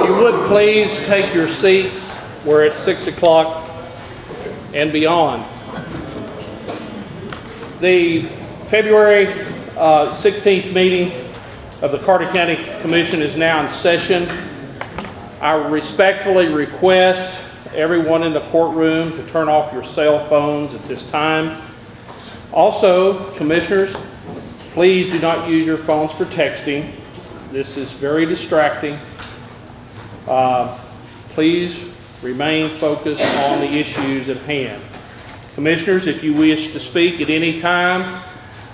you would please take your seats. We're at 6 o'clock and beyond. The February 16th meeting of the Carter County Commission is now in session. I respectfully request everyone in the courtroom to turn off your cell phones at this time. Also, commissioners, please do not use your phones for texting. This is very distracting. Please remain focused on the issues at hand. Commissioners, if you wish to speak at any time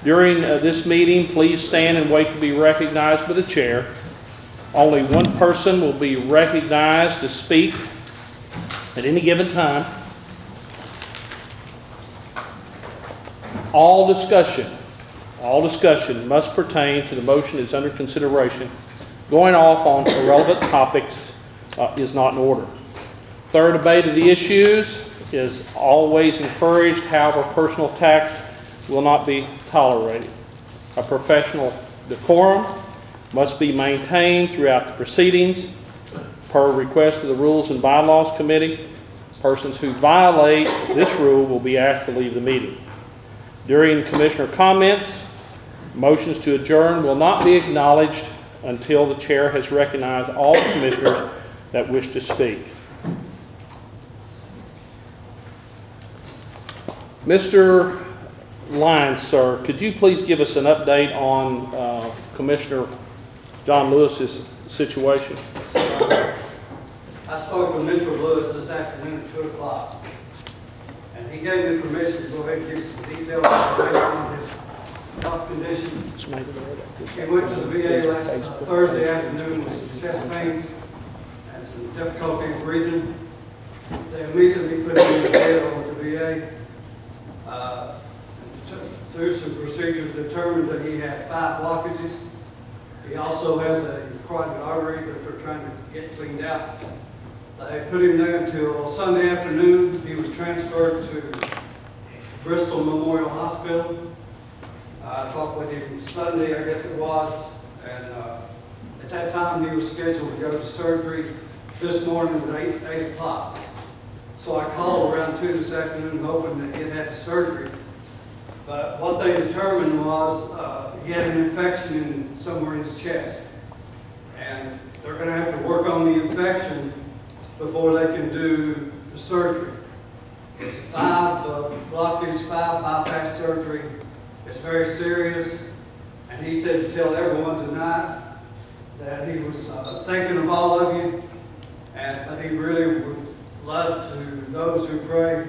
during this meeting, please stand and wait to be recognized by the chair. Only one person will be recognized to speak at any given time. All discussion must pertain to the motion that's under consideration. Going off on irrelevant topics is not in order. Third debate of the issues is always encouraged. However, personal attacks will not be tolerated. A professional decorum must be maintained throughout the proceedings. Per request of the Rules and Bylaws Committee, persons who violate this rule will be asked to leave the meeting. During commissioner comments, motions to adjourn will not be acknowledged until the chair has recognized all commissioners that wish to speak. Mr. Lyons, sir, could you please give us an update on Commissioner John Lewis's situation? I spoke with Mr. Lewis this afternoon at 2 o'clock, and he gave me permission to go ahead and give some detailed information on his health condition. He went to the VA last Thursday afternoon with some chest pains and some difficulty breathing. They immediately put him in the bed over at the VA. Through some procedures, determined that he had 5 blockages. He also has a carotid artery that they're trying to get cleaned out. They put him there until Sunday afternoon. He was transferred to Bristol Memorial Hospital. I talked with him Sunday, I guess it was, and at that time he was scheduled to go to surgery this morning at 8 o'clock. So I called around 2 this afternoon hoping that he'd had surgery. But what they determined was he had an infection somewhere in his chest. And they're going to have to work on the infection before they can do the surgery. It's a 5 blockage, 5 bypass surgery. It's very serious, and he said to tell everyone tonight that he was thinking of all of you, and that he really would love to those who pray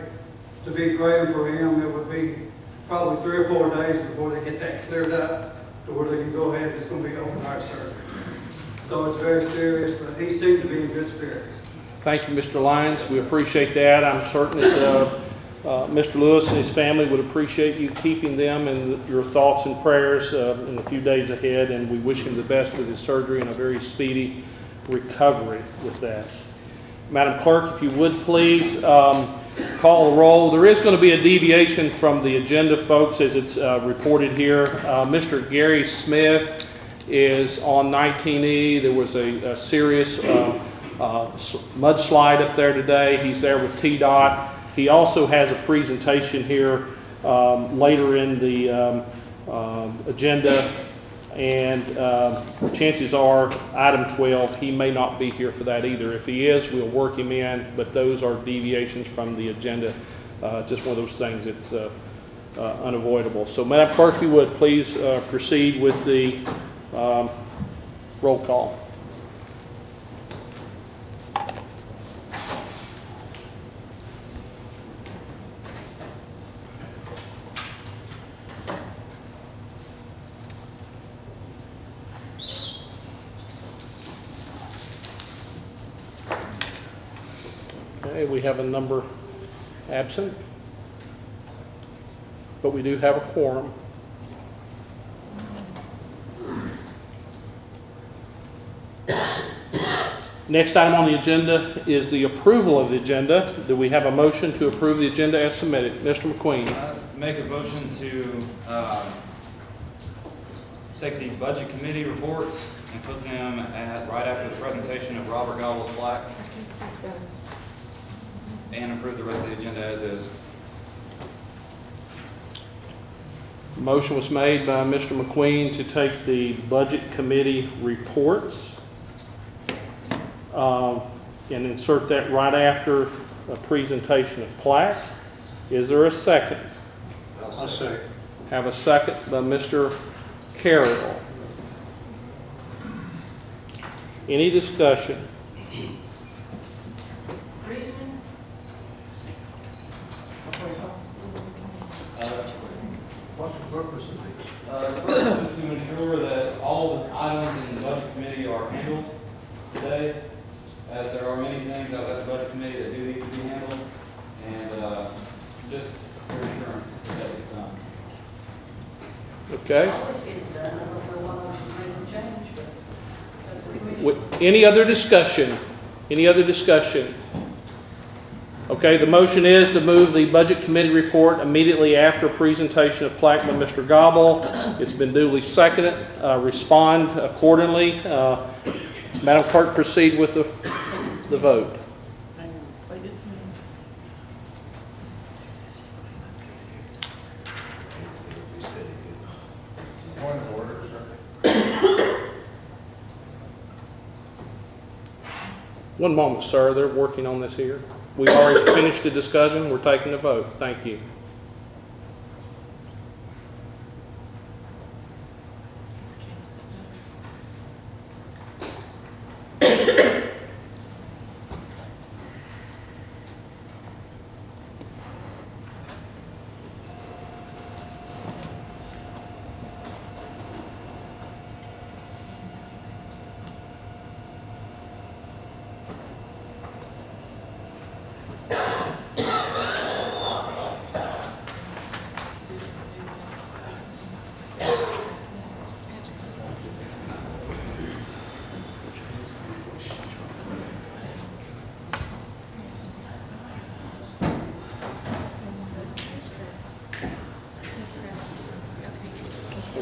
to be praying for him. It would be probably 3 or 4 days before they get that cleared up to where they can go ahead. It's going to be open heart surgery. So it's very serious, but he seemed to be in good spirits. Thank you, Mr. Lyons. We appreciate that. I'm certain that Mr. Lewis and his family would appreciate you keeping them in your thoughts and prayers in the few days ahead, and we wish him the best with his surgery and a very speedy recovery with that. Madam Clerk, if you would please call the roll. There is going to be a deviation from the agenda, folks, as it's reported here. Mr. Gary Smith is on 19E. There was a serious mudslide up there today. He's there with TDOT. He also has a presentation here later in the agenda, and chances are, item 12, he may not be here for that either. If he is, we'll work him in, but those are deviations from the agenda. Just one of those things that's unavoidable. So, Madam Clerk, if you would, please proceed with the roll call. Okay, we have a number absent, but we do have a quorum. Next item on the agenda is the approval of the agenda. Do we have a motion to approve the agenda as submitted? Mr. McQueen. Make a motion to take the budget committee reports and put them at right after the presentation of Robert Gobble's plaque and approve the rest of the agenda as is. Motion was made by Mr. McQueen to take the budget committee reports and insert that right after a presentation of plaque. Is there a second? I'll second. Have a second by Mr. Carroll. Any discussion? What's the purpose of these? The purpose is to ensure that all the items in the budget committee are handled today, as there are many things out of the budget committee that do need to be handled, and just for assurance that it's done. Okay. Always gets done, I don't know why we should make a change, but Any other discussion? Any other discussion? Okay, the motion is to move the Budget Committee report immediately after presentation of plaque by Mr. Gobble. It's been duly seconded. Respond accordingly. Madam Clerk, proceed with the vote. hang on, wait just a minute. Point of order, sir. One moment, sir. They're working on this here. We've already finished the discussion. We're taking the vote. Thank you.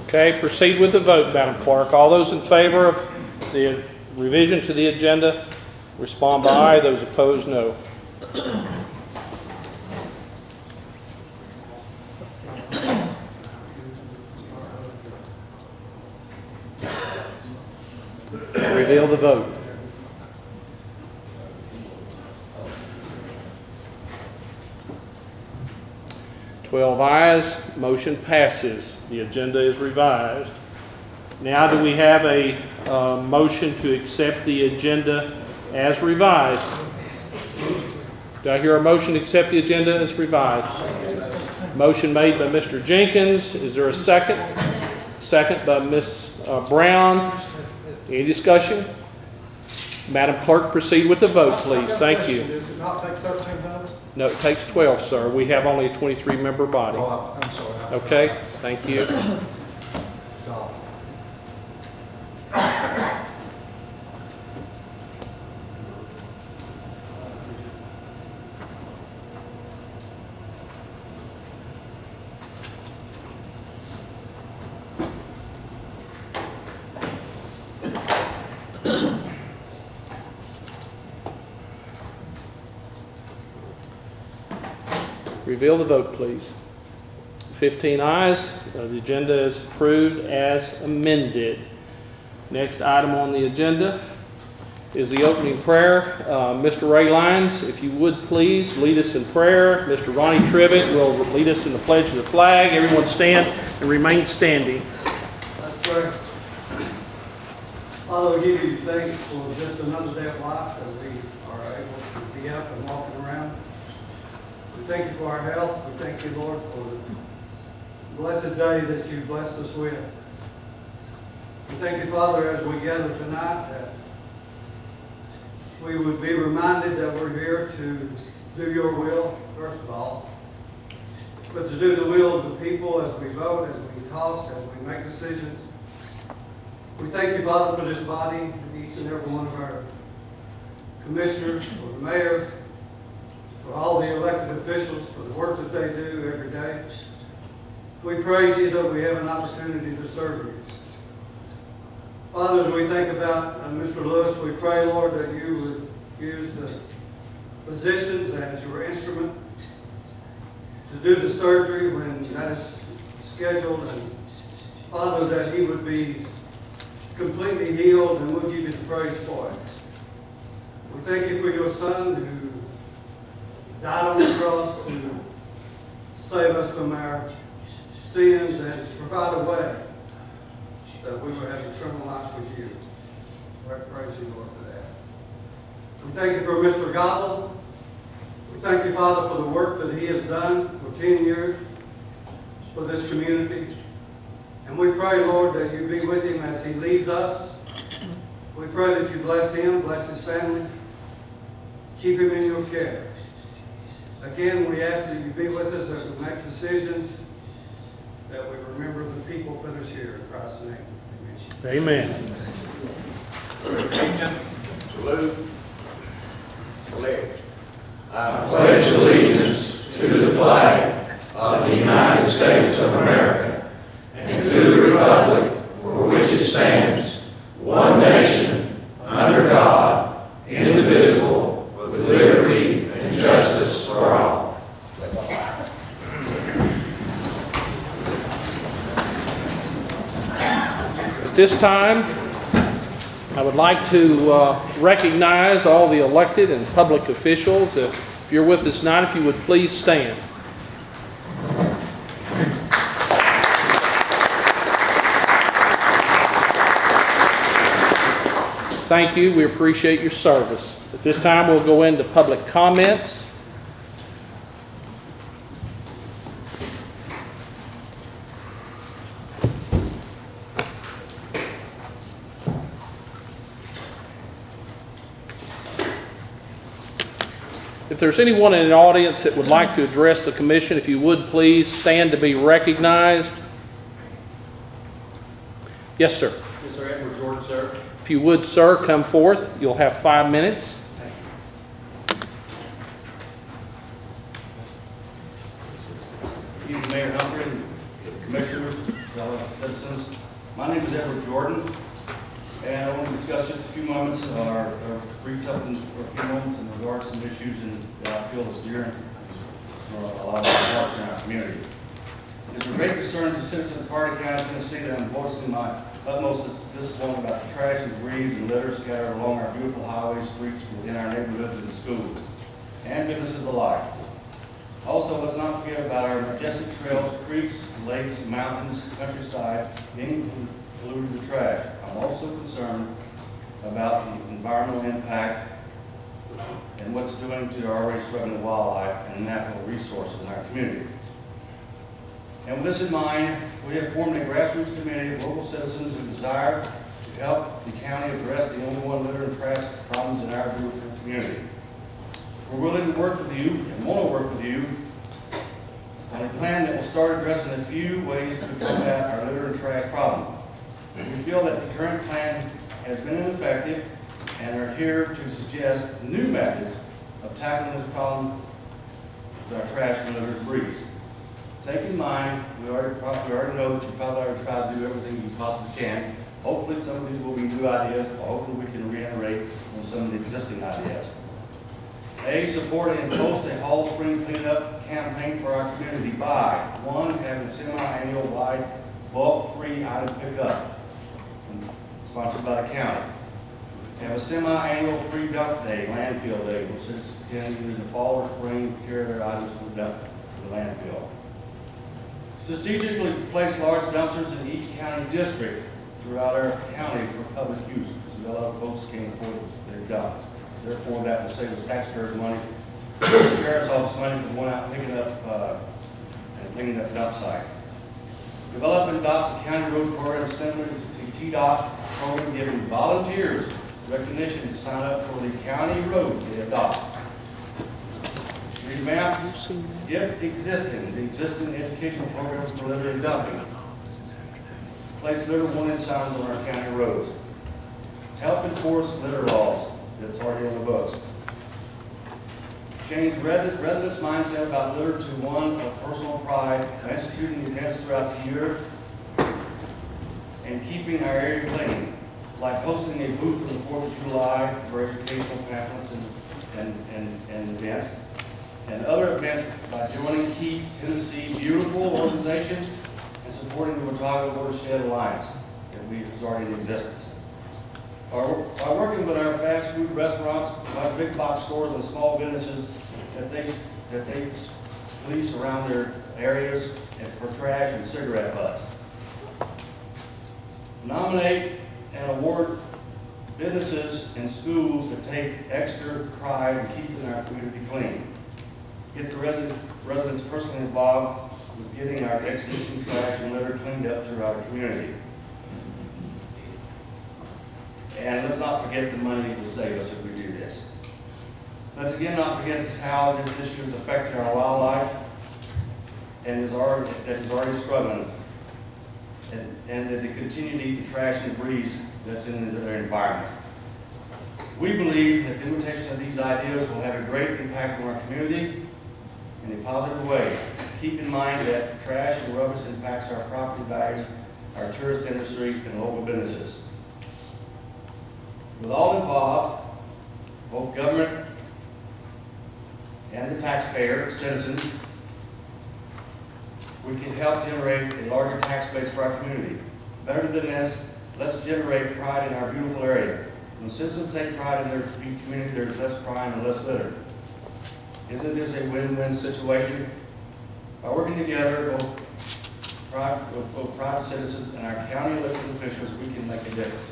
Okay, proceed with the vote, Madam Clerk. All those in favor of the revision to the agenda, respond by aye. Those opposed, no. Reveal the vote. Twelve ayes, motion passes. The agenda is revised. Now do we have a motion to accept the agenda as revised? Do I hear a motion to accept the agenda as revised? Motion made by Mr. Jenkins. Is there a second? Second by Ms. Brown. Any discussion? Madam Clerk, proceed with the vote, please. Thank you. Does it not take 13 votes? No, it takes 12, sir. We have only a 23-member body. Oh, I'm sorry. Okay, thank you. Reveal the vote, please. 15 ayes. The agenda is approved as amended. Next item on the agenda is the opening prayer. Mr. Ray Lyons, if you would please lead us in prayer. Mr. Ronnie Trivett will lead us in the pledge of the flag. Everyone stand and remain standing. Let's pray. Father, we give you thanks for just another day of life as we are able to be up and walking around. We thank you for our health. We thank you, Lord, for the blessed day that you blessed us with. We thank you, Father, as we gather tonight, that we would be reminded that we're here to do your will, first of all, but to do the will of the people as we vote, as we talk, as we make decisions. We thank you, Father, for this body, each and every one of our commissioners, for the mayor, for all the elected officials, for the work that they do every day. We praise you that we have an opportunity to serve you. Father, as we think about Mr. Lewis, we pray, Lord, that you would use the physicians as your instrument to do the surgery when that is scheduled, and Father, that he would be completely healed, and we'll give you the praise for it. We thank you for your Son who died on the cross to save us from our sins and to provide a way that we will have eternal life with you. We praise you, Lord, for that. We thank you for Mr. Gobble. We thank you, Father, for the work that he has done for 10 years for this community. And we pray, Lord, that you be with him as he leads us. We pray that you bless him, bless his family. Keep him in your care. Again, we ask that you be with us as we make decisions, that we remember the people put us here in Christ's name. Amen. Salute. Pledge. I pledge allegiance to the flag of the United States of America and to the republic for which it stands, one nation, under God, indivisible, with liberty and justice for all. At this time, I would like to recognize all the elected and public officials. If you're with us tonight, if you would please stand. Thank you. We appreciate your service. At this time, we'll go into public comments. If there's anyone in the audience that would like to address the commission, if you would please stand to be recognized. Yes, sir. Yes, sir. Edward Jordan, sir. If you would, sir, come forth. You'll have 5 minutes. Excuse me, Mayor Humphrey, commissioners, fellow citizens. My name is Edward Jordan, and I want to discuss just a few moments, or read something for a few moments in regards to some issues that I feel is dear for a lot of our hearts in our community. It is a great concern to citizens of Carter County, Tennessee, that I'm voicing my utmost disappointment about the trash and debris and litter scattered along our beautiful highways, streets, within our neighborhoods and schools, and businesses alike. Also, let's not forget about our majestic trails, creeks, lakes, mountains, countryside being polluted with trash. I'm also concerned about the environmental impact and what's doing to our already struggling wildlife and natural resources in our community. And with this in mind, we have formed a grassroots committee of local citizens who desire to help the county address the only one litter and trash problems in our beautiful community. We're willing to work with you and want to work with you on a plan that will start addressing a few ways to combat our litter and trash problem. We feel that the current plan has been ineffective and are here to suggest new methods of tackling this problem with our trash and litter debris. Take in mind, we already know that you probably already tried to do everything you possibly can. Hopefully some of these will be new ideas, or hopefully we can reiterate on some of the existing ideas. A, support and post a Hall Spring cleanup campaign for our community by, 1, having semi-annual wide bulk free item pickup, sponsored by the county. Have a semi-annual free dump day, landfill day, which is in either the fall or spring to carry their items to the dump, to the landfill. Strategically place large dumpsters in each county district throughout our county for public use, because a lot of folks can't afford their dump. Therefore, that will save us taxpayers money, the sheriff's office money for going out and picking up and cleaning up dump sites. Develop and adopt a county road program similar to TDOT program, giving volunteers recognition to sign up for the county road they adopt. Revamp, if existing, the existing educational programs for litter and dumping. Place litter warning signs on our county roads. Help enforce litter laws that's already on the books. Change residents' mindset about litter to one of personal pride, instituting events throughout the year, and keeping our area clean. like hosting a booth for the 4th of July for educational pamphlets and events, and other events by joining Keep Tennessee Beautiful organization and supporting the Watauga Watershed Alliance that is already in existence. By working with our fast food restaurants, our big box stores and small businesses that they police around their areas and for trash and cigarette butts. Nominate and award businesses and schools that take extra pride in keeping our community clean. Get the residents personally involved with getting our existing trash and litter cleaned up throughout our community. And let's not forget the money it will save us if we do this. Let's again not forget how this issue is affecting our wildlife and is already struggling, and that they continue to eat the trash and debris that's in their environment. We believe that the implementation of these ideas will have a great impact on our community in a positive way. Keep in mind that trash and rubbish impacts our property values, our tourist industry, and local businesses. With all involved, both government and the taxpayer, citizens, we can help generate a larger tax base for our community. Better than this, let's generate pride in our beautiful area. When citizens take pride in their community, there's less crime and less litter. Isn't this a win-win situation? By working together, both private citizens and our county elected officials, we can make a difference.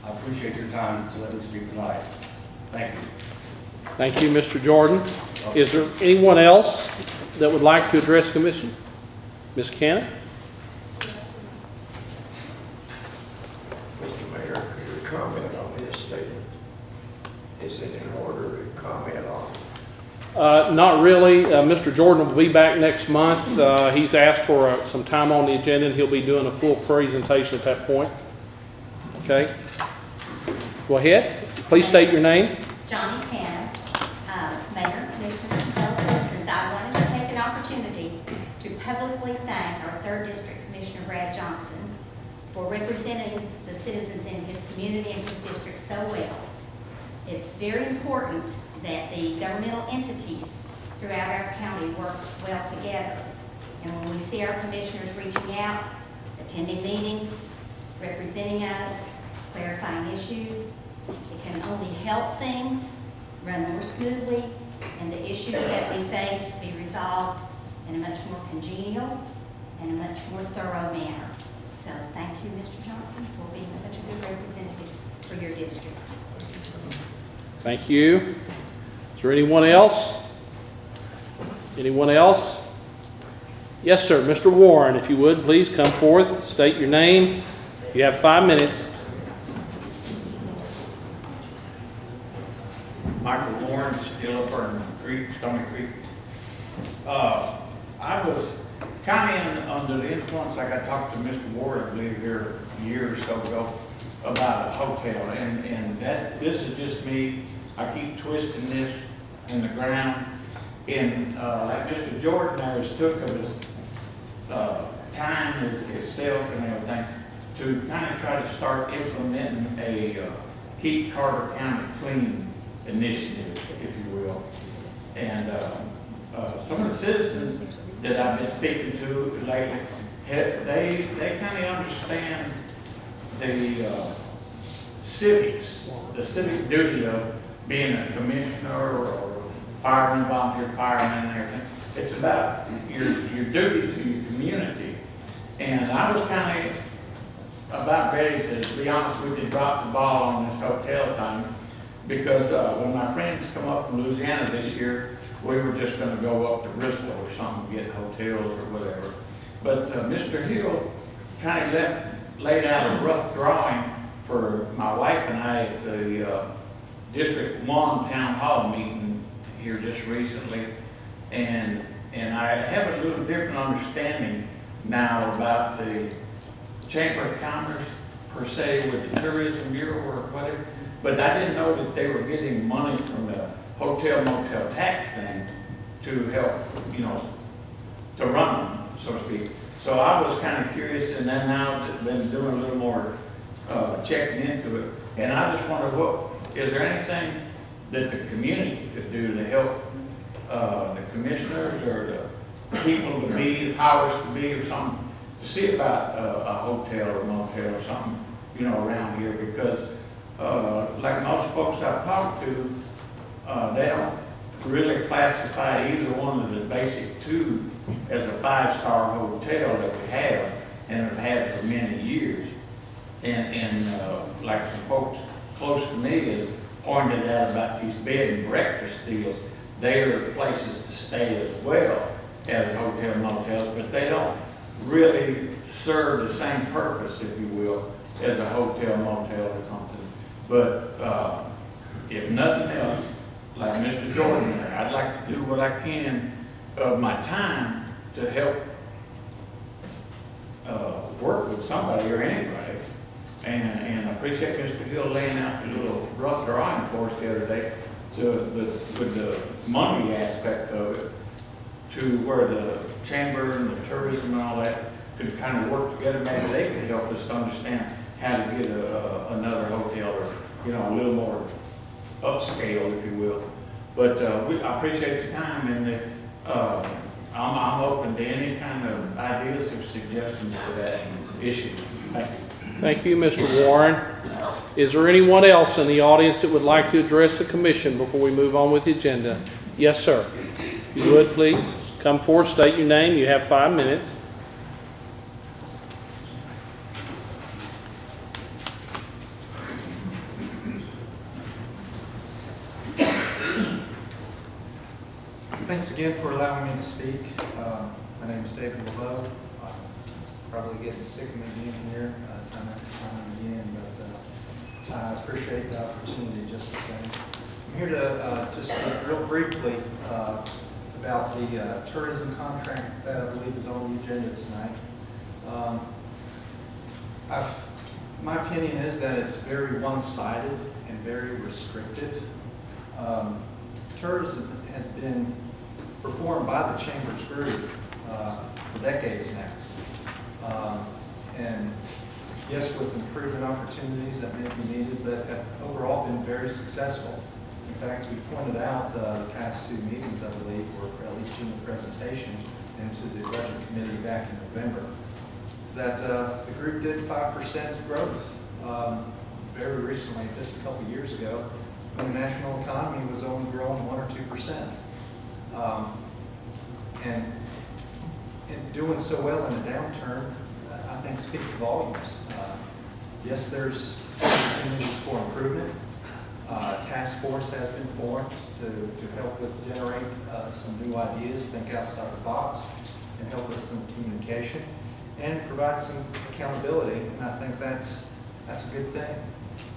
I appreciate your time to let me speak tonight. Thank you. Thank you, Mr. Jordan. Is there anyone else that would like to address the commission? Ms. Cannon? Mr. Mayor, could you comment on his statement? Is it in order to comment on? Not really. Mr. Jordan will be back next month. He's asked for some time on the agenda, and he'll be doing a full presentation at that point. Okay? Go ahead. Please state your name. Johnny Cannon, Mayor, Commissioners, fellow citizens. I wanted to take an opportunity to publicly thank our 3rd District Commissioner Brad Johnson for representing the citizens in his community and his district so well. It's very important that the governmental entities throughout our county work well together. And when we see our commissioners reaching out, attending meetings, representing us, clarifying issues, it can only help things run more smoothly and the issues that we face be resolved in a much more congenial and a much more thorough manner. So thank you, Mr. Johnson, for being such a good representative for your district. Thank you. Is there anyone else? Anyone else? Yes, sir. Mr. Warren, if you would, please come forth, state your name. You have 5 minutes. Michael Warren, still up in Creek, Stony Creek. I was kind of under the influence, like I talked to Mr. Ward, I believe, here a year or so ago, about a hotel, and this is just me. I keep twisting this in the ground, and like Mr. Jordan always took of his time, his self and everything, to kind of try to start implementing a Keep Carter County Clean initiative, if you will. And some of the citizens that I've been speaking to lately, they kind of understand the civic duty of being a commissioner or fireman, volunteer fireman and everything. It's about your duty to your community. And I was kind of about ready to be honest with you, drop the ball on this hotel thing, because when my friends come up from Louisiana this year, we were just going to go up to Bristol or something, get hotels or whatever. But Mr. Hill kind of laid out a rough drawing for my wife and I at the District 1 Town Hall meeting here just recently. And I have a little different understanding now about the Chamber of Commerce per se with the Tourism Bureau or whatever. But I didn't know that they were getting money from the hotel motel tax thing to help, to run them, so to speak. So I was kind of curious, and then now I've been doing a little more checking into it. And I just wonder is there anything that the community could do to help, the commissioners or the people to be, the powers to be or something, to see about a hotel or motel or something, around here? Because, like most folks I've talked to, they don't really classify either one of the basic two as a 5-star hotel that we have and have had for many years. And like some folks close to me has pointed out about these bed and breakfast deals, they are places to stay as well as hotel motels, but they don't really serve the same purpose, if you will, as a hotel motel or something. But if nothing else, like Mr. Jordan there, I'd like to do what I can of my time to help work with somebody or anybody. And I appreciate Mr. Hill laying out the little rough drawing for us the other day with the money aspect of it, to where the chamber and the tourism and all that could kind of work together. Maybe they could help us understand how to get another hotel or, a little more upscale, if you will. But I appreciate your time, and I'm open to any kind of ideas or suggestions for that issue. Thank you. Thank you, Mr. Warren. Is there anyone else in the audience that would like to address the commission before we move on with the agenda? Yes, sir. If you would, please come forward, state your name. You have 5 minutes. Thanks again for allowing me to speak. My name is David LeBeau. I'm probably getting sick of me being here time after time again, but I appreciate the opportunity just the same. I'm here to just speak real briefly about the tourism contract that I believe is on the agenda tonight. My opinion is that it's very one-sided and very restrictive. Tourism has been performed by the Chambers Group for decades now. And yes, with improvement opportunities that may be needed, but have overall been very successful. In fact, we pointed out the past 2 meetings, I believe, or at least in the presentation into the Budget Committee back in November, that the group did 5% growth very recently, just a couple years ago, when the national economy was only growing 1 or 2%. And doing so well in a downturn, I think speaks volumes. Yes, there's opportunities for improvement. Task force has been formed to help with generate some new ideas, think outside the box, and help with some communication, and provide some accountability. And I think that's a good thing.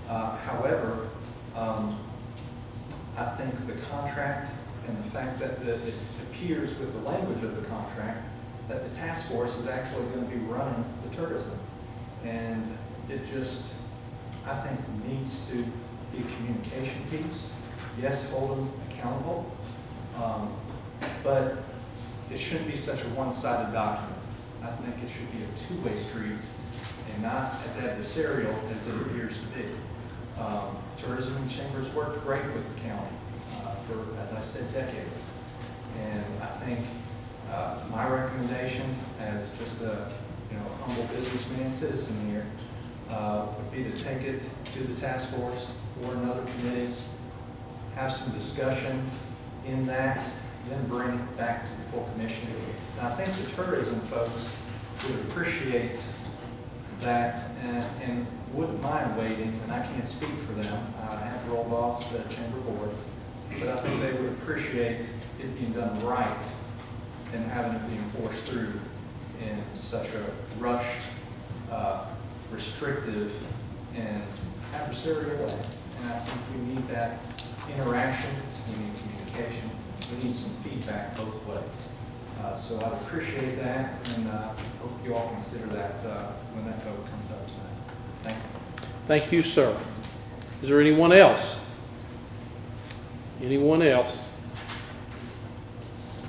However, I think the contract and the fact that it appears with the language of the contract that the task force is actually going to be running the tourism. And it just, I think, needs to be a communication piece. Yes, hold them accountable, but it shouldn't be such a one-sided document. I think it should be a two-way street and not as adversarial as it appears to be. Tourism and chambers worked great with the county for, as I said, decades. And I think my recommendation as just a humble businessman, citizen here, would be to take it to the task force or another committee, have some discussion in that, then bring it back to the full commission. And I think the tourism folks would appreciate that and wouldn't mind waiting, and I can't speak for them. I have rolled off the chamber board, but I think they would appreciate it being done right and having it being forced through in such a rushed, restrictive, and adversarial way. And I think we need that interaction, we need communication, we need some feedback both ways. So I'd appreciate that, and hope you all consider that when that vote comes up tonight. Thank you. Thank you, sir. Is there anyone else? Anyone else?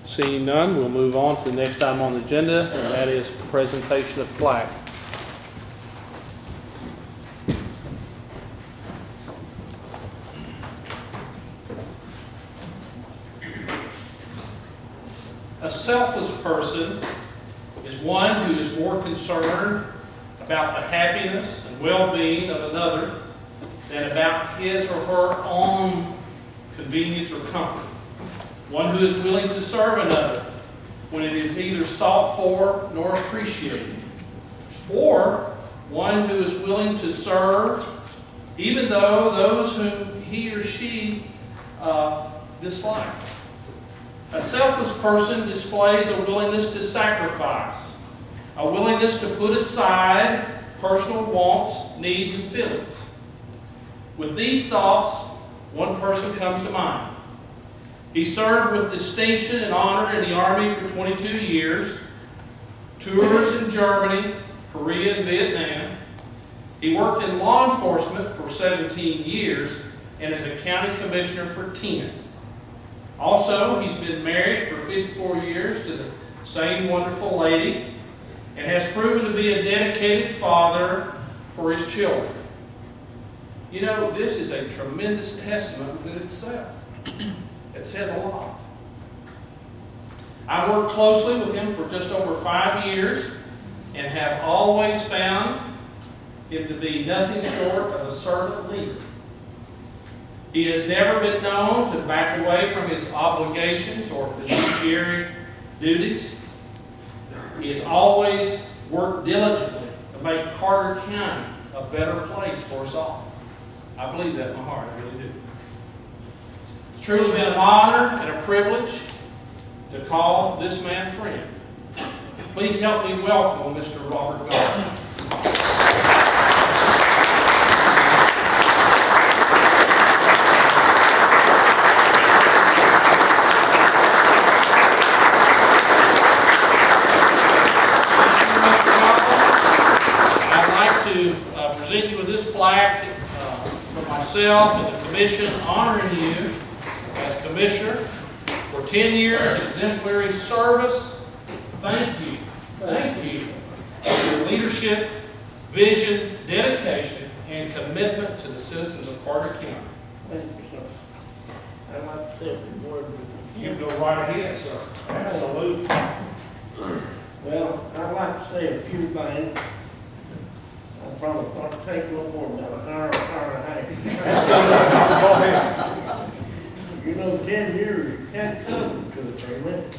Seeing none, we'll move on to the next item on the agenda, and that is presentation of plaque. selfless person is one who is more concerned about the happiness and well-being of another than about his or her own convenience or comfort. One who is willing to serve another when it is neither sought for nor appreciated. Or one who is willing to serve even though those whom he or she dislikes. A selfless person displays a willingness to sacrifice, a willingness to put aside personal wants, needs, and feelings. With these thoughts, one person comes to mind. He served with distinction and honor in the Army for 22 years, tours in Germany, Korea, and Vietnam. He worked in law enforcement for 17 years and as a county commissioner for 10. Also, he's been married for 54 years to the same wonderful lady and has proven to be a dedicated father for his children. You know, this is a tremendous testament within itself. It says a lot. I worked closely with him for just over 5 years and have always found him to be nothing short of a servant leader. He has never been known to back away from his obligations or fiduciary duties. He has always worked diligently to make Carter County a better place for us all. I believe that in my heart, I really do. It's truly been an honor and a privilege to call this man friend. Please help me welcome Mr. Robert Gardner. Present you with this plaque for myself and the commission honoring you as commissioner for 10 years of exemplary service. Thank you for your leadership, vision, dedication, and commitment to the citizens of Carter County. Thank you, sir. I'd like to say a few words with you. You go right ahead, sir. Absolutely. Well, I'd like to say a few things. I probably won't take no more than an hour and a half. You know, 10 years, you can't come to it very much.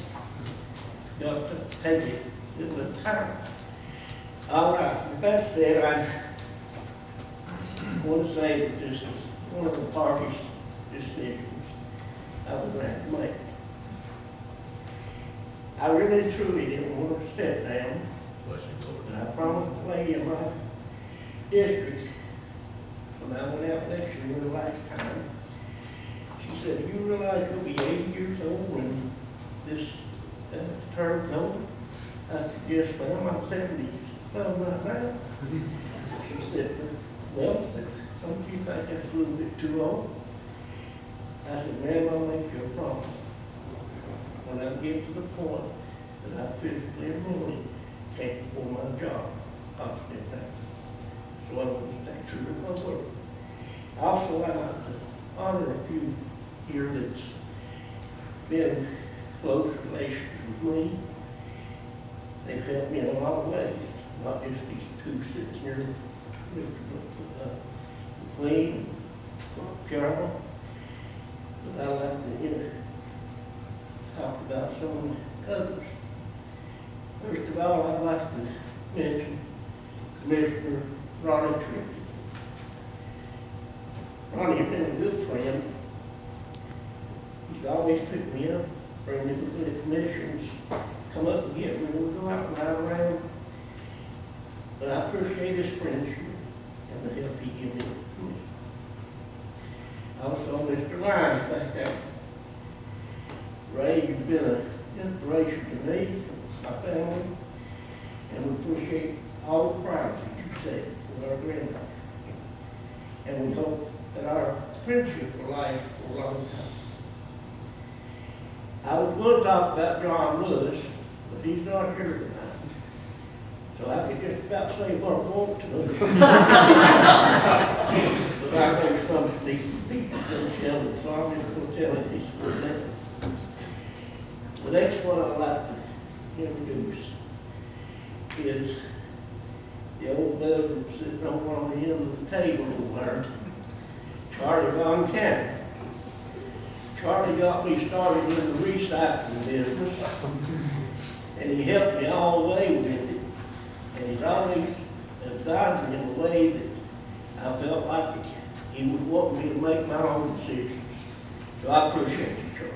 You have to take it with time. All right, with that said, I want to say that this is one of the party's decisions I would have to make. I really truly didn't want to sit down, and I promised the lady in my district, when I went out election the last time, she said, "You realize you'll be 80 years old when this term's over?" I said, "Yes, ma'am, I'm 77 right now." She said, "Well," don't you think that's a little bit too old?" I said, "Ma'am, I'll make you a promise. When I get to the point that I physically and mentally can't perform my job, I'll step down." So I want to stay true to my word. Also, I'd like to honor a few here that's been close relations with me. They've helped me in a lot of ways, not just these two sitting here, Mr. McLean, Carol, but I'd like to talk about some others. First of all, I'd like to mention Commissioner Ronnie Tripp. Ronnie's been a good friend. He's always picked me up, bring me to the commissions, come up and get me, we'll go out and ride around. But I appreciate his friendship and the help he gives me. Also, Mr. Ryan's back there. Ray, you've been an inspiration to me, my family, and we appreciate all the pride that you say with our granddaughter. And we hope that our friendship will last for a long time. I was going to talk about John Lewis, but he's not here tonight. So I could just about say what I want to. But I think some speaking people don't tell it, so I'm just going to tell it this way. The next one I'd like to introduce is the old buzzard sitting over on the end of the table over there, Charlie Von Cannon. Charlie got me started in the recycling business, and he helped me all the way with it. And he's always advised me in a way that I felt like he would want me to make my own decisions. So I appreciate you, Charlie.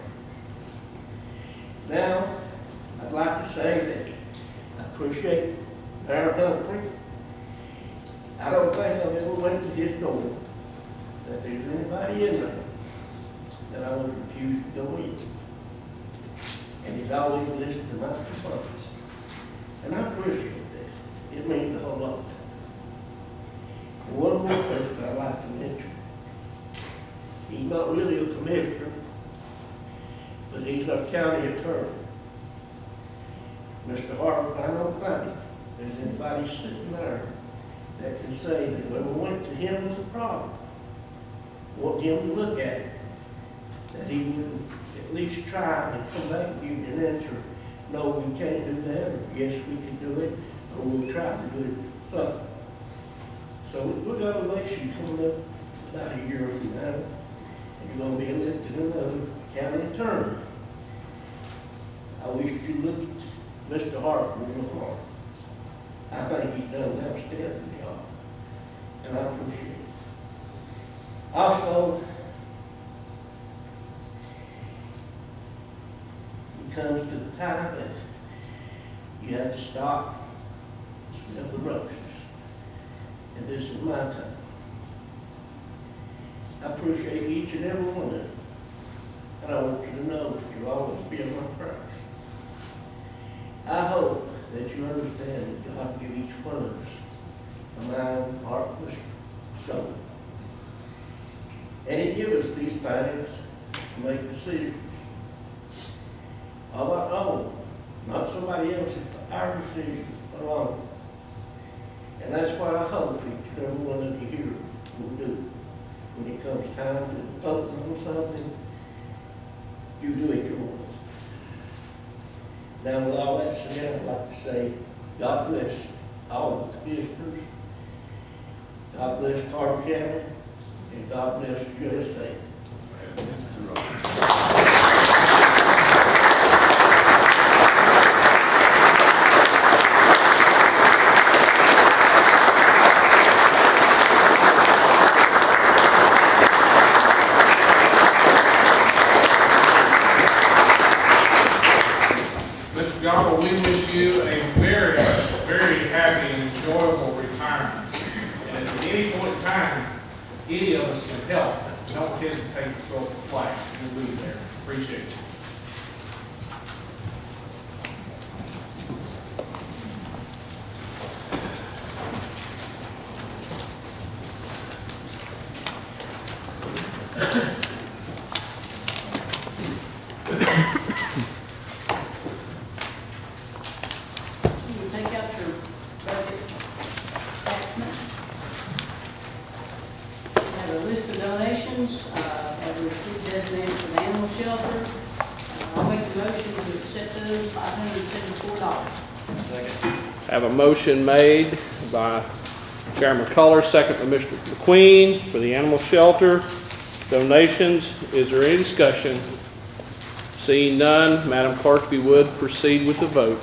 Now, I'd like to say that I appreciate Mayor Humphrey. I don't think I've ever went to his door that there's anybody in there that I would refuse to go in. And he's always listened to my complaints. And I appreciate that. It means a whole lot. And one more person I'd like to mention. He's not really a commissioner, but he's our county attorney. Mr. Harper, I don't think there's anybody sitting there that can say that when we went to him with a problem, want him to look at it, that he would at least try and come back and give you an answer, no, we can't do that, or yes, we can do it, or we'll try to do it. So we've got an election coming up about a year from now, and you're going to be elected another county attorney. I wish you'd look at Mr. Harper real hard. I think he's done an outstanding job, and I appreciate it. Also, it comes to the time that you have to stop the roaches, and this is my time. I appreciate each and every one of you, and I want you to know that you'll always be on my prayer. I hope that you understand that God give each one of us a mind, heart, and soul. And He gives us these things to make decisions of our own, not somebody else's, but our decisions alone. And that's what I hope each and every one of you here will do. When it comes time to vote on something, you do it your way. Now, with all that said, I'd like to say, God bless all the commissioners, God bless Carter County, and God bless USA. Mr. Gobble, we wish you a very, very happy and enjoyable retirement. And if at any point in time, any of us can help, don't hesitate to throw the flag. We'll be there. Appreciate you. You take out your budget attachment. We have a list of donations, that we received designated for the animal shelter. I'll make a motion to accept those $574. Have a motion made by Chairman Culler, second by Mr. McQueen for the animal shelter donations. Is there any discussion? Seeing none, Madam Clerk, if you would, proceed with the vote.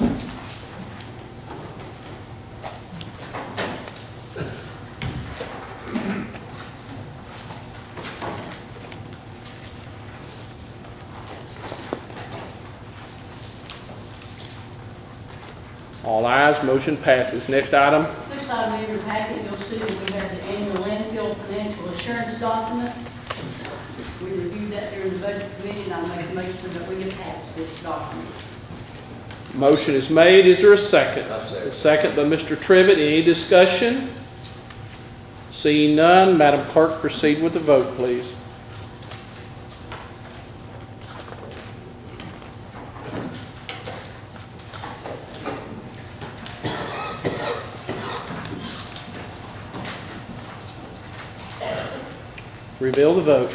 All ayes, motion passes. Next item. Next item in your packet, you'll see that we have the annual landfill financial assurance document. We reviewed that during the budget committee, and I'll make a motion that we pass this document. Motion is made. Is there a second? I'll second. A second by Mr. Trivett. Any discussion? Seeing none, Madam Clerk, proceed with the vote, please. Reveal the vote.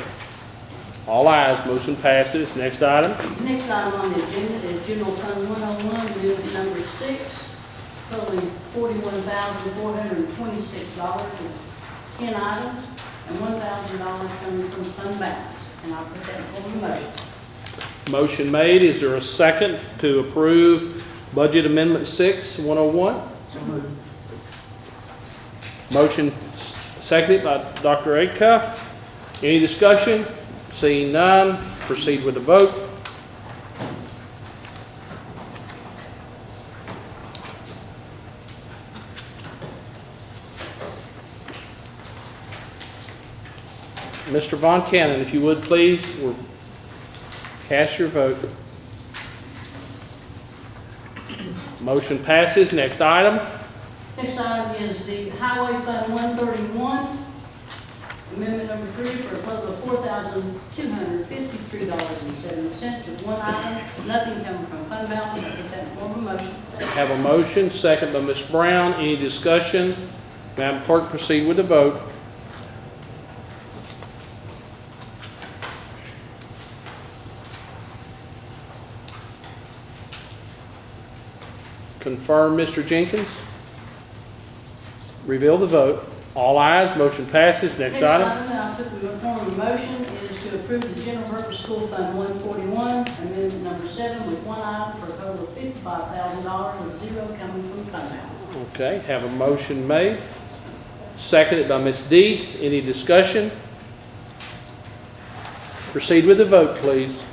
All ayes, motion passes. Next item. Next item on the agenda is General Fund 101, Amendment number 6, totaling $41,426. It's 10 items, and $1,000 coming from fund balance. And I'll put that in form of a motion. Motion made. Is there a second to approve Budget Amendment 6, 101? Motion seconded by Dr. Acuff. Any discussion? Seeing none, proceed with the vote. Mr. Von Cannon, if you would please, cast your vote. Motion passes. Next item. Next item is the Highway Fund 131, Amendment number 3, for a total of $4,253.07. With one item, nothing coming from fund balance. I put that in form of a motion. Have a motion, second by Ms. Brown. Any discussion? Madam Clerk, proceed with the vote. Confirm, Mr. Jenkins. Reveal the vote. All ayes, motion passes. Next item. I put in the form of a motion is to approve the General Purpose School Fund 141, Amendment number 7, with one item for a total of $55,000, with zero coming from fund balance. Okay, have a motion made. Seconded by Ms. Deeds. Any discussion? Proceed with the vote, please.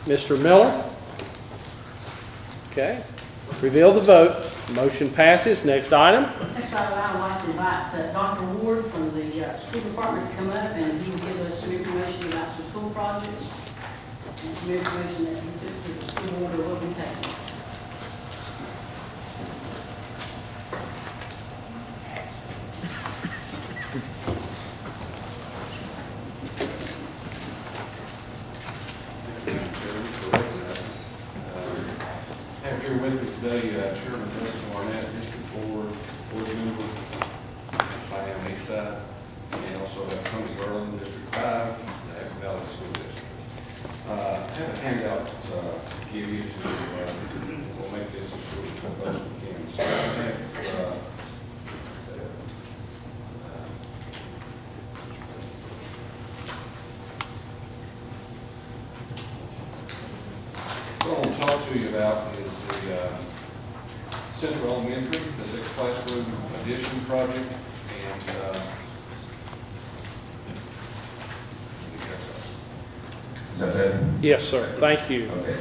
Mr. Miller? Okay. Reveal the vote. Motion passes. Next item. Next item, I would like to invite Dr. Ward from the school department to come up, and he will give us some information about some school projects and some information that he took to the school board or will be taking. Have here with me today Chairman Justin Barnett, District 4 Board Member, Cheyenne Eastside, and also have Tony Garland, District 5, the Happy Valley School District. I have a handout to give you to, we'll make this as short as we can. So I have, what I want to talk to you about is the Central Elementary, the 6th classroom addition project, and Is that it? Yes, sir. Thank you. Okay.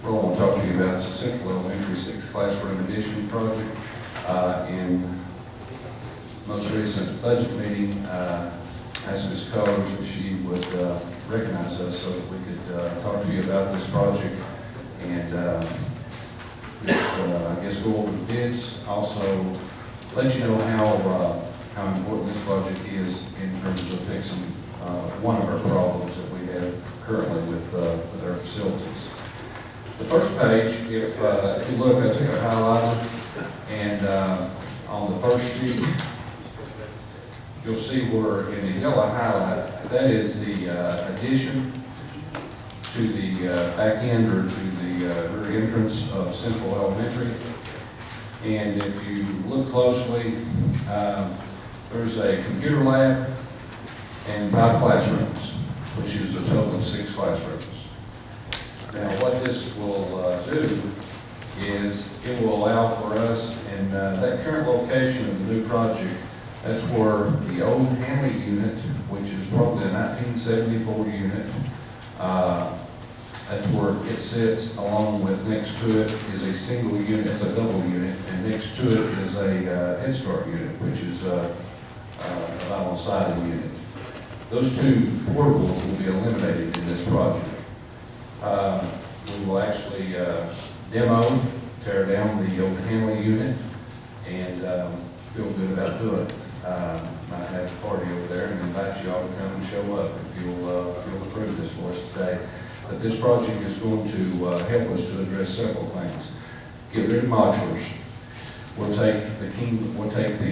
What I want to talk to you about is the Central Elementary 6th classroom addition project. In most recent budget meeting, asked Ms. Colors if she would recognize us so that we could talk to you about this project and I guess go over the bids. Also, let you know how important this project is in terms of fixing one of our problems that we have currently with our facilities. The first page, if you look, I took a highlighter, and on the first sheet, you'll see where in the yellow highlight, that is the addition to the back end or to the rear entrance of Central Elementary. And if you look closely, there's a computer lab and 5 classrooms, which is a total of 6 classrooms. Now, what this will do is it will allow for us, and that current location of the new project, that's where the old Hanley unit, which is probably a 1974 unit, that's where it sits, along with next to it is a single unit, it's a double unit, and next to it is a Head Start unit, which is a vinyl-sided unit. Those 2 portables will be eliminated in this project. We will actually demo, tear down the old Hanley unit, and feel good about doing it. Might have a party over there and invite you all to come and show up if you'll approve this for us today. that this project is going to help us to address several things. Get rid of modulars. We'll take the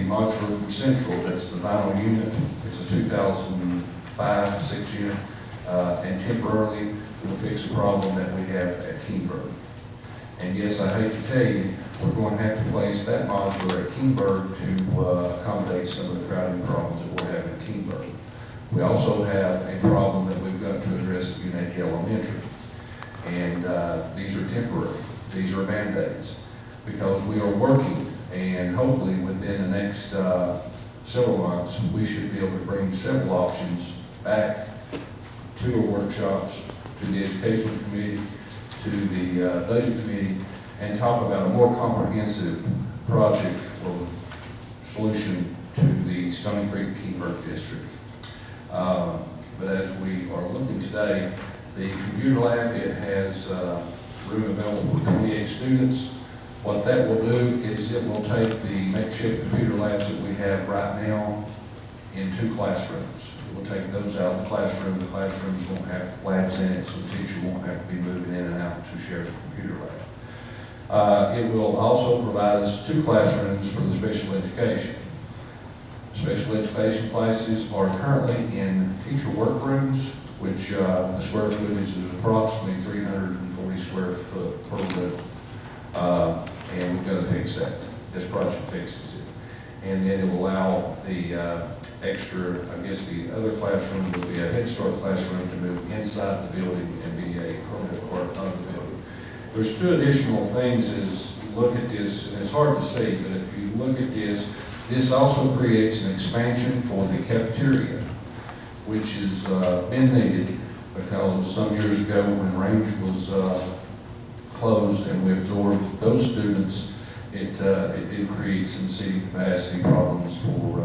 modular from Central, that's the vinyl unit. It's a 2005-6 unit, and temporarily we'll fix a problem that we have at Keenberg. And yes, I hate to tell you, we're going to have to place that modular at Keenberg to accommodate some of the crowding problems that we're having at Keenberg. We also have a problem that we've got to address at Uniacke Elementary. And these are temporary. These are Band-Aids. Because we are working, and hopefully within the next several months, we should be able to bring several options back to our workshops, to the Educational Committee, to the Budget Committee, and talk about a more comprehensive project or solution to the Stony Creek Keenberg District. But as we are looking today, the computer lab, it has room available for 28 students. What that will do is it will take the makeshift computer labs that we have right now in 2 classrooms. It will take those out of the classroom. The classrooms won't have labs in it, so the teacher won't have to be moving in and out to share the computer lab. It will also provide us 2 classrooms for the special education. Special education classes are currently in teacher workrooms, which the square footage is approximately 340 square foot per room. And we've got to fix that. This project fixes it. And then it will allow the extra, I guess the other classroom will be a Head Start classroom to move inside the building and be a permanent part of the building. There's 2 additional things as you look at this, and it's hard to see, but if you look at this, this also creates an expansion for the cafeteria, which has been needed because some years ago when Range was closed and we absorbed those students, it creates some seating capacity problems for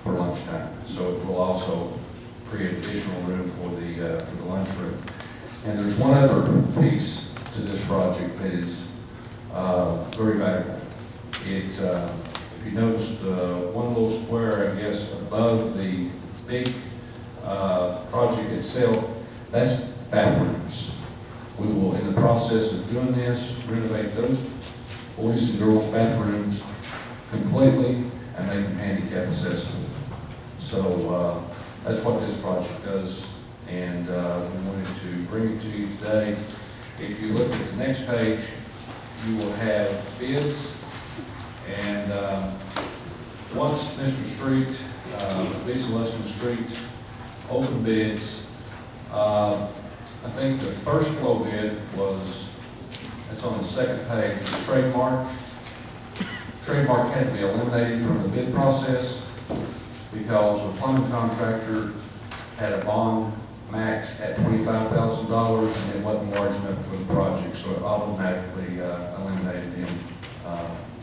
lunchtime. So it will also create additional room for the lunchroom. And there's one other piece to this project that is very valuable. If you noticed one little square, I guess, above the big project itself, that's bathrooms. We will, in the process of doing this, renovate those boys and girls bathrooms completely and make them handicap accessible. So that's what this project does, and we wanted to bring it to you today. If you look at the next page, you will have bids, and once Mr. Street, Lisa Lesman Street, opened bids, I think the first flow bid was, it's on the second page, was trademark. Trademark had to be eliminated from the bid process because the plumbing contractor had a bond max at $25,000 and it wasn't large enough for the project, so it automatically eliminated him,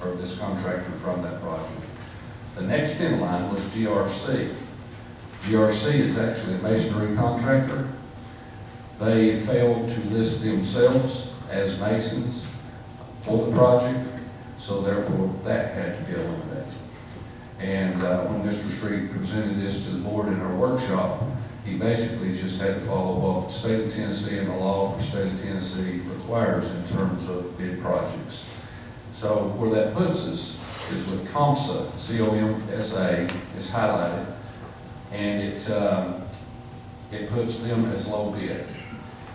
or this contractor, from that project. The next in line was GRC. GRC is actually a masonry contractor. They failed to list themselves as masons for the project, so therefore that had to be eliminated. And when Mr. Street presented this to the board in our workshop, he basically just had to follow what the state of Tennessee and the law for the state of Tennessee requires in terms of bid projects. So where that puts us is with COMSA, C-O-M-S-A, is highlighted, and it puts them as low bid.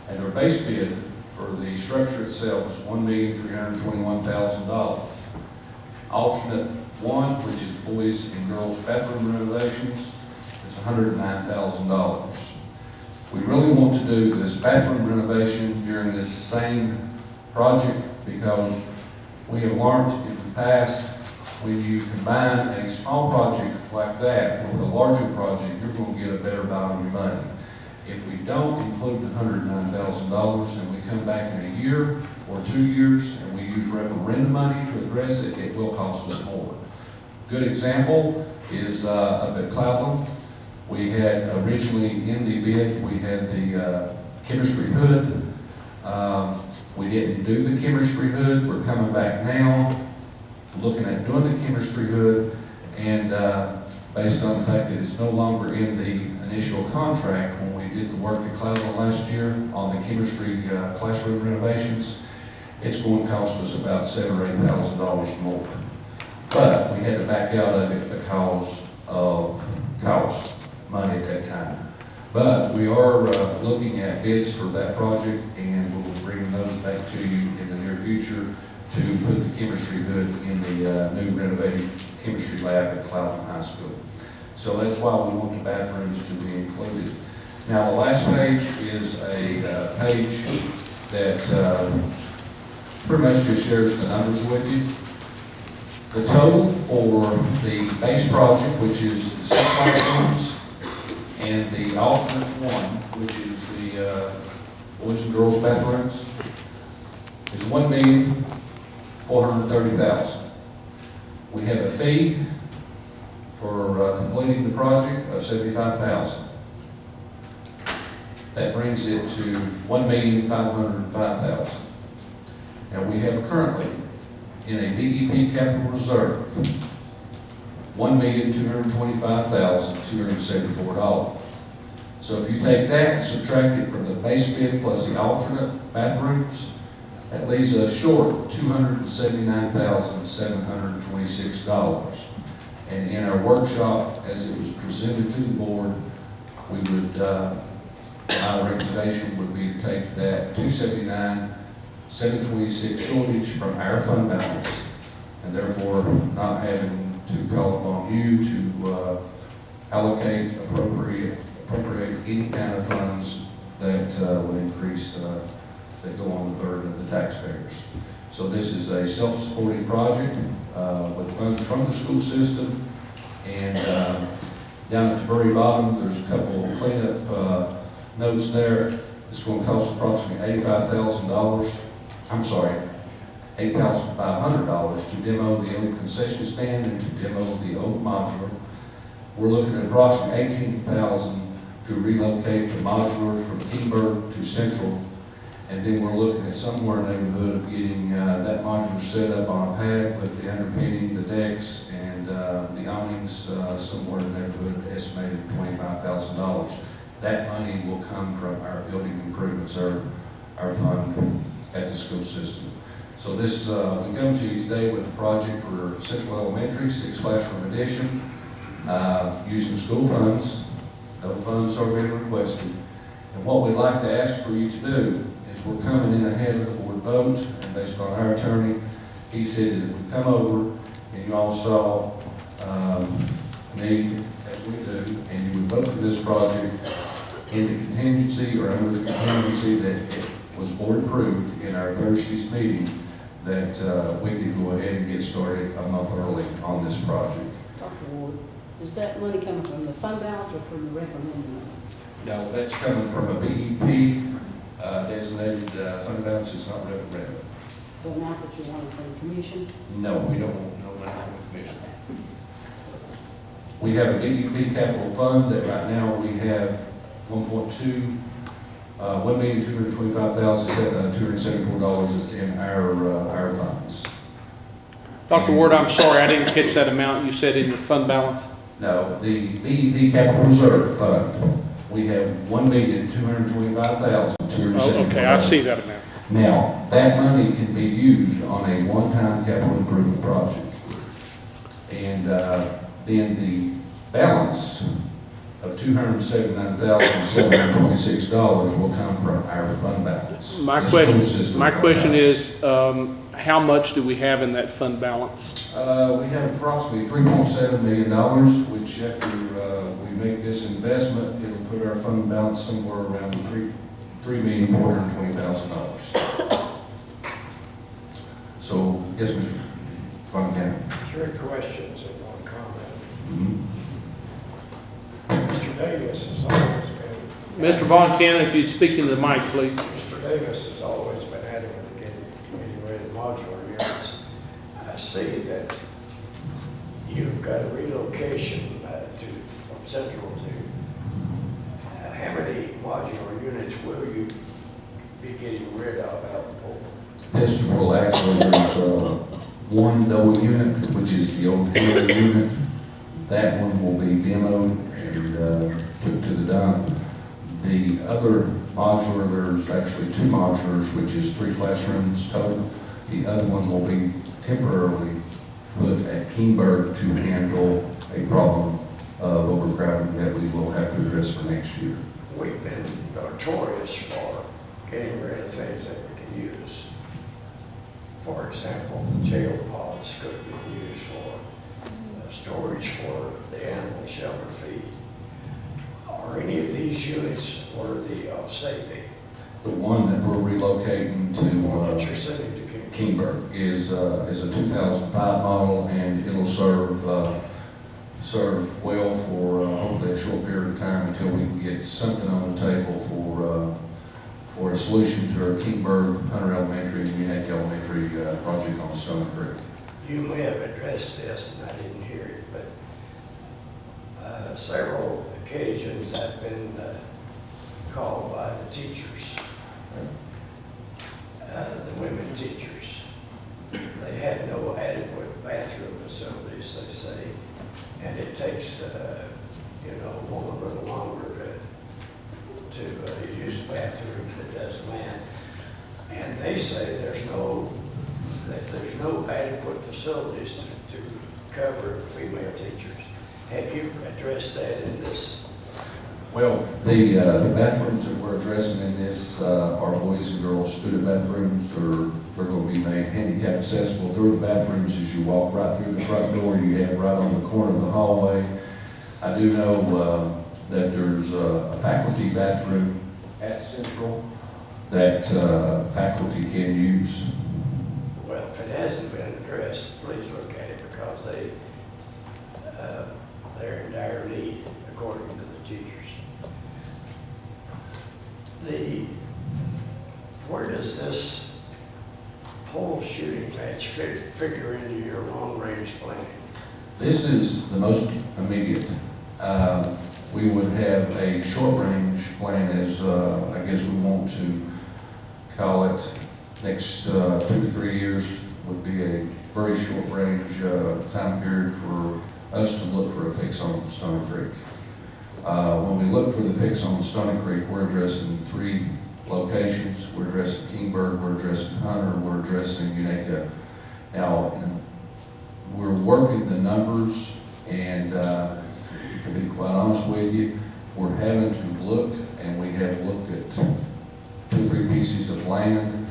And their base bid for the structure itself is $1,321,000. Alternate 1, which is boys and girls bathroom renovations, is $109,000. We really want to do this bathroom renovation during this same project because we have learned in the past when you combine a small project like that with a larger project, you're going to get a better value for money. If we don't include the $109,000 and we come back in a year or 2 years and we use referendum money to address it, it will cost us more. Good example is up at Cloudland. We had originally in the bid, we had the chemistry hood. We didn't do the chemistry hood. We're coming back now, looking at doing the chemistry hood, and based on the fact that it's no longer in the initial contract when we did the work at Cloudland last year on the chemistry classroom renovations. It's going to cost us about $7,000 or $8,000 more. But we had to back out of it because of cost, money at that time. But we are looking at bids for that project, and we'll bring those back to you in the near future to put the chemistry hood in the new renovated chemistry lab at Cloudland High School. So that's why we want the bathrooms to be included. Now, the last page is a page that pretty much just shares the numbers with you. The total for the base project, which is 6 classrooms, and the alternate one, which is the boys and girls bathrooms, is $1,430,000. We have a fee for completing the project of $75,000. That brings it to $1,505,000. Now we have currently in a DEP capital reserve $1,225,274. So if you take that and subtract it from the base bid plus the alternate bathrooms, that leaves us short $279,726. And in our workshop, as it was presented to the board, we would, my recommendation would be to take that $279,726 shortage from our fund balance, and therefore not having to call upon you to allocate, appropriate any kind of funds that would increase, that go on the burden of the taxpayers. So this is a self-supporting project with funds from the school system, and down at the very bottom, there's a couple of cleanup notes there. It's going to cost approximately $85,000. I'm sorry, $8,500 to demo the old concession stand and to demo the old modular. We're looking at approximately $18,000 to relocate the modular from Kingburg to Central. And then we're looking at somewhere in the neighborhood of getting that modular set up on a pad with the underpinning, the decks, and the awnings, somewhere in the neighborhood estimated $25,000. That money will come from our building improvements, our fund at the school system. So this, we come to you today with a project for Central Elementary, 6 classroom addition, using school funds. No funds are being requested. And what we'd like to ask for you to do is we're coming in ahead of the board vote, and based on our attorney, he said that if we come over and you all saw need, as we do, and you would vote for this project in the contingency or under the contingency that it was board approved in our Thursday's meeting, that we could go ahead and get started a month early on this project. Dr. Ward, is that money coming from the fund balance or from the referendum money? No, that's coming from a BEP designated fund balance. It's not referendum. The amount that you wanted from the commission? No, we don't want no money from the commission. We have a DEP capital fund that right now we have $1,225,274 that's in our funds. Dr. Ward, I'm sorry, I didn't catch that amount you said in your fund balance. No, the DEP capital reserve fund, we have $1,225,274. Oh, okay, I see that amount. Now, that money can be used on a one-time capital improvement project. And then the balance of $279,726 will come from our fund balance. My question is, how much do we have in that fund balance? We have approximately $3.7 million, which after we make this investment, it'll put our fund balance somewhere around $3,420,000. So, yes, Mr. Von Cannon. 3 questions and 1 comment. Mm-hmm. Mr. Davis has always been... Mr. Von Cannon, if you'd speak into the mic, please. Mr. Davis has always been adamant against community-rated modular units. I see that you've got a relocation from Central to... how many modular units will you be getting rid of out for? This will actually, there's one double unit, which is the old Hero unit. That one will be demoed and took to the dump. The other modular, there's actually 2 modulars, which is 3 classrooms total. The other one will be temporarily put at Kingberg to handle a problem of overcrowding that we will have to address for next year. We've been notorious for getting rid of things that we can use. For example, the jail pods could have been used for storage for the animal shelter feed. Are any of these units worthy of saving? The one that we're relocating The one that to you're sending to King? Kingberg is a 2005 model, and it'll serve well for hopefully a short period of time until we can get something on the table for a solution to our Kingberg, Hunter Elementary, and Uniacke Elementary project on Stony Creek. You may have addressed this, and I didn't hear it, but several occasions I've been called by the teachers, the women teachers. They had no adequate bathroom facilities, they say, and it takes, a woman a little longer to use the bathroom than it does a man. And they say there's no adequate facilities to cover female teachers. Have you addressed that in this? Well, the bathrooms that we're addressing in this are boys and girls student bathrooms. They're going to be made handicap accessible. They're the bathrooms as you walk right through the front door. You have right on the corner of the hallway. I do know that there's a faculty bathroom at Central that faculty can use. Well, if it hasn't been addressed, please look at it because they're in dire need, according to the teachers. Where does this whole shooting match figure into your long-range planning? This is the most immediate. We would have a short-range plan as, I guess we want to call it, next 2 to 3 years would be a very short-range time period for us to look for a fix on Stony Creek. When we look for the fix on Stony Creek, we're addressing 3 locations. We're addressing Kingberg, we're addressing Hunter, we're addressing Uniacke. Now, we're working the numbers, and to be quite honest with you, we're having to look, and we have looked at 2 or 3 pieces of land,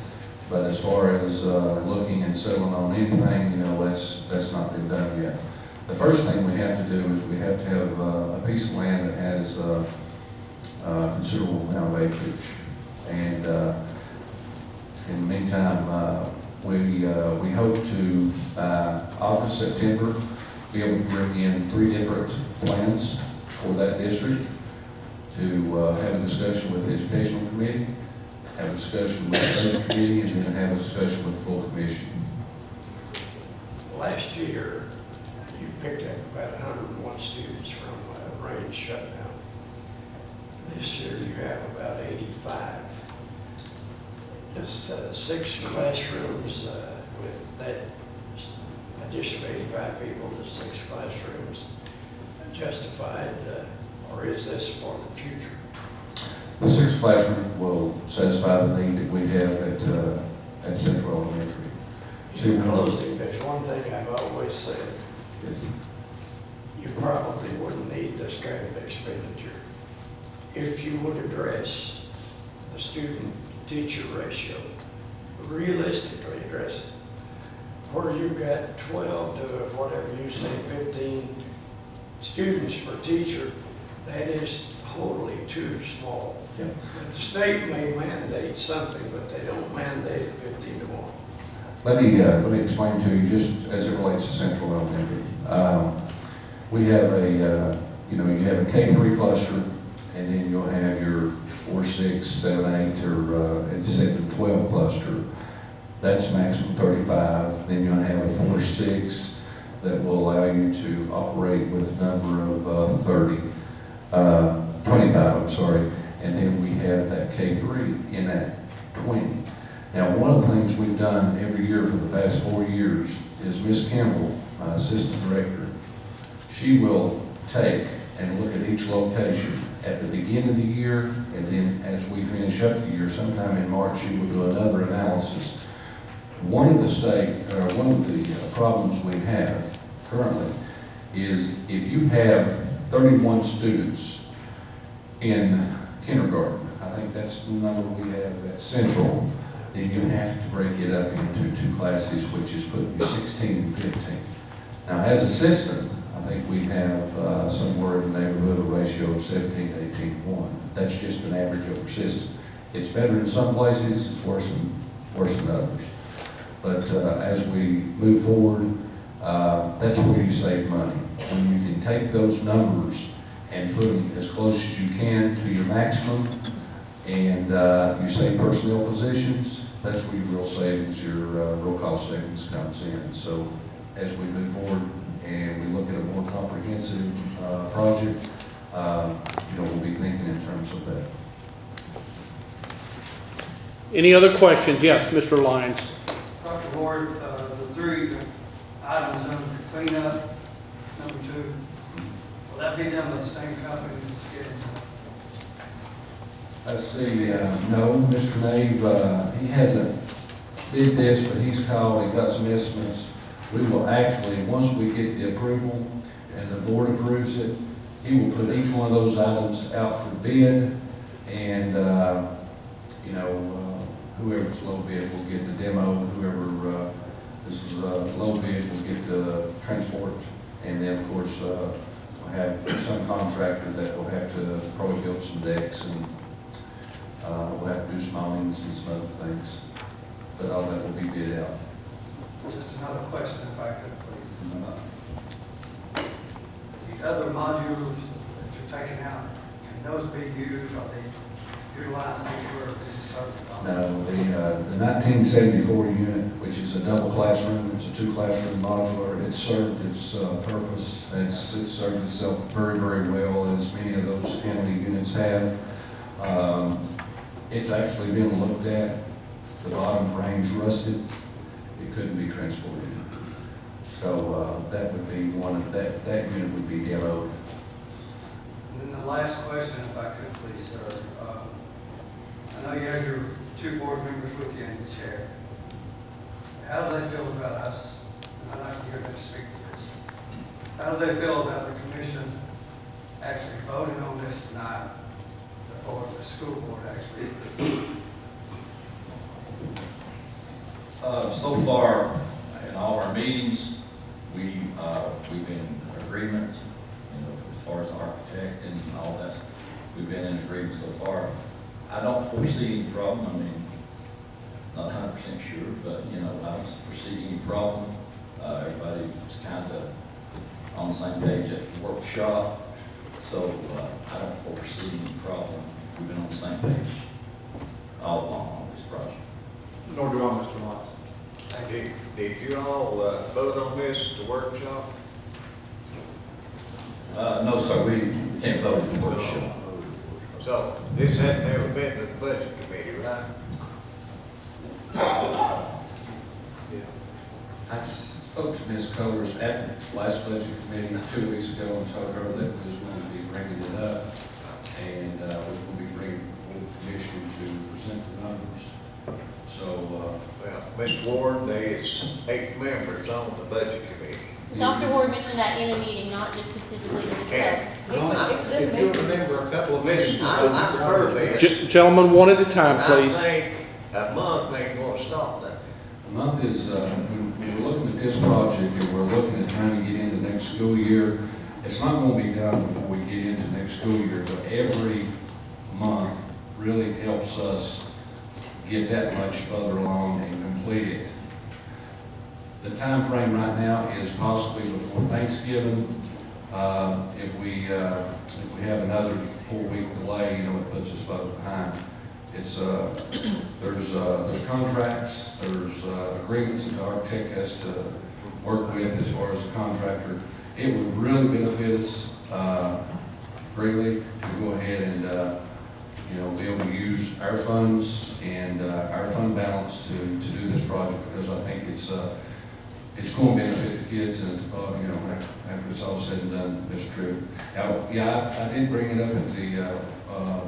but as far as looking and settling on anything, that's not been done yet. The first thing we have to do is we have to have a piece of land that has a considerable amount of acreage. And in the meantime, we hope to, August, September, be able to bring in 3 different plans for that district to have a discussion with the Educational Committee, have a discussion with the Budget Committee, and then have a discussion with the full commission. Last year, you picked up about 101 students from range shutdown. This year, you have about 85. Does 6 classrooms with that addition of 85 people to 6 classrooms justified, or is this for the future? The 6 classroom will satisfy the need that we have at Central Elementary. In closing, there's one thing I've always said. You probably wouldn't need this kind of expenditure if you would address the student-teacher ratio, realistically address it. Where you've got 12 to whatever you say, 15 students per teacher, that is totally too small. Yeah. But the state may mandate something, but they don't mandate 15 to 1. Let me explain to you just as it relates to Central Elementary. We have you have a K-3 cluster, and then you'll have your 4, 6, 7, 8, or 7, 12 cluster. That's maximum 35. Then you'll have a 4, 6 that will allow you to operate with a number of 25, I'm sorry. And then we have that K-3 in that 20. Now, one of the things we've done every year for the past 4 years is Ms. Campbell, my assistant director, she will take and look at each location at the beginning of the year, and then as we finish up the year, sometime in March, you will do another analysis. One of the problems we have currently is if you have 31 students in kindergarten, I think that's the number we have at Central, then you have to break it up into 2 classes, which is putting you 16 and 15. Now, as assistant, I think we have somewhere in the neighborhood of a ratio of 17 to 18 to 1. That's just an average over assistant. It's better in some places, it's worse than others. But as we move forward, that's where you save money. When you can take those numbers and put them as close as you can to your maximum, and you save personnel positions, that's where your real savings, your real cost savings comes in. So as we move forward and we look at a more comprehensive project, we'll be thinking in terms of that. Any other questions? Yes, Mr. Lyons. Dr. Ward, the 3 items under the cleanup, number 2, will that be done by the same company that's getting Let's see, no, Mr. Nave, he hasn't did this, but he's called, he got some estimates. We will actually, once we get the approval and the board approves it, he will put each one of those items out for bid, and, whoever's low bid will get the demo, whoever is low bid will get the transport, and then, of course, we'll have some contractor that will have to probably build some decks, and we'll have to do some awnings and some other things, but all that will be bid out. Just another question, if I could, please. The other modules that you're taking out, can those be used, or they utilized anywhere in this service? No, the 1974 unit, which is a double classroom, it's a 2 classroom modular, it's served its purpose, it's served itself very, very well, as many of those family units have. It's actually been looked at, the bottom frame's rusted, it couldn't be transported. So that would be that unit would be demoed. And then the last question, if I could, please, sir. I know you have your 2 board members with you in the chair. How do they feel about us? And I'd like to hear them speak to this. How do they feel about the commission actually voting on this tonight before the school board actually? So far, in all our meetings, we've been in agreement, as far as the architect and all that, we've been in agreement so far. I don't foresee any problem. I mean, not 100% sure, but, I don't foresee any problem. Everybody's kind of on the same page at the workshop, so I don't foresee any problem. We've been on the same page all along on this project. Nor do I, Mr. Watts. Did you all vote on this at the workshop? No, sir, we can't vote at the workshop. So this had never been to the budget committee, right? I spoke to Ms. Colors at the last budget committee 2 weeks ago and told her that we was going to be bringing it up, and we will be bringing it before the commission to present the numbers. So, Well, Ms. Ward, there's 8 members on the budget committee. Dr. Ward mentioned that in a meeting, not just specifically to discuss. If you remember a couple of meetings ago, I've heard this. Gentlemen, one at a time, please. I think a month ain't gonna stop that. a month is, when we're looking at this project and we're looking at trying to get into next school year, it's not going to be done before we get into next school year, but every month really helps us get that much further along and complete it. The time frame right now is possibly before Thanksgiving. If we have another 4-week delay, it puts us further behind. It's there's contracts, there's agreements that the architect has to work with as far as the contractor. It would really benefit us greatly to go ahead and be able to use our funds and our fund balance to do this project, because I think it's going to benefit the kids and, you know, after it's all said and done, Mr. Tripp. Now, yeah, I did bring it up at the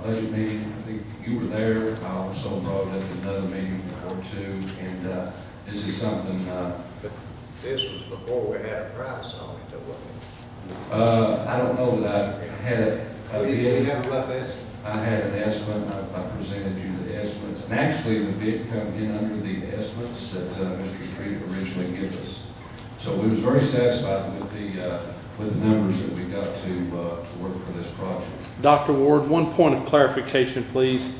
budget meeting. I think you were there. I also brought it up at another meeting or two, and this is something, But this was before we had a price on it, though, wasn't it? I don't know that I had it. We didn't have a rough estimate. I had an estimate, I presented you the estimates, and actually the bid come in under the estimates that Mr. Street originally gave us. So we was very satisfied with the numbers that we got to work for this project. Dr. Ward, one point of clarification, please.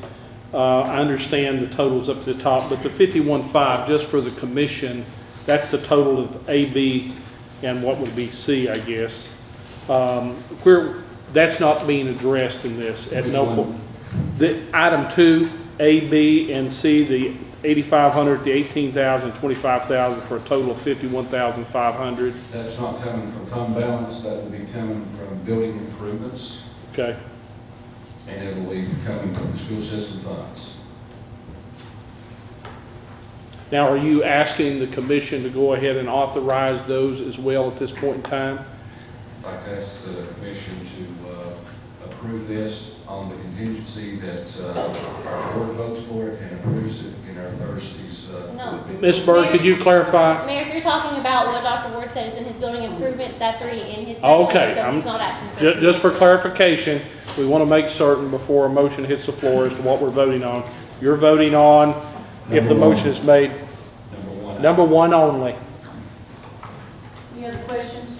I understand the totals up to the top, but the 51.5, just for the commission, that's the total of A, B, and what would be C, I guess. That's not being addressed in this at Which no one? point. The item 2, A, B, and C, the 8,500, the 18,000, 25,000 for a total of 51,500. That's not coming from fund balance, that will be coming from building improvements, Okay. and it will be coming from the school system funds. Now, are you asking the commission to go ahead and authorize those as well at this point in time? I'd like to ask the commission to approve this on the contingency that our board votes for it and approves it in our Thursdays. No. Ms. Byrd, could you clarify? Mayor, if you're talking about what Dr. Ward said is in his building improvements, that's already in his Okay, budget, so I'm- he's not asking for. Just for clarification, we want to make certain before a motion hits the floor as to what we're voting on. You're voting on, if the Number one. motion is made, number one only. Any other questions?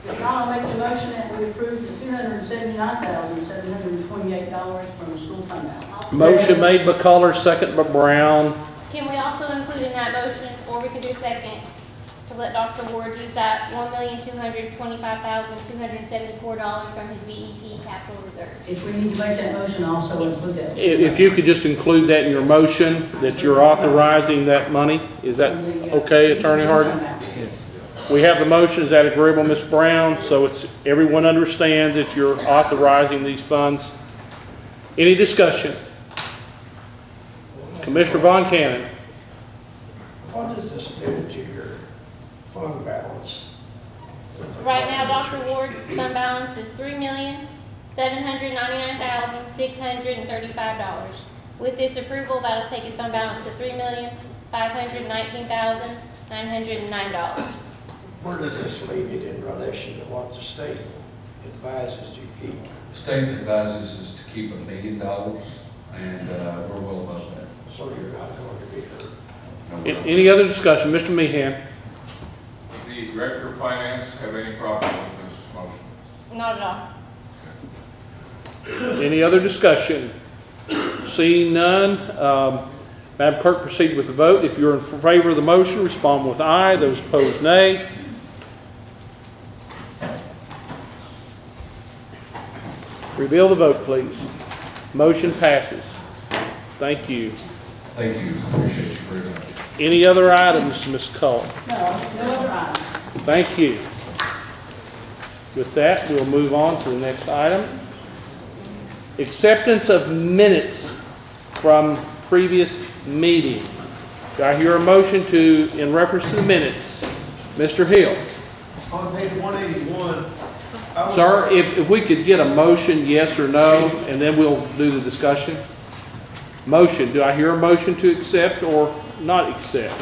If not, I'll make the motion that we approve the $279,728 from the school fund balance. Motion made by Color, second by Brown. Can we also include in that motion, or we could do second, to let Dr. Ward use that $1,225,274 from his BEP capital reserve? If we need to make that motion, also include that. If you could just include that in your motion, that you're authorizing that money, is that okay, Attorney Harden? We have the motion, is that agreeable, Ms. Brown? So it's, everyone understands that you're authorizing these funds. Any discussion? Commissioner Von Cannon. What does this do to your fund balance? Right now, Dr. Ward's fund balance is $3,799,635. With this approval, that'll take his fund balance to $3,519,909. Where does this leave it in relation to what the state advises you keep? The state advises us to keep $1 million, and we're well above that. So you're not going to be hurt. No, we're not. Any other discussion? Mr. Meehan. Does the Director of Finance have any problem with this motion? Not at all. Any other discussion? Seeing none, Madam Clerk, proceed with the vote. If you're in favor of the motion, respond with aye. Those opposed, nay. Reveal the vote, please. Motion passes. Thank you. Thank you, appreciate you very much. Any other items, Ms. Cullen? No, no other items. Thank you. With that, we'll move on to the next item. Acceptance of minutes from previous meeting. Do I hear a motion to, in reference to the minutes? Mr. Hill. On page 181, I would- Sir, if we could get a motion, yes or no, and then we'll do the discussion. Motion, do I hear a motion to accept or not accept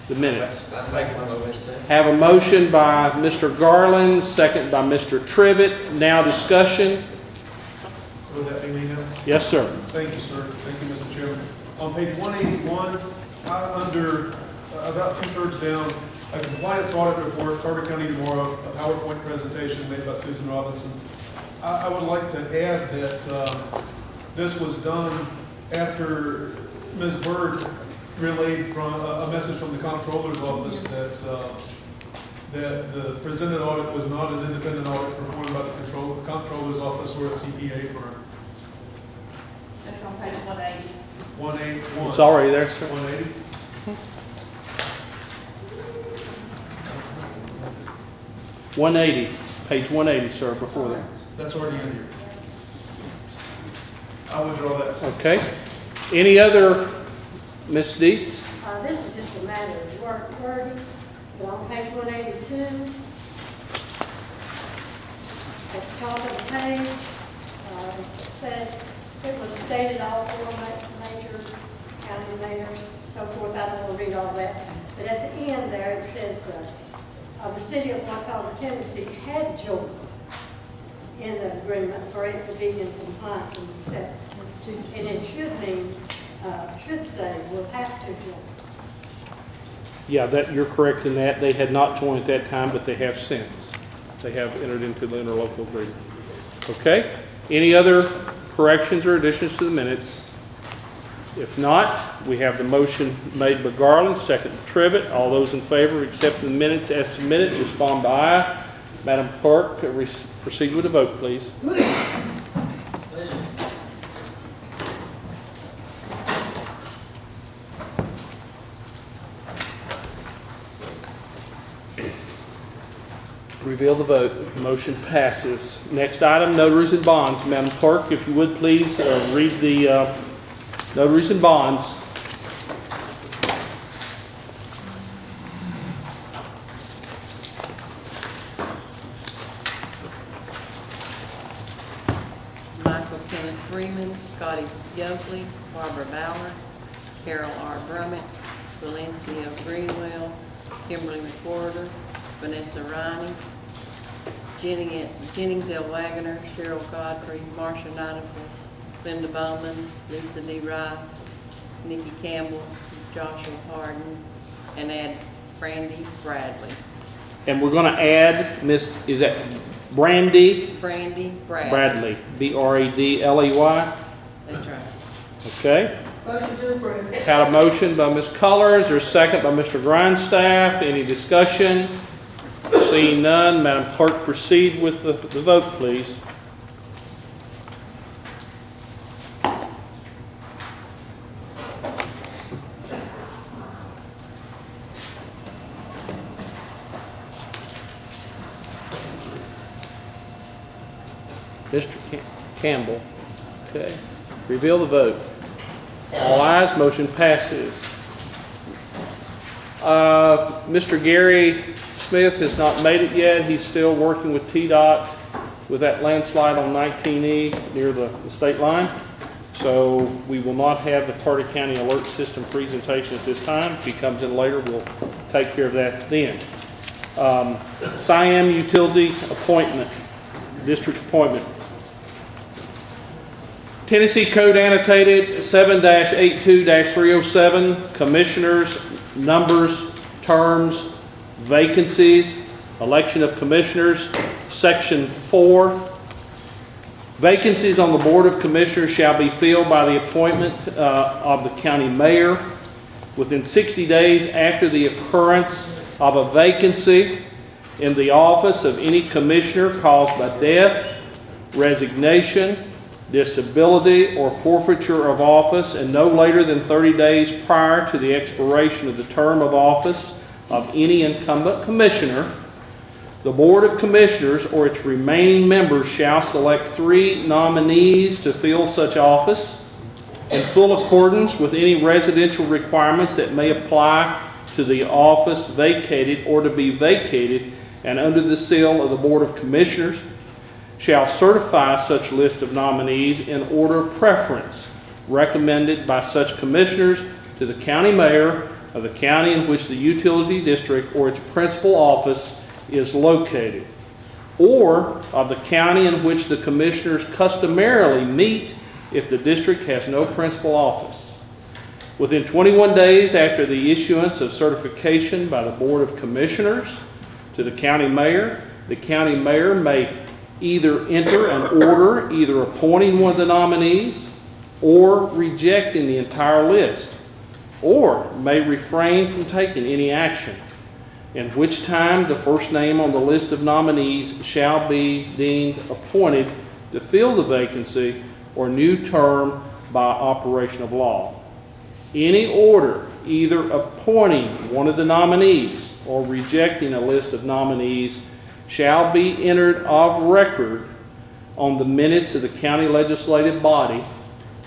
the minutes? I make a motion. Have a motion by Mr. Garland, second by Mr. Trivett. Now discussion. Would that be me now? Yes, sir. Thank you, sir. Thank you, Mr. Chairman. On page 181, under, about two-thirds down, a compliance audit report, Carter County tomorrow, a PowerPoint presentation made by Susan Robinson. I would like to add that this was done after Ms. Byrd relayed from a message from the comptroller's office that the presented audit was not an independent audit performed by the comptroller's office or a CPA firm. That's on page 180. 181. It's already there, sir. 180. Page 180, sir, before that. That's already in here. I would draw that. Okay. Any other, Ms. Dietz? This is just a matter of wording. But on page 182, at the top of the page, it says, it was stated all four major county mayors, so forth. I don't want to read all that. But at the end there, it says, the city of Watauga, Tennessee had joined in the agreement for it to be in compliance and accepted. And it should mean, should say, will have to join. Yeah, that, you're correct in that. They had not joined at that time, but they have since. They have entered into the interlocal agreement. Okay? Any other corrections or additions to the minutes? If not, we have the motion made by Garland, second by Trivett. All those in favor of accepting the minutes as submitted, respond by aye. Madam Clerk, proceed with the vote, please. Reveal the vote. Motion passes. Next item, notaries and bonds. Madam Clerk, if you would please read the notaries and bonds. Michael Kenneth Freeman, Scotty Yoakley, Barbara Ballard, Carol R. Brummett, Valencia Greenwell, Kimberly McWhorter, Vanessa Riney, Jennings L. Wagoner, Cheryl Godfrey, Marsha Nidifer, Linda Bowman, Lisa D. Rice, Nikki Campbell, Joshua Harden, and add Brandy Bradley. And we're going to add is that Brandy Bradley. Bradley, Bradley. That's right. Okay. Motion to approve. Had a motion by Ms. Cullors, or a second by Mr. Grindstaff. Any discussion? Seeing none, Madam Clerk, proceed with the vote, please. Mr. Campbell. Okay. Reveal the vote. All ayes, motion passes. Mr. Gary Smith has not made it yet. He's still working with TDOT with that landslide on 19E near the state line. So we will not have the Carter County Alert System presentation at this time. If he comes in later, we'll take care of that then. Siam Utility Appointment, District Appointment. Tennessee Code Annotated 7-82-307, Commissioners, Numbers, Terms, Vacancies, Election of Commissioners, Section 4. Vacancies on the Board of Commissioners shall be filled by the appointment of the county mayor within 60 days after the occurrence of a vacancy in the office of any commissioner caused by death, resignation, disability, or forfeiture of office, and no later than 30 days prior to the expiration of the term of office of any incumbent commissioner. The Board of Commissioners or its remaining members shall select 3 nominees to fill such office in full accordance with any residential requirements that may apply to the office vacated or to be vacated, and under the seal of the Board of Commissioners shall certify such list of nominees in order of preference recommended by such commissioners to the county mayor of the county in which the utility district or its principal office is located, or of the county in which the commissioners customarily meet if the district has no principal office. Within 21 days after the issuance of certification by the Board of Commissioners to the county mayor may either enter an order either appointing one of the nominees or rejecting the entire list, or may refrain from taking any action, in which time the first name on the list of nominees shall be deemed appointed to fill the vacancy or new term by operation of law. Any order either appointing one of the nominees or rejecting a list of nominees shall be entered of record on the minutes of the county legislative body,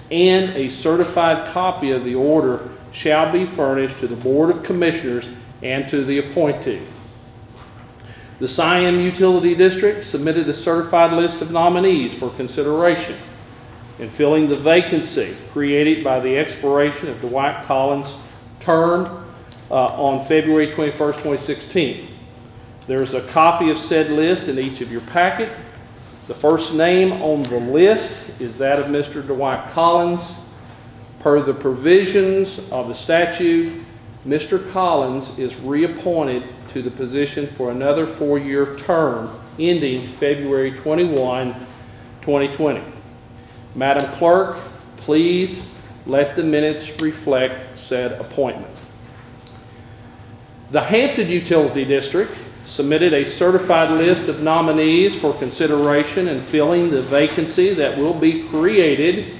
and a certified copy of the order shall be furnished to the Board of Commissioners and to the appointee. The Siam Utility District submitted a certified list of nominees for consideration in filling the vacancy created by the expiration of Dwight Collins' term on February 21st, 2016. There's a copy of said list in each of your packet. The first name on the list is that of Mr. Dwight Collins. Per the provisions of the statute, Mr. Collins is reappointed to the position for another 4-year term ending February 21, 2020. Madam Clerk, please let the minutes reflect said appointment. The Hampton Utility District submitted a certified list of nominees for consideration in filling the vacancy that will be created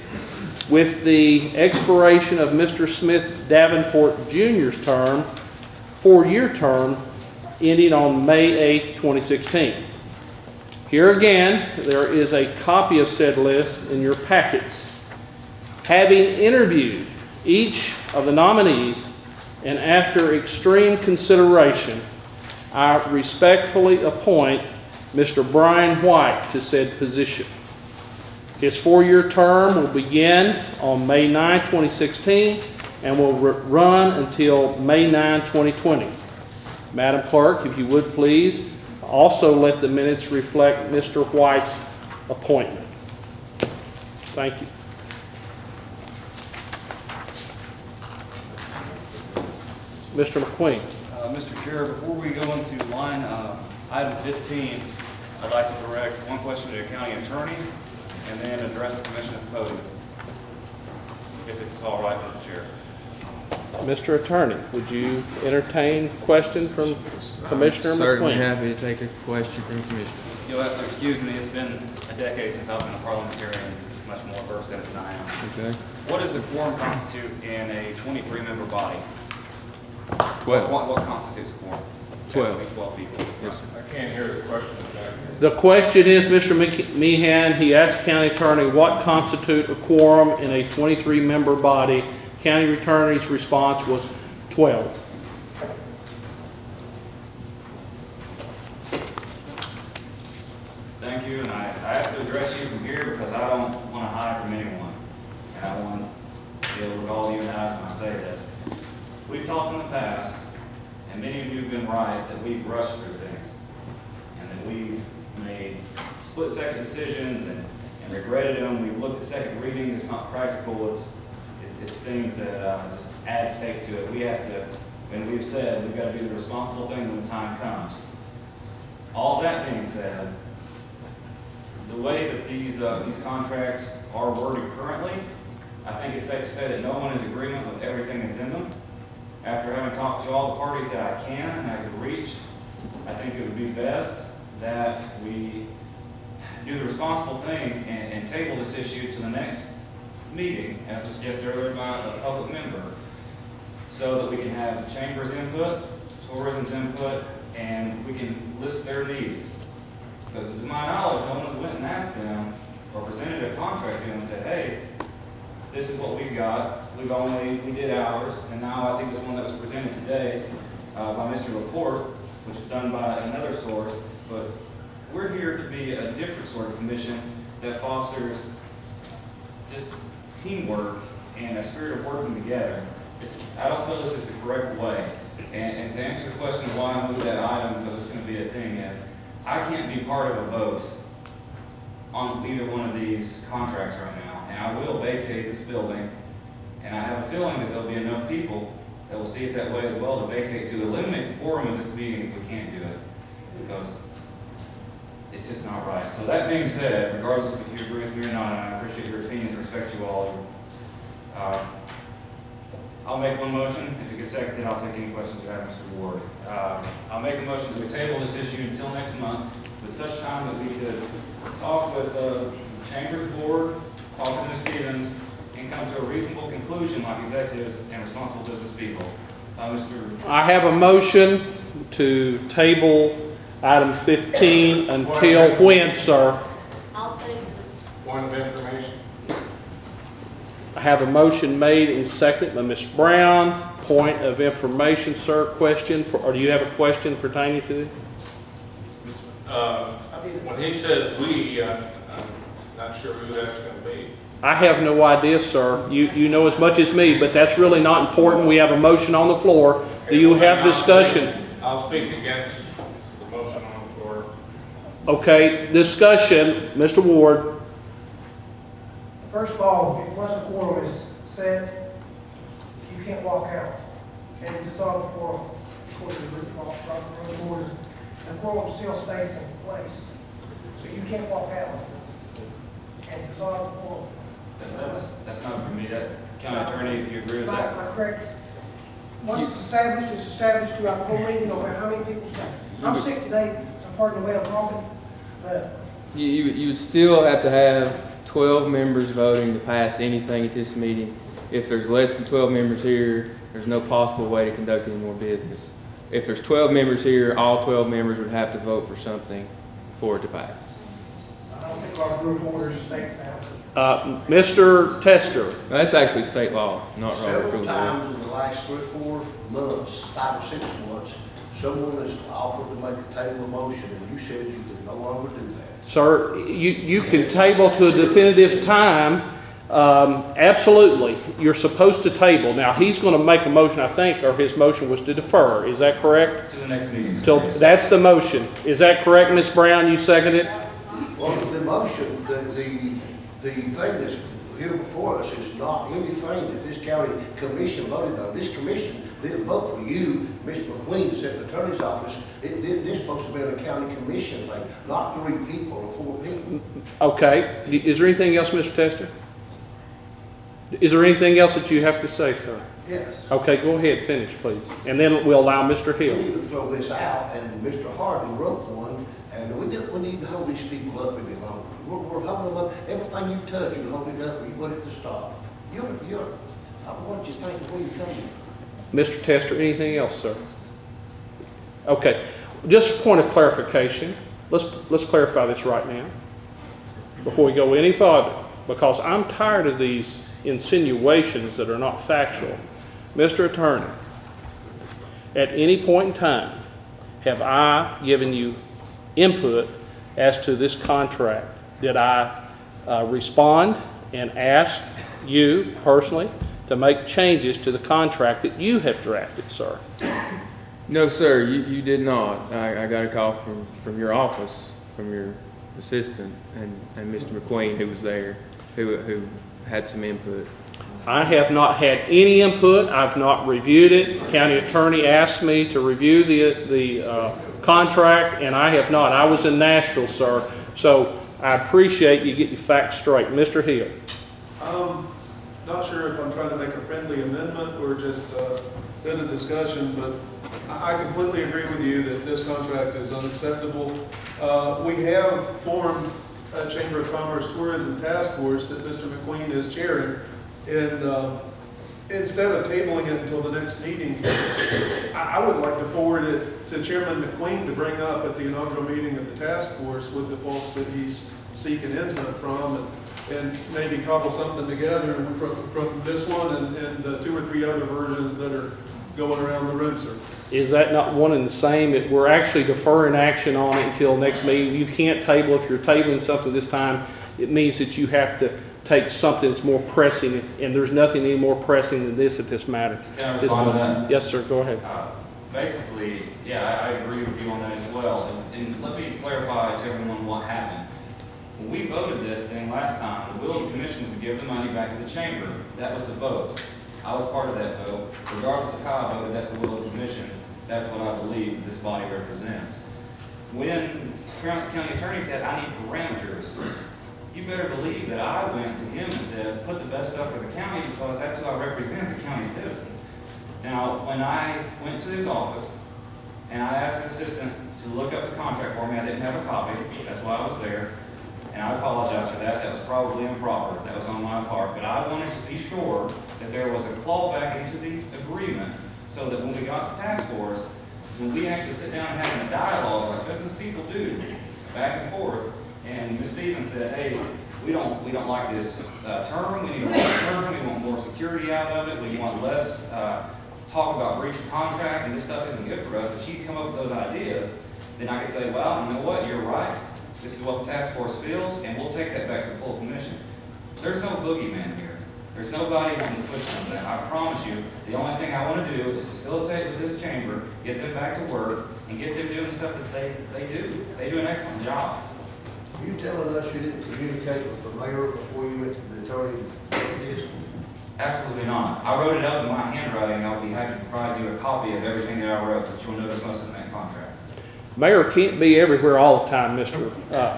with the expiration of Mr. Smith Davenport Jr.'s term, 4-year term, ending on May 8, 2016. Here again, there is a copy of said list in your packets. Having interviewed each of the nominees, and after extreme consideration, I respectfully appoint Mr. Brian White to said position. His 4-year term will begin on May 9, 2016 and will run until May 9, 2020. Madam Clerk, if you would please, also let the minutes reflect Mr. White's appointment. Thank you. Mr. McQueen. Mr. Chair, before we go into line item 15, I'd like to direct one question to the county attorney and then address the commission at the podium, if it's all right with the chair. Mr. Attorney, would you entertain question from Commissioner McQueen? Certainly happy to take a question from the Commissioner. You'll have to excuse me, it's been a decade since I've been a parliamentarian, much more versed in it than I am. Okay. What does a quorum constitute in a 23-member body? 12. What constitutes a quorum? 12. 12 people. Yes, sir. I can't hear the question. The question is, Mr. Meehan, he asked County Attorney what constitute a quorum in a 23-member body. County Attorney's response was 12. Thank you, and I have to address you from here because I don't want to hide from anyone. And I want to deal with all you guys when I say this. We've talked in the past, and many of you have been right, that we've rushed through things. And that we've made split-second decisions and regretted them. We've looked at second readings. It's not practical. It's things that just add stake to it. We have to, and we've said, we've got to do the responsible thing when the time comes. All that being said, the way that these contracts are worded currently, I think it's safe to say that no one is in agreement with everything that's in them. After having talked to all the parties that I can and I could reach, I think it would be best that we do the responsible thing and table this issue to the next meeting, as was suggested earlier by a public member, so that we can have the chamber's input, tourism's input, and we can list their needs. Because to my knowledge, no one has went and asked them or presented a contract to them and said, hey, this is what we've got. We did ours, and now I see this one that was presented today by Mr. Laporte, which was done by another source. But we're here to be a different sort of commission that fosters just teamwork and a spirit of working together. I don't feel this is the correct way. And to answer the question of why I moved that item, because it's going to be a thing, is I can't be part of a vote on either one of these contracts right now. And I will vacate this building. And I have a feeling that there'll be enough people that will see it that way as well to vacate, to eliminate the quorum of this meeting if we can't do it. Because it's just not right. So that being said, regardless of if you agree with me or not, and I appreciate your opinions and respect you all, I'll make one motion. If you can second it, I'll take any questions you have, Mr. Ward. I'll make a motion that we table this issue until next month, with such time that we could talk with the Chamber's board, talk to Ms. Stevens, and come to a reasonable conclusion like executives and responsible business people. I have a motion to table item 15 until when, sir? I'll say. Point of information. I have a motion made and seconded by Ms. Brown. point of information, sir. Question for, or do you have a question pertaining to this? When he said "we," I'm not sure who that's going to be. I have no idea, sir. You know as much as me, but that's really not important. We have a motion on the floor. Do you have discussion? I'll speak against the motion on the floor. Okay, discussion, Mr. Ward. First of all, if once the quorum is set, you can't walk out and dissolve the quorum according to the order. The quorum still stays in place, so you can't walk out and dissolve the quorum. That's not for me, that county attorney, if you agree with that. Am I correct? Once it's established throughout the whole meeting, no matter how many people stay. I'm sick today, so pardon the way I'm talking, but You still have to have 12 members voting to pass anything at this meeting. If there's less than 12 members here, there's no possible way to conduct any more business. If there's 12 members here, all 12 members would have to vote for something for it to pass. I don't think our group order states that. Mr. Tester. That's actually state law, not Robert Several Rules. times in the last 3 or 4 months, 5 or 6 months, someone has offered to make a table motion, and you said you could no longer do that. Sir, you can table to a definitive time. Absolutely. You're supposed to table. Now, he's going to make a motion, I think, or his motion was to defer. Is that correct? To the next meeting. That's the motion. Is that correct, Ms. Brown? You seconded it? Well, the motion, the thing that's here before us is not anything that this county commission voted on. This commission didn't vote for you, Ms. McQueen, that's at the attorney's office. This is supposed to be a county commission thing, not 3 people or 4 people. Okay. Is there anything else, Mr. Tester? Is there anything else that you have to say, sir? Yes. Okay, go ahead, finish, please. And then we'll allow Mr. We Hill. need to throw this out, and Mr. Hardy wrote one, and we need to hold these people up any longer. We're holding them up. Everything you touch, you hold it up, or you want it to stop. I want you to think of where you're coming from. Mr. Tester, anything else, sir? Okay, just a point of clarification. Let's clarify this right now before we go any farther, because I'm tired of these insinuations that are not factual. Mr. Attorney, at any point in time, have I given you input as to this contract? Did I respond and ask you personally to make changes to the contract that you have drafted, sir? No, sir, you did not. I got a call from your office, from your assistant, and Mr. McQueen, who was there, who had some input. I have not had any input. I've not reviewed it. County attorney asked me to review the contract, and I have not. I was in Nashville, sir, so I appreciate you getting your facts straight. Mr. Hill. Not sure if I'm trying to make a friendly amendment or just been a discussion, but I completely agree with you that this contract is unacceptable. We have formed a Chamber of Commerce Tourism Task Force that Mr. McQueen is chairing, and instead of tabling it until the next meeting, I would like to forward it to Chairman McQueen to bring up at the inaugural meeting of the task force with the folks that he's seeking input from, and maybe cobble something together from this one and the 2 or 3 other versions that are going around the room, sir. Is that not one and the same? We're actually deferring action on it until next meeting. You can't table. If you're tabling something this time, it means that you have to take something that's more pressing, and there's nothing any more pressing than this at this matter. Can I respond to that? Yes, sir, go ahead. Basically, yeah, I agree with you on that as well. And let me clarify to everyone what happened. When we voted this thing last time, the will of the commission was to give the money back to the chamber. That was the vote. I was part of that vote. Regardless of how I voted, that's the will of the commission. That's what I believe this body represents. When the county attorney said, I need parameters, you better believe that I went to him and said, put the best stuff for the county, because that's who I represent, the county citizens. Now, when I went to his office and I asked the assistant to look up the contract for me, I didn't have a copy. That's why I was there. And I apologize for that. That was probably improper. That was on my part. But I wanted to be sure that there was a clawback into the agreement so that when we got to task force, when we actually sit down and having a dialogue like business people do, back and forth, and Ms. Stevens said, hey, we don't like this term. We need a longer term. We want more security out of it. We want less talk about breach of contract and this stuff isn't good for us, if she could come up with those ideas, then I could say, well, you know what, you're right. This is what the task force feels, and we'll take that back to the full commission. There's no boogeyman here. There's nobody wanting to push something. I promise you, the only thing I want to do is facilitate with this chamber, get them back to work, and get them doing the stuff that they do. They do an excellent job. Are you telling us you didn't communicate with the mayor before you went to the attorney and did this? Absolutely not. I wrote it up in my handwriting. I'll be happy to provide you a copy of everything that I wrote, but you'll notice most of it in that contract. Mayor can't be everywhere all the time, Mr.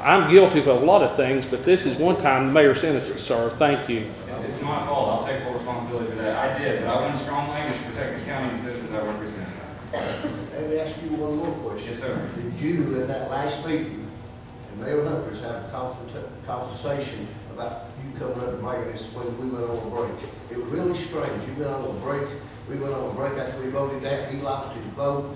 I'm guilty of a lot of things, but this is one time the mayor's innocent, sir. Thank you. It's my fault. I'll take full responsibility for that. I did, but I went strong language to protect the county and citizens I represent. Let me ask you one more question. Yes, sir. Did you, at that last meeting, and Mayor Humphries have a conversation about you coming up and making this when we went on a break? It was really strange. You went on a break, we went on a break after we voted that, he lost his vote.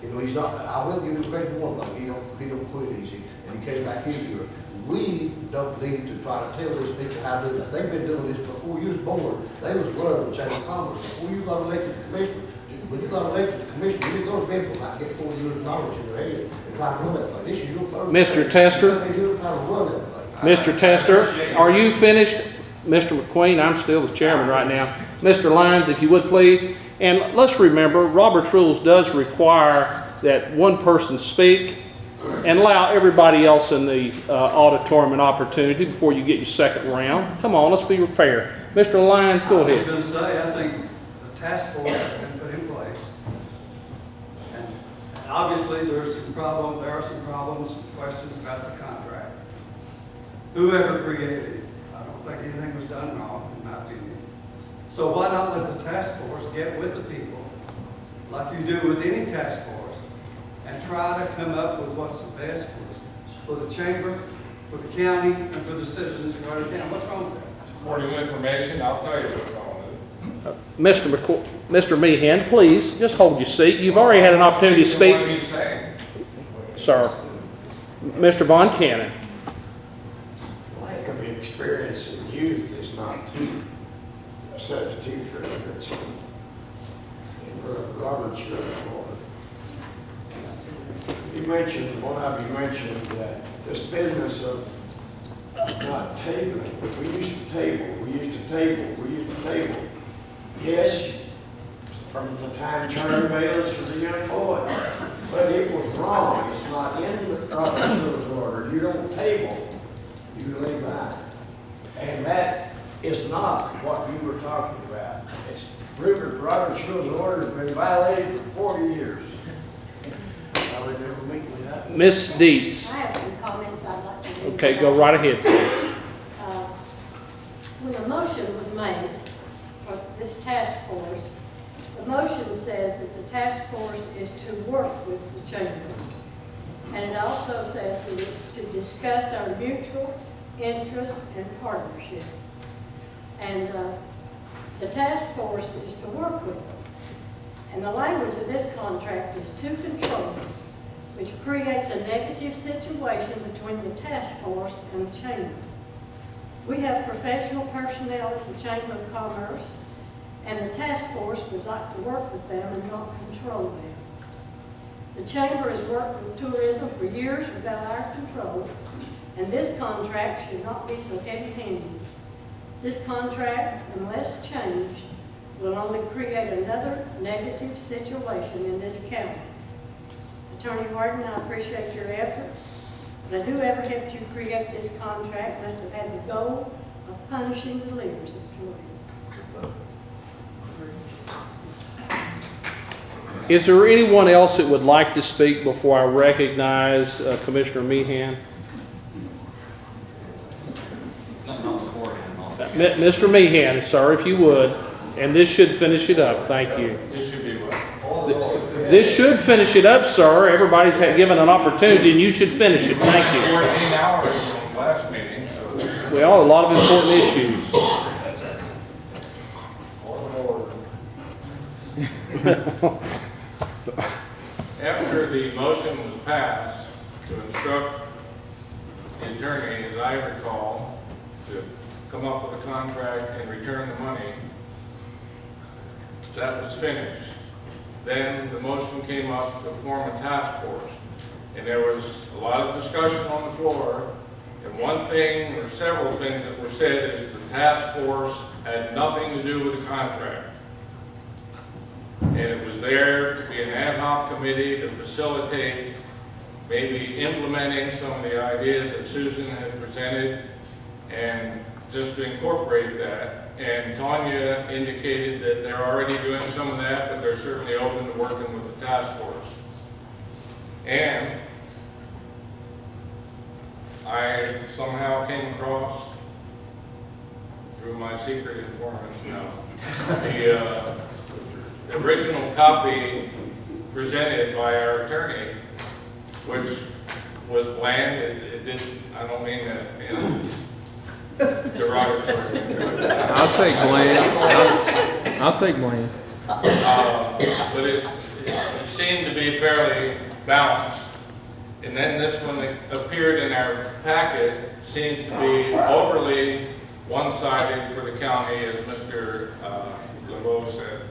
You know, he's not, I will give him credit for one thing, he don't quit easy, and he came back in here. We don't need to try to tell these people how to do this. They've been doing this before you was born. They was running the Chamber of Commerce before you got elected to commissioner. When you got elected to commissioner, you didn't go to bed for about get 40 years of knowledge in your head and try to run that thing. This is your first. Mr. Tester? You're trying to run that thing. Mr. Tester, are you finished? Mr. McQueen, I'm still the chairman right now. Mr. Lyons, if you would please. And let's remember, Robert's Rules does require that one person speak and allow everybody else in the auditorium an opportunity before you get your second round. Come on, let's be fair. Mr. Lyons, go ahead. I was going to say, I think the task force has been put in place. And obviously, there are some problems, some questions about the contract. Whoever created it, I don't think anything was done wrong, in my opinion. So why not let the task force get with the people, like you do with any task force, and try to come up with what's the best for the chamber, for the county, and for the citizens of Garden County? What's wrong with that? Supporting information, I'll tell you what's wrong with it. Mr. Meehan, please, just hold your seat. You've already had an opportunity to speak. What are you saying? Sir. Mr. Von Cannon. Lack of experience in youth is not a substitute for ignorance. In Robert's Rules of Order. You mentioned, one of you mentioned that this business of not tabling. We used to table. Yes, from the time Charlie Bayless was a young boy. But it was wrong. It's not in the Robert's Rules of Order. You don't table, you lay by. And that is not what you were talking about. It's Robert's Rules of Order has been violated for 40 years. Ms. Dietz. I have some comments I'd like to make. Okay, go right ahead. When a motion was made for this task force, the motion says that the task force is to work with the chamber. And it also says that it's to discuss our mutual interests and partnership. And the task force is to work with them. And the language of this contract is to control, which creates a negative situation between the task force and the chamber. We have professional personnel at the Chamber of Commerce, and the task force would like to work with them and not control them. The chamber has worked with tourism for years without our control, and this contract should not be so heavy-handed. This contract, unless changed, will only create another negative situation in this county. Attorney Harden, I appreciate your efforts, but whoever helped you create this contract must have had the goal of punishing the leaders of tourism. Is there anyone else that would like to speak before I recognize Commissioner Meehan? Mr. Meehan, sir, if you would, and this should finish it up. Thank you. This should be what? This should finish it up, sir. Everybody's given an opportunity, and you should finish it. Thank you. 14 hours in the last meeting, so. Well, a lot of important issues. After the motion was passed to instruct the attorney, as I recall, to come up with a contract and return the money, that was finished. then the motion came up to form a task force. And there was a lot of discussion on the floor, and one thing, or several things that were said, is the task force had nothing to do with the contract. And it was there to be an ad hoc committee to facilitate maybe implementing some of the ideas that Susan had presented, and just to incorporate that. And Tanya indicated that they're already doing some of that, but they're certainly open to working with the task force. And I somehow came across, through my secret informant, the original copy presented by our attorney, which was bland. It didn't, I don't mean that in derogatory. I'll take bland. I'll take bland. But it seemed to be fairly balanced. And then this one that appeared in our packet seems to be overly one-sided for the county, as Mr. LeBeau said.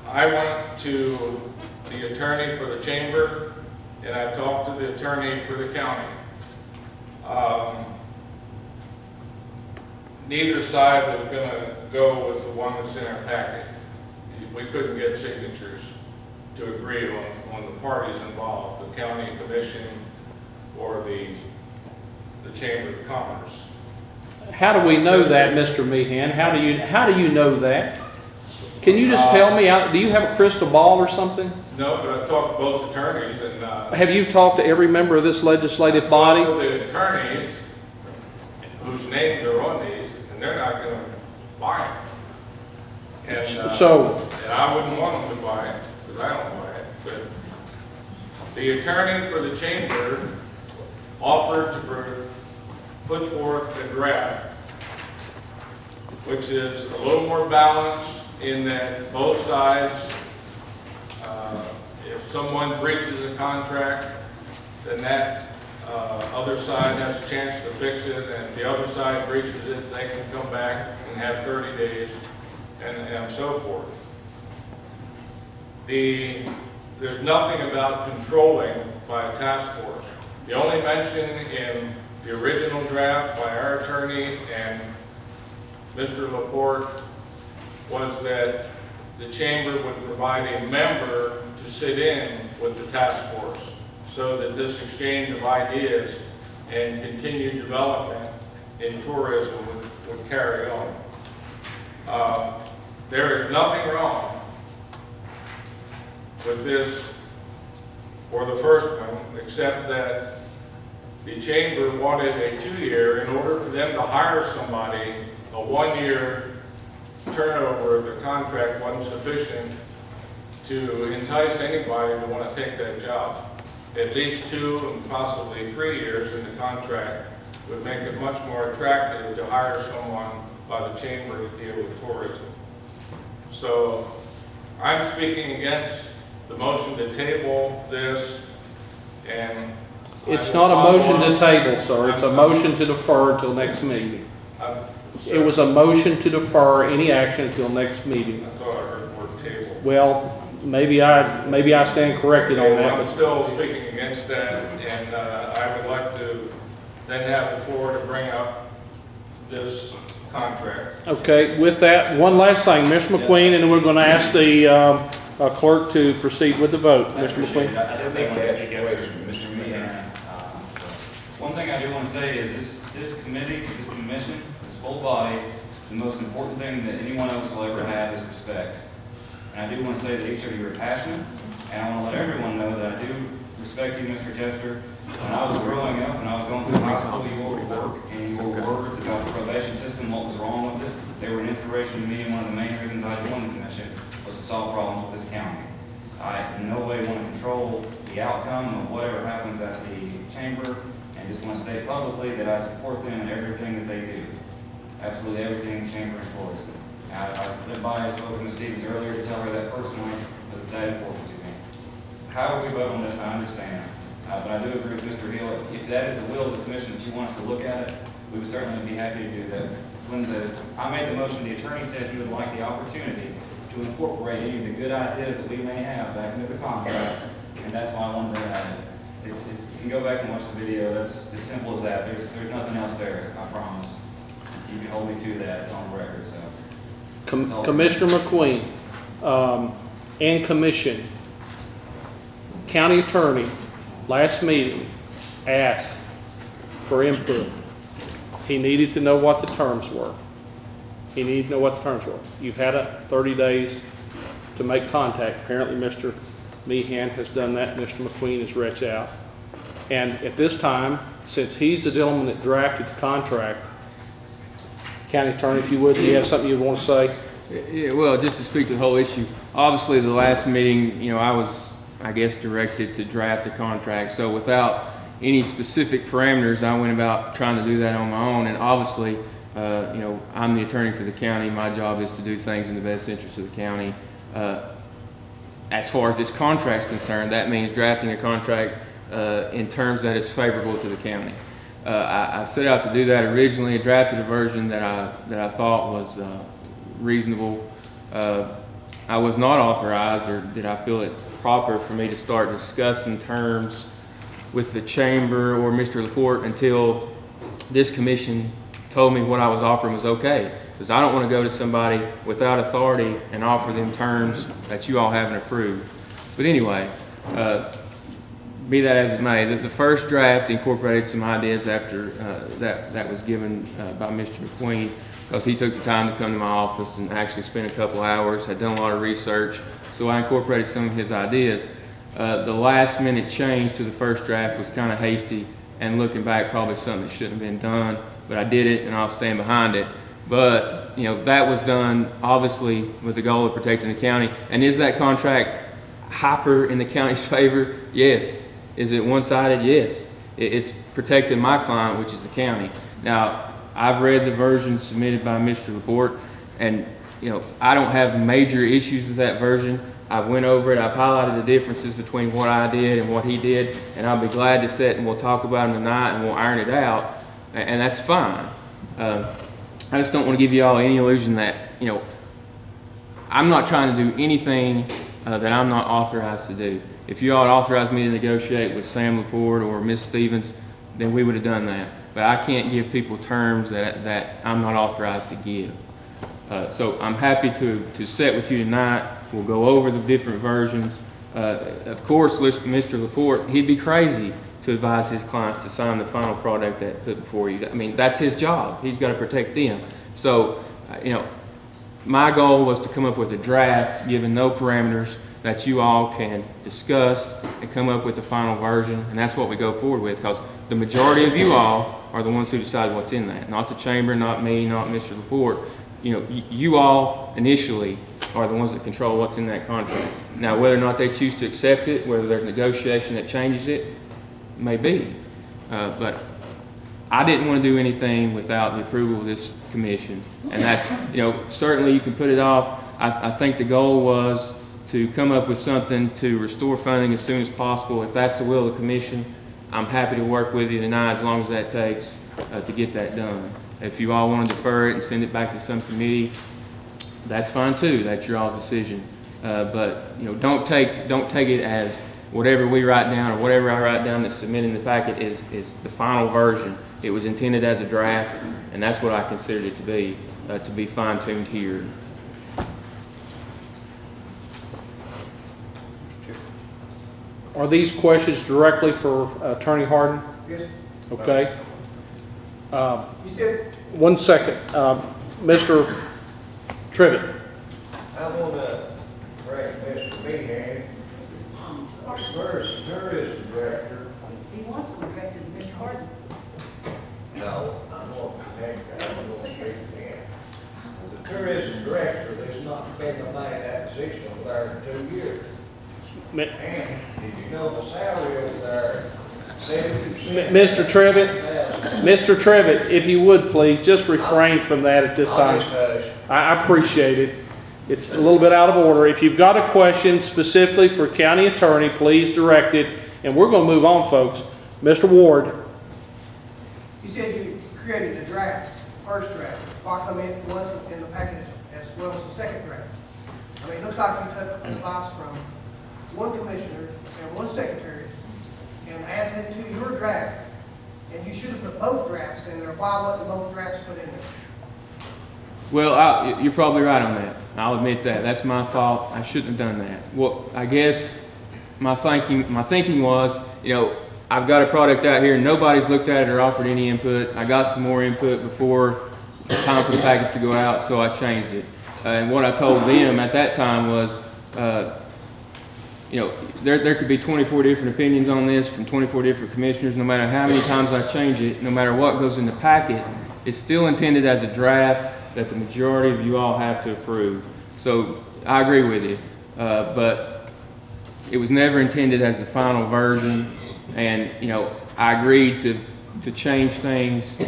I went to the attorney for the chamber, and I talked to the attorney for the county. Neither side was going to go with the one that's in our packet. We couldn't get signatures to agree on the parties involved, the county commission or the Chamber of Commerce. How do we know that, Mr. Meehan? How do you know that? Can you just tell me, do you have a crystal ball or something? No, but I've talked to both attorneys, and Have you talked to every member of this legislative body? I've talked to the attorneys whose names are on these, and they're not going to buy it. And, and I wouldn't want them to buy it, because I don't buy it. But the attorney for the chamber offered to put forth a draft, which is a little more balanced in that both sides, if someone breaches a contract, then that other side has a chance to fix it, and if the other side breaches it, they can come back and have 30 days, and so forth. There's nothing about controlling by a task force. The only mention in the original draft by our attorney and Mr. Laporte was that the chamber would provide a member to sit in with the task force so that this exchange of ideas and continued development in tourism would carry on. There is nothing wrong with this or the first one, except that the chamber wanted a 2-year in order for them to hire somebody. A 1-year turnover of the contract wasn't sufficient to entice anybody to want to take that job. At least 2 and possibly 3 years in the contract would make it much more attractive to hire someone by the chamber to deal with tourism. So I'm speaking against the motion to table this, and It's not a motion to table, sir. It's a motion to defer until next meeting. It was a motion to defer any action until next meeting. I thought I heard the word table. Well, maybe I stand corrected on that. I'm still speaking against that, and I would like to then have the floor to bring up this contract. Okay, with that, one last thing, Mr. McQueen, and then we're going to ask the clerk to proceed with the vote. Mr. McQueen. I definitely want to speak up for Mr. Meehan. One thing I do want to say is this committee, this commission, this full body, the most important thing that anyone else will ever have is respect. And I do want to say that each of you are passionate, and I want to let everyone know that I do respect you, Mr. Jester. When I was growing up and I was going through high school, you were work, and your words about the probation system, what was wrong with it, they were an inspiration to me, and one of the main reasons I joined the commission was to solve problems with this county. I in no way want to control the outcome of whatever happens at the chamber, and just want to state publicly that I support them in everything that they do. Absolutely everything the chamber employs. I flipped by, I spoke to Ms. Stevens earlier to tell her that personally, because it's that important to me. However we vote on this, I understand. But I do agree with Mr. Hill. If that is the will of the commission that you want us to look at it, we would certainly be happy to do that. I made the motion, the attorney said he would like the opportunity to incorporate any of the good ideas that we may have back into the contract, and that's why I wanted to add it. You can go back and watch the video, that's as simple as that. There's nothing else there, I promise. You can hold me to that, it's on the record, so. Commissioner McQueen, and commission, county attorney, last meeting, asked for input. He needed to know what the terms were. He needed to know what the terms were. You've had 30 days to make contact. Apparently, Mr. Meehan has done that. Mr. McQueen has reached out. And at this time, since he's the gentleman that drafted the contract, county attorney, if you would, do you have something you want to say? Yeah, well, just to speak to the whole issue, obviously the last meeting, you know, I was, I guess, directed to draft a contract. So without any specific parameters, I went about trying to do that on my own. And obviously, you know, I'm the attorney for the county. My job is to do things in the best interest of the county. As far as this contract's concerned, that means drafting a contract in terms that is favorable to the county. I set out to do that originally, drafted a version that I thought was reasonable. I was not authorized, or did I feel it proper for me to start discussing terms with the chamber or Mr. LaPorte until this commission told me what I was offering was okay. Because I don't want to go to somebody without authority and offer them terms that you all haven't approved. But anyway, be that as it may, the first draft incorporated some ideas after that was given by Mr. McQueen, because he took the time to come to my office and actually spend a couple hours, had done a lot of research, so I incorporated some of his ideas. The last minute change to the first draft was kind of hasty, and looking back, probably something that shouldn't have been done, but I did it and I'll stand behind it. But, you know, that was done obviously with the goal of protecting the county. And is that contract hyper in the county's favor? Yes. Is it one-sided? Yes. It's protecting my client, which is the county. Now, I've read the version submitted by Mr. LaPorte, and, you know, I don't have major issues with that version. I went over it, I've highlighted the differences between what I did and what he did, and I'll be glad to sit and we'll talk about them tonight and we'll iron it out, and that's fine. I just don't want to give you all any illusion that, you know, I'm not trying to do anything that I'm not authorized to do. If you all had authorized me to negotiate with Sam LaPorte or Ms. Stevens, then we would have done that. But I can't give people terms that I'm not authorized to give. So I'm happy to sit with you tonight. We'll go over the different versions. Of course, Mr. LaPorte, he'd be crazy to advise his clients to sign the final product that put before you. I mean, that's his job. He's got to protect them. So, you know, my goal was to come up with a draft, given no parameters, that you all can discuss and come up with the final version, and that's what we go forward with, because the majority of you all are the ones who decide what's in that. Not the chamber, not me, not Mr. LaPorte. You know, you all initially are the ones that control what's in that contract. Now, whether or not they choose to accept it, whether there's negotiation that changes it, may be. But I didn't want to do anything without the approval of this commission. And that's, you know, certainly you can put it off. I think the goal was to come up with something to restore funding as soon as possible. If that's the will of the commission, I'm happy to work with you tonight as long as that takes to get that done. If you all want to defer it and send it back to some committee, that's fine too. That's your all's decision. But, you know, don't take it as whatever we write down or whatever I write down that's submitted in the packet is the final version. It was intended as a draft, and that's what I considered it to be fine-tuned here. Are these questions directly for Attorney Harden? Yes. Okay. You said, One second. Mr. Trivett. I want to bring Mr. Meehan, first tourism director. He wants them directed to Mr. Harden. No, I'm going to connect, I don't want to speak to him. The tourism director, there's not been a man that position over there in 2 years. And did you know the salary over there, 70%? Mr. Trivett, if you would please, just refrain from that at this time. I appreciate it. It's a little bit out of order. If you've got a question specifically for county attorney, please direct it. And we're going to move on, folks. Mr. Ward. you said you created the draft, first draft. what come in was in the package as well as the second draft. I mean, it looks like you took advice from one commissioner and one secretary and added it to your draft, and you should have put both drafts in there. Why wasn't both drafts put in there? Well, you're probably right on that. I'll admit that. That's my fault. I shouldn't have done that. Well, I guess my thinking was, you know, I've got a product out here, nobody's looked at it or offered any input. I got some more input before time for the package to go out, so I changed it. And what I told them at that time was, you know, there could be 24 different opinions on this from 24 different commissioners. No matter how many times I change it, no matter what goes in the packet, it's still intended as a draft that the majority of you all have to approve. So I agree with you, but it was never intended as the final version. And, you know, I agreed to change things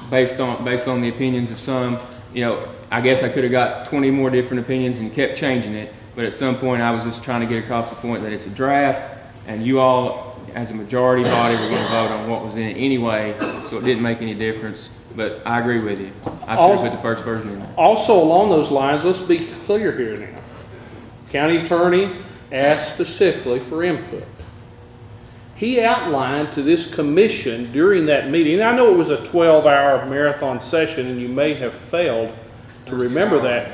based on the opinions of some. You know, I guess I could have got 20 more different opinions and kept changing it, but at some point I was just trying to get across the point that it's a draft, and you all, as a majority body, were going to vote on what was in it anyway, so it didn't make any difference. But I agree with you. I should have put the first version in there. Also, along those lines, let's be clear here now. County attorney asked specifically for input. He outlined to this commission during that meeting, and I know it was a 12-hour marathon session, and you may have failed to remember that.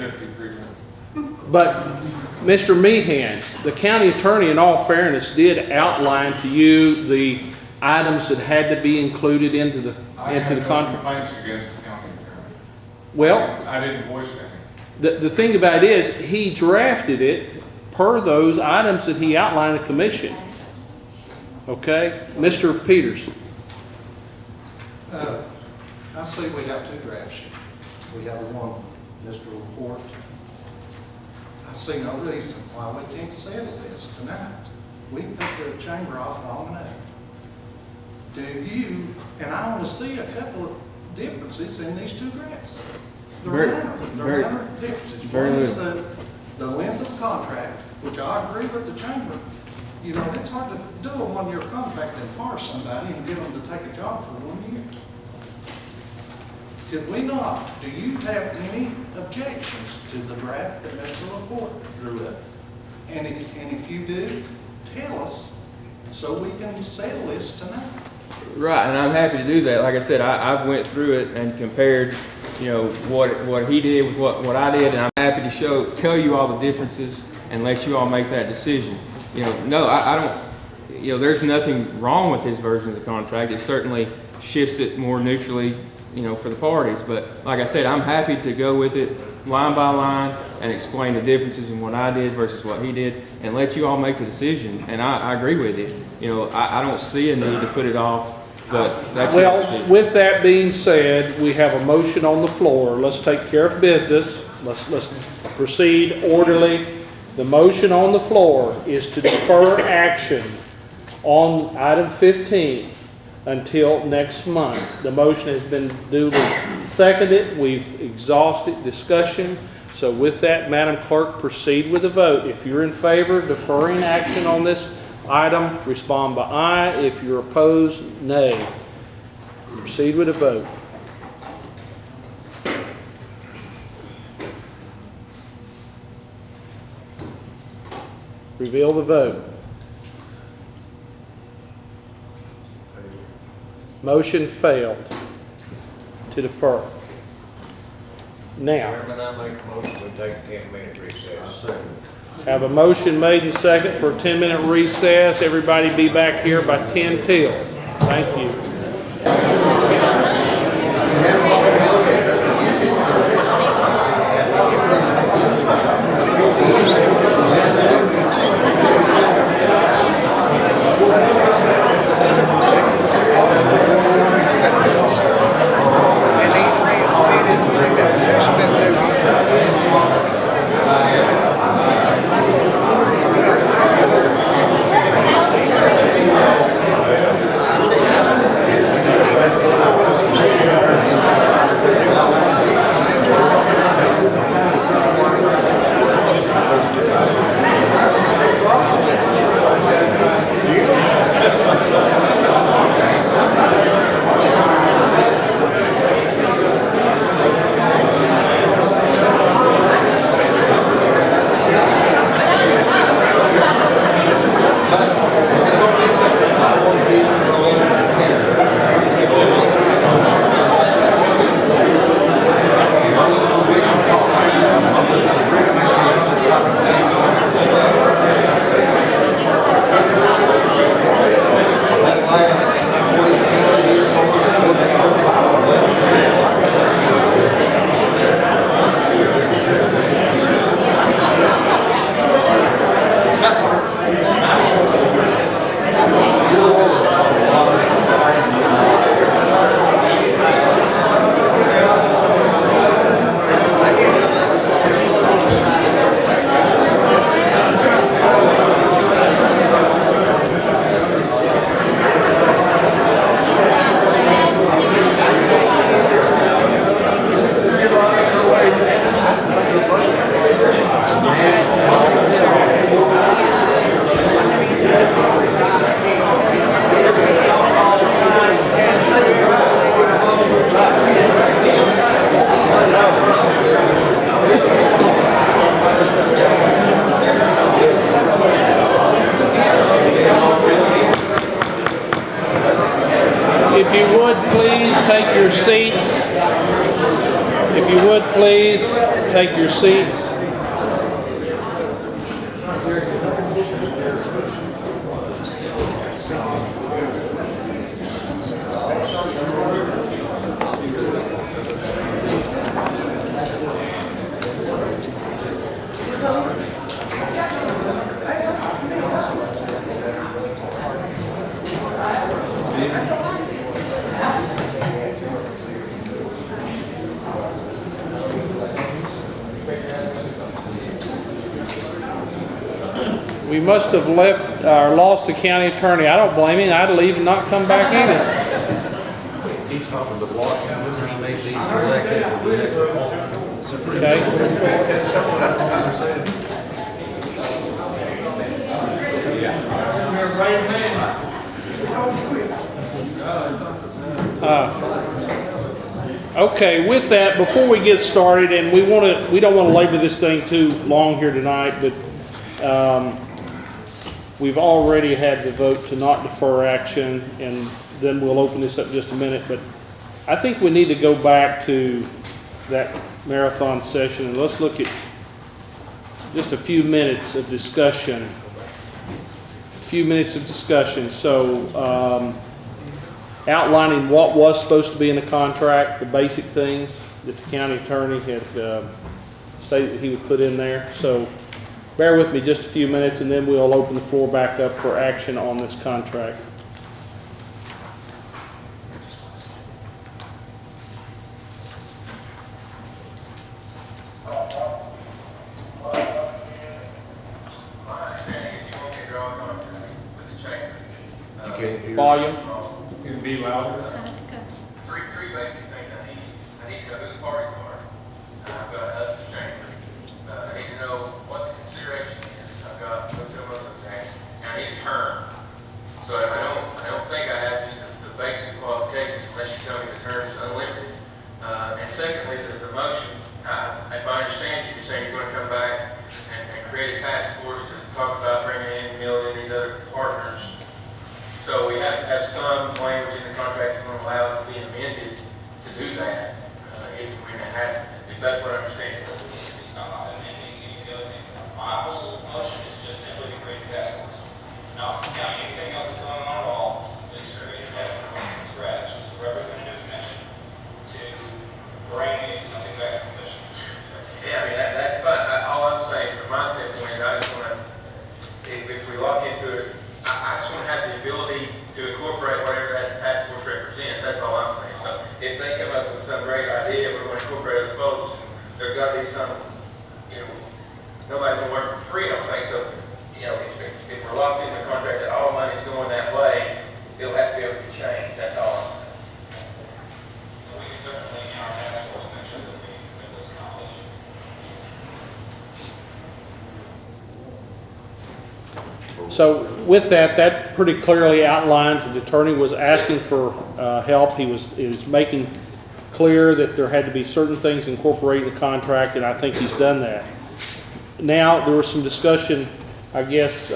But Mr. Meehan, the county attorney, in all fairness, did outline to you the items that had to be included into the contract. I have no complaints against the county attorney. Well, I didn't voice any. the thing about it is, he drafted it per those items that he outlined to the commission. Okay, Mr. Peters. I see we got two drafts. We got one, Mr. Report. I see no reason why we can't settle this tonight. We put the chamber off long enough. Do you, and I want to see a couple of differences in these two drafts. There are differences. One is the length of the contract, which I agree with the chamber. You know, it's hard to do a one-year contract and hire somebody and get them to take a job for 1 year. Could we not, do you have any objections to the draft that Mr. Report drew up? And if you do, tell us so we can settle this tonight. Right, and I'm happy to do that. Like I said, I've went through it and compared, you know, what he did with what I did, and I'm happy to tell you all the differences and let you all make that decision. You know, no, I don't, you know, there's nothing wrong with his version of the contract. It certainly shifts it more neutrally, you know, for the parties. But like I said, I'm happy to go with it line by line and explain the differences in what I did versus what he did and let you all make the decision. And I agree with you. You know, I don't see a need to put it off, but that's your Well, decision. with that being said, we have a motion on the floor. Let's take care of business. Let's proceed orderly. The motion on the floor is to defer action on item 15 until next month. The motion has been duly seconded. We've exhausted discussion. So with that, Madam Clerk, proceed with the vote. If you're in favor of deferring action on this item, respond by aye. If you're opposed, nay. Proceed with the vote. Reveal the vote. Motion failed to defer. Now, Chairman, I make a motion, we take a 10-minute recess. have a motion made and second for a 10-minute recess. Everybody be back here by 10 till. Thank you. take your seats. We must have left or lost the county attorney. I don't blame him. I'd leave and not come back either. He's talking to Washington, he made these elected. Okay. Okay, with that, before we get started, and we don't want to labor this thing too long here tonight, but we've already had the vote to not defer action, and then we'll open this up in just a minute. But I think we need to go back to that marathon session, and let's look at just a few minutes of discussion. So, outlining what was supposed to be in the contract, the basic things that the county attorney had stated that he would put in there. So, bear with me just a few minutes, and then we'll open the floor back up for action on this contract. Volume. You can be louder. Three basic things I need. I need to know who the parties are. I've got us, the chamber. I need to know what the consideration is. I've got hotel rooms and tax. And I need a term. So I don't think I have just the basic qualifications unless you tell me the term is unlimited. And secondly, the motion. If I understand you, you're saying you're going to come back and create a task force to talk about bringing in Millie and these other partners. So we have to have some language in the contract that's going to allow it to be amended to do that, if and when it happens, if that's what I understand. My whole motion is just simply to create a task force. Not counting anything else that's going on at all, just create a task force from scratch, as the representatives mentioned, to bring in something back to the commission. Yeah, I mean, that's fine. All I'm saying from my standpoint is I just want to, if we lock into it, I just want to have the ability to incorporate whatever that task force represents. That's all I'm saying. So if they come up with some great idea, we're going to incorporate other folks. There's got to be some, nobody's going to work for free, I don't think. So, if we're locked in the contract that all money's going that way, it'll have to be able to change. That's all I'm saying. So we can certainly, in our task force, make sure that we make those accommodations. So with that pretty clearly outlines the attorney was asking for help. He was making clear that there had to be certain things incorporated in the contract, and I think he's done that. Now, there was some discussion, I guess,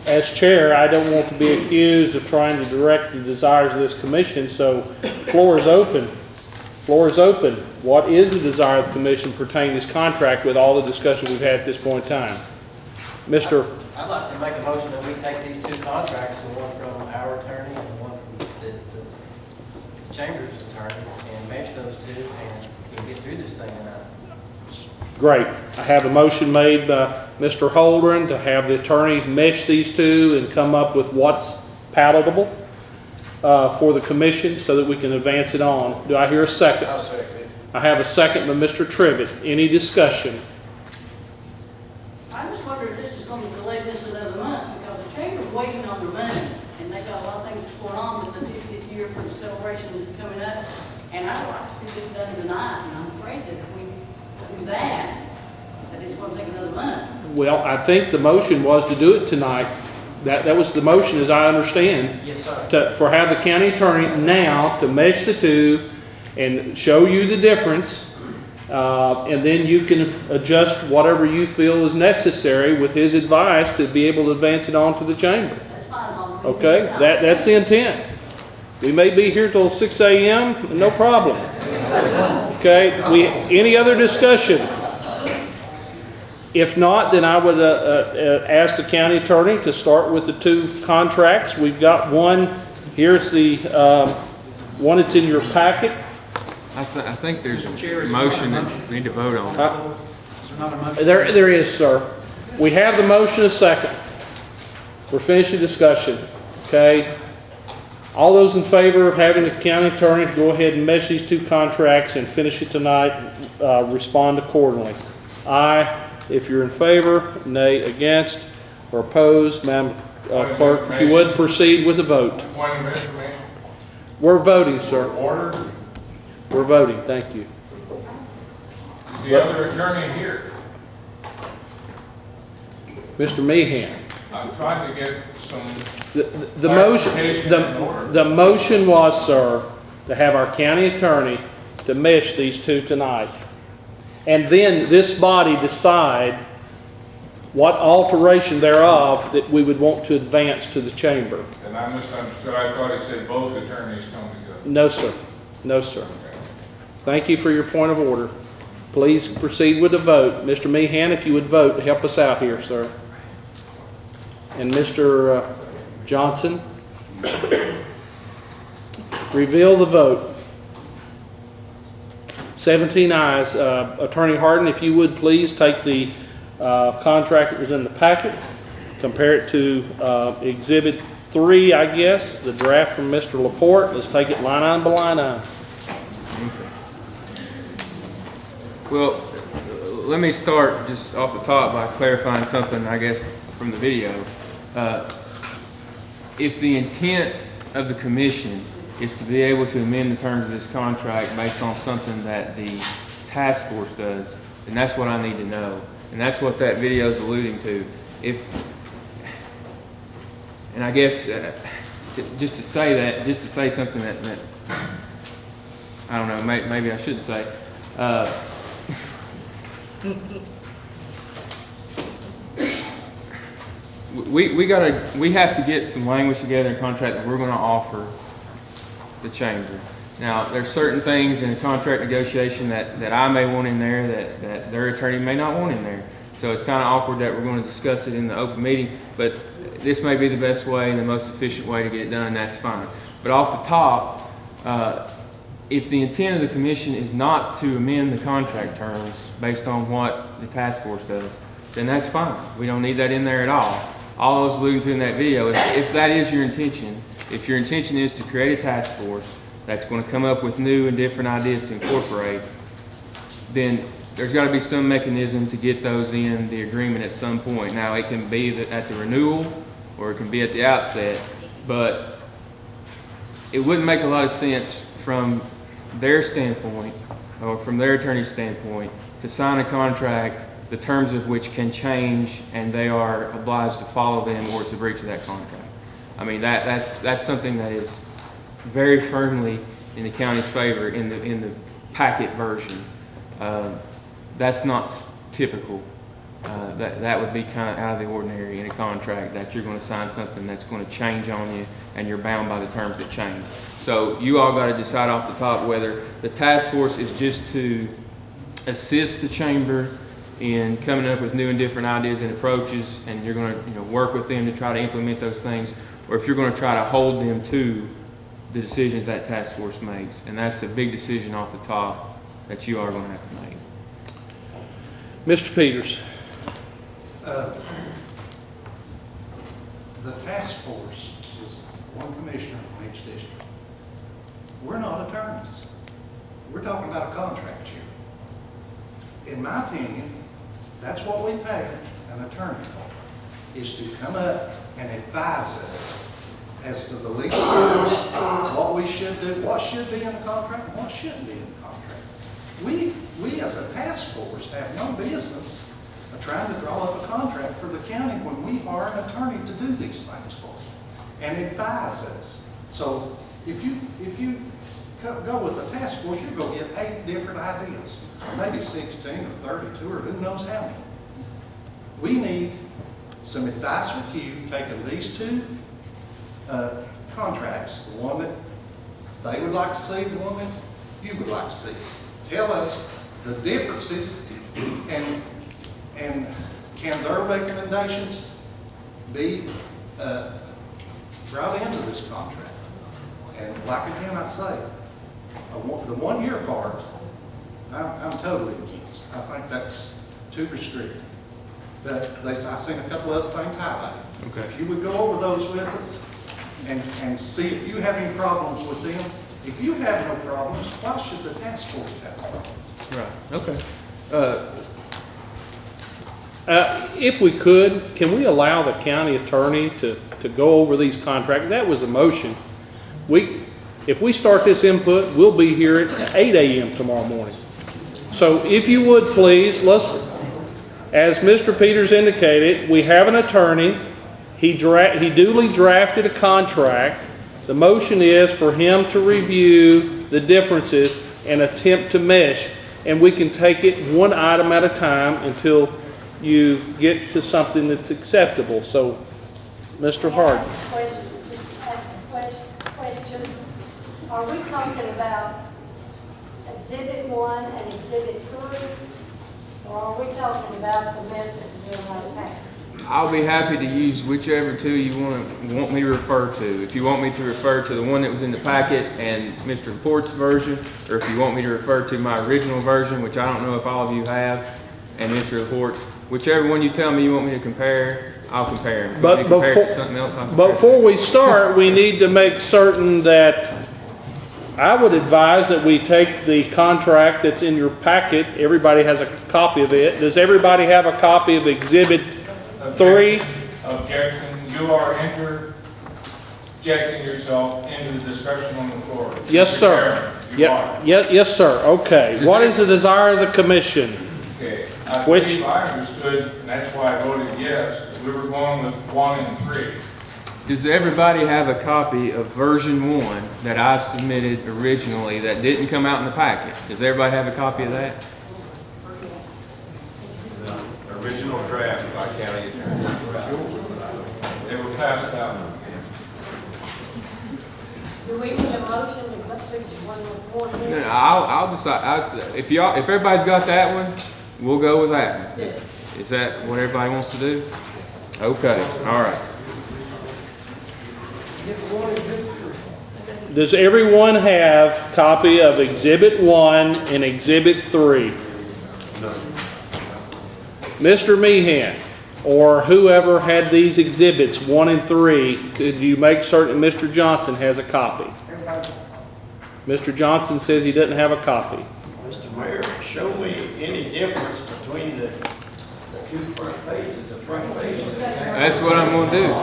as chair, I don't want to be accused of trying to direct the desires of this commission, so floor is open. Floor is open. What is the desire of the commission pertaining to this contract with all the discussion we've had at this point in time? Mr. I'd like to make a motion that we take these two contracts, the one from our attorney and the one from the chamber's attorney, and match those two and get through this thing tonight. Great. I have a motion made by Mr. Holdren to have the attorney mesh these two and come up with what's palatable for the commission so that we can advance it on. Do I hear a second? I'll second it. I have a second by Mr. Trivett. Any discussion? I just wonder if this is going to delay this another month, because the chamber's waiting on their money, and they've got a lot of things that's going on with the 50th year for the celebration that's coming up, and I'd like to see this done tonight, and I'm afraid that if we do that it's going to take another month. Well, I think the motion was to do it tonight. That was the motion, as I understand. Yes, sir. For have the county attorney now to mesh the two and show you the difference, and then you can adjust whatever you feel is necessary with his advice to be able to advance it on to the chamber. That's fine as long as we Okay, do it. that's the intent. We may be here till 6 a.m., no problem. Okay, any other discussion? If not, then I would ask the county attorney to start with the two contracts. We've got one, here's the one that's in your packet. I think there's a motion that we need to vote on. There is, sir. We have the motion a second. We're finishing discussion, okay? All those in favor of having the county attorney go ahead and mesh these two contracts and finish it tonight, respond accordingly. Aye if you're in favor, nay against, or opposed. Madam Clerk, if you would proceed with the vote. Point of information. We're voting, sir. Order. We're voting, thank you. Is the other attorney here? Mr. Meehan. I'm trying to get some The motion was, sir, to have our county attorney to mesh these two tonight. And then this body decide what alteration thereof that we would want to advance to the chamber. And I misunderstood. I thought it said both attorneys come together. No, sir. No, sir. Thank you for your point of order. Please proceed with the vote. Mr. Meehan, if you would vote, help us out here, sir. And Mr. Johnson, reveal the vote. 17 ayes. Attorney Harden, if you would please take the contract that was in the packet, compare it to Exhibit 3, I guess, the draft from Mr. Laporte. Let's take it line item by line item. Well, let me start just off the top by clarifying something, I guess, from the video. If the intent of the commission is to be able to amend the terms of this contract based on something that the task force does, then that's what I need to know. And that's what that video is alluding to. And I guess, just to say something that I don't know, maybe I should say, we have to get some language together in contract that we're going to offer the chamber. Now, there's certain things in a contract negotiation that I may want in there that their attorney may not want in there. So it's kind of awkward that we're going to discuss it in the open meeting, but this may be the best way and the most efficient way to get it done, and that's fine. But off the top, if the intent of the commission is not to amend the contract terms based on what the task force does, then that's fine. We don't need that in there at all. All I was alluding to in that video is if that is your intention, if your intention is to create a task force that's going to come up with new and different ideas to incorporate, then there's got to be some mechanism to get those in the agreement at some point. Now, it can be at the renewal or it can be at the outset, but it wouldn't make a lot of sense from their standpoint or from their attorney's standpoint to sign a contract the terms of which can change and they are obliged to follow them or it's a breach of that contract. I mean, that's something that is very firmly in the county's favor in the packet version. That's not typical. That would be kind of out of the ordinary in a contract that you're going to sign something that's going to change on you and you're bound by the terms that change. So you all got to decide off the top whether the task force is just to assist the chamber in coming up with new and different ideas and approaches, and you're going to work with them to try to implement those things, or if you're going to try to hold them to the decisions that task force makes. And that's a big decision off the top that you are going to have to make. Mr. Peters. The task force is one commissioner from each district. We're not attorneys. We're talking about a contract here. In my opinion, that's what we pay an attorney for, is to come up and advise us as to the legal rules, what we should do, what should be in the contract, and what shouldn't be in the contract. We as a task force have no business of trying to draw up a contract for the county when we are an attorney to do these things for us and advise us. So if you go with the task force, you're going to get 8 different ideas, or maybe 16 or 32 or who knows how many. We need some advice with you, taking these two contracts, the one that they would like to see, the one that you would like to see. tell us the differences and can their recommendations be brought into this contract? And like again, I say, the 1 year part, I'm totally against. I think that's too restricted. I've seen a couple other things highlighted. Okay. If you would go over those with us and see if you have any problems with them. If you have no problems, why should the task force have problems? Right, okay. If we could, can we allow the county attorney to go over these contracts? That was a motion. If we start this input, we'll be here at 8 a.m. tomorrow morning. So if you would please, as Mr. Peters indicated, we have an attorney. He duly drafted a contract. The motion is for him to review the differences and attempt to mesh. And we can take it one item at a time until you get to something that's acceptable. So, Mr. Harden. Ask a question. Are we talking about Exhibit 1 and Exhibit 3? Or are we talking about the mess that was in our packet? I'll be happy to use whichever two you want me to refer to. If you want me to refer to the one that was in the packet and Mr. Laporte's version, or if you want me to refer to my original version, which I don't know if all of you have, and Mr. Laporte's, whichever one you tell me you want me to compare, I'll compare them. But before we start, we need to make certain that I would advise that we take the contract that's in your packet. Everybody has a copy of it. Does everybody have a copy of Exhibit 3? Objection. You are interjecting yourself into the discussion on the floor. Yes, sir. Yes, sir. Okay. What is the desire of the commission? Okay. I believe I understood, and that's why I voted yes. We were going with 1 and 3. Does everybody have a copy of version 1 that I submitted originally that didn't come out in the packet? Does everybody have a copy of that? The original draft by county attorney. They were passed out. Do we need a motion to put each one with one No, here? I'll decide. If everybody's got that one, we'll go with that. Yes. Is that what everybody wants to do? Okay, all right. Does everyone have a copy of Exhibit 1 and Exhibit 3? Mr. Meehan, or whoever had these exhibits 1 and 3, could you make certain Mr. Johnson has a copy? Mr. Johnson says he doesn't have a copy. Mr. Mayor, show me any difference between the two front pages, the front pages. That's what I'm going to do.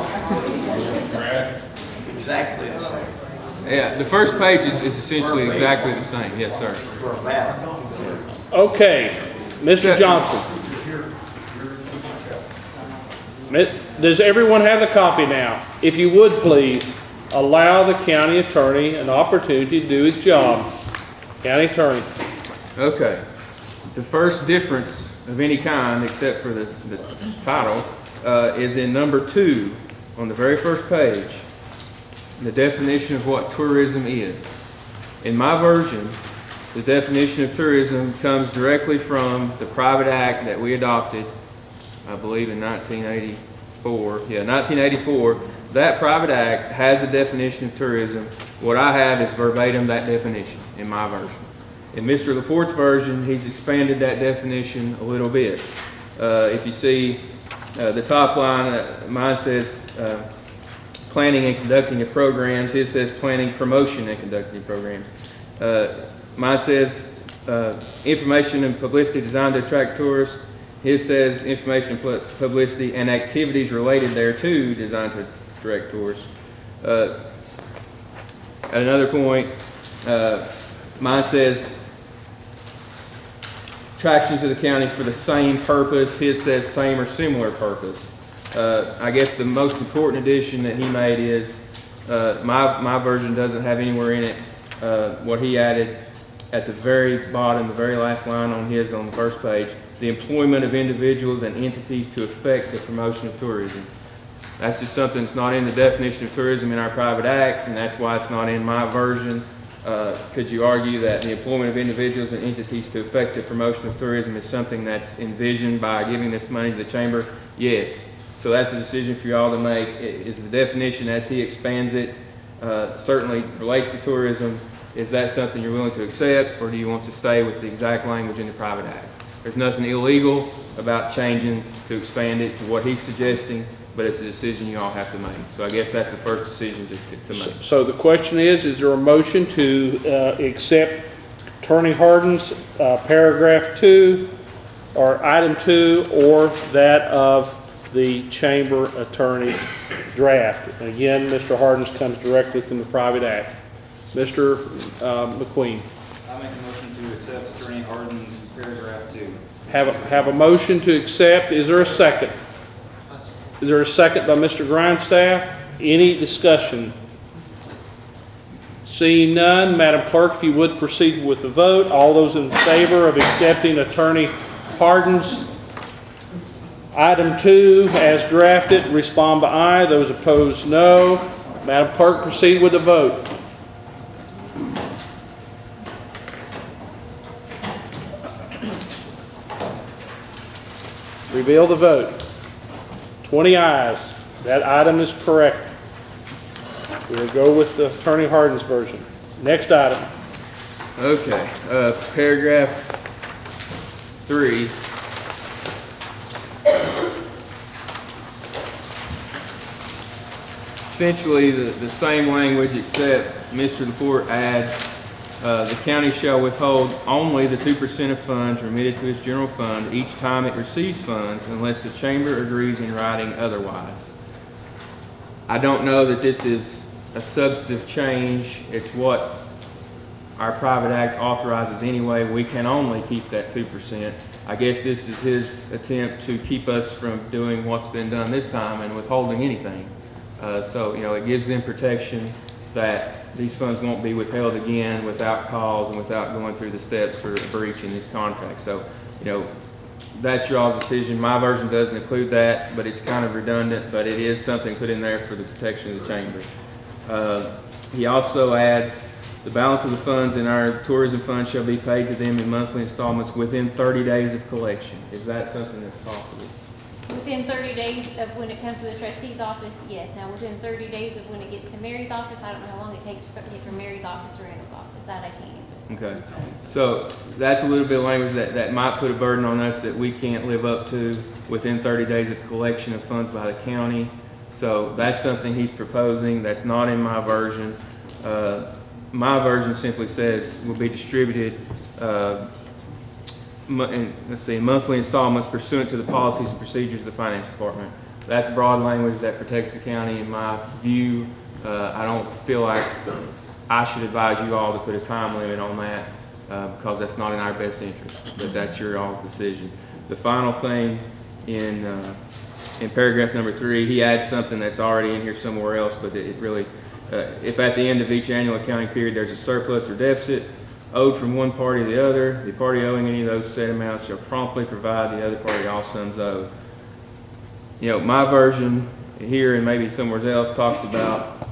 Exactly the same. Yeah, the first page is essentially exactly the same. Yes, sir. Okay, Mr. Johnson. Does everyone have the copy now? If you would please, allow the county attorney an opportunity to do his job. County attorney. Okay. The first difference of any kind, except for the title, is in number 2 on the very first page. The definition of what tourism is. In my version, the definition of tourism comes directly from the private act that we adopted, I believe in 1984. Yeah, 1984. That private act has a definition of tourism. What I have is verbatim that definition in my version. In Mr. Laporte's version, he's expanded that definition a little bit. If you see the top line, mine says planning and conducting of programs. His says planning, promotion, and conducting of programs. Mine says information and publicity designed to attract tourists. His says information, publicity, and activities related thereto designed to attract tourists. At another point, mine says attractions of the county for the same purpose. His says same or similar purpose. I guess the most important addition that he made is my version doesn't have anywhere in it what he added at the very bottom, the very last line on his on the first page, the employment of individuals and entities to effect the promotion of tourism. That's just something that's not in the definition of tourism in our private act, and that's why it's not in my version. could you argue that the employment of individuals and entities to effect the promotion of tourism is something that's envisioned by giving this money to the chamber? Yes. So that's a decision for y'all to make. Is the definition as he expands it certainly relates to tourism? Is that something you're willing to accept, or do you want to stay with the exact language in the private act? There's nothing illegal about changing to expand it to what he's suggesting, but it's a decision you all have to make. So I guess that's the first decision to make. So the question is there a motion to accept Attorney Hardin's paragraph 2, or item 2, or that of the chamber attorney's draft? And again, Mr. Hardin's comes directly from the private act. Mr. McQueen. I make a motion to accept Attorney Hardin's paragraph 2. Have a motion to accept. Is there a second? Is there a second by Mr. Grindstaff? Any discussion? Seeing none, Madam Clerk, if you would proceed with the vote. All those in favor of accepting Attorney Hardin's item 2 as drafted, respond by aye. Those opposed, no. Madam Clerk, proceed with the vote. Reveal the vote. 20 ayes. That item is correct. We'll go with the Attorney Hardin's version. Next item. Okay, paragraph 3. Essentially the same language, except Mr. Laporte adds, the county shall withhold only the 2% of funds remitted to its general fund each time it receives funds unless the chamber agrees in writing otherwise. I don't know that this is a substantive change. It's what our private act authorizes anyway. We can only keep that 2%. I guess this is his attempt to keep us from doing what's been done this time and withholding anything. So, you know, it gives them protection that these funds won't be withheld again without cause and without going through the steps for breaching this contract. So, you know, that's your all's decision. My version doesn't include that, but it's kind of redundant, but it is something put in there for the protection of the chamber. He also adds, the balance of the funds in our tourism fund shall be paid to them in monthly installments within 30 days of collection. Is that something that's possible? Within 30 days of when it comes to the trustee's office, yes. Now, within 30 days of when it gets to Mary's office, I don't know how long it takes to get from Mary's office to Randall's office. That I can't answer. Okay. So that's a little bit of language that might put a burden on us that we can't live up to within 30 days of collection of funds by the county. So that's something he's proposing. That's not in my version. My version simply says will be distributed monthly installments pursuant to the policies and procedures of the finance department. That's broad language that protects the county in my view. I don't feel like I should advise you all to put a time limit on that because that's not in our best interest, but that's your all's decision. The final thing in paragraph number 3, he adds something that's already in here somewhere else, but it really, if at the end of each annual accounting period there's a surplus or deficit owed from one party to the other, the party owing any of those said amounts shall promptly provide the other party all sums owed. You know, my version here and maybe somewhere else talks about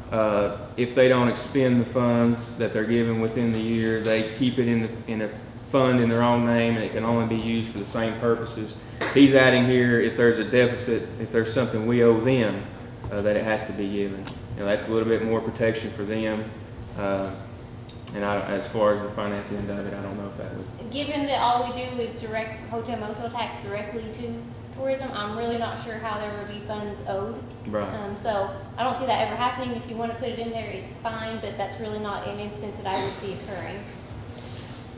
if they don't expend the funds that they're given within the year, they keep it in a fund in their own name and it can only be used for the same purposes. He's adding here if there's a deficit, if there's something we owe them, that it has to be given. You know, that's a little bit more protection for them. And as far as the finance end of it, I don't know if that would. Given that all we do is direct hotel motel tax directly to tourism, I'm really not sure how there would be funds owed. Right. So I don't see that ever happening. If you want to put it in there, it's fine, but that's really not an instance that I would see occurring.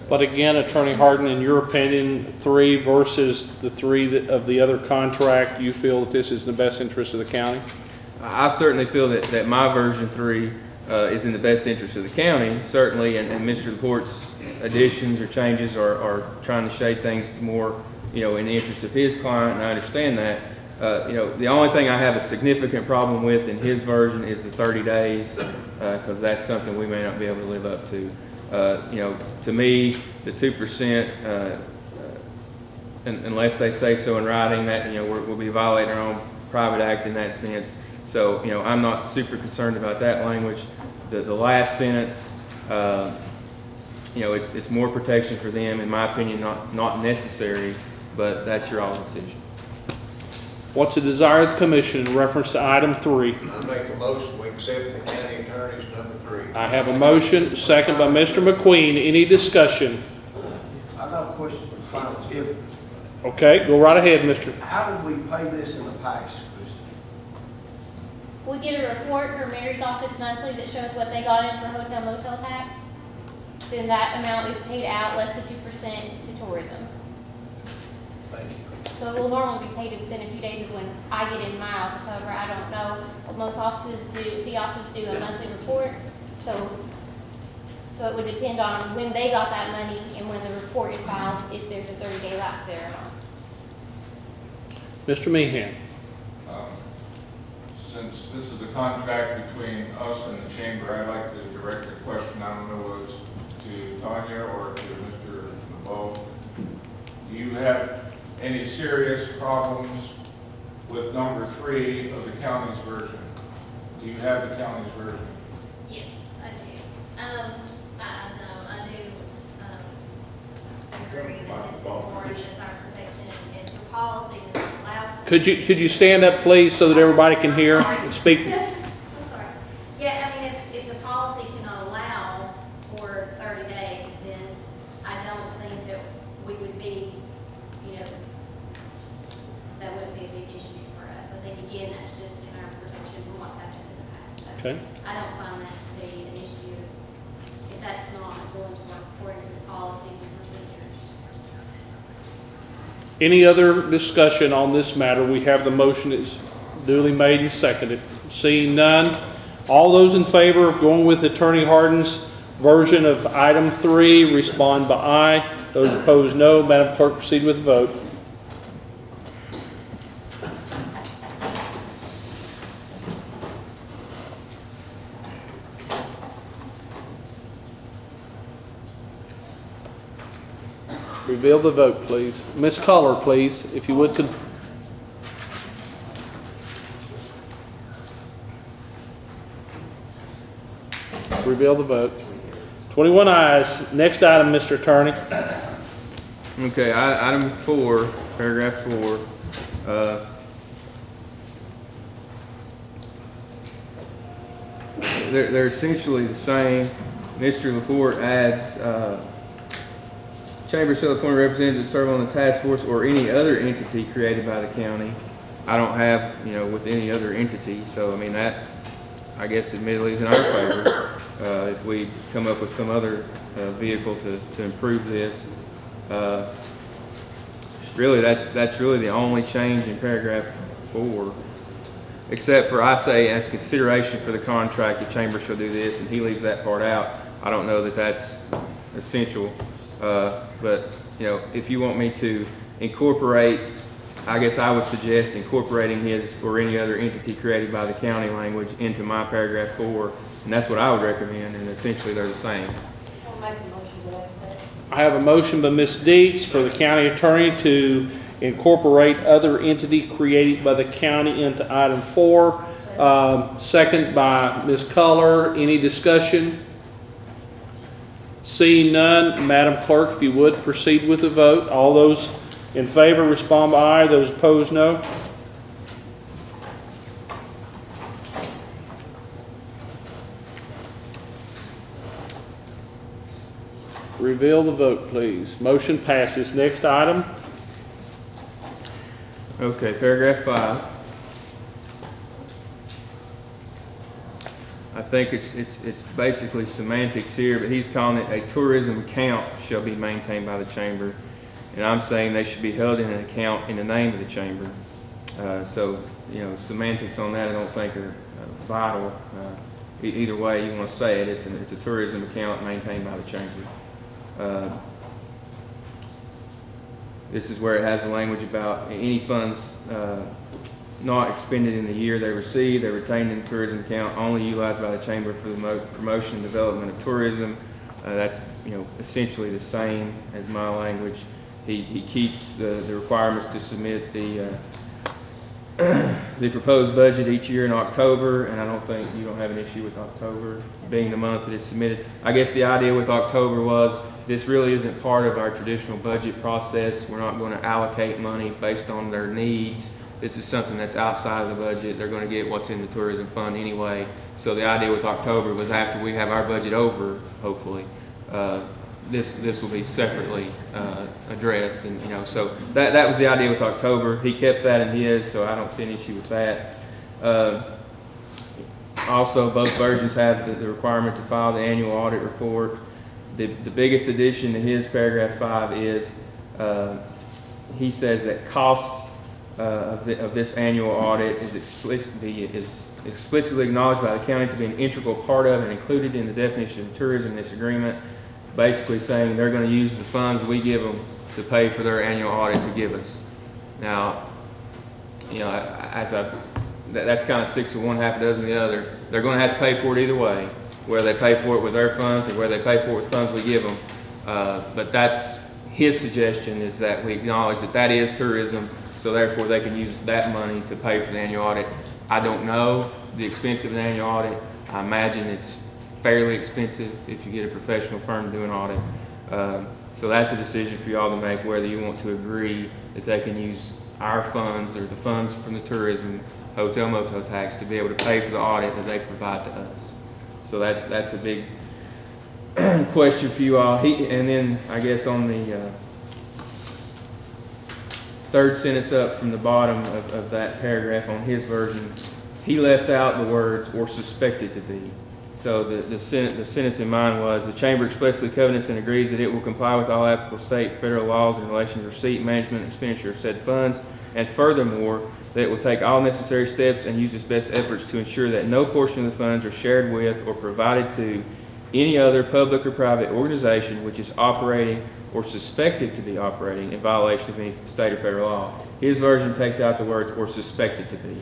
But again, Attorney Hardin, in your opinion, 3 versus the 3 of the other contract, you feel that this is in the best interest of the county? I certainly feel that my version 3 is in the best interest of the county, certainly, and Mr. Laporte's additions or changes are trying to shade things more, you know, in the interest of his client, and I understand that. You know, the only thing I have a significant problem with in his version is the 30 days, because that's something we may not be able to live up to. You know, to me, the 2%, unless they say so in writing, that, you know, we'll be violating our own private act in that sense. So, you know, I'm not super concerned about that language. The last sentence, You know, it's more protection for them, in my opinion, not necessary, but that's your all decision. What's the desire of the commission in reference to item 3? I make a motion, we accept the county attorney's number 3. I have a motion, second by Mr. McQueen. Any discussion? I got a question for the finance. Okay, go right ahead, Mr. How did we pay this in the past, Christie? We get a report from Mary's office monthly that shows what they got in for hotel motel tax. Then that amount is paid out less than 2% to tourism. Thank you. So it will normally be paid within a few days of when I get in my office. However, I don't know what most offices do. The offices do a monthly report. So it would depend on when they got that money and when the report is filed, if there's a 30-day lapse there or not. Mr. Meehan. Since this is a contract between us and the chamber, I'd like to direct a question, I don't know, as to Tanya or to Mr. LeBeau. Do you have any serious problems with number 3 of the county's version? Do you have the county's version? Yes, I do. I do agree that this is more than our protection, and the policy does not allow. Could you stand up, please, so that everybody can hear and speak? I'm sorry. Yeah, I mean, if the policy cannot allow for 30 days, then I don't think that we would be, you know, that wouldn't be a big issue for us. I think, again, that's just in our protection from what's happened in the past. So Okay. I don't find that to be an issue if that's not going to work according to the policies and procedures. Any other discussion on this matter? We have the motion is duly made and seconded. Seeing none, all those in favor of going with Attorney Hardin's version of item 3, respond by aye. Those opposed, no. Madam Clerk, proceed with the vote. Reveal the vote, please. Miss Culler, please, if you would. Reveal the vote. 21 ayes. Next item, Mr. Attorney. Okay, item 4, paragraph 4. They're essentially the same. Mr. Laporte adds, Chamber shall appoint a representative to serve on the task force or any other entity created by the county. I don't have, you know, with any other entity, so I mean that, I guess admittedly is in our favor. If we come up with some other vehicle to improve this. Really, that's really the only change in paragraph 4. Except for I say as consideration for the contract, the chamber shall do this, and he leaves that part out. I don't know that that's essential. But, you know, if you want me to incorporate, I guess I would suggest incorporating his or any other entity created by the county language into my paragraph 4, and that's what I would recommend, and essentially they're the same. I'll make a motion to that effect. I have a motion by Ms. Deets for the county attorney to incorporate other entity created by the county into item 4. Second by Ms. Culler. Any discussion? Seeing none, Madam Clerk, if you would, proceed with the vote. All those in favor respond by aye. Those opposed, no. Reveal the vote, please. Motion passes. Next item. Okay, paragraph 5. I think it's basically semantics here, but he's calling it a tourism account shall be maintained by the chamber. And I'm saying they should be held in an account in the name of the chamber. So, you know, semantics on that I don't think are vital. Either way you want to say it, it's a tourism account maintained by the chamber. This is where it has the language about any funds not expended in the year they received, they're retained in the tourism account, only utilized by the chamber for the promotion and development of tourism. That's, you know, essentially the same as my language. He keeps the requirements to submit the the proposed budget each year in October, and I don't think you don't have an issue with October being the month that it's submitted. I guess the idea with October was this really isn't part of our traditional budget process. We're not going to allocate money based on their needs. This is something that's outside of the budget. They're going to get what's in the tourism fund anyway. So the idea with October was after we have our budget over, hopefully, this will be separately addressed, and so that was the idea with October. He kept that in his, so I don't see an issue with that. Also, both versions have the requirement to file the annual audit report. The biggest addition to his paragraph 5 is he says that costs of this annual audit is explicitly acknowledged by the county to be an integral part of and included in the definition of tourism in this agreement. Basically saying they're going to use the funds we give them to pay for their annual audit to give us. Now, that's kind of 6 of one, half a dozen of the other. They're going to have to pay for it either way, whether they pay for it with their funds or whether they pay for it with funds we give them. But that's his suggestion, is that we acknowledge that is tourism, so therefore they can use that money to pay for the annual audit. I don't know the expense of an annual audit. I imagine it's fairly expensive if you get a professional firm to do an audit. So that's a decision for y'all to make, whether you want to agree that they can use our funds or the funds from the tourism hotel motel tax to be able to pay for the audit that they provide to us. So that's a big question for you all. And then I guess on the third sentence up from the bottom of that paragraph on his version, he left out the words "or suspected to be." So the sentence in mine was, the Chamber expressly covenants and agrees that it will comply with all applicable state, federal laws in relation to receipt, management, and expenditure of said funds, and furthermore, that it will take all necessary steps and use its best efforts to ensure that no portion of the funds are shared with or provided to any other public or private organization which is operating or suspected to be operating in violation of any state or federal law. His version takes out the words "or suspected to be."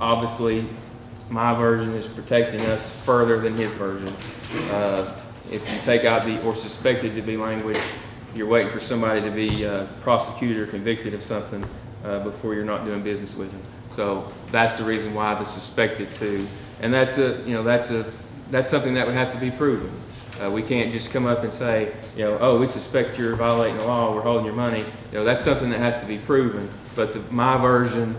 Obviously, my version is protecting us further than his version. If you take out the "or suspected to be" language, you're waiting for somebody to be prosecuted or convicted of something before you're not doing business with them. So that's the reason why the "suspected to," and that's something that would have to be proven. We can't just come up and say, "Oh, we suspect you're violating the law. We're holding your money." That's something that has to be proven. But my version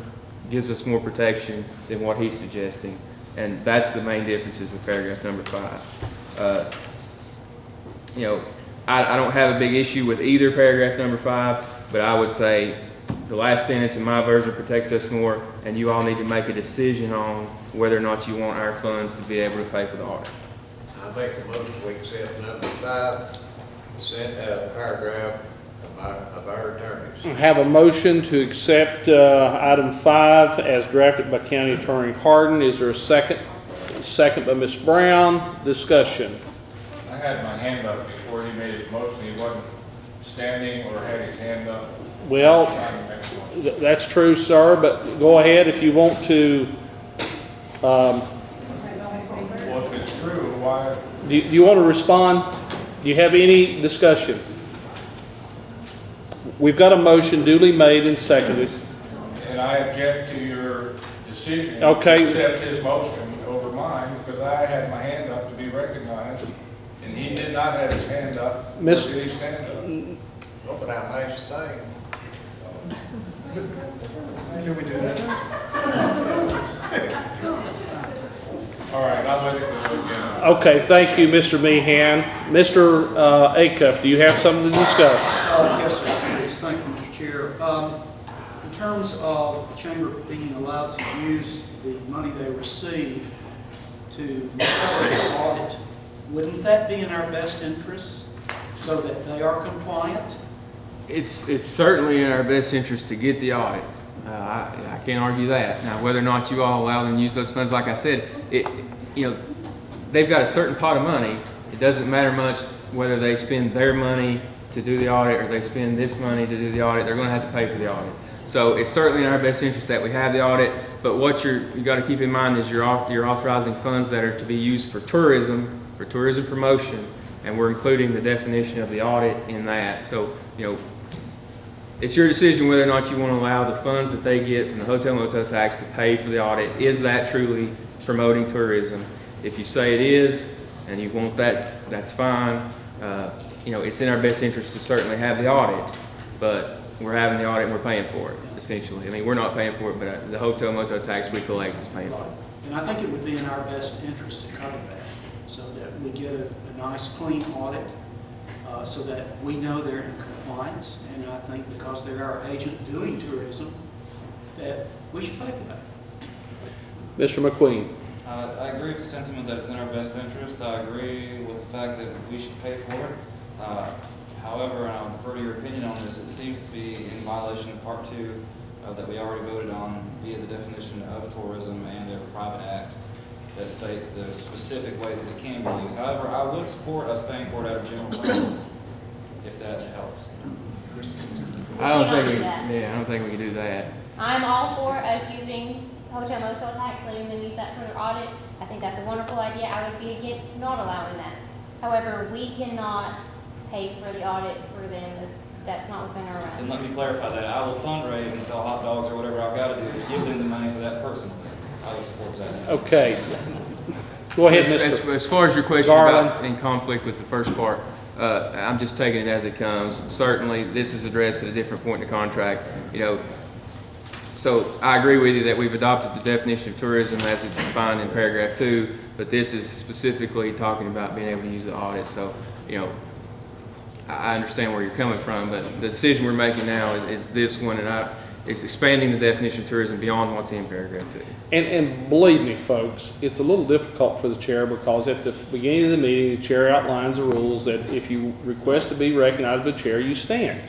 gives us more protection than what he's suggesting, and that's the main differences with paragraph number 5. I don't have a big issue with either paragraph number 5, but I would say the last sentence in my version protects us more, and you all need to make a decision on whether or not you want our funds to be able to pay for the audit. I make a motion we accept number 5, paragraph of our attorneys. I have a motion to accept item 5 as drafted by County Attorney Hardin. Is there a second? Second by Ms. Brown. Discussion. I had my hand up before he made his motion. He wasn't standing or had his hand up. Well, that's true, sir, but go ahead if you want to. Well, if it's true, why? Do you want to respond? Do you have any discussion? We've got a motion duly made and seconded. And I object to your decision to Okay. accept his motion over mine, because I had my hand up to be recognized, and he did not have his hand up. Miss- Or did he stand up? Open our nice thing. Can we do that? All right, I'll let it go again. Okay, thank you, Mr. Meehan. Mr. Acuff, do you have something to discuss? Yes, sir. Please. Thank you, Mr. Chair. In terms of the Chamber being allowed to use the money they receive to cover the audit, wouldn't that be in our best interest so that they are compliant? It's certainly in our best interest to get the audit. I can't argue that. Now, whether or not you all allow them to use those funds, like I said, they've got a certain pot of money. It doesn't matter much whether they spend their money to do the audit or they spend this money to do the audit. They're going to have to pay for the audit. So it's certainly in our best interest that we have the audit. But what you got to keep in mind is you're authorizing funds that are to be used for tourism promotion, and we're including the definition of the audit in that. So it's your decision whether or not you want to allow the funds that they get from the hotel motel tax to pay for the audit. Is that truly promoting tourism? If you say it is, and you want that, that's fine. You know, it's in our best interest to certainly have the audit, but we're having the audit and we're paying for it, essentially. I mean, we're not paying for it, but the hotel motel tax we collect is paying for it. And I think it would be in our best interest to cover that, so that we get a nice, clean audit, so that we know they're in compliance. And I think because they're our agent doing tourism, that we should pay for that. Mr. McQueen. I agree with the sentiment that it's in our best interest. I agree with the fact that we should pay for it. However, and I'll defer to your opinion on this, it seems to be in violation of Part 2 that we already voted on via the definition of tourism and a private act that states the specific ways that it can be used. However, I would support us paying for it out of general fund, if that helps. I don't think we can do that. I'm all for us using hotel motel tax, letting them use that for their audit. I think that's a wonderful idea. I would be against not allowing that. However, we cannot pay for the audit for them. That's not within our rights. Then let me clarify that. I will fundraise and sell hot dogs or whatever I've got to do to give them the money for that personally. I would support that. Okay. Go ahead, Mr. As far as your question Garland. about in conflict with the first part, I'm just taking it as it comes. Certainly, this is addressed at a different point in the contract. You know, so I agree with you that we've adopted the definition of tourism as it's defined in paragraph 2, but this is specifically talking about being able to use the audit. So, you know, I understand where you're coming from, but the decision we're making now is this one, and it's expanding the definition of tourism beyond what's in paragraph 2. And believe me, folks, it's a little difficult for the chair because at the beginning of the meeting, the chair outlines the rules that if you request to be recognized by the chair, you stand.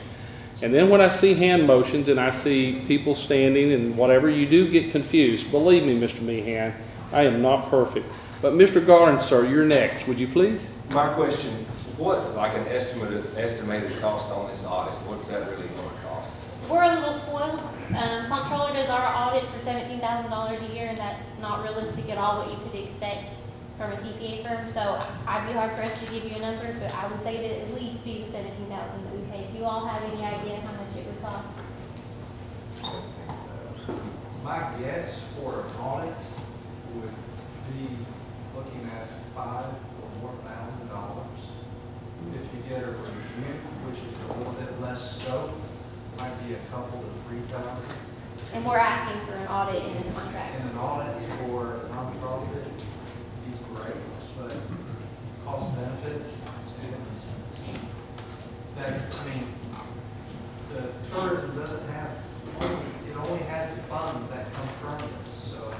And then when I see hand motions and I see people standing and whatever, you do get confused. Believe me, Mr. Meehan, I am not perfect. But Mr. Garland, sir, you're next. Would you please? My question, what, like an estimated cost on this audit, what's that really going to cost? We're a little spoiled. Comptroller does our audit for $17,000 a year, and that's not realistic at all what you could expect from a CPA firm. So I'd be hard pressed to give you a number, but I would say to at least be the $17,000 that we pay. If you all have any idea how much it would cost. My guess for an audit would be looking at $5,000 or more. If you get a review, which is a little bit less scope, might be a couple to 3,000. And we're asking for an audit in the contract. And an audit for a nonprofit would be great, but cost benefit that, I mean, the tourism doesn't have, it only has the funds that come from this, so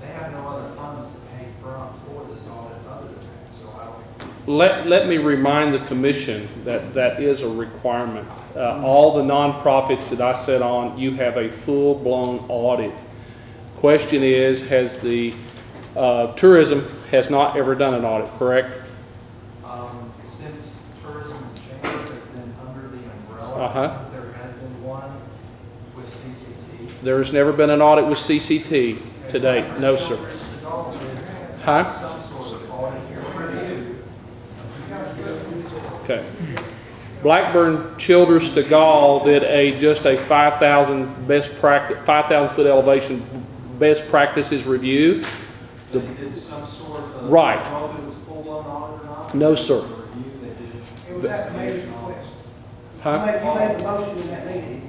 they have no other funds to pay for this audit other than that, so I don't. Let me remind the commission that that is a requirement. All the nonprofits that I sit on, you have a full-blown audit. Question is, has the tourism has not ever done an audit, correct? Since tourism chamber has been under the umbrella, there has been one with CCT. There's never been an audit with CCT to date. No, sir. Huh? Some sort of audit here. Okay. Blackburn Childers to Gall did just a 5,000 foot elevation best practices review. They did some sort of. Right. I don't know if it was a full-blown audit or not. No, sir. It was at the mayor's request. Huh? You made the motion in that meeting.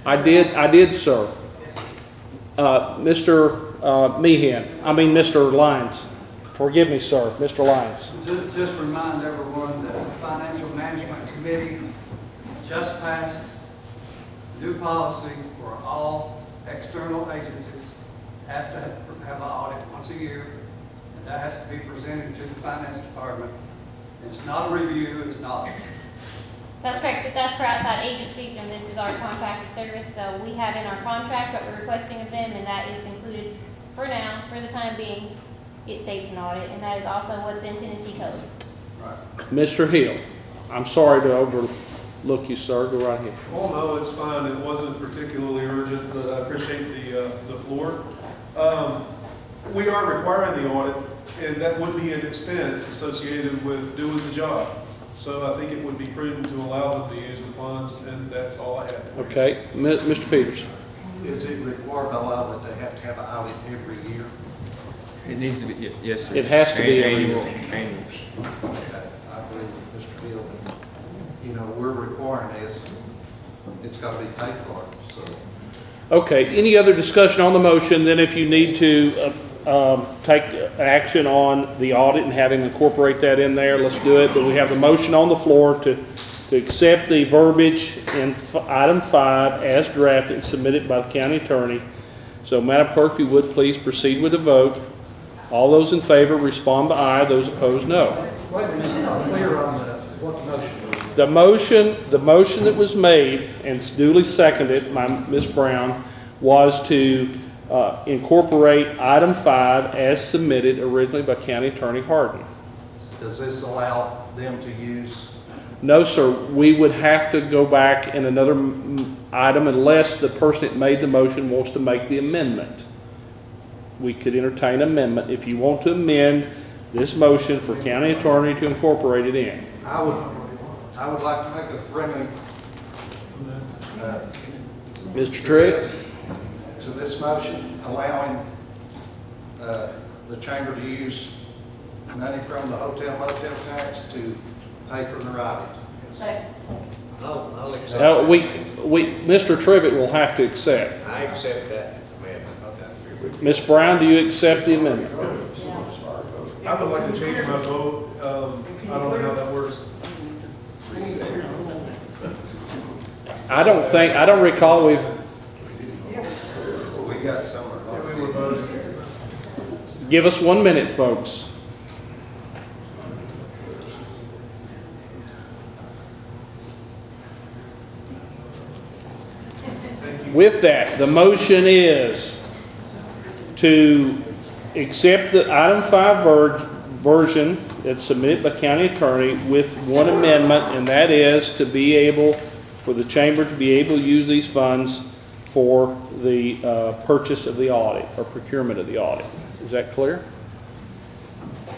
I did, sir. Mr. Lyons. Forgive me, sir, Mr. Lyons. Just remind everyone that the Financial Management Committee just passed new policy for all external agencies have to have an audit once a year, and that has to be presented to the finance department. It's not a review, it's not. That's correct, but that's for outside agencies, and this is our contracted service. So we have in our contract what we're requesting of them, and that is included for now, for the time being. It states an audit, and that is also what's in Tennessee code. Mr. Hill, I'm sorry to overlook you, sir. Go right ahead. Oh, no, it's fine. It wasn't particularly urgent, but I appreciate the floor. We are requiring the audit, and that would be an expense associated with doing the job. So I think it would be prudent to allow them to use the funds, and that's all I have for you. Okay, Mr. Peters. Is it required by law that they have to have an audit every year? It needs to be, yes, sir. It has to be Annual. Okay, I agree with Mr. Hill, but, you know, we're requiring this, it's gotta be paid for, so. Okay, any other discussion on the motion? Then if you need to take action on the audit and having incorporate that in there, let's do it. But we have the motion on the floor to accept the verbiage in item 5 as drafted and submitted by the county attorney. So Madam Clerk, if you would please proceed with the vote. All those in favor respond by aye, those opposed no. Wait a minute, I'm not clear on what the motion was. The motion that was made and duly seconded by Ms. Brown was to incorporate item 5 as submitted originally by County Attorney Harden. Does this allow them to use? No, sir, we would have to go back in another item unless the person that made the motion wants to make the amendment. We could entertain amendment if you want to amend this motion for county attorney to incorporate it in. I would like to make a friendly Mr. Triggs? to this motion, allowing the chamber to use money from the hotel motel tax to pay for their audit. Second. I'll accept. Mr. Trivett will have to accept. I accept that amendment. Ms. Brown, do you accept the amendment? I would like to change my vote. I don't know how that works. I don't recall we've, We got some. We were both. give us 1 minute, folks. With that, the motion is to accept the item 5 version that's submitted by county attorney with one amendment, and that is to be able, for the chamber to be able to use these funds for the purchase of the audit or procurement of the audit. Is that clear?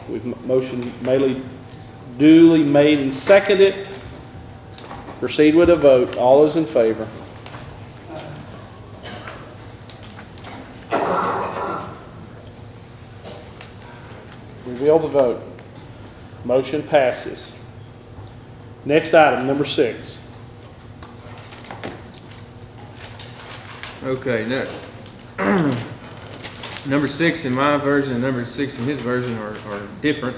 We've motion duly made and seconded. Proceed with a vote. All those in favor? Reveal the vote. Motion passes. Next item, number 6. Okay, number 6 in my version and number 6 in his version are different.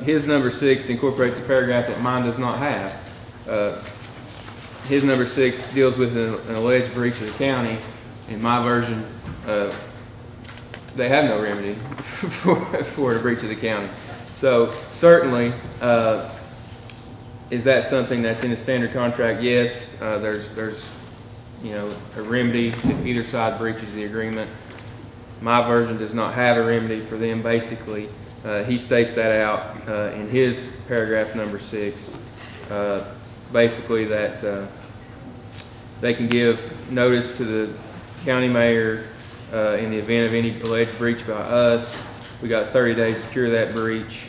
His number 6 incorporates a paragraph that mine does not have. His number 6 deals with an alleged breach of the county. In my version, they have no remedy for a breach of the county. So certainly, is that something that's in a standard contract? Yes, there's a remedy if either side breaches the agreement. My version does not have a remedy for them. Basically, he states that out in his paragraph number 6. Basically, that they can give notice to the county mayor in the event of any alleged breach by us. We got 30 days to cure that breach.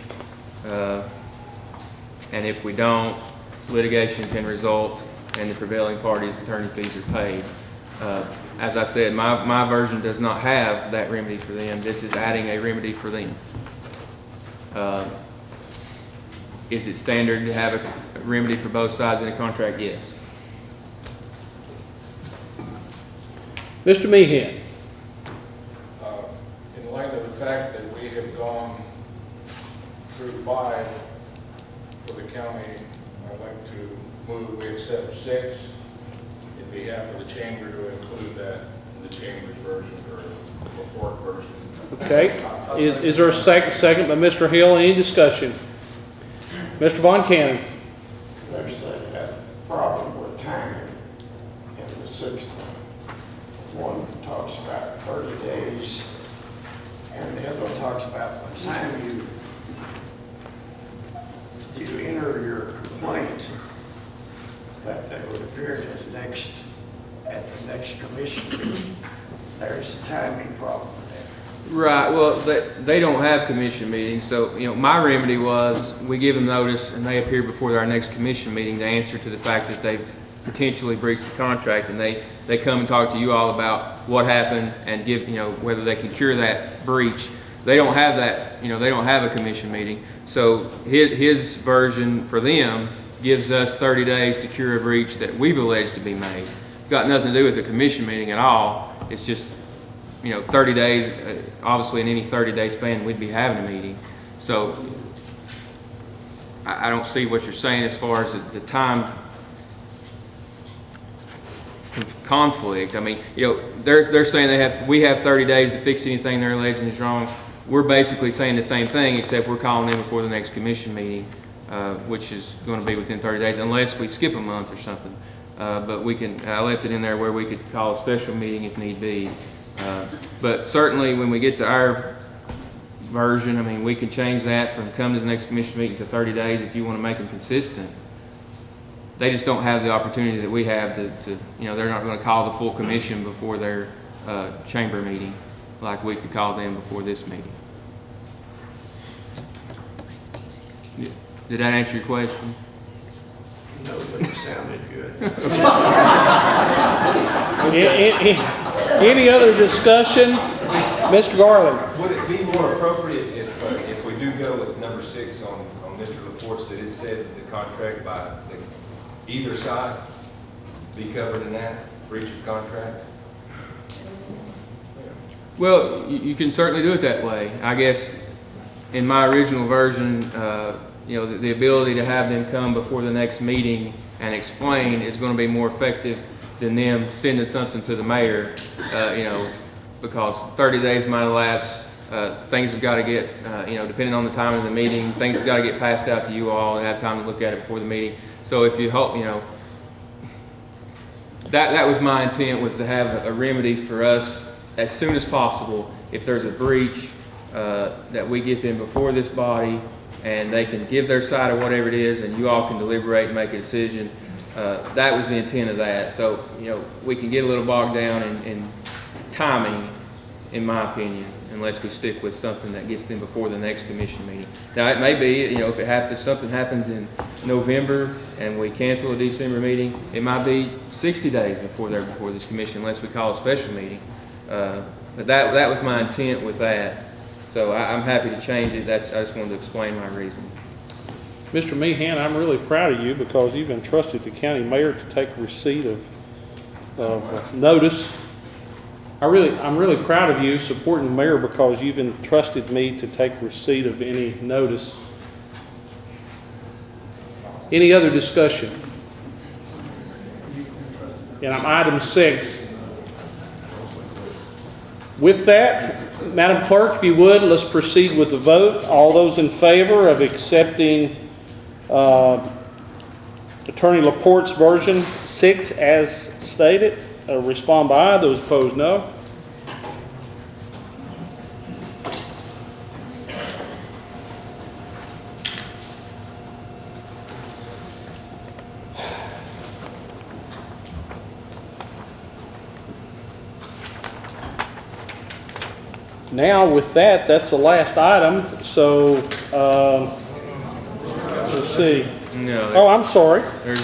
And if we don't, litigation can result and the prevailing party's attorney fees are paid. As I said, my version does not have that remedy for them. This is adding a remedy for them. Is it standard to have a remedy for both sides in a contract? Yes. Mr. Meehan. In light of the fact that we have gone through 5 for the county, I'd like to move we accept 6 in behalf of the chamber to include that in the chamber's version or report version. Okay. Is there a second by Mr. Hill? Any discussion? Mr. Von Cannon. There's a problem with timing in the 6th one. One talks about 30 days, and the other one talks about the time you enter your complaint, that they would appear at the next commission meeting. There's a timing problem there. Right, well, they don't have commission meetings, so, my remedy was, we give them notice and they appear before our next commission meeting to answer to the fact that they've potentially breached the contract, and they come and talk to you all about what happened and give, whether they can cure that breach. They don't have that, they don't have a commission meeting, so his version for them gives us 30 days to cure a breach that we've alleged to be made. Got nothing to do with the commission meeting at all, it's just 30 days, obviously in any 30-day span, we'd be having a meeting. So I don't see what you're saying as far as the time conflict. I mean, they're saying we have 30 days to fix anything they're alleging is wrong. We're basically saying the same thing, except we're calling them before the next commission meeting, which is going to be within 30 days, unless we skip a month or something. But I left it in there where we could call a special meeting if need be. But certainly when we get to our version, I mean, we can change that from come to the next commission meeting to 30 days if you want to make them consistent. They just don't have the opportunity that we have to they're not going to call the full commission before their chamber meeting like we could call them before this meeting. Did that answer your question? No, but it sounded good. Any other discussion? Mr. Garland? Would it be more appropriate if we do go with number 6 on Mr. Laporte's, that it said the contract by either side be covered in that breach of contract? Well, you can certainly do it that way. I guess in my original version, the ability to have them come before the next meeting and explain is going to be more effective than them sending something to the mayor, because 30 days might elapse. Things have got to get, depending on the time of the meeting, things have got to get passed out to you all and have time to look at it before the meeting. So if you hope, that was my intent, was to have a remedy for us as soon as possible. If there's a breach, that we get them before this body and they can give their side of whatever it is and you all can deliberate and make a decision. That was the intent of that. So, we can get a little bogged down in timing, in my opinion, unless we stick with something that gets them before the next commission meeting. Now, it may be, if something happens in November and we cancel a December meeting, it might be 60 days before they're before this commission, unless we call a special meeting. But that was my intent with that. So I'm happy to change it. I just wanted to explain my reason. Mr. Meehan, I'm really proud of you because you've entrusted the county mayor to take receipt of notice. I'm really proud of you supporting the mayor because you've entrusted me to take receipt of any notice. Any other discussion? And I'm item 6. With that, Madam Clerk, if you would, let's proceed with the vote. All those in favor of accepting Attorney Laporte's version 6 as stated, respond by aye. Those opposed, no. Now, with that, that's the last item. So, let's see. No. Oh, I'm sorry.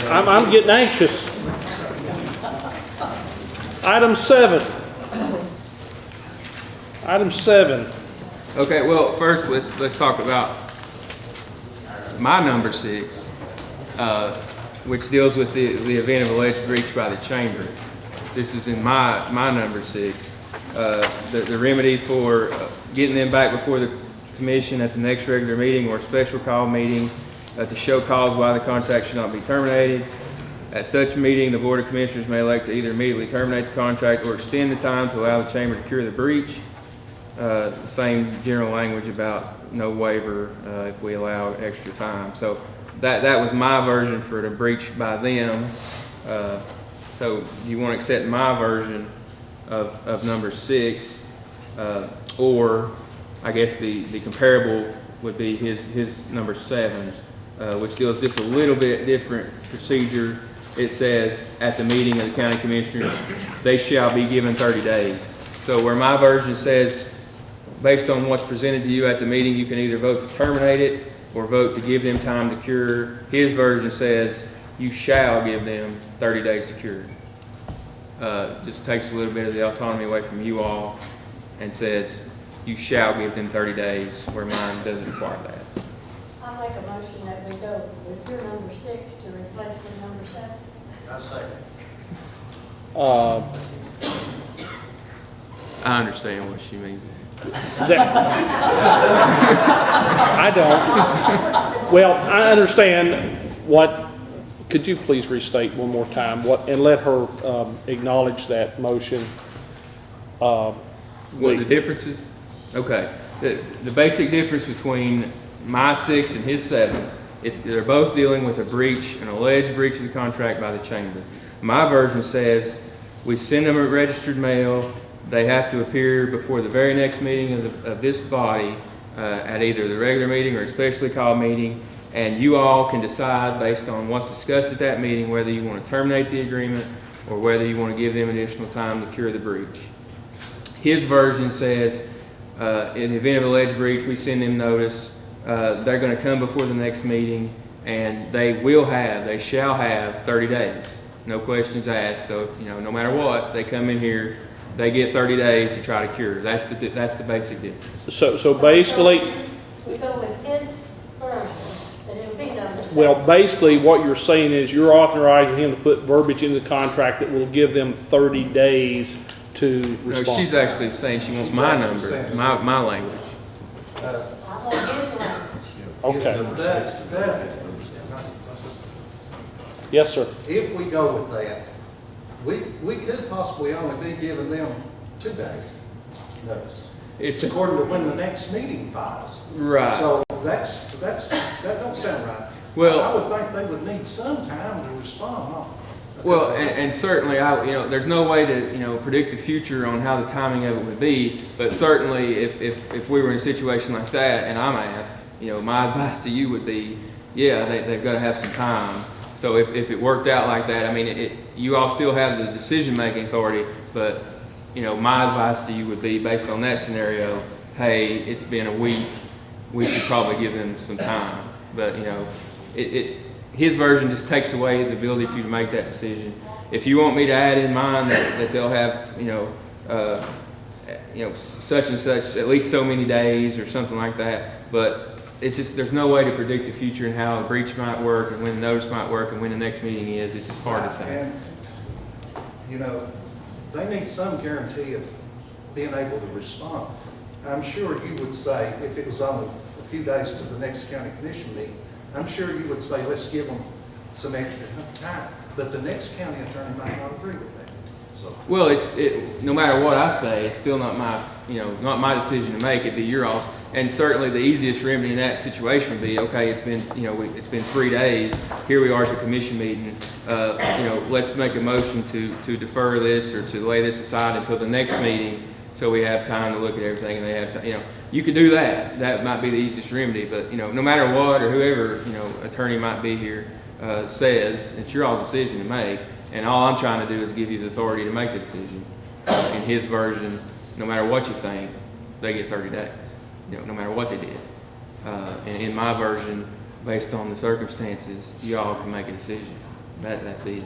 I'm getting anxious. Item 7. Item 7. Okay, well, first let's talk about my number 6, which deals with the event of alleged breach by the chamber. This is in my number 6. The remedy for getting them back before the commission at the next regular meeting or special call meeting to show cause why the contract should not be terminated. At such meeting, the Board of Commissioners may elect to either immediately terminate the contract or extend the time to allow the chamber to cure the breach. Same general language about no waiver if we allow extra time. So that was my version for the breach by them. So you want to accept my version of number 6, or I guess the comparable would be his number 7, which deals just a little bit different procedure. It says at the meeting of the county commissioners, they shall be given 30 days. So where my version says based on what's presented to you at the meeting, you can either vote to terminate it or vote to give them time to cure. His version says you shall give them 30 days to cure. Just takes a little bit of the autonomy away from you all and says you shall give them 30 days, where mine doesn't require that. I make a motion that we go with your number 6 to replace the number 7. I second. I understand what she means. I don't. Well, I understand what, could you please restate one more time what, and let her acknowledge that motion? What the difference is? Okay. The basic difference between my 6 and his 7 is they're both dealing with a breach, an alleged breach of the contract by the chamber. My version says we send them a registered mail. They have to appear before the very next meeting of this body at either the regular meeting or a specially called meeting, and you all can decide based on what's discussed at that meeting whether you want to terminate the agreement or whether you want to give them additional time to cure the breach. His version says in the event of alleged breach, we send them notice. They're going to come before the next meeting, and they shall have 30 days. No questions asked. So, no matter what, they come in here, they get 30 days to try to cure. That's the basic difference. So basically, We go with his version, that it'll be number 7. well, basically what you're saying is you're authorizing him to put verbiage in the contract that will give them 30 days to respond. No, she's actually saying she wants my number, my language. I want his language. Okay. Yes, sir. If we go with that, we could possibly only be giving them 2 days notice. It's according to when the next meeting files. Right. So that don't sound right. Well, I would think they would need some time to respond, huh? Well, and certainly, there's no way to, predict the future on how the timing of it would be, but certainly if we were in a situation like that and I'm asked, my advice to you would be, yeah, they've got to have some time. So if it worked out like that, you all still have the decision-making authority, but, my advice to you would be, based on that scenario, hey, it's been a week, we should probably give them some time. But, his version just takes away the ability for you to make that decision. If you want me to add in mine that they'll have, such and such, at least so many days or something like that, but it's just, there's no way to predict the future and how a breach might work and when the notice might work and when the next meeting is. It's just hard to say. And, they need some guarantee of being able to respond. I'm sure you would say, if it was only a few days to the next county commission meeting, I'm sure you would say, let's give them some extra time. But the next county attorney might not agree with that. So. Well, no matter what I say, it's still not my, not my decision to make. It'd be your all's. And certainly the easiest remedy in that situation would be, okay, it's been, it's been 3 days. Here we are at the commission meeting. Let's make a motion to defer this or to lay this aside until the next meeting, so we have time to look at everything and they have to, you could do that. That might be the easiest remedy. But no matter what or whoever attorney might be here says, it's your all's decision to make. And all I'm trying to do is give you the authority to make the decision. In his version, no matter what you think, they get 30 days. No matter what they did. And in my version, based on the circumstances, you all can make a decision. That's it.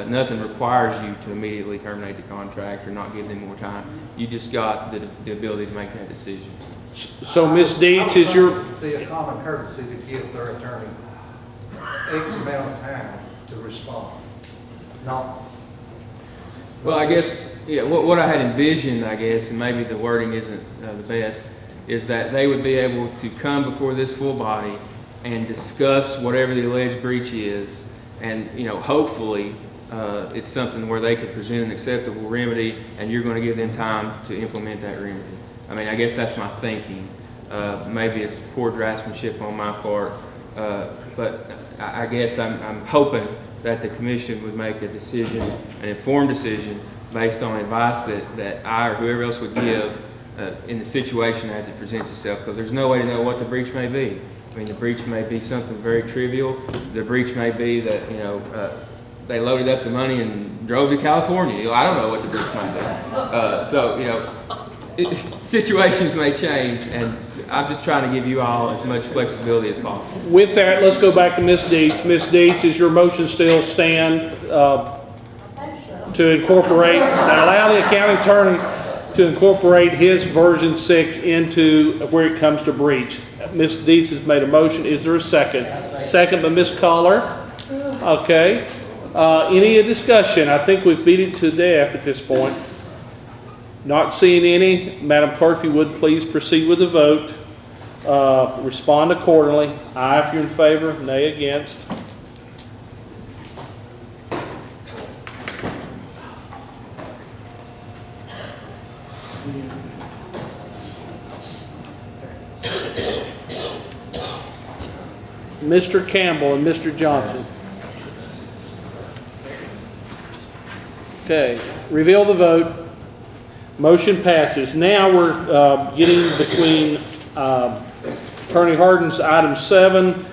Nothing requires you to immediately terminate the contract or not give them more time. You just got the ability to make that decision. So, Ms. Deeds, is your... It would be a common courtesy to give their attorney X amount of time to respond. Not. Well, I guess, what I had envisioned, I guess, and maybe the wording isn't the best, is that they would be able to come before this full body and discuss whatever the alleged breach is, and hopefully it's something where they could present an acceptable remedy, and you're going to give them time to implement that remedy. I guess that's my thinking. Maybe it's poor draftsmanship on my part, but I guess I'm hoping that the commission would make a decision, an informed decision, based on advice that I or whoever else would give in the situation as it presents itself, because there's no way to know what the breach may be. The breach may be something very trivial. The breach may be that, they loaded up the money and drove to California. I don't know what the breach might be. situations may change, and I'm just trying to give you all as much flexibility as possible. With that, let's go back to Ms. Dietz. Ms. Dietz, is your motion still stand to incorporate, allow the county attorney to incorporate his version 6 into where it comes to breach? Ms. Dietz has made a motion. Is there a second? Second by Ms. Collar. Okay. Any discussion? I think we've beat it to death at this point. Not seeing any. Madam Clerk, if you would please proceed with the vote. Respond accordingly. Aye if you're in favor, nay against. Mr. Campbell and Mr. Johnson. Okay, reveal the vote. Motion passes. Now we're getting between Attorney Harden's item 7,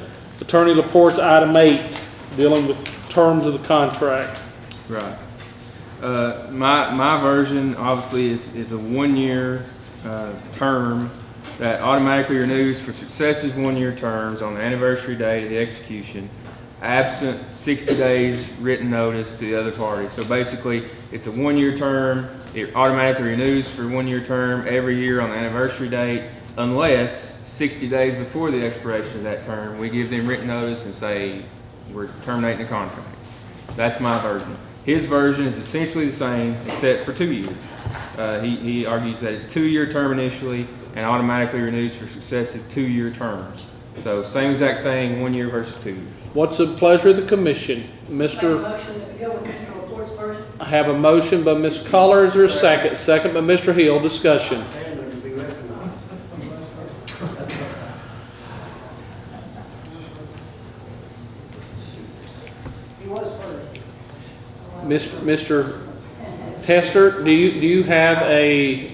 Attorney Laporte's item 8, dealing with terms of the contract. Right. My version obviously is a 1-year term that automatically renews for successive 1-year terms on the anniversary date of the execution, absent 60 days written notice to the other party. So basically, it's a 1-year term. It automatically renews for a 1-year term every year on the anniversary date, unless 60 days before the expiration of that term, we give them written notice and say we're terminating the contract. That's my version. His version is essentially the same, except for 2 years. He argues that it's 2-year term initially and automatically renews for successive 2-year terms. So same exact thing, 1 year versus 2 years. What's the pleasure of the commission? Make a motion to go with Mr. Laporte's version. I have a motion by Ms. Collar. Is there a second? Second by Mr. Hill. Discussion. Stand to be recognized. He was first. Mr. Tester, do you have a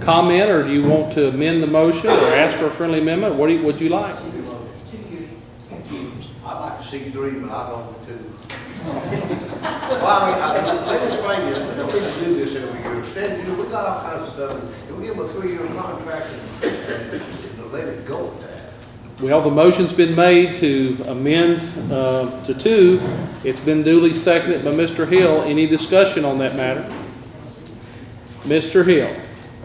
comment, or do you want to amend the motion or ask for a friendly amendment? What would you like? I'd like to see 3, but I don't want 2. Well, I mean, let me explain this, but don't need to do this every year. Stan, we got all kinds of stuff, and we give them a 3-year contract and let it go with that. Well, the motion's been made to amend to 2. It's been duly seconded by Mr. Hill. Any discussion on that matter? Mr. Hill.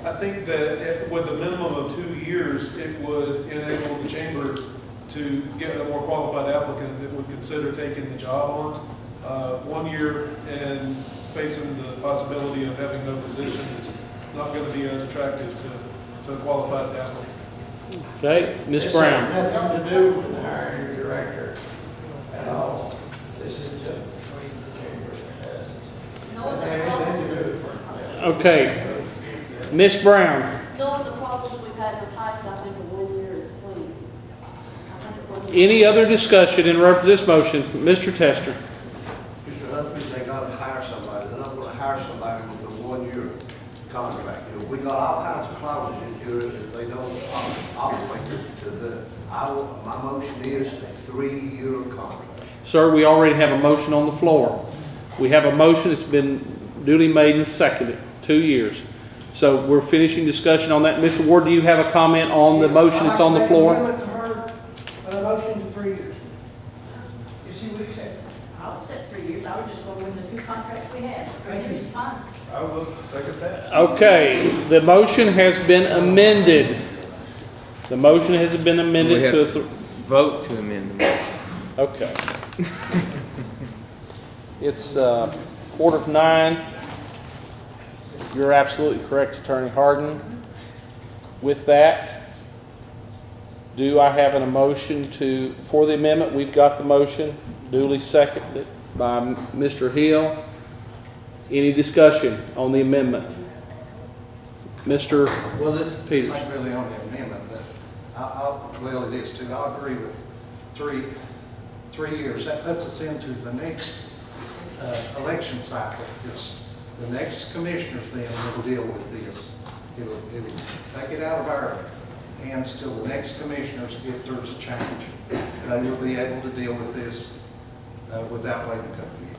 I think that with a minimum of 2 years, it would enable the chamber to get a more qualified applicant that would consider taking the job on. 1 year and facing the possibility of having no position is not going to be as attractive to a qualified applicant. Okay, Ms. Brown. This has nothing to do with hiring your director at all. This is just between the chambers. No other Okay, Ms. Brown. No of the problems we've had in the past, I think a 1 year is clean. Any other discussion in reference to this motion? Mr. Tester. Mr. Humphrey, they gotta hire somebody. They're not gonna hire somebody with a 1-year contract. You know, we got all kinds of clauses in here that they don't operate to the, my motion is a 3-year contract. Sir, we already have a motion on the floor. We have a motion that's been duly made and seconded, 2 years. So we're finishing discussion on that. Mr. Ward, do you have a comment on the motion that's on the floor? I'd like to make an amendment to her, a motion to 3 years. If she would accept. I would say 3 years. I would just go with the 2 contracts we had. 3 years is fine. I will second that. Okay, the motion has been amended. The motion has been amended We to have to vote to amend the motion. Okay. It's 8:45. You're absolutely correct, Attorney Harden. With that, do I have an motion for the amendment? We've got the motion duly seconded by Mr. Hill. Any discussion on the amendment? Mr. Well, this Peters. ain't really on the amendment, but well, it is too. I'll agree with 3 years. That puts us into the next election cycle. It's the next commissioners then will deal with this. It'll take it out of our hands till the next commissioners, if there's a change. They will be able to deal with this without waiting a couple of years.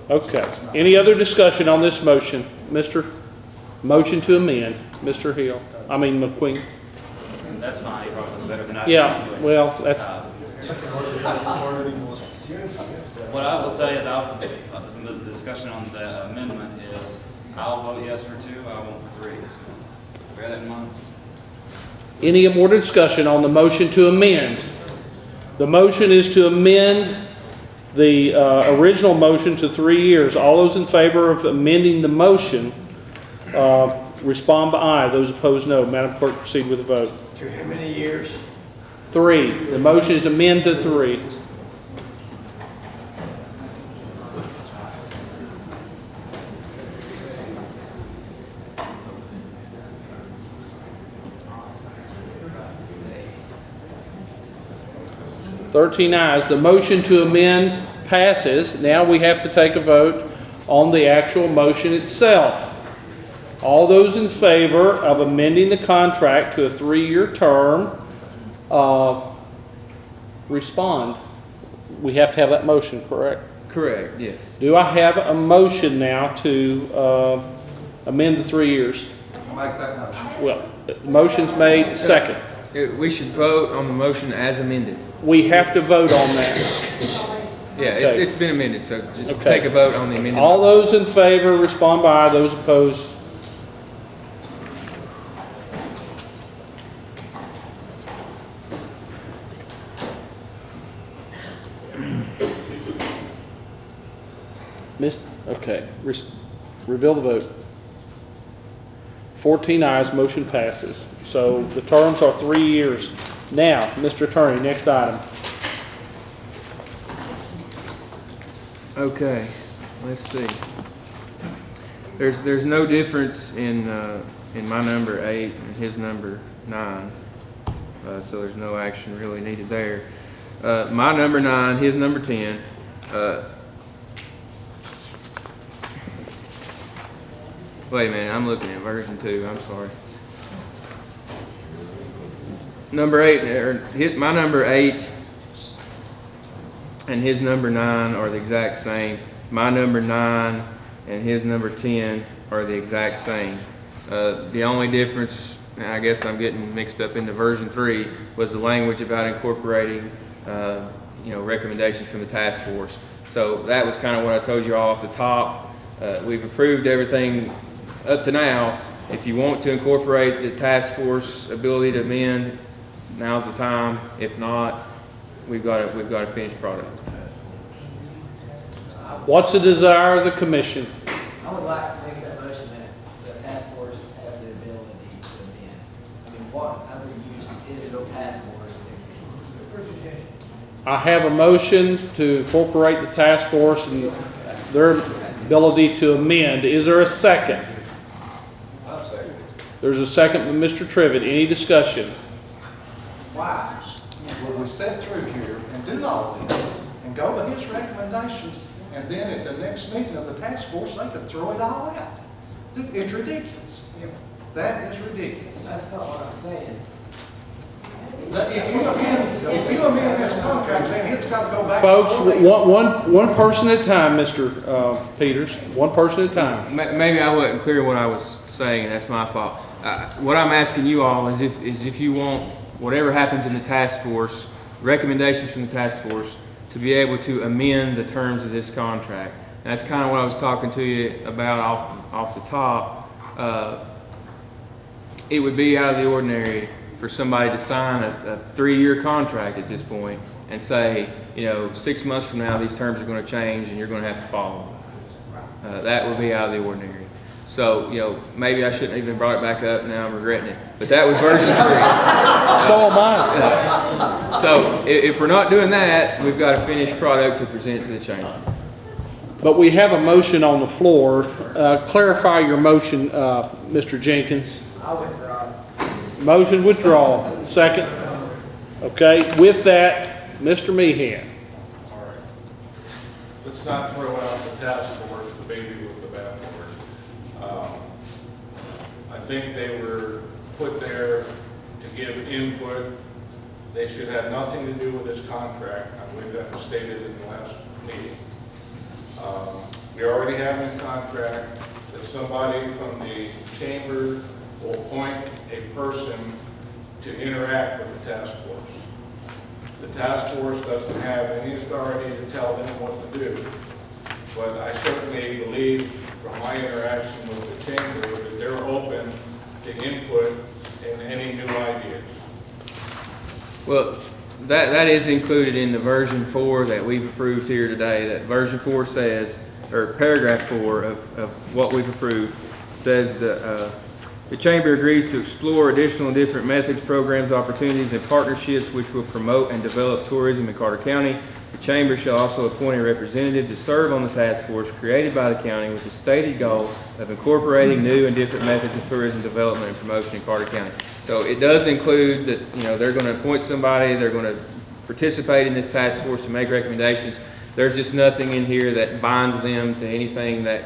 Okay. Any other discussion on this motion? Mr. Motion to amend, Mr. Hill, McQueen. That's fine, he probably was better than I did. Yeah, anyways. well, that's, What I will say is, the discussion on the amendment is, I'll vote yes for 2, I won't for 3. So bear that in mind. any more discussion on the motion to amend? The motion is to amend the original motion to 3 years. All those in favor of amending the motion, respond by aye. Those opposed, no. Madam Clerk, proceed with the vote. To how many years? 3. The motion is to amend to 3. Thirteen ayes. The motion to amend passes. Now we have to take a vote on the actual motion itself. All those in favor of amending the contract to a 3-year term, respond. We have to have that motion, correct? Correct, yes. Do I have a motion now to amend the 3 years? I'll make that motion. Well, the motion's made, second. We should vote on the motion as amended. We have to vote on that. Yeah, Okay. it's been amended, so just Okay. take a vote on the amended. All those in favor, respond by aye. Those opposed, okay, reveal the vote. 14 ayes, motion passes. So the terms are 3 years. Now, Mr. Attorney, next item. Okay, let's see. There's no difference in my number 8 and his number 9, so there's no action really needed there. My number 9, his number 10. Wait a minute, I'm looking at version 2. I'm sorry. Number 8, my number 8 and his number 9 are the exact same. My number 9 and his number 10 are the exact same. The only difference, and I guess I'm getting mixed up into version 3, was the language about incorporating, recommendations from the task force. So that was kind of what I told you all off the top. We've approved everything up to now. If you want to incorporate the task force ability to amend, now's the time. If not, we've got a finished product. What's the desire of the commission? I would like to make that motion that the task force has the ability to amend. I mean, what other use is the task force? I have a motion to incorporate the task force and their ability to amend. Is there a second? I'll second. There's a second from Mr. Trivett. Any discussion? Why would we sit through here and do all this and go by his recommendations, and then at the next meeting of the task force, they could throw it all out? It's ridiculous. That is ridiculous. That's not what I'm saying. But if you amend this contract, then it's got to go back. Folks, one person at a time, Mr. Peters. One person at a time. Maybe I wasn't clear what I was saying, and that's my fault. What I'm asking you all is if you want whatever happens in the task force, recommendations from the task force, to be able to amend the terms of this contract. And that's kind of what I was talking to you about off the top. It would be out of the ordinary for somebody to sign a 3-year contract at this point and say, 6 months from now, these terms are going to change and you're going to have to follow them. That would be out of the ordinary. So, maybe I shouldn't have even brought it back up. Now I'm regretting it. But that was version 3. So am I. So if we're not doing that, we've got a finished product to present to the chamber. But we have a motion on the floor. Clarify your motion, Mr. Jenkins. I'll withdraw. Motion withdraw. Second. Okay. With that, Mr. Meehan. All right. Let's not throw out the task force, the baby with the bathwater. I think they were put there to give input. They should have nothing to do with this contract. I believe that was stated in the last meeting. We already have a contract that somebody from the chamber will appoint a person to interact with the task force. The task force doesn't have any authority to tell them what to do, but I certainly believe from my interaction with the chamber that they're open to input and any new ideas. Well, that is included in the version 4 that we've approved here today. That version 4 says, or paragraph 4 of what we've approved says that the Chamber agrees to explore additional and different methods, programs, opportunities, and partnerships which will promote and develop tourism in Carter County. The Chamber shall also appoint a representative to serve on the task force created by the county with the stated goal of incorporating new and different methods of tourism development and promotion in Carter County. So it does include that, you know, they're going to appoint somebody, they're going to participate in this task force to make recommendations. There's just nothing in here that binds them to anything that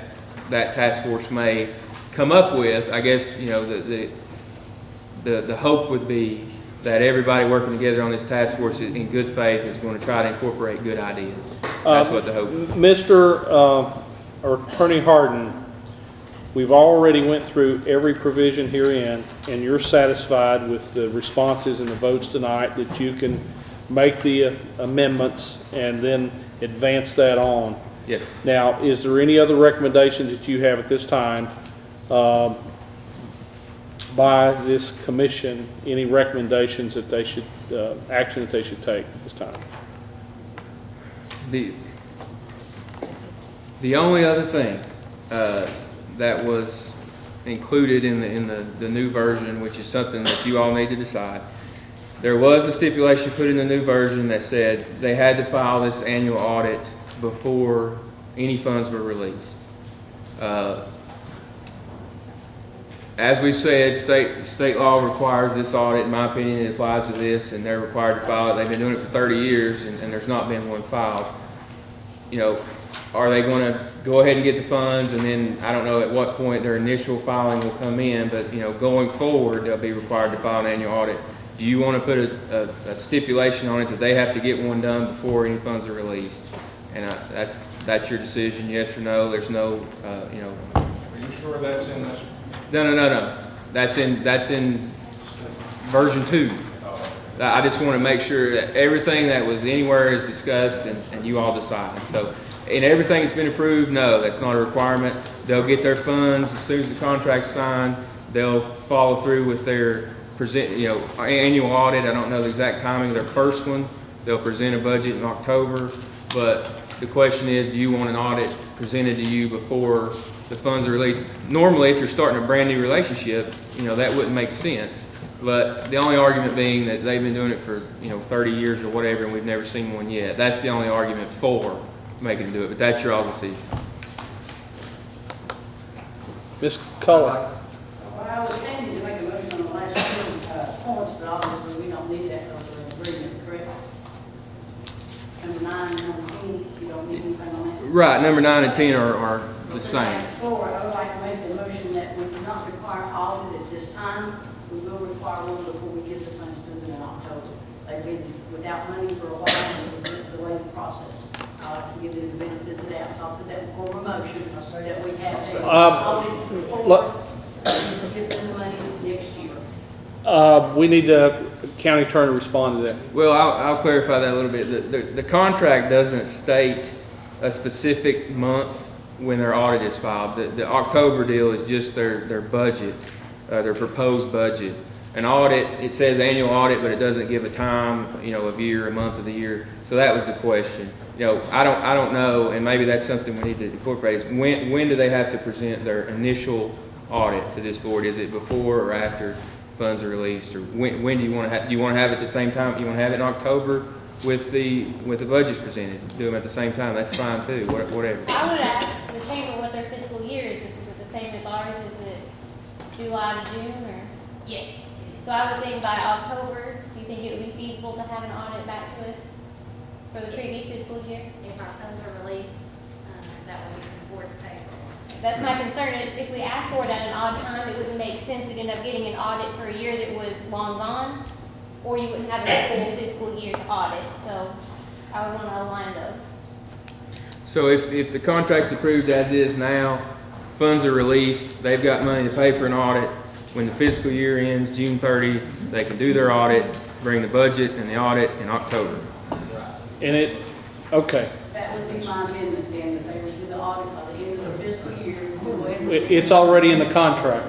that task force may come up with. I guess, you know, the hope would be that everybody working together on this task force in good faith is going to try to incorporate good ideas. That's what the hope is. Mr. Attorney Harden, we've already went through every provision herein, and you're satisfied with the responses and the votes tonight that you can make the amendments and then advance that on. Yes. Now, is there any other recommendations that you have at this time by this commission, any recommendations that they should, action that they should take at this time? The only other thing that was included in the new version, which is something that you all need to decide, there was a stipulation put in the new version that said they had to file this annual audit before any funds were released. As we said, state law requires this audit. In my opinion, it applies to this, and they're required to file it. They've been doing it for 30 years, and there's not been one filed. You know, are they going to go ahead and get the funds, and then I don't know at what point their initial filing will come in, but, you know, going forward, they'll be required to file an annual audit. Do you want to put a stipulation on it that they have to get one done before any funds are released? And that's your decision, yes or no. There's no, you know. Are you sure that's in this? No. That's in version 2. I just want to make sure that everything that was anywhere is discussed and you all decide. So, and everything that's been approved, no, that's not a requirement. They'll get their funds as soon as the contract's signed. They'll follow through with their annual audit. I don't know the exact timing of their first one. They'll present a budget in October, but the question is, do you want an audit presented to you before the funds are released? Normally, if you're starting a brand new relationship, you know, that wouldn't make sense. But the only argument being that they've been doing it for, 30 years or whatever, and we've never seen one yet. That's the only argument for making them do it, but that's your all's decision. Ms. Cullen. Well, I was intending to make a motion on the last two points, but obviously we don't need that because we're in agreement, correct? Number 9 and number 10, you don't need anything on that? Right, number 9 and 10 are the same. Forward, I would like to make the motion that we do not require audit at this time. We will require one before we get the funds to them in October. They've been without money for a while, and we've delayed the process. I like to give them the benefit of the doubt, so I'll put that before a motion, that we have a audit before, give them the money next year. We need the county attorney to respond to that. Well, I'll clarify that a little bit. The contract doesn't state a specific month when their audit is filed. The October deal is just their budget, their proposed budget. An audit, it says annual audit, but it doesn't give a time, a year, a month of the year. So that was the question. I don't know, and maybe that's something we need to incorporate. Is when do they have to present their initial audit to this board? Is it before or after funds are released, or when do you want to have? Do you want to have it at the same time? You want to have it in October with the budgets presented? Do them at the same time. That's fine too. Whatever. I would ask the chamber what their fiscal year is. Is it the same as ours? Is it July to June, or? Yes. So I would think by October, do you think it would be feasible to have an audit back to us for the previous fiscal year? If our funds are released, that way we can afford to pay. That's my concern. If we asked for it at an odd time, it wouldn't make sense. We'd end up getting an audit for a year that was long gone, or you wouldn't have a full fiscal year to audit. So I would want to align those. So if the contract's approved as is now funds are released, they've got money to pay for an audit. When the fiscal year ends, June 30, they can do their audit, bring the budget and the audit in October. And it, okay. That would be my amendment then, that they would do the audit by the end of the fiscal year. Whoever- It's already in the contract.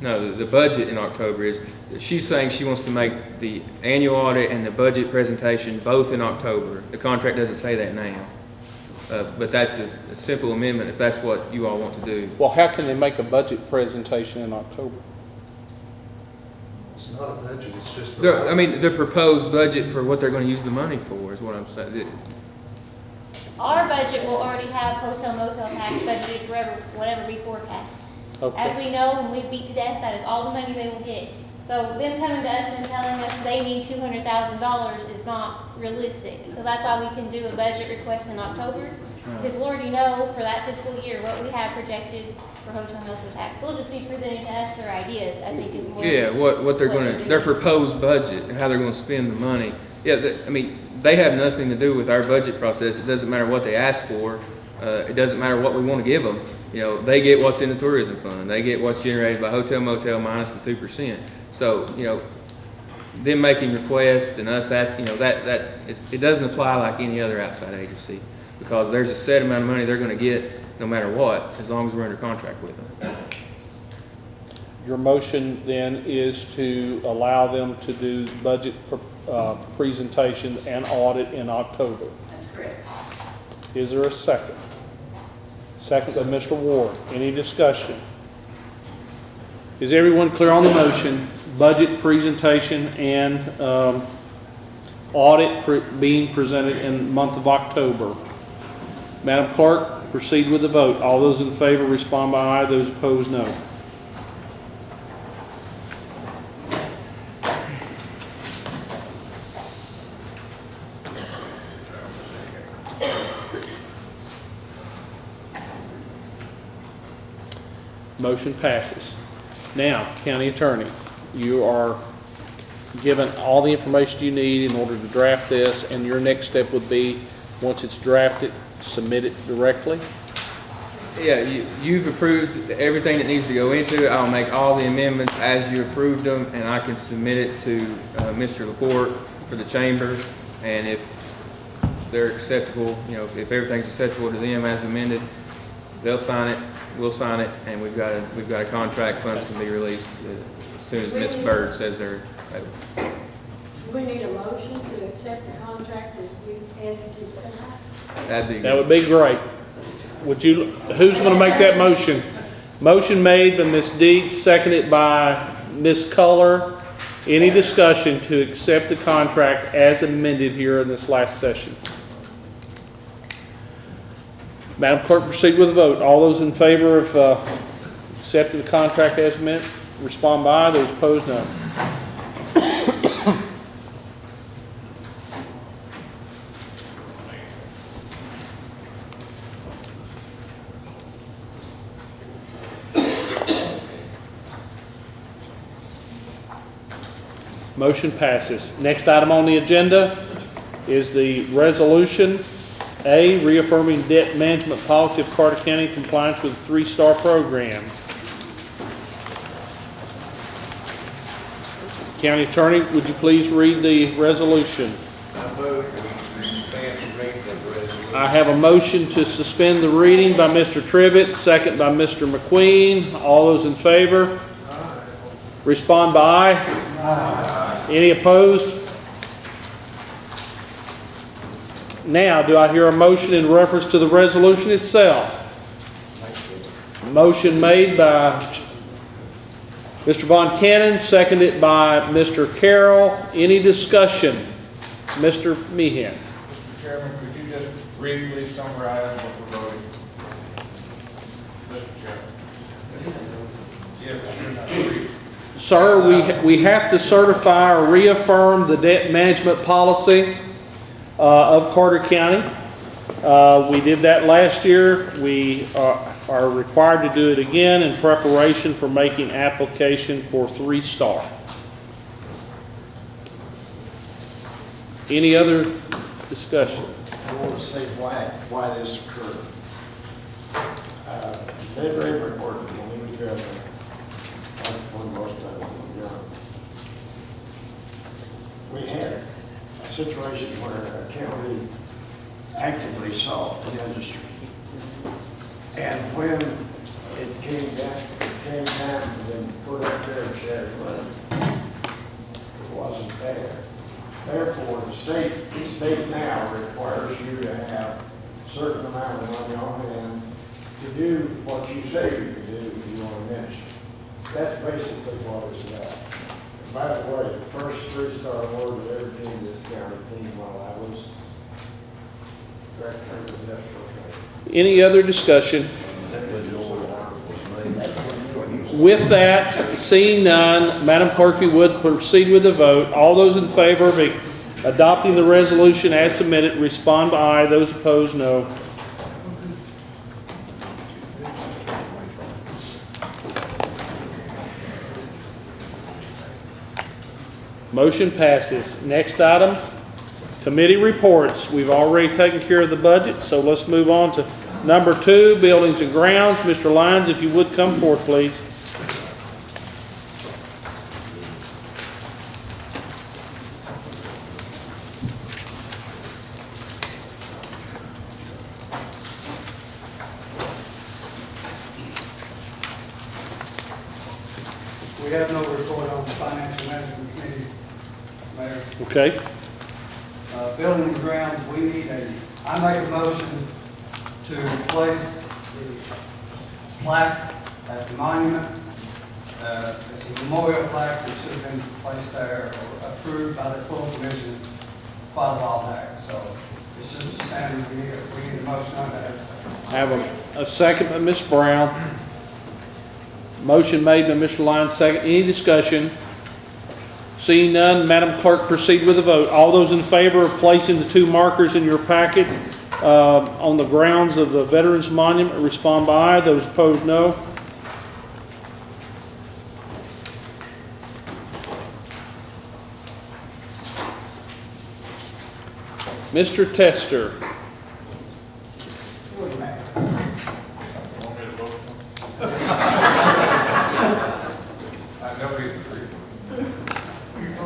No, the budget in October is, she's saying she wants to make the annual audit and the budget presentation both in October. The contract doesn't say that now. But that's a simple amendment if that's what you all want to do. Well, how can they make a budget presentation in October? It's not a budget, it's just. I mean, the proposed budget for what they're going to use the money for is what I'm saying. Our budget will already have hotel motel tax budgeted for whatever we forecast. Okay. As we know, when we beat to death, that is all the money they will get. So them coming to us and telling us they need $200,000 is not realistic. So that's why we can do a budget request in October, because we already know for that fiscal year what we have projected for hotel motel tax. They'll just be presenting to us their ideas, I think is more. Yeah, what they're what going to, their proposed budget and how they're going to spend the money. Yeah, I mean, they have nothing to do with our budget process. It doesn't matter what they ask for. It doesn't matter what we want to give them. You know, they get what's in the tourism fund. They get what's generated by hotel motel minus the 2%. So, you know, them making requests and us asking, you know, it doesn't apply like any other outside agency, because there's a set amount of money they're going to get no matter what, as long as we're under contract with them. Your motion then is to allow them to do budget presentation and audit in October. That's correct. Is there a second? Second by Mr. Ward. Any discussion? Is everyone clear on the motion? Budget presentation and audit being presented in the month of October. Madam Clerk, proceed with the vote. All those in favor respond by aye. Those opposed, no. Motion passes. Now, County Attorney, you are given all the information you need in order to draft this, and your next step would be, once it's drafted, submit it directly. Yeah, you've approved everything that needs to go into it. I'll make all the amendments as you approved them, and I can submit it to Mr. Laporte for the chamber. And if they're acceptable, you know, if everything's acceptable to them as amended, they'll sign it, we'll sign it, and we've got a contract. Funds can be released as soon as Ms. Bird says they're ready. Do we need a motion to accept the contract as we added to the That would be great. Would you, who's going to make that motion? Motion made by Ms. Deeds, seconded by Ms. Culler. Any discussion to accept the contract as amended here in this last session? Madam Clerk, proceed with the vote. All those in favor of accepting the contract as amended, respond by aye. Those opposed, no. Motion passes. Next item on the agenda is the resolution, A, reaffirming debt management policy of Carter County in compliance with the three-star program. County Attorney, would you please read the resolution? I have a motion to suspend the reading by Mr. Trivett, second by Mr. McQueen. All those in favor? Respond by aye. Aye. Any opposed? Now, do I hear a motion in reference to the resolution itself? Motion made by Mr. Von Cannon, seconded by Mr. Carroll. Any discussion? Mr. Meehan. Mr. Chairman, could you just briefly summarize what we're voting? Mr. Chairman. Yes, Sir, we have to certify or reaffirm the debt management policy of Carter County. We did that last year. We are required to do it again in preparation for making application for 3-star. Any other discussion? I want to say why this occurred. Ted Rayburn worked when he was governor. That's when most of them were young. We had a situation where a county actively sought the industry. And when it came time for them to put up their share of money, it wasn't there. Therefore, the state now requires you to have a certain amount of money on hand to do what you say you can do if you want to minister. That's basically what it's about. And by the way, the first 3-star award that ever came to this county came while I was director of industrial training. Any other discussion? With that, seeing none, Madam Clerk, if you would, proceed with the vote. All those in favor of adopting the resolution as submitted, respond by aye. Those opposed, no. Motion passes. Next item, committee reports. We've already taken care of the budget, so let's move on to number 2, buildings and grounds. Mr. Lyons, if you would come forth, please. We have no report on the financial management committee, Mayor. Okay. Building and grounds, I make a motion to place the plaque at the monument. It's a memorial plaque that should have been placed there or approved by the full commission quite a while back. So it's just a standard, we need a motion on that. I have a second by Ms. Brown. Motion made by Mr. Lyons, second. Any discussion? Seeing none, Madam Clerk, proceed with the vote. All those in favor of placing the 2 markers in your packet on the grounds of the Veterans Monument, respond by aye. Those opposed, no. Mr. Tester.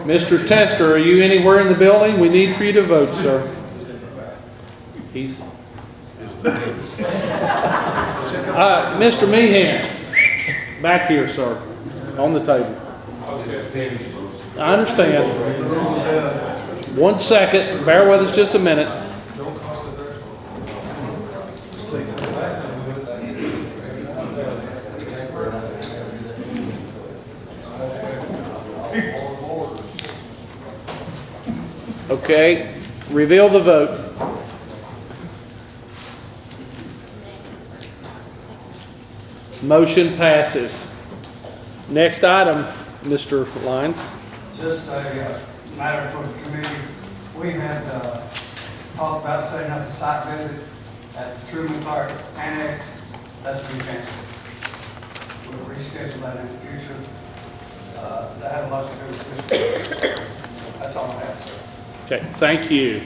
Mr. Tester, are you anywhere in the building? We need for you to vote, sir. He's... Mr. Meehan, back here, sir, on the table. I understand. 1 second, bear with us just a minute. Okay, reveal the vote. Motion passes. Next item, Mr. Lyons. Just a matter for the committee. We had talked about setting up a site visit at the Truman Park Annex. That's been canceled. We'll reschedule that in the future. That had a lot to do with this. That's all I have, sir. Okay, thank you.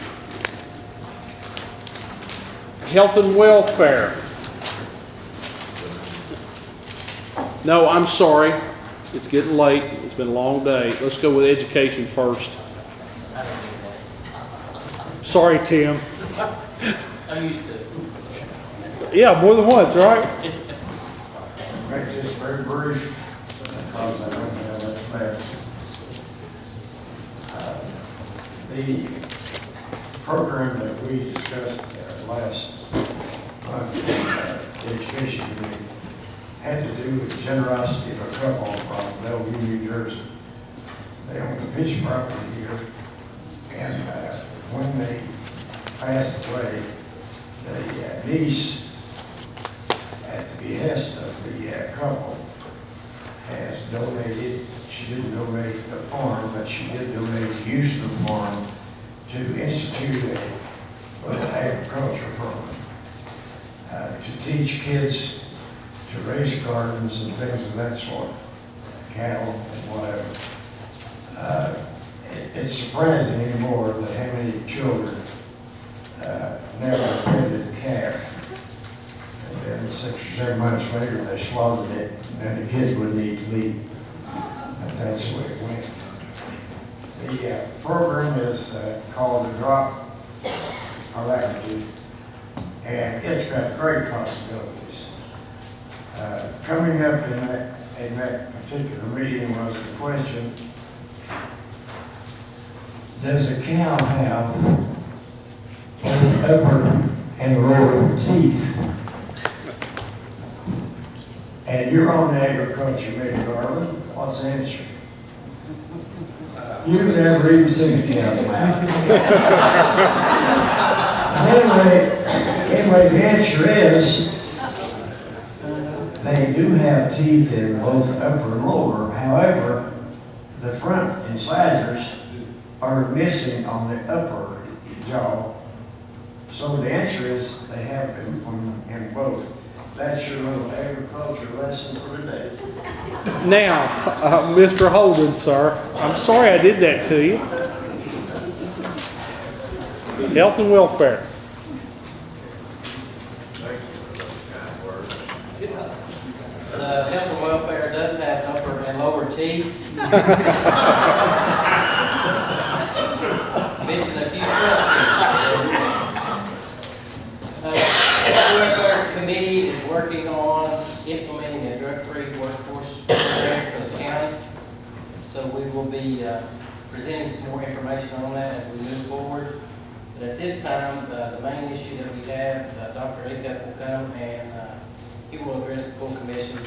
Health and welfare. No, I'm sorry. It's getting late. It's been a long day. Let's go with education first. Sorry, Tim. I'm used to it. Yeah, more than once, right? Make this very brief, because I don't have that left. The program that we discussed last month, the education committee, had to do with the generosity of a couple from Bellevue, New Jersey. They own a piece of property here, and when they passed away, the niece, at the behest of the couple, has donated, she didn't donate the farm, but she did donate the use of the farm to institute a agriculture program to teach kids to raise gardens and things of that sort, cattle and whatever. It's surprising anymore that how many children never attended CAF. And then 6 or 7 months later, they slaughtered it, and the kids wouldn't eat meat. But that's the way it went. The program is called the Drop Alacrity, and it's got great possibilities. Coming up in that particular meeting was the question, does a cow have both upper and lower teeth? And you're on the agriculture meeting, Garland. What's the answer? You've never even seen a cow. Anyway, the answer is they do have teeth in both upper and lower. However, the front incisors are missing on the upper jaw. So the answer is they have them in both. That's your little agriculture lesson for today. Now, Mr. Holden, sir, I'm sorry I did that to you. Health and welfare. The health and welfare does have upper and lower teeth. Missing a few front teeth. The welfare committee is working on implementing a drug-free workforce program for the county. So we will be presenting some more information on that as we move forward. But at this time, the main issue that we have, Dr. Acuff will come and he will address the full commission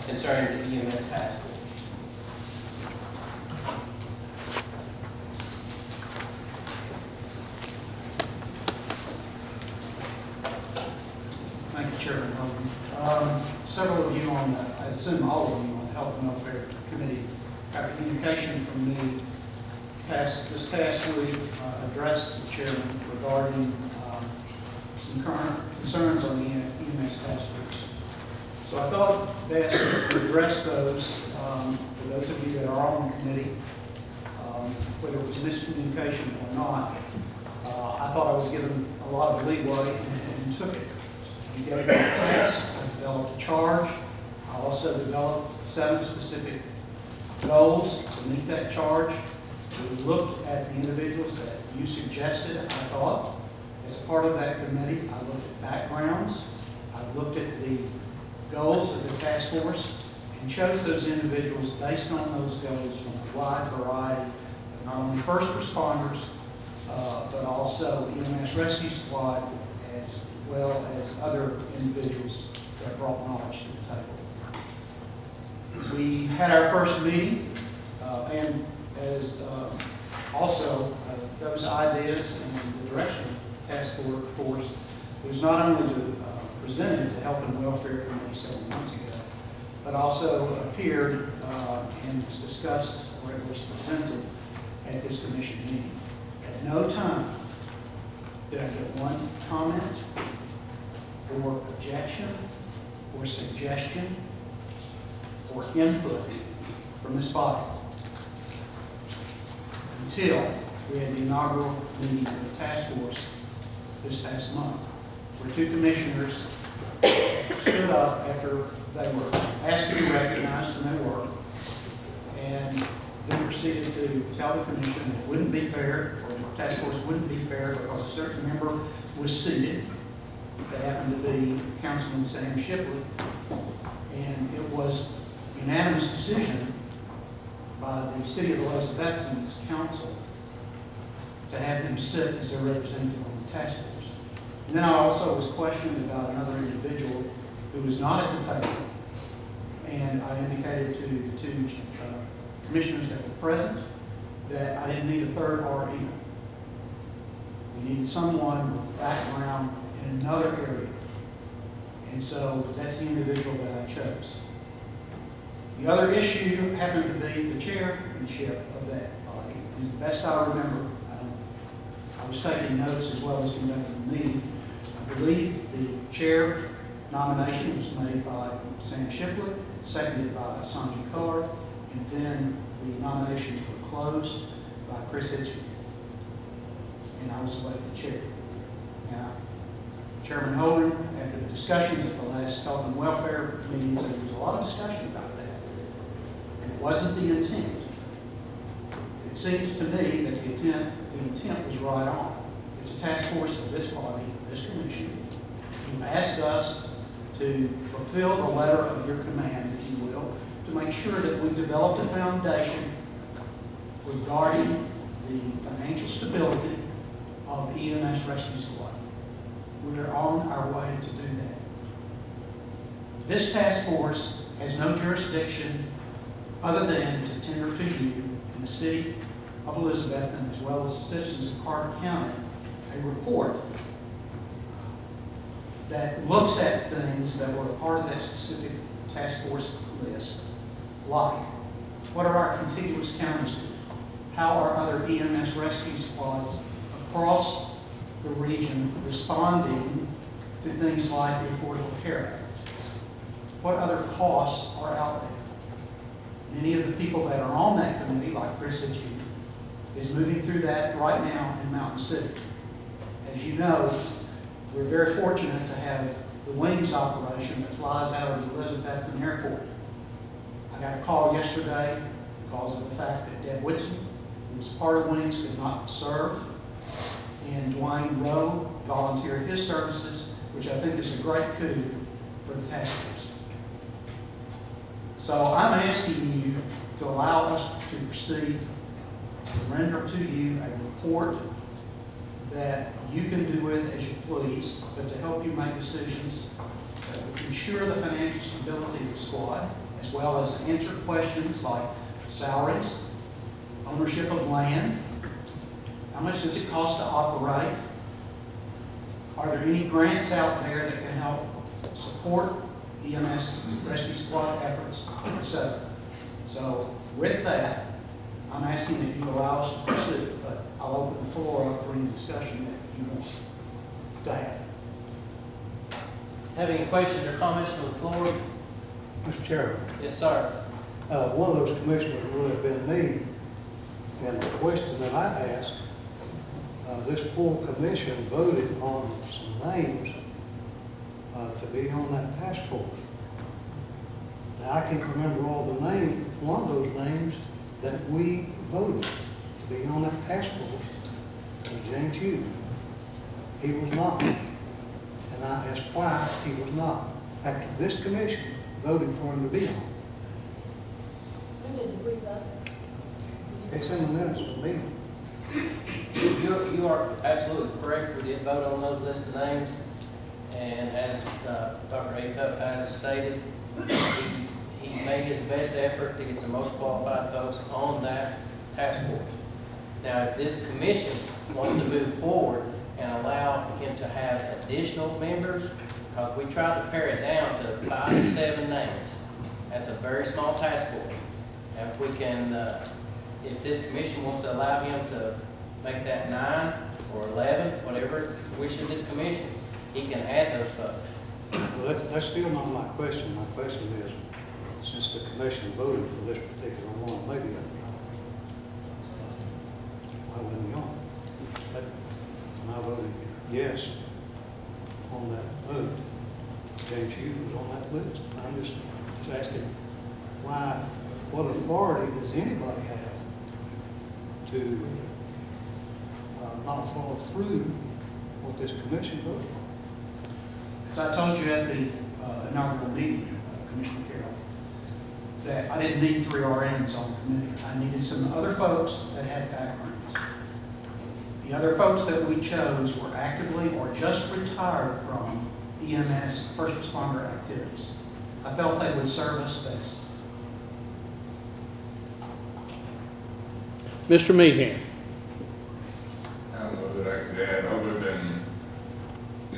concerning the EMS task force. Thank you, Chairman Holden. Several of you on, I assume all of you on the Health and Welfare Committee got communication from me this past week, addressed the chairman regarding some current concerns on the EMS task force. So I thought best to address those for those of you that are on the committee, whether it was miscommunication or not. I thought I was given a lot of leeway and took it. We gave me a task, I developed a charge. I also developed 7 specific goals to meet that charge. We looked at the individuals that you suggested, I thought. As part of that committee, I looked at backgrounds. I looked at the goals of the task force and chose those individuals based on those goals from a wide variety of not only first responders, but also EMS Rescue Squad, as well as other individuals that brought knowledge to the table. We had our first meeting, and as also those ideas and the direction of the task force was not only presented to Health and Welfare Committee several months ago, but also appeared and was discussed, or it was presented at this commission meeting. At no time did I get one comment or objection or suggestion or input from this body until we had the inaugural meeting of the task force this past month, where 2 commissioners stood up after they were asked to be recognized, and they were, and then proceeded to tell the commission that it wouldn't be fair, or the task force wouldn't be fair because a certain member was seated. That happened to be Councilman Sam Shipley, and it was unanimous decision by the City of Elizabethton's council to have him sit as their representative on the task force. And then I also was questioned about another individual who was not at the table, and I indicated to the 2 commissioners that were present that I didn't need a third RE. We needed someone with background in another area, and so that's the individual that I chose. The other issue happened to be the chairmanship of that body. As the best I remember, I was taking notes as well as conducting the meeting. I believe the chair nomination was made by Sam Shipley, seconded by Sanjay Card, and then the nominations were closed by Chris Hitchens. And I was elected chair. Now, Chairman Holden, after the discussions at the last health and welfare meetings, there was a lot of discussion about that. And it wasn't the intent. It seems to me that the intent was right on. It's a task force of this body, this commission. You've asked us to fulfill the letter of your command, if you will, to make sure that we developed a foundation regarding the financial stability of the EMS Rescue Squad. We are on our way to do that. This task force has no jurisdiction other than to tender to you in the city of Elizabethton, as well as the citizens of Carter County, a report that looks at things that were a part of that specific task force list, like what are our contiguous counties doing? How are other EMS rescue squads across the region responding to things like the Affordable Care Act? What other costs are out there? Many of the people that are on that committee, like Chris Hitchens, is moving through that right now in Mountain City. As you know, we're very fortunate to have the Wings operation that flies out of the Elizabethton Airport. I got a call yesterday because of the fact that Deb Whitson, who was part of Wings, could not serve, and Dwayne Rowe volunteered his services, which I think is a great coup for the task force. So I'm asking you to allow us to proceed to render to you a report that you can do with as you please, but to help you make decisions that will ensure the financial stability of the squad, as well as answer questions like salaries, ownership of land, how much does it cost to operate, are there any grants out there that can help support EMS rescue squad efforts, etc. So with that, I'm asking that you allow us to pursue, but I'll open the floor up for any discussion that you want to have. Have any questions or comments from the floor? Mr. Chairman, Yes, sir. one of those commissioners would have been me, and the question that I asked, this full commission voted on some names to be on that task force. Now, I can't remember all the names. One of those names that we voted to be on that task force was James Hughes. He was not. And I asked why he was not, after this commission voted for him to be on. When did we vote? It's in the minutes of the meeting. You are absolutely correct. We did vote on those list of names. And as Dr. Acuff has stated, he made his best effort to get the most qualified folks on that task force. Now, if this commission wants to move forward and allow him to have additional members, because we tried to pare it down to 5 to 7 names. That's a very small task force. And if we can, if this commission wants to allow him to make that 9 or 11, whatever it's wish of this commission, he can add those folks. Well, that's still not my question. My question is, since the commission voted for this particular one, maybe I wasn't young. But when I voted yes on that vote, James Hughes was on that list. I'm just asking why, what authority does anybody have to not follow through what this commission voted on? As I told you at the inaugural meeting, Commissioner Carroll, that I didn't need 3 RNs on the committee. I needed some other folks that had backgrounds. The other folks that we chose were actively or just retired from EMS, first responder activities. I felt they would serve us best. Mr. Meehan. I don't know that I could add, other than,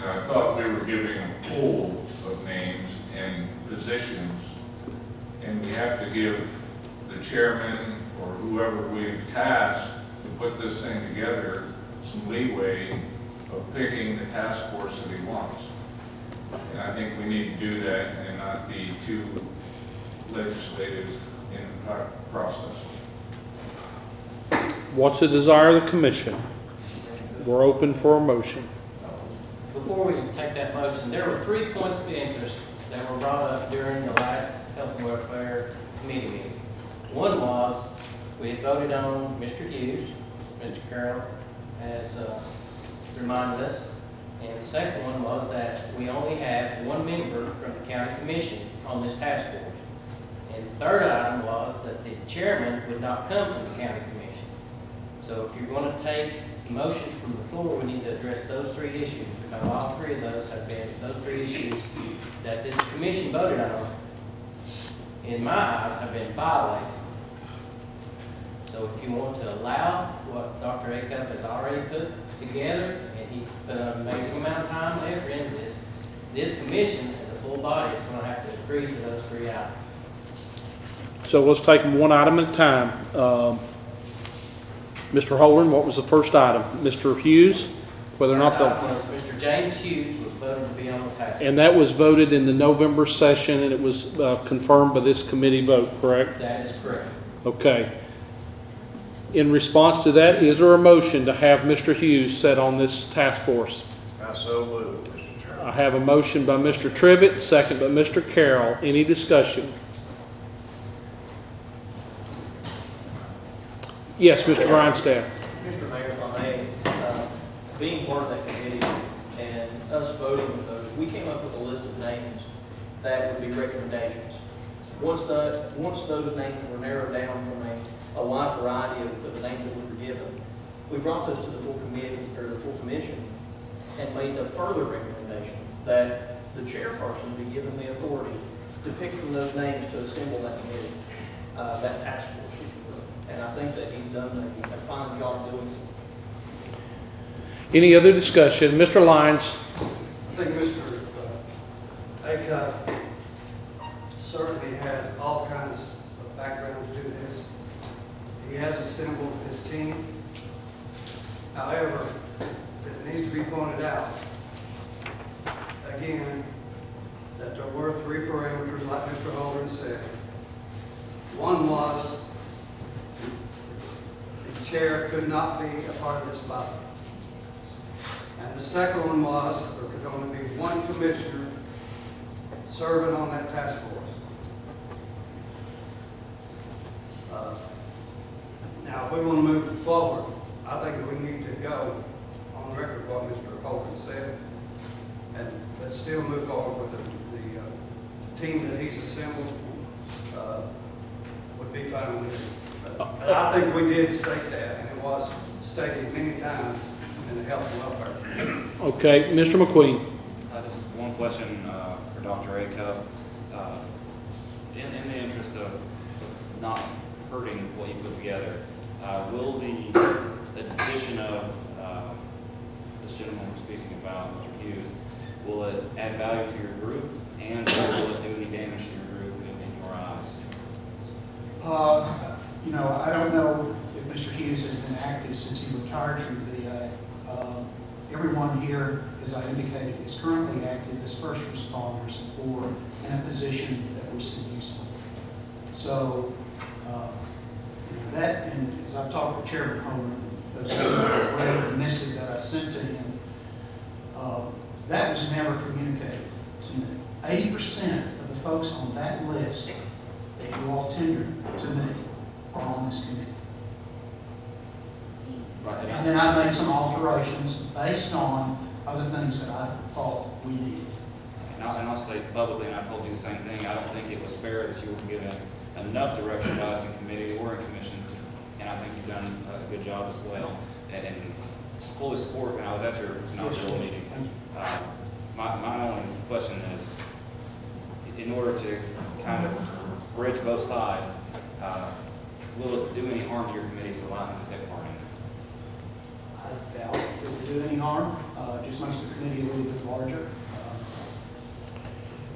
I thought we were giving a pool of names and positions, and we have to give the chairman or whoever we've tasked to put this thing together some leeway of picking the task force that he wants. And I think we need to do that and not be too legislative in the process. What's the desire of the commission? We're open for a motion. before we take that motion, there were 3 points of interest that were brought up during the last Health and Welfare Committee meeting. One was, we had voted on Mr. Hughes, Mr. Carroll has reminded us. And the second one was that we only have one member from the county commission on this task force. And the third item was that the chairman would not come from the county commission. So if you're going to take motions from the floor, we need to address those 3 issues, because all 3 of those have been, those 3 issues that this commission voted on, in my eyes, have been violated. So if you want to allow what Dr. Acuff has already put together, and he's put an amazing amount of time and effort into this, this commission, as a full body, is going to have to agree to those 3 items. So let's take them one item at a time. Mr. Holden, what was the first item? Mr. Hughes, whether or not First item was Mr. James Hughes was voted to be on the task force. and that was voted in the November session, and it was confirmed by this committee vote, correct? That is correct. Okay. In response to that, is there a motion to have Mr. Hughes set on this task force? I so move, Mr. Chairman. I have a motion by Mr. Trivett, second by Mr. Carroll. Any discussion? Yes, Mr. Grindstaff. Mr. Mayor, if I may, being part of that committee and us voting with those, we came up with a list of names that would be recommendations. Once those names were narrowed down from a wide variety of the names that we were given, we brought those to the full committee, or the full commission, and made a further recommendation that the chairperson be given the authority to pick from those names to assemble that committee, that task force, if you will. And I think that he's done a fine job doing so. Any other discussion? Mr. Lyons. I think Mr. Acuff certainly has all kinds of background to do this. He has assembled his team. However, it needs to be pointed out, again, that there were 3 parameters, like Mr. Holden said. One was the chair could not be a part of this body. And the second one was there could only be one commissioner serving on that task force. Now, if we want to move forward, I think we need to go on record what Mr. Holden said, and let's still move forward with the team that he's assembled. Would be fine with me. But I think we did state that, and it was stated many times in the health and welfare. Okay, Mr. McQueen. Just one question for Dr. Acuff. In the interest of not hurting what you put together, will the addition of this gentleman we're speaking about, Mr. Hughes, will it add value to your group, and will it do any damage to your group in your eyes? You know, I don't know if Mr. Hughes has been active since he retired from the VA. Everyone here, as I indicated, is currently active as first responders or in a position that we see useful. So, that, and as I've talked with Chairman Homer, those who read the message that I sent to him, that was never communicated to me. 80% of the folks on that list that you all tendered to me are on this committee. Right. And then I made some alterations based on other things that I thought we needed. And I'll state publicly, and I told you the same thing, I don't think it was fair that you were given enough direction by us in committee or in commission, and I think you've done a good job as well. And fully support, when I was at your inaugural meeting, my only question is, in order to kind of bridge both sides, will it do any harm to your committee to allow them to take part in it? I doubt it will do any harm. Just makes the committee a little bit larger.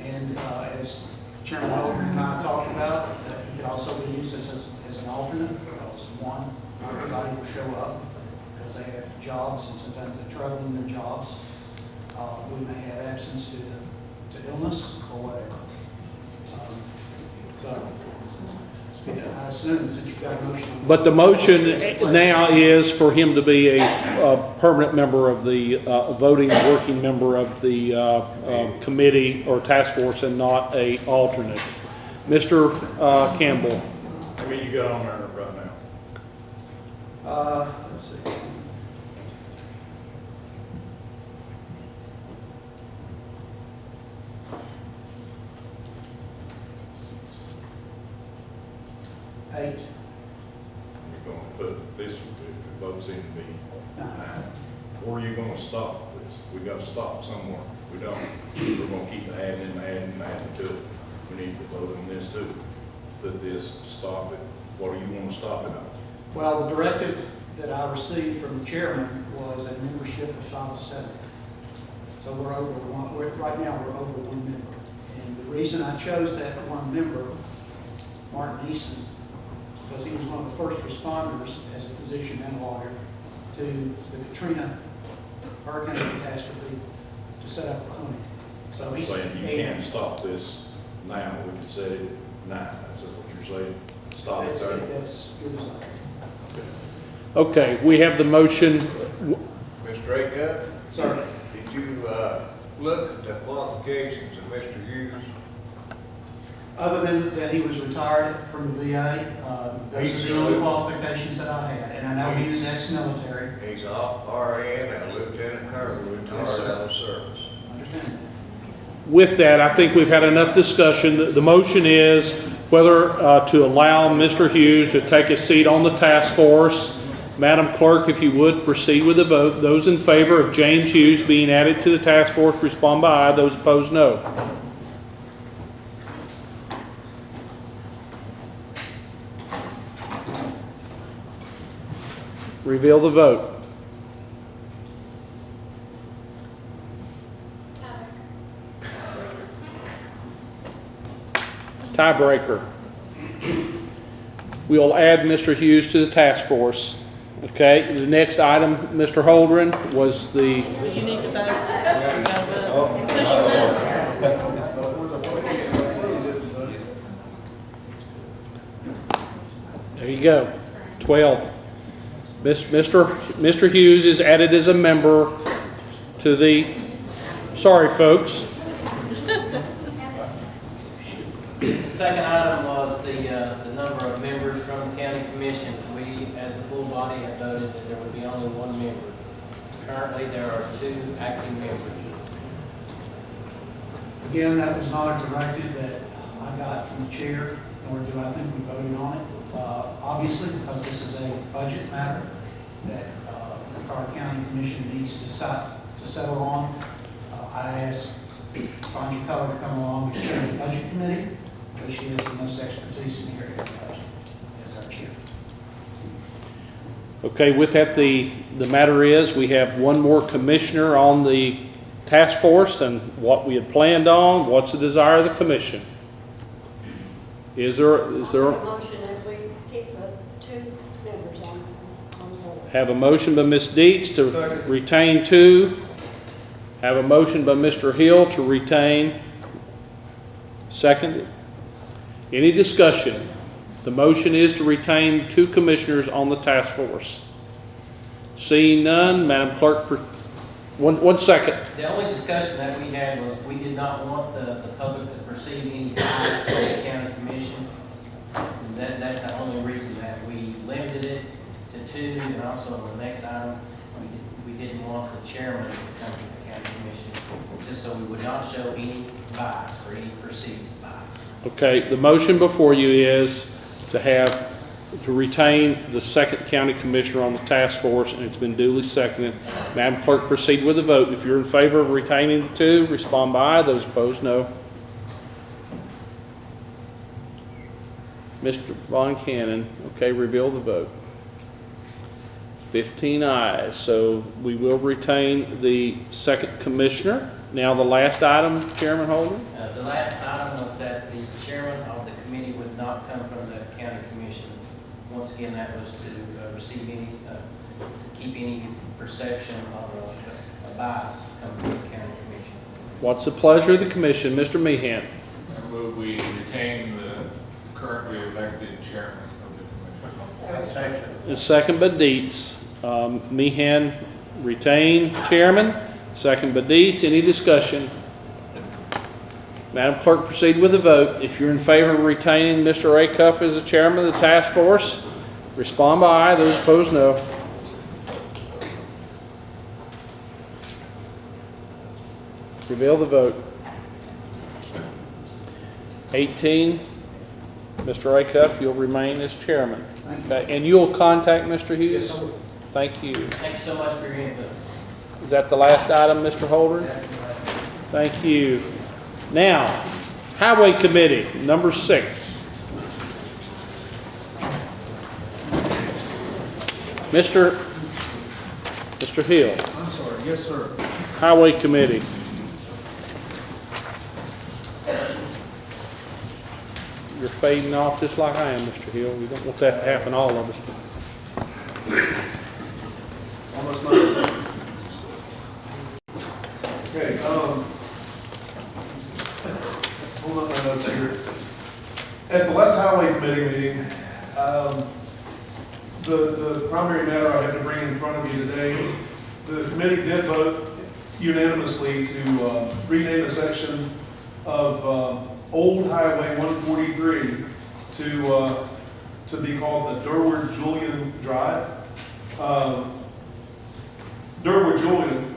And as Chairman Holden and I talked about, he could also be used as an alternate. Because one, not everybody will show up because they have jobs, and sometimes they travel in their jobs. We may have absence due to illness or whatever. So I assume since you've got a motion. on But the motion now is for him to be a permanent member of the, voting, working member of the committee or task force and not a alternate. Mr. Campbell. How many you got on there right now? Let's see. Eight. You're gonna put this, if it votes in to be 9. Or you're gonna stop this. We gotta stop somewhere. We don't. We're gonna keep adding to it. We need to vote on this too. Put this, stop it. What do you wanna stop it on? Well, the directive that I received from the chairman was a membership of 5 to 7. So we're over one, right now we're over 1 member. And the reason I chose that 1 member, Martin Eason, because he was one of the first responders as a physician and lawyer to the Katrina hurricane catastrophe to set up a clinic. So he's Saying you can't stop this now. We can set it at 9. That's what you're saying? Stop it there? That's your desire. Okay, we have the motion. Mr. Acuff? Sir. Did you, look at the qualifications of Mr. Hughes? Other than that he was retired from the VA, those are the only qualifications that I had. And I know he was ex-military. He's an RN and a lieutenant colonel retired out of service. Understand that? With that, I think we've had enough discussion. The motion is whether to allow Mr. Hughes to take a seat on the task force. Madam Clerk, if you would, proceed with the vote. Those in favor of James Hughes being added to the task force, respond by aye. Those opposed, no. Reveal the vote. Tiebreaker. We'll add Mr. Hughes to the task force. Okay, the next item, Mr. Holdren, was the, You need to vote. Push your there you go, 12. Mr. Hughes is added as a member to the, sorry folks. The second item was the number of members from the county commission. We, as a full body, have voted that there would be only 1 member. Currently, there are 2 acting members. Again, that was not a directive that I got from the chair, nor do I think we voted on it. Obviously, because this is a budget matter that the Carter County Commission needs to settle on, I asked Sandra Keller to come along as chair of the budget committee, because she has the most expertise in the area of budget as our chair. Okay, with that, the matter is, we have 1 more commissioner on the task force than what we had planned on. What's the desire of the commission? Is there A motion as we keep the 2 members on board. have a motion by Ms. Dietz to retain 2. Have a motion by Mr. Hill to retain. Seconded. Any discussion? The motion is to retain 2 commissioners on the task force. Seeing none, Madam Clerk, one second. The only discussion that we had was we did not want the public to perceive any bias in the county commission. And that's the only reason that we limited it to 2, and also on the next item, we didn't want the chairman to come to the county commission, just so we would not show any bias or any perceived bias. Okay, the motion before you is to retain the 2nd county commissioner on the task force, and it's been duly seconded. Madam Clerk, proceed with the vote. If you're in favor of retaining the 2, respond by aye. Those opposed, no. Mr. Von Cannon, okay, reveal the vote. 15 ayes, so we will retain the 2nd commissioner. Now the last item, Chairman Holder. The last item was that the chairman of the committee would not come from the county commission. Once again, that was to receive any, keep any perception of a bias coming from the county commission. What's the pleasure of the commission? Mr. Meehan. I move we retain the currently elected chairman of the commission. The second by Dietz. Meehan retained chairman, second by Dietz. Any discussion? Madam Clerk, proceed with the vote. If you're in favor of retaining Mr. Acuff as the chairman of the task force, respond by aye. Those opposed, no. Reveal the vote. 18. Mr. Acuff, you'll remain as chairman. Okay, and you'll contact Mr. Hughes? Yes, sir. Thank you. Thank you so much for your input. Is that the last item, Mr. Holder? Thank you. Now, Highway Committee, number 6. Mr. Hill, I'm sorry, yes, sir. Highway Committee. You're fading off just like I am, Mr. Hill. We don't want that to happen to all of us. It's almost my Okay, hold up my notes here. At the last Highway Committee meeting, the primary matter I had to bring in front of you today, the committee did vote unanimously to rename a section of Old Highway 143 to be called the Durward Julian Drive. Durward Julian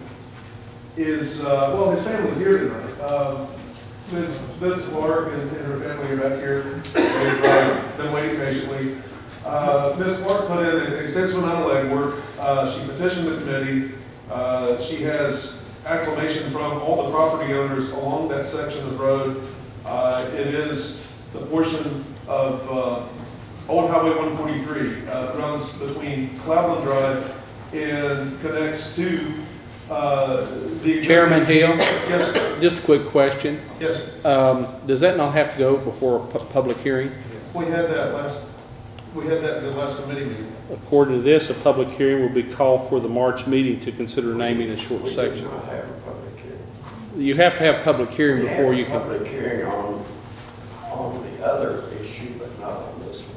is, well, his family's here tonight. Ms. Clark and her family are back here. They've been waiting patiently. Ms. Clark put in an extensive amount of legwork. She petitioned the committee. She has acclamation from all the property owners along that section of road. It is the portion of Old Highway 143. Runs between Cloudland Drive and connects to the... Chairman Hill? Yes, sir. Just a quick question. Yes, sir. Does that not have to go before a public hearing? We had that in the last committee meeting. According to this, a public hearing will be called for the March meeting to consider naming a short section. We did not have a public hearing. You have to have a public hearing before you We had a can. public hearing on the other issue, but not on this one.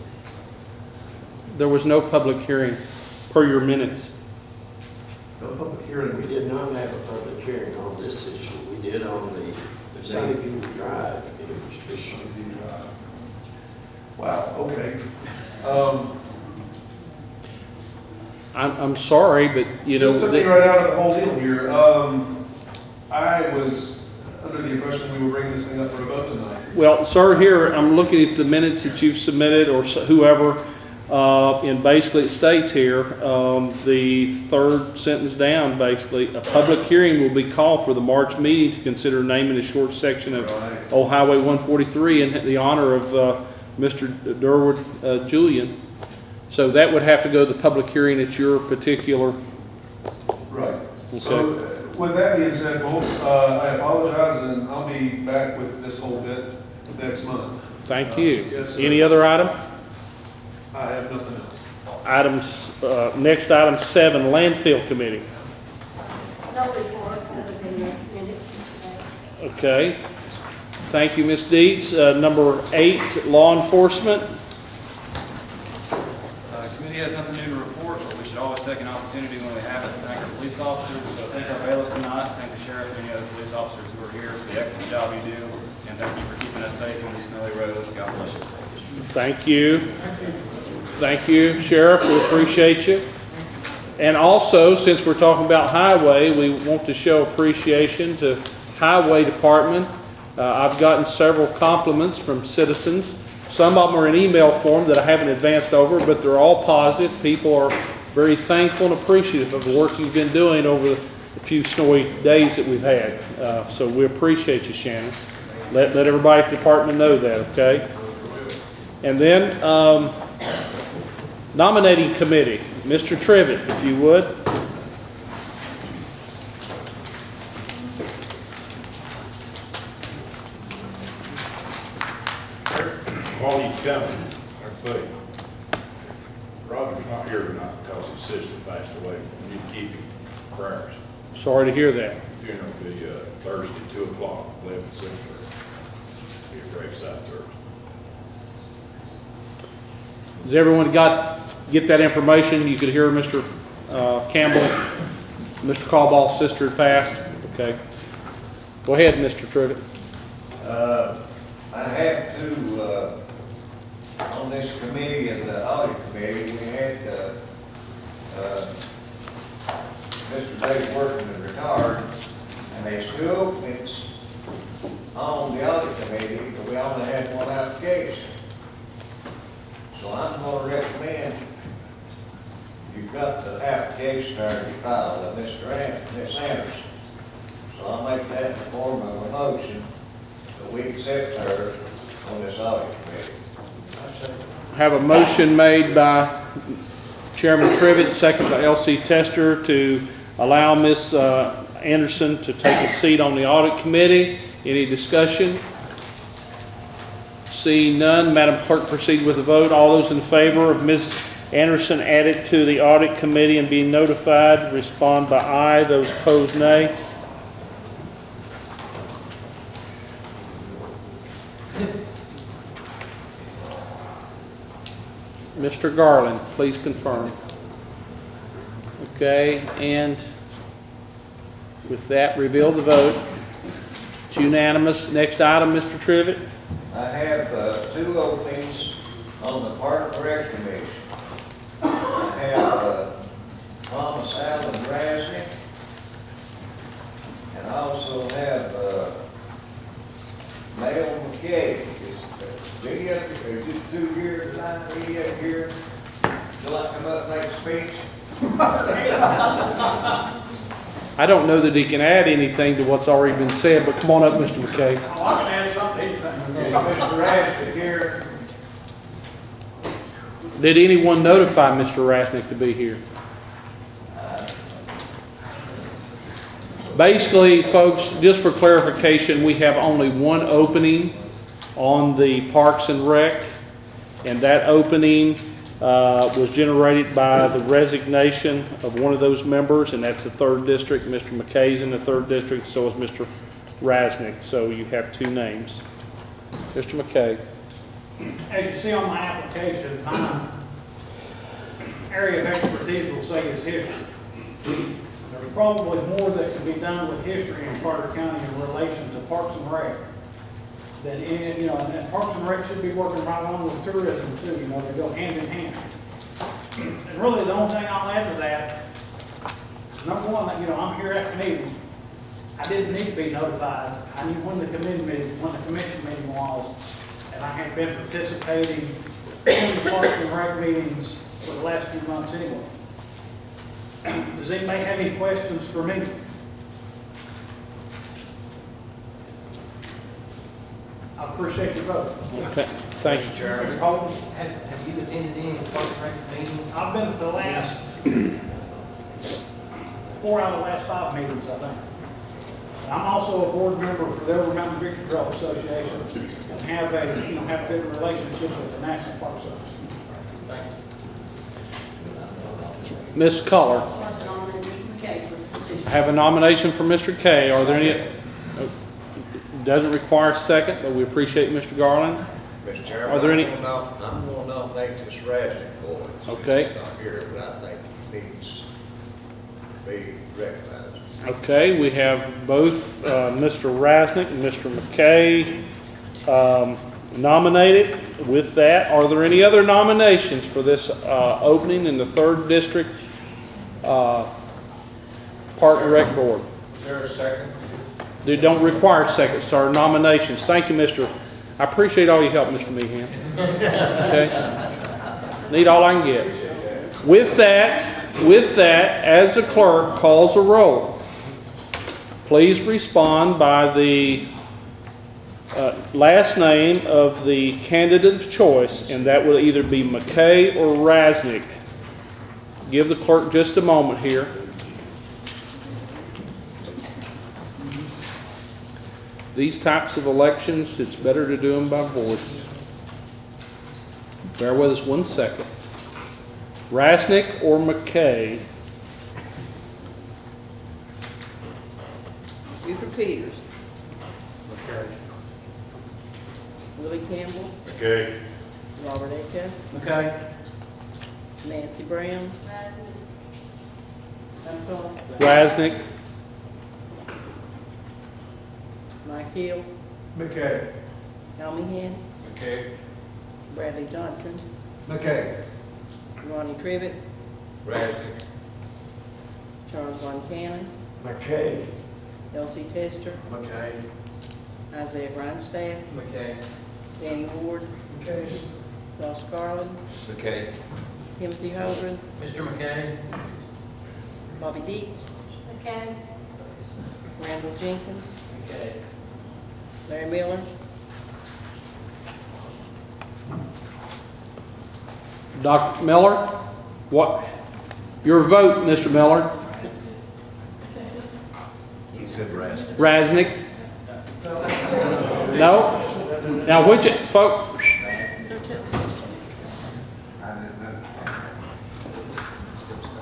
There was no public hearing per your minutes. No public hearing. We did not have a public hearing on this issue. We did on the Sunnyview Drive issue. Wow, okay. I'm sorry, but you know. Just took me right out of the whole deal here. I was under the impression we were bringing this thing up for a vote tonight. Well, sir, here, I'm looking at the minutes that you've submitted, or whoever, and basically it states here, the third sentence down, basically, a public hearing will be called for the March meeting to consider naming a short section of Old Highway 143 in the honor of Mr. Durward Julian. So that would have to go to the public hearing at your particular... Right. Okay. So with that being said, folks, I apologize, and I'll be back with this whole bit next month. Thank you. Yes, sir. Any other item? I have nothing else. Next item 7, Landfill Committee. No report other than the minutes. Okay. Thank you, Ms. Dietz. Number 8, Law Enforcement. Committee has nothing new to report, but we should always take an opportunity when we have it to thank our police officers, thank our bailiffs tonight, thank the sheriff and any other police officers who are here for the excellent job you do, and thank you for keeping us safe on these snowy roads. God bless you. Thank you. Thank you, Sheriff. We appreciate you. And also, since we're talking about highway, we want to show appreciation to Highway Department. I've gotten several compliments from citizens. Some of them are in email form that I haven't advanced over, but they're all positive. People are very thankful and appreciative of the work you've been doing over the few snowy days that we've had. So we appreciate you, Shannon. Let everybody at the department know that, okay? And then, nominating committee, Mr. Trivett, if you would. While he's coming, I'd say, Roger's not here tonight because his sister passed away. We need to keep him in prayers. Sorry to hear that. Funeral will be Thursday, 2 o'clock, 11 cemetery. Be a graveside service. Has everyone get that information? You could hear Mr. Campbell, Mr. Caldwell's sister had passed. Okay. Go ahead, Mr. Trivett. I have two, on this committee, of the audit committee, we had, Mr. Dave Workman is retired, and there's two openings on the audit committee, but we only had one application. So I'm gonna recommend, you've got the application already filed, of Ms. Anderson. So I'll make that in the form of a motion that we accept her on this audit committee. Have a motion made by Chairman Trivett, second by L.C. Tester, to allow Ms. Anderson to take a seat on the audit committee. Any discussion? Seeing none, Madam Clerk, proceed with the vote. All those in favor of Ms. Anderson added to the audit committee and being notified, respond by aye. Those opposed, nay. Mr. Garland, please confirm. Okay, and with that, reveal the vote. It's unanimous. Next item, Mr. Trivett. I have two openings on the Park and Rec Commission. I have Thomas Allen Rasnick, and I also have Mel McKay. Is he up here, is it 2 years, is he up here? Shall I come up and make a speech? I don't know that he can add anything to what's already been said, but come on up, Mr. McKay. Oh, I can add something, anything. Mr. Rasnick here. Did anyone notify Mr. Rasnick to be here? Basically, folks, just for clarification, we have only one opening on the Parks and Rec, and that opening was generated by the resignation of one of those members, and that's the 3rd District. Mr. McKay's in the 3rd District, so is Mr. Rasnick. So you have two names. Mr. McKay. As you see on my application, my area of expertise will say is history. There's probably more that can be done with history in Carter County in relation to Parks and Rec. That, and Parks and Rec should be working right along with tourism too, they go hand in hand. And really, the only thing I'll add to that, number one, I'm here at the meeting. I didn't need to be notified. I knew when the commission meeting was, and I had been participating in the Parks and Rec meetings for the last few months anyway. Does anybody have any questions for me? I appreciate your vote. Okay. Thank you, Chairman. Have you attended any Parks and Rec meetings? I've been at the last 4 out of the last 5 meetings, I think. And I'm also a board member for the Over Mountain Victory Trail Association and have a good relationship with the National Park Service. Thank you. Ms. Culler. I have a nomination for Mr. Kay. Are there any? Doesn't require a second, but we appreciate Mr. Garland. Mr. Chairman, Are there any? I'm going to nominate this Rasnick boy. Okay. He's not here, but I think he needs to be recognized. Okay, we have both Mr. Rasnick and Mr. McKay nominated. With that, are there any other nominations for this opening in the 3rd District Park and Rec Board? Is there a second? They don't require seconds, sir. Nominations. Thank you, Mr. I appreciate all your help, Mr. Meehan. Okay. Need all I can get. With that, as the clerk calls a roll, please respond by the last name of the candidate of choice, and that will either be McKay or Rasnick. Give the clerk just a moment here. These types of elections, it's better to do them by voice. Bear with us 1 second. Rasnick or McKay? Buford Peters. McKay. Willie Campbell. Okay. Robert Echo, McKay. Nancy Brown. I'm sorry. Rasnick, Mike Hill, McKay. Tommy Hen, Okay. Bradley Johnson, McKay. Ronnie Trivet, Raddick. Charles Von Cannon, McKay. Elsie Tester, McKay. Isaiah Grindstaff, McKay. Danny Ward, McKay. Ross Garland, McKay. Timothy Holdren, Mr. McKay. Bobby Deets, Okay. Randall Jenkins, McKay. Larry Miller, Dr. Miller, what, your vote, Mr. Miller? He said Rasnick. Rasnick? No? Now, which, folks,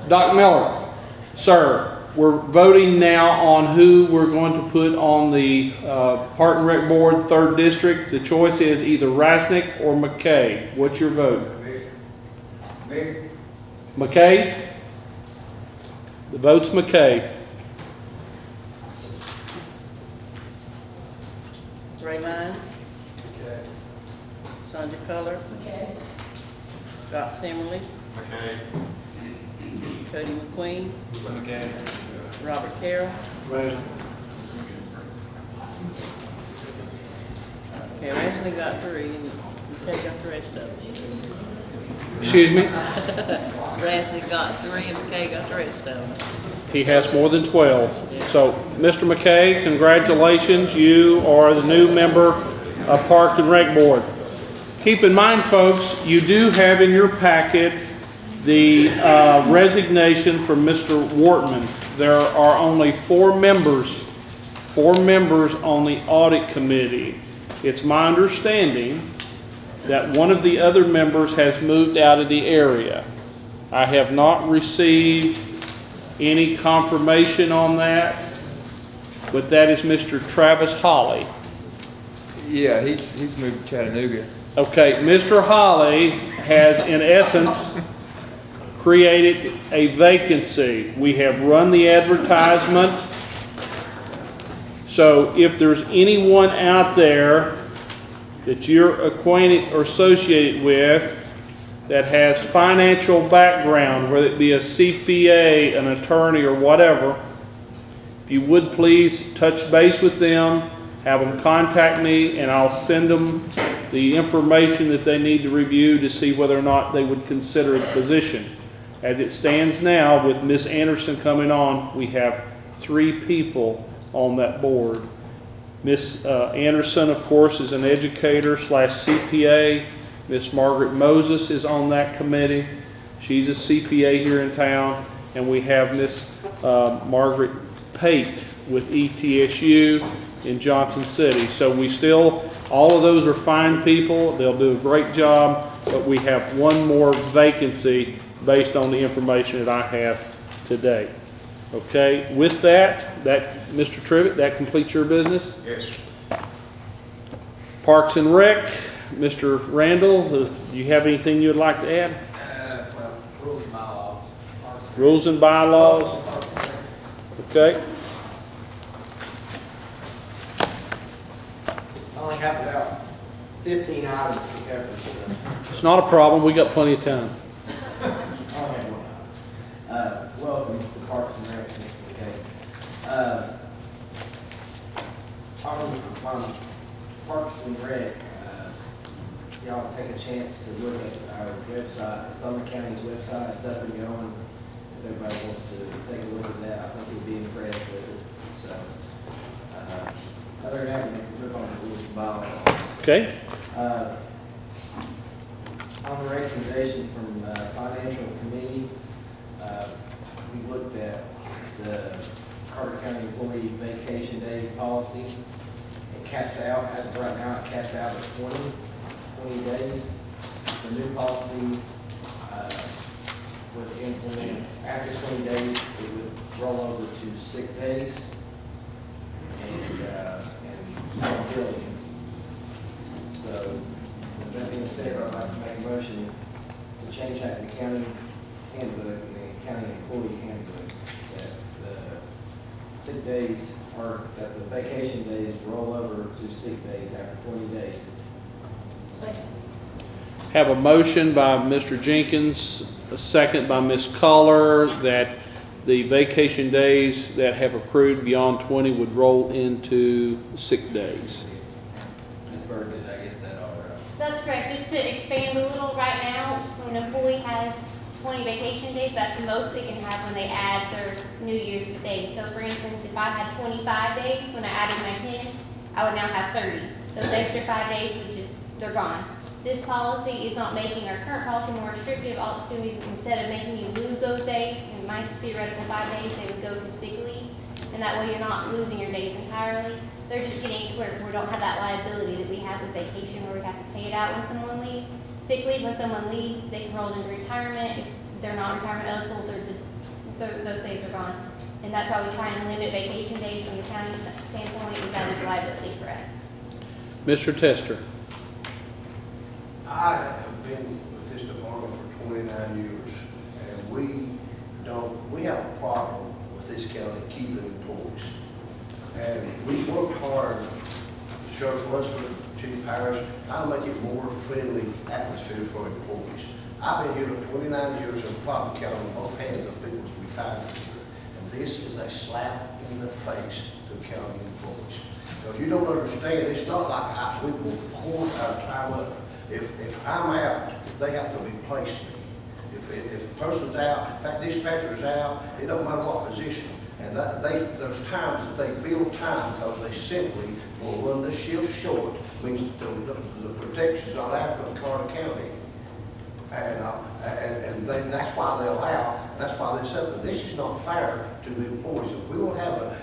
Dr. Miller, sir, we're voting now on who we're going to put on the Park and Rec Board, 3rd District. The choice is either Rasnick or McKay. What's your vote? McKay? The vote's McKay. Ray Mines, Sandra Culler, Scott Simmerly, Cody McQueen, Robert Carroll, Rasnick. okay, Rasnick got 3, and McKay got the rest of them. Excuse me? Rasnick got 3, and McKay got the rest of them. He has more than 12. So, Mr. McKay, congratulations. You are the new member of Park and Rec Board. Keep in mind, folks, you do have in your packet the resignation from Mr. Wortman. There are only 4 members on the audit committee. It's my understanding that one of the other members has moved out of the area. I have not received any confirmation on that, but that is Mr. Travis Holly. Yeah, he's moved to Chattanooga. Okay, Mr. Holly has, in essence, created a vacancy. We have run the advertisement. So if there's anyone out there that you're acquainted or associated with that has financial background, whether it be a CPA, an attorney, or whatever, if you would please touch base with them, have them contact me, and I'll send them the information that they need to review to see whether or not they would consider the position. As it stands now, with Ms. Anderson coming on, we have 3 people on that board. Ms. Anderson, of course, is an educator / CPA. Ms. Margaret Moses is on that committee. She's a CPA here in town. And we have Ms. Margaret Pate with ETSU in Johnson City. So we still, all of those are fine people. They'll do a great job, but we have one more vacancy based on the information that I have today. Okay, with that, Mr. Trivet, that completes your business? Yes. Parks and Rec, Mr. Randall, do you have anything you'd like to add? Well, rules and bylaws. Rules and bylaws? Okay. I only have about 15 items to cover, so. It's not a problem, we got plenty of time. Welcome to Parks and Rec, Mr. McKay. On Parks and Rec, y'all take a chance to look at our website. It's on the county's website, it's up and going. If everybody wants to take a look at that, I think you'll be impressed with it. So, other than that, we can look on the rules and bylaws. Okay. On the recommendation from Financial Committee, we looked at the Carter County Employee Vacation Day policy. It caps out, as of right now, it caps out at 20 days. The new policy would implement, after 20 days, it would roll over to sick days and billing. So, with that being said, I'd like to make a motion to change that in the county handbook and the county employee handbook, that the sick days, or that the vacation days roll over to sick days after 20 days. Second. Have a motion by Mr. Jenkins, a second by Ms. Culler, that the vacation days that have accrued beyond 20 would roll into sick days. Ms. Bird, did I get that all right? That's correct. Just to expand a little, right now, when an employee has 20 vacation days, that's the most they can have when they add their New Year's days. So for instance, if I had 25 days, when I added my 10, I would now have 30. Those extra 5 days would just, they're gone. This policy is not making our current policy more restrictive. All it's doing is, instead of making you lose those days, in my theoretical 5 days, they would go to sick leave. And that way you're not losing your days entirely. They're just getting to where we don't have that liability that we have with vacation, where we have to pay it out when someone leaves. Sick leave, when someone leaves, they can roll into retirement. If they're not retirement eligible, they're just, those days are gone. And that's why we try and limit vacation days from the county standpoint, because that is a liability for us. Mr. Tester. I have been with this department for 29 years, and we have a problem with this county keeping employees. And we work hard, the sheriff's Lunsford, Chief Harris, trying to make it more friendly atmosphere for employees. I've been here for 29 years and probably counting both hands of people's retired here. And this is a slap in the face to county employees. So if you don't understand, it's not like we will pour our time up. If I'm out, they have to replace me. If the person's out, in fact, dispatcher's out, it don't matter what position. And there's times that they build time because they simply will run the shift short, means the protection's not adequate in Carter County. And that's why they allow, that's why they said, this is not fair to the employees. If we want to have a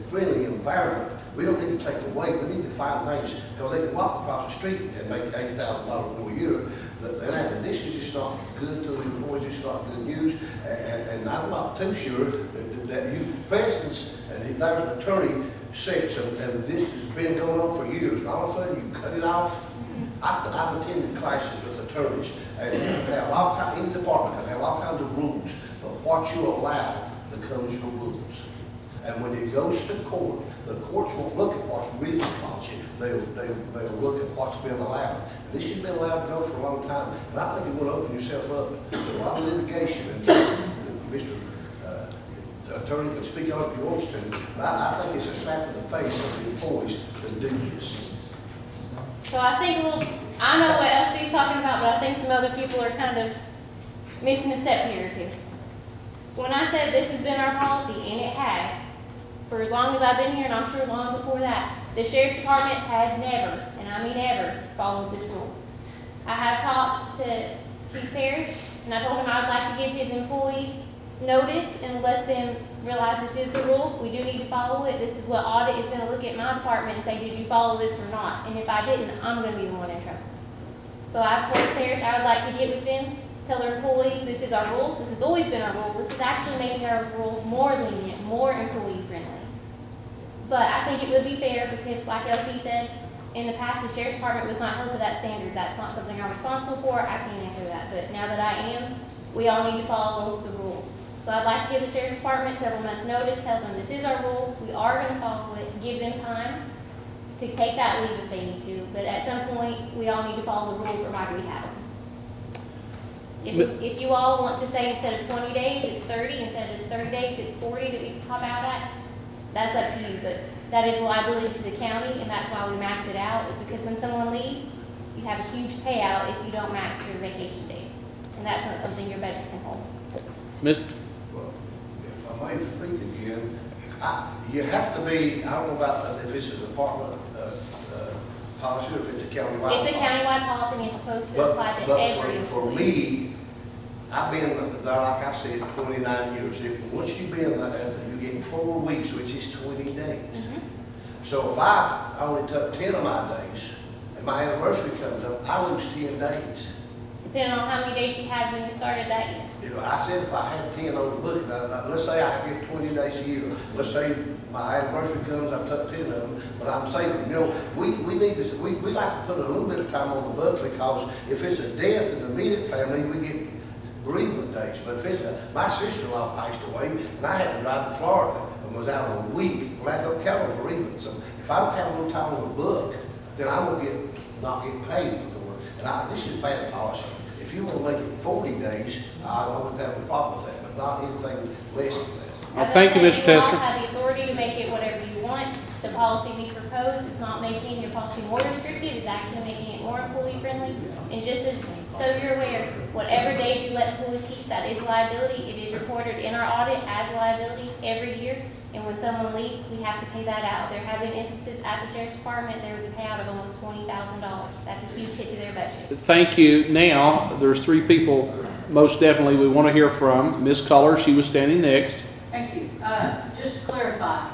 friendly environment, we don't need to take away, we need to find things, because they can walk across the street and make $80,000 more a year. And this is just not good to the employees, it's not good news. And I'm not too sure that you, Preston's, and there's an attorney sits, and this has been going on for years, and all of a sudden you cut it off. I've attended classes with attorneys, and they have all kinds, any department can have all kinds of rules, but what you allow becomes your rules. And when it goes to court, the courts won't look at what's really policy, they'll look at what's been allowed. And this has been allowed to go for a long time, and I think you want to open yourself up to a lot of litigation, and Mr. Attorney can speak on it if he wants to, but I think it's a slap in the face of the employees to do this. So I think I know what else he's talking about, but I think some other people are kind of missing a step here or two. When I said this has been our policy, and it has, for as long as I've been here, and I'm sure long before that, the Sheriff's Department has never, and I mean ever, followed this rule. I have talked to Chief Parrish, and I told him I'd like to give his employees notice and let them realize this is the rule. We do need to follow it. This is what audit is going to look at my department and say, did you follow this or not? And if I didn't, I'm going to be the one in trouble. So I've told Parrish I would like to get with them, tell their employees this is our rule. This has always been our rule. This is actually making our rule more lenient, more employee friendly. But I think it would be fair because, like LC said, in the past, the Sheriff's Department was not held to that standard. That's not something I'm responsible for. I can't answer that. But now that I am, we all need to follow the rules. So I'd like to give the Sheriff's Department several months' notice, tell them this is our rule, we are going to follow it, give them time to take that leave if they need to. But at some point, we all need to follow the rules, or why do we have them? If you all want to say instead of 20 days, it's 30, instead of 30 days, it's 40 that we hop out at, that's up to you. But that is a liability to the county, and that's why we max it out, is because when someone leaves, you have a huge payout if you don't max your vacation days. And that's not something your budgets can hold. If I may speak again, you have to be, I don't know about if it's a department policy or if it's a countywide policy. It's a countywide policy and it's supposed to apply to every employee. For me, I've been there, like I said, 29 years. Once you've been there, you get 4 weeks, which is 20 days. So if I only took 10 of my days, and my anniversary comes up, I lose 10 days. depending on how many days you had when you started that year. You know, I said if I had 10 on the book, now, let's say I get 20 days a year. Let's say my anniversary comes, I've took 10 of them, but I'm saying, you know, we need to, we like to put a little bit of time on the book because if it's a death in the immediate family, we get bereavement days. But if it's my sister-in-law passed away and I had to drive to Florida and was out on a week, well, that don't count on bereavement. So if I don't have a little time on the book, then I'm gonna not get paid for it. And this is bad policy. If you want to make it 40 days, I wouldn't have a problem with that, but not anything less than that. Well, thank you, Mr. You all Tester. have the authority to make it whatever you want. The policy we propose is not making your policy more restrictive, it's actually making it more employee friendly. And just as, so you're aware, whatever days you let employees keep, that is liability. It is recorded in our audit as liability every year. And when someone leaves, we have to pay that out. There have been instances at the Sheriff's Department, there was a payout of almost $20,000. That's a huge hit to their budget. Thank you. Now, there's 3 people most definitely we want to hear from. Ms. Culler, she was standing next. Thank you. Just to clarify,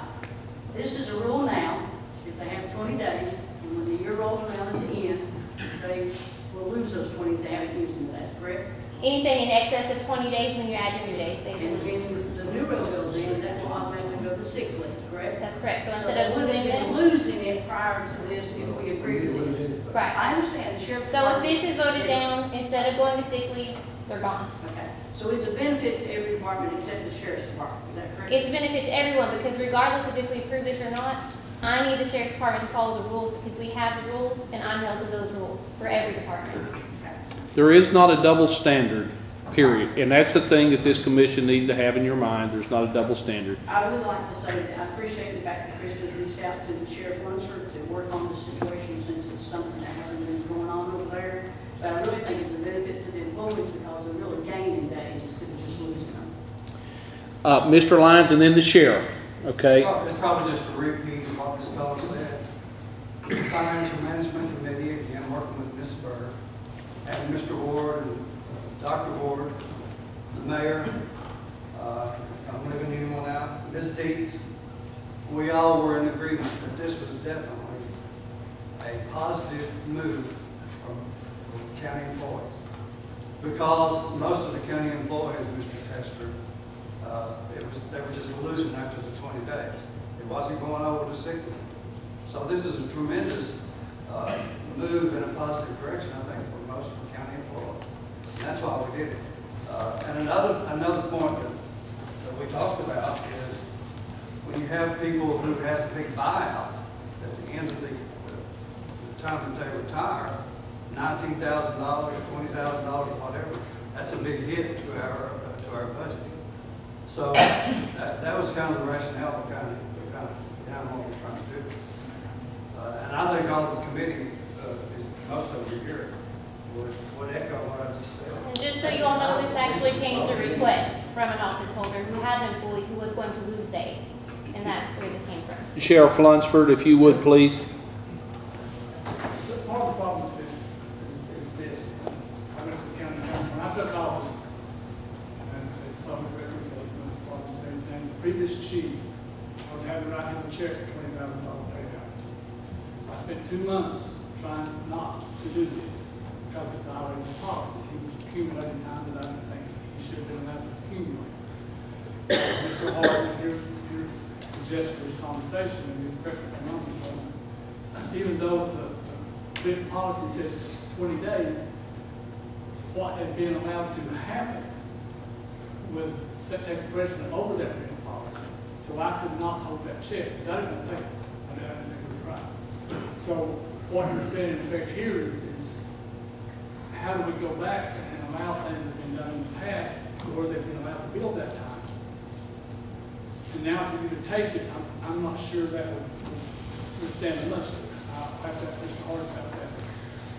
this is a rule now, if they have 20 days, and when the year rolls around at the end, they will lose those 20 if they haven't used them, that's correct? Anything in excess of 20 days when you add your new days, they And will lose. when the new rule goes in, that will automatically go to sick leave, correct? That's correct. So So instead of they losing would have them, been losing it prior to this if we agree to this. right. I understand, the sheriff. So if this is voted down, instead of going to sick leave, they're gone. Okay, so it's a benefit to every department except the sheriff's department, is that correct? It's a benefit to everyone, because regardless of if we approve this or not, I need the Sheriff's Department to follow the rules, because we have the rules, and I'm held to those rules for every department. There is not a double standard, period. And that's the thing that this commission needs to have in your mind. There's not a double standard. I would like to say that I appreciate the fact that Krista's reached out to the Sheriff Lunsford to work on the situation since it's something that hasn't been going on over there. But I really think it's a benefit to the employees because they're really gaining days instead of just losing them. Mr. Lyons and then the sheriff, okay? It's probably just a repeat of what Ms. Culler said. The Financial Management Committee, again, working with Ms. Burr, and Mr. Ward, and Dr. Ward, the mayor, if I'm leaving anyone out, Ms. Dietz, we all were in agreement that this was definitely a positive move from county employees. Because most of the county employees, Mr. Tester, they were just losing after the 20 days. It wasn't going over to sick leave. So this is a tremendous move in a positive direction, I think, for most of the county employees. And that's why we did it. And another point that we talked about is when you have people who has a big buyout at the end of the time that they retire, $19,000, $20,000, whatever, that's a big hit to our budget. So that was kind of the rationale behind what we're trying to do. And I think all the committee, most of you here, would echo what I just said. And just so you all know, this actually came to request from an office holder who had an employee who was going to lose days. And that's where this came from. Sheriff Lunsford, if you would, please. So part of the problem with this is this. I went to the county council, when I took office, and it's public record, so it's no problem saying his name, the previous chief was having to write him a check for $20,000 payout. I spent 2 months trying not to do this because of the violating policy. He was accumulating time that I didn't think he should have been allowed to accumulate. Mr. Hart, here's Jessica's conversation, and the question from Mr. Hart. Even though the written policy said 20 days, what had been allowed to happen would take precedent over that written policy. So I could not hold that check because I didn't think it was right. So what you're saying in effect here is how do we go back and allow things that have been done in the past where they've been allowed to build that time? And now for you to take it, I'm not sure that would withstand much. I'll have to ask Mr. Hart about that.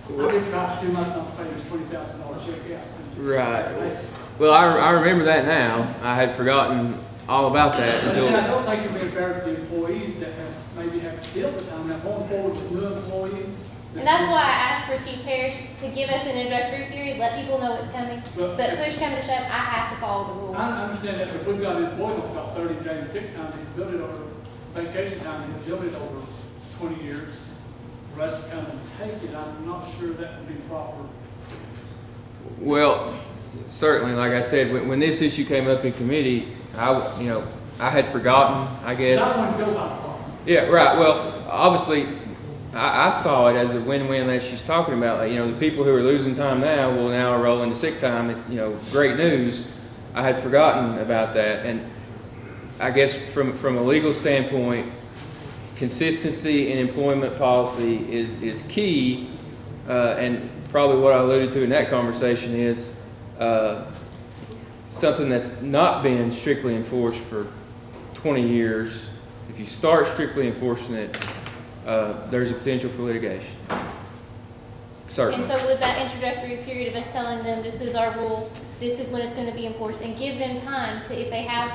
I've been trying for 2 months not to pay this $20,000 check out. Right. Well, I remember that now. I had forgotten all about that until. And I don't think it'd be fair to the employees that maybe have to deal with time. Now, going forward with new employees. And that's why I asked for Chief Parrish to give us an introductory period, let people know it's coming. But push come to shove, I have to follow the rules. I understand that, but if we've got an employee that's got 30 days sick time, he's built it over vacation time, he's built it over 20 years. For us to come and take it, I'm not sure that would be proper. Well, certainly, like I said, when this issue came up in committee, I had forgotten, I guess. Yeah, right. Well, obviously, I saw it as a win-win that she's talking about. Like, the people who are losing time now will now roll into sick time. It's, great news. I had forgotten about that. And I guess from a legal standpoint, consistency in employment policy is key. And probably what I alluded to in that conversation is something that's not been strictly enforced for 20 years. If you start strictly enforcing it, there's a potential for litigation. Certainly. And so with that introductory period of us telling them this is our rule, this is when it's going to be enforced, and give them time to, if they have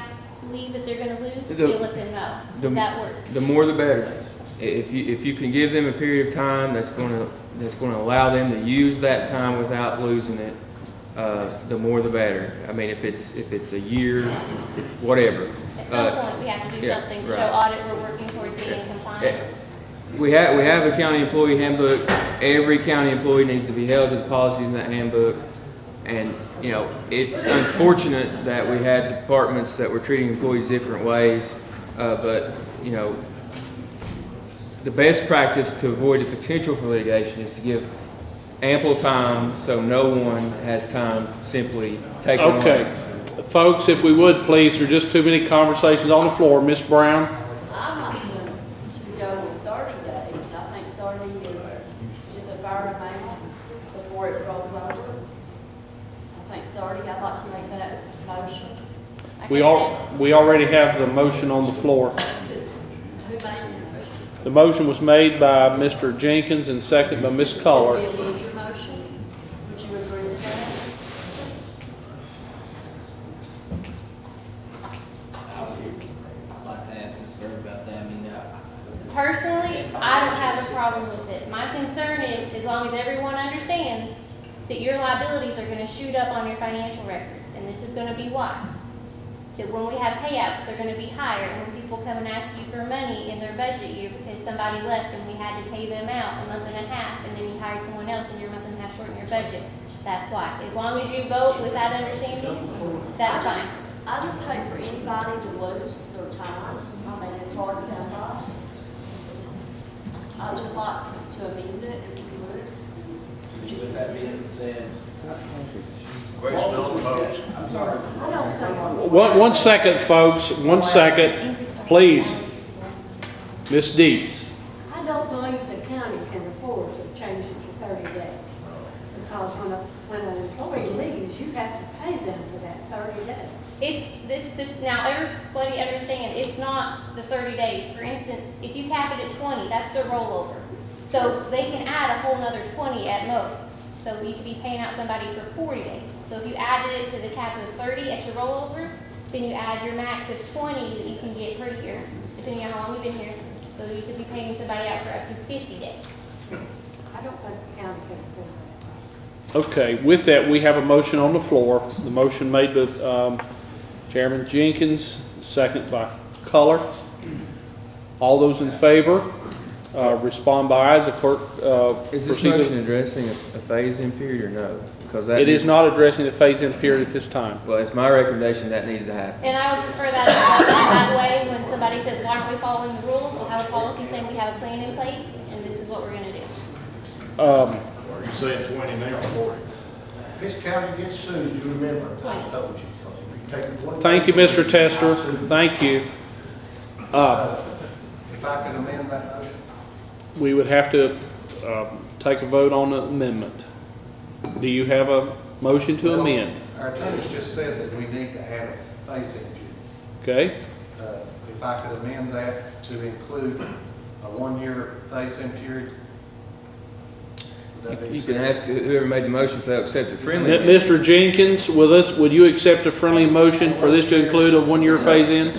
leave that they're going to lose, you'll let them know. Would that work? The more the better. If you can give them a period of time that's going to allow them to use that time without losing it, the more the better. I mean, if it's a year, whatever. At some point, we have to do something to show audit we're working towards being in compliance. We have a county employee handbook. Every county employee needs to be held to the policies in that handbook. And, it's unfortunate that we had departments that were treating employees different ways. But, the best practice to avoid the potential for litigation is to give ample time so no one has time simply taking away. Okay. Folks, if we would, please, there are just too many conversations on the floor. Ms. Brown? I'm not to go with 30 days. I think 30 is a fair amount before it rolls over. I think 30, I'd like to make that motion. We already have the motion on the floor. Who made it? The motion was made by Mr. Jenkins and seconded by Ms. Culler. Would you amend your motion? Would you agree with that? I'd like to ask Ms. Bird about that. Personally, I don't have a problem with it. My concern is, as long as everyone understands that your liabilities are going to shoot up on your financial records, and this is going to be why. So when we have payouts, they're going to be higher, and when people come and ask you for money in their budget year because somebody left and we had to pay them out a month and a half, and then you hire someone else and you're a month and a half short in your budget, that's why. As long as you vote with that understanding, that's fine. I just hate for anybody to lose their time. I mean, it's hard to come by. I'd just like to amend it if you would. With that being said, Question on the motion. I'm sorry. I don't think. One second, folks. 1 second. Please. Ms. Deeds. I don't believe the county can afford to change it to 30 days. Because when an employee leaves, you have to pay them for that 30 days. Now everybody understand, it's not the 30 days. For instance, if you cap it at 20, that's the rollover. So they can add a whole nother 20 at most. So you could be paying out somebody for 40 days. So if you added it to the cap of 30 at your rollover, then you add your max of 20 that you can get per year, depending on how long you've been here. So you could be paying somebody out for up to 50 days. I don't think the county can afford that. Okay, with that, we have a motion on the floor. The motion made by Chairman Jenkins, second by Culler. All those in favor, respond by aye. The clerk Is this proceed. motion addressing a phase-in period or no? Because that It is not addressing the phase-in period at this time. Well, it's my recommendation that needs to happen. And I would prefer that way when somebody says, why aren't we following the rules? We'll have a policy saying we have a plan in place, and this is what we're gonna do. Are you saying 20 now or 40? If this county gets sued, you remember, I told you. If you take 20 Thank you, Mr. Tester. Thank you. If I could amend that motion? We would have to take a vote on the amendment. Do you have a motion to amend? Our attorneys just said that we need to add a phase-in period. Okay? If I could amend that to include a 1-year phase-in period. would that be You can acceptable? ask whoever made the motion if they'll accept it friendly. Mr. Jenkins, would you accept a friendly motion for this to include a 1-year phase-in?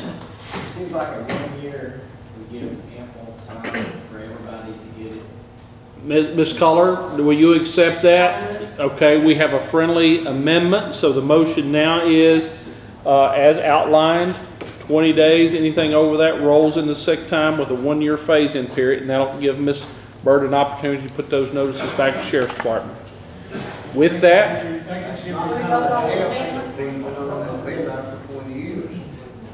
Seems like a 1 year would give ample time for everybody to get it. Ms. Culler, will you accept that? Okay, we have a friendly amendment, so the motion now is, as outlined, 20 days, anything over that rolls into sick time with a 1-year phase-in period, and that'll give Ms. Bird an opportunity to put those notices back to the Sheriff's Department. With that, Not even half of the people that's been there for 20 years.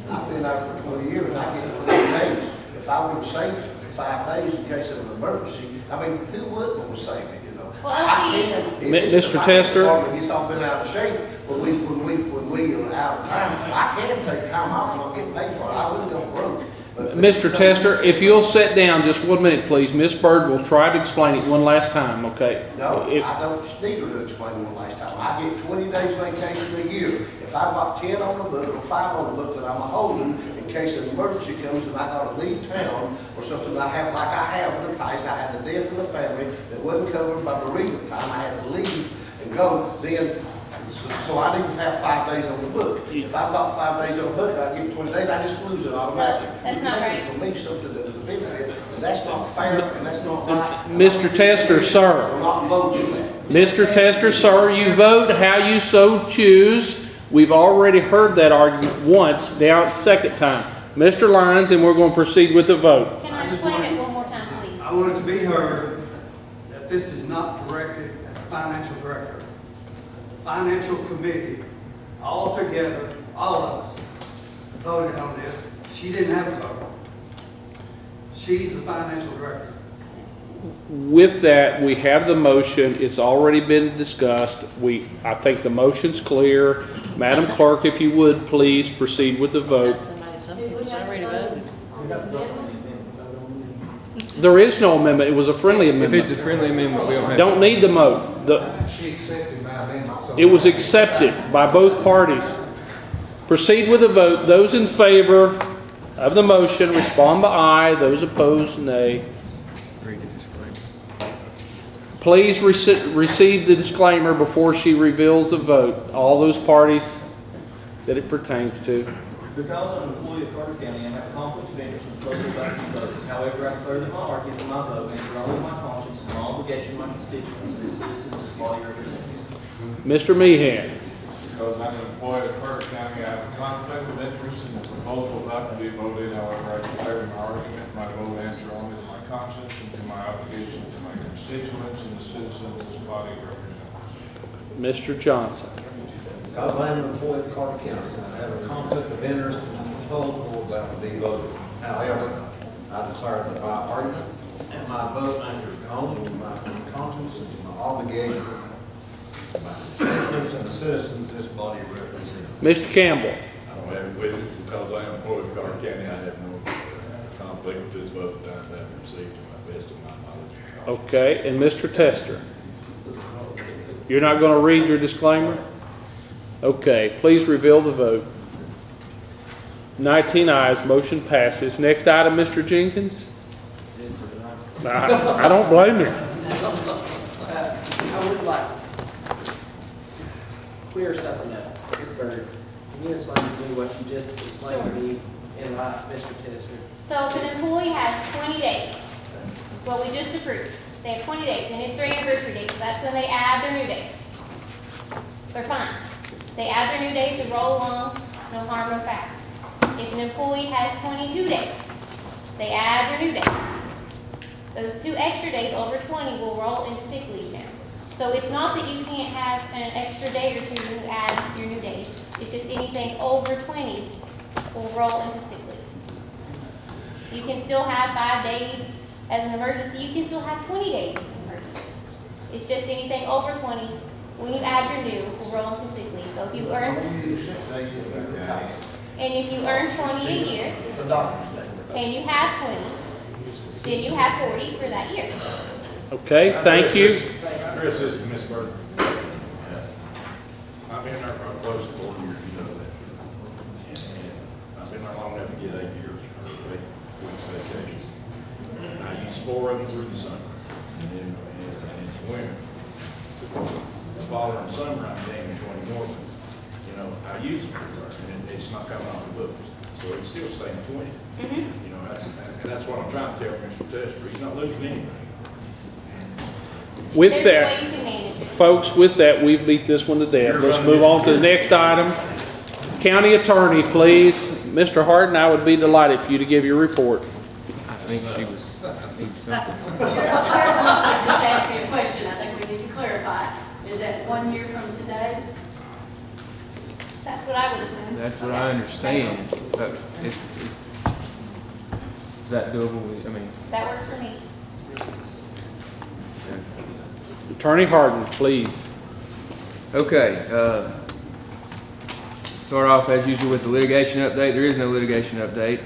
I've been there for 20 years, and I get 20 days. If I would save 5 days in case of an emergency, I mean, who would want to save it, you know? Well, I LC, can, if it's the Mr. fire Tester? department gets all been out of shape, when we are out of time, I can take time off and not get paid for it. I wouldn't go broke. But- Mr. Tester, if you'll sit down just 1 minute, please. Ms. Byrd will try to explain it one last time, okay? No, If- I don't need her to explain one last time. I get 20 days vacation a year. If I've got 10 on the book or 5 on the book that I'm holding in case an emergency comes and I gotta leave town or something I have, like I have in the past, I had the death in the family that wasn't covered by bereavement time, I had to leave and go, then, so I need to have 5 days on the book. If I've got 5 days on the book, I get 20 days, I just lose it automatically. No, that's not right. For me, something that is benefit, and that's not fair, and that's not right. Mr. Tester, sir. I'm not voting that. Mr. Tester, sir, you vote how you so choose. We've already heard that argument once, now it's second time. Mr. Lyons, and we're going to proceed with the vote. can I explain it one more time, please? I want it to be heard that this is not directed at the financial director. The financial committee, all together, all of us, voted on this. She didn't have a vote. She's the financial director. With that, we have the motion. It's already been discussed. I think the motion's clear. Madam Clerk, if you would, please proceed with the vote. There is no amendment. It was a friendly If amendment. it's a friendly amendment, we don't have. Don't need the vote. She accepted my amendment. so- It was accepted by both parties. Proceed with the vote. Those in favor of the motion, respond by aye. Those opposed, nay. Read the disclaimer. Please receive the disclaimer before she reveals the vote. All those parties that it pertains to. Because I'm an employee of Carter County, I have a conflict of interest with local elected voting. However, I declare that my argument and my vote answer only my conscience and my obligation to my constituents and the citizens this body represents. Mr. Meehan. Because I'm an employee of Carter County, I have a conflict of interest in the proposal about to be voted. However, I declare my argument, my vote answer only to my conscience and to my obligation to my constituents and the citizens this body represents. Mr. Johnson. Because I'm an employee of Carter County, I have a conflict of interest in the proposal about to be voted. However, I declare that my argument and my vote answers only to my conscience and to my obligation to my constituents and the citizens this body represents. Mr. Campbell. I don't have it with it because I am employed with Carter County. I have no conflict with this vote that I've received to my best of my knowledge. Okay, and Mr. Tester. You're not going to read your disclaimer? Okay, please reveal the vote. 19 ayes, motion passes. Next item, Mr. Jenkins. I don't blame you. I would like to clear something up. Ms. Byrd, can you explain to me what you just explained to me in Mr. Tester? So if an employee has 20 days, what we just approved, they have 20 days, and it's their anniversary date, so that's when they add their new days. They're fine. They add their new days to roll along, no harm, no foul. If an employee has 22 days, they add their new days. Those 2 extra days over 20 will roll into sick leave now. So it's not that you can't have an extra day or 2 when you add your new days. It's just anything over 20 will roll into sick leave. You can still have 5 days as an emergency. You can still have 20 days as an emergency. It's just anything over 20, when you add your new, will roll into sick leave. So if you earn, and if you earn 20 a year, It's a doctor's thing. and you have 20, then you have 40 for that year. Okay, thank you. Chris, this is Ms. Burton. I've been there for close to 4 years, you know that. And I've been there long enough to get 8 years, or 8 weeks vacation. And I use 4 of them through the summer, and in the winter. The fall and summer, I'm gaining 20 more. You know, I use them, and it's not coming off the books. So it's still staying 20. You know, and that's what I'm trying to tell Mr. Tester. He's not losing anything. With There's a that, way you can manage it. folks, with that, we've beat this one to death. Let's move on to the next item. County Attorney, please. Mr. Harden, I would be delighted for you to give your report. I think she was, I think something. Chairman, I'd like to ask you a question. I think we need to clarify. Ms. 1 year from today? That's what I would assume. That's what I understand, but is that doable? I mean, That works for me. Attorney Harden, please. okay, start off as usual with the litigation update. There is no litigation update.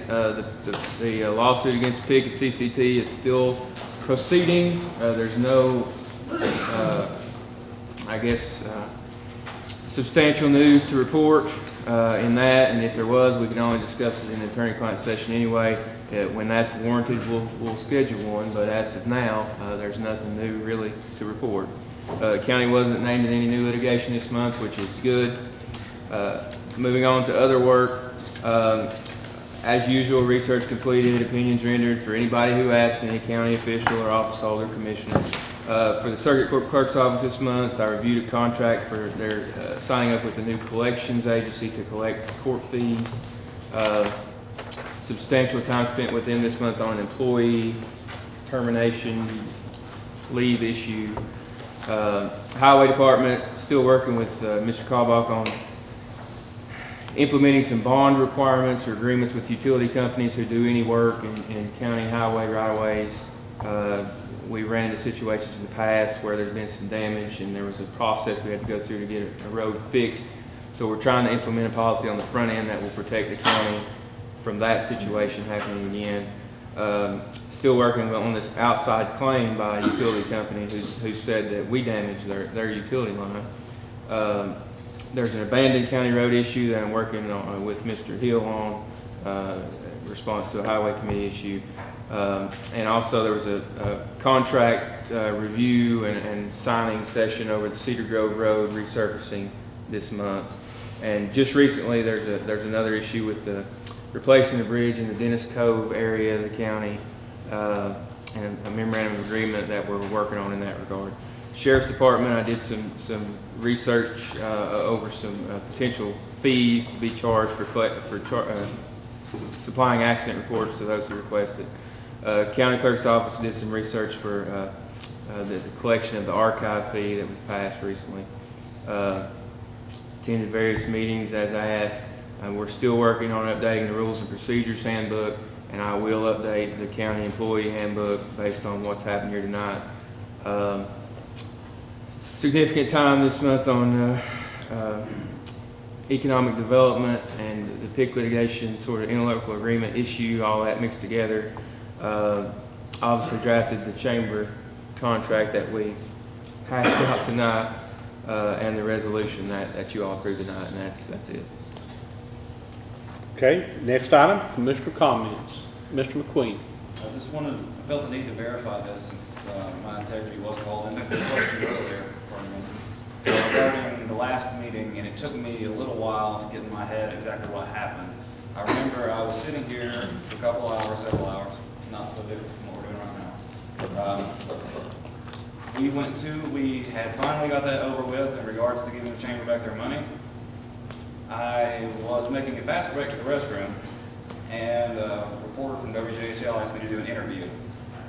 The lawsuit against Pickett CCT is still proceeding. There's no, I guess, substantial news to report in that, and if there was, we can only discuss it in the attorney-client session anyway. When that's warranted, we'll schedule one, but as of now, there's nothing new really to report. The county wasn't named in any new litigation this month, which is good. Moving on to other work, as usual, research completed, opinions rendered for anybody who asked, any county official or office holder, commissioner. For the Circuit Court Clerk's Office this month, I reviewed a contract for their signing up with the new collections agency to collect court fees. Substantial time spent with them this month on an employee termination leave issue. Highway Department, still working with Mr. Callbach on implementing some bond requirements or agreements with utility companies who do any work in county highway right-of-ways. We ran into situations in the past where there's been some damage and there was a process we had to go through to get a road fixed. So we're trying to implement a policy on the front end that will protect the county from that situation happening again. Still working on this outside claim by a utility company who said that we damaged their utility line. There's an abandoned county road issue that I'm working on with Mr. Hill on, response to a highway committee issue. And also there was a contract review and signing session over the Cedar Grove Road resurfacing this month. And just recently there's another issue with the replacing the bridge in the Dennis Cove area of the county, and a memorandum of agreement that we're working on in that regard. Sheriff's Department, I did some research over some potential fees to be charged for supplying accident reports to those who requested. County Clerk's Office did some research for the collection of the archive fee that was passed recently. Attended various meetings as I asked. We're still working on updating the Rules and Procedures Handbook, and I will update the County Employee Handbook based on what's happened here tonight. Significant time this month on economic development and the PIC litigation sort of interlocal agreement issue, all that mixed together. Obviously drafted the chamber contract that we hashed out tonight, and the resolution that you all approved tonight, and that's it. Okay, next item, Commissioner comments. Mr. McQueen. I felt the need to verify this since my integrity was called into question earlier, regarding the last meeting, and it took me a little while to get in my head exactly what happened. I remember I was sitting here for a couple hours, several hours, not so different from what we're doing right now. We had finally got that over with in regards to giving the chamber back their money. I was making a fast break to the restroom, and a reporter from WJHL asked me to do an interview.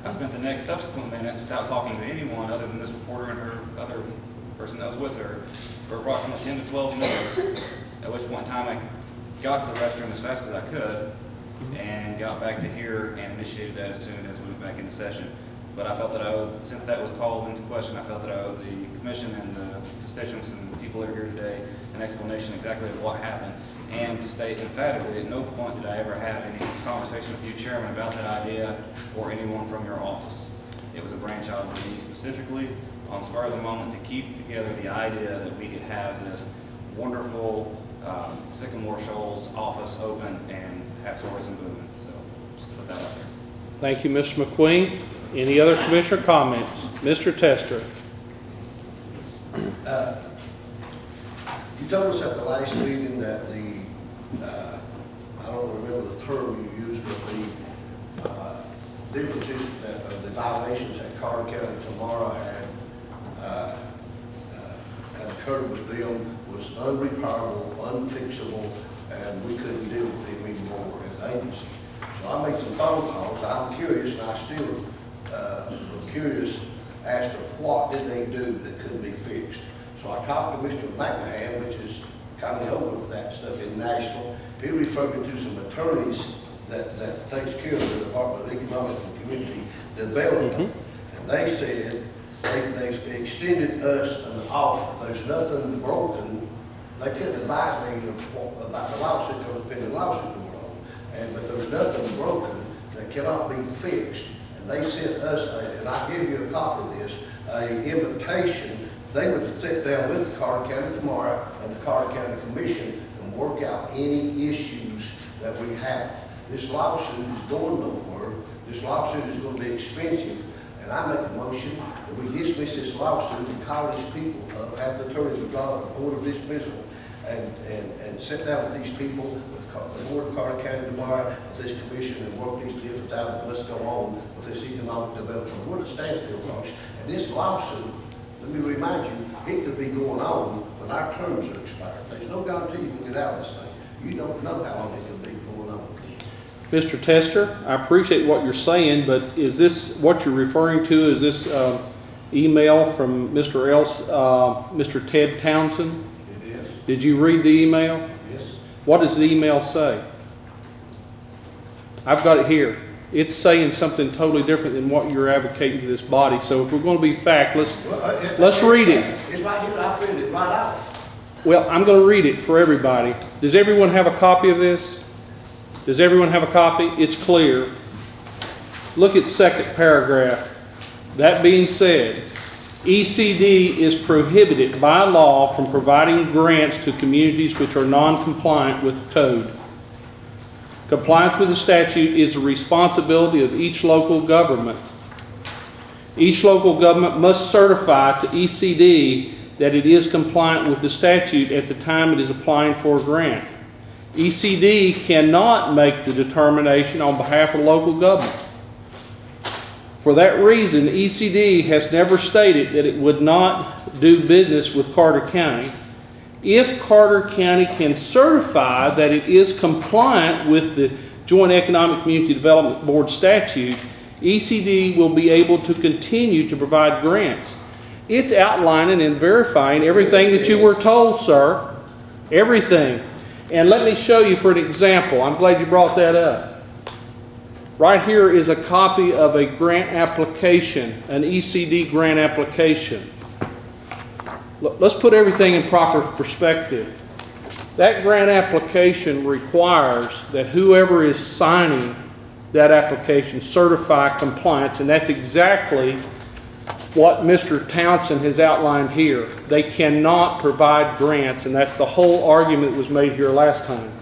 I spent the next subsequent minutes without talking to anyone other than this reporter and her other person that was with her for approximately 10 to 12 minutes, at which point in time I got to the restroom as fast as I could and got back to here and initiated that as soon as we went back into session. But I felt that I owed, since that was called into question, I felt that I owed the commission and the constituents and the people that are here today an explanation exactly of what happened, and to state emphatically at no point did I ever have any conversation with you, Chairman, about that idea or anyone from your office. It was a brainchild of me specifically on spur of the moment to keep together the idea that we could have this wonderful Sycamore Shoals office open and have tourism moving. So just to put that out there. Thank you, Mr. McQueen. Any other commissioner comments? Mr. Tester. You told us at the last meeting that I don't remember the term you used, but the differences that the violations that Carter County tomorrow had occurred with them was unrepairable, unfixable, and we couldn't deal with them anymore as an agency. So I made some phone calls. I'm curious, and I still am curious as to what did they do that couldn't be fixed. So I talked to Mr. McMahon, which is kind of over with that stuff in Nashville. He referred me to some attorneys that takes care of the Department of Economic and Community Development. And they said they've extended us an offer. There's nothing broken. They couldn't advise me about the lawsuit because there's been a lawsuit going on. But there's nothing broken that cannot be fixed. And they sent us, and I'll give you a copy of this, an invitation. They would sit down with the Carter County tomorrow and the Carter County Commission and work out any issues that we have. This lawsuit is going nowhere. This lawsuit is going to be expensive. And I make a motion that we dismiss this lawsuit and call these people up, have the attorney withdraw the order of dismissal, and sit down with these people, with the board of Carter County tomorrow, with this commission, and work these different out, and let's go on with this economic development. We're at a standstill, folks. And this lawsuit, let me remind you, it could be going on when our terms are expired. There's no guarantee you can get out of this thing. You don't know how long it could be going on. Mr. Tester, I appreciate what you're saying, but is this, what you're referring to, is this email from Mr. Ted Townsend? It is. Did you read the email? Yes. What does the email say? I've got it here. It's saying something totally different than what you're advocating to this body. So if we're going to be fact, let's read it. It's right here. I printed it right off. Well, I'm going to read it for everybody. Does everyone have a copy of this? Does everyone have a copy? It's clear. Look at second paragraph. That being said, ECD is prohibited by law from providing grants to communities which are non-compliant with the code. Compliance with the statute is a responsibility of each local government. Each local government must certify to ECD that it is compliant with the statute at the time it is applying for a grant. ECD cannot make the determination on behalf of local government. For that reason, ECD has never stated that it would not do business with Carter County. If Carter County can certify that it is compliant with the Joint Economic Community Development Board statute, ECD will be able to continue to provide grants. It's outlining and verifying everything that you were told, sir. Everything. And let me show you for an example. I'm glad you brought that up. Right here is a copy of a grant application, an ECD grant application. Let's put everything in proper perspective. That grant application requires that whoever is signing that application certify compliance, and that's exactly what Mr. Townsend has outlined here. They cannot provide grants, and that's the whole argument that was made here last time.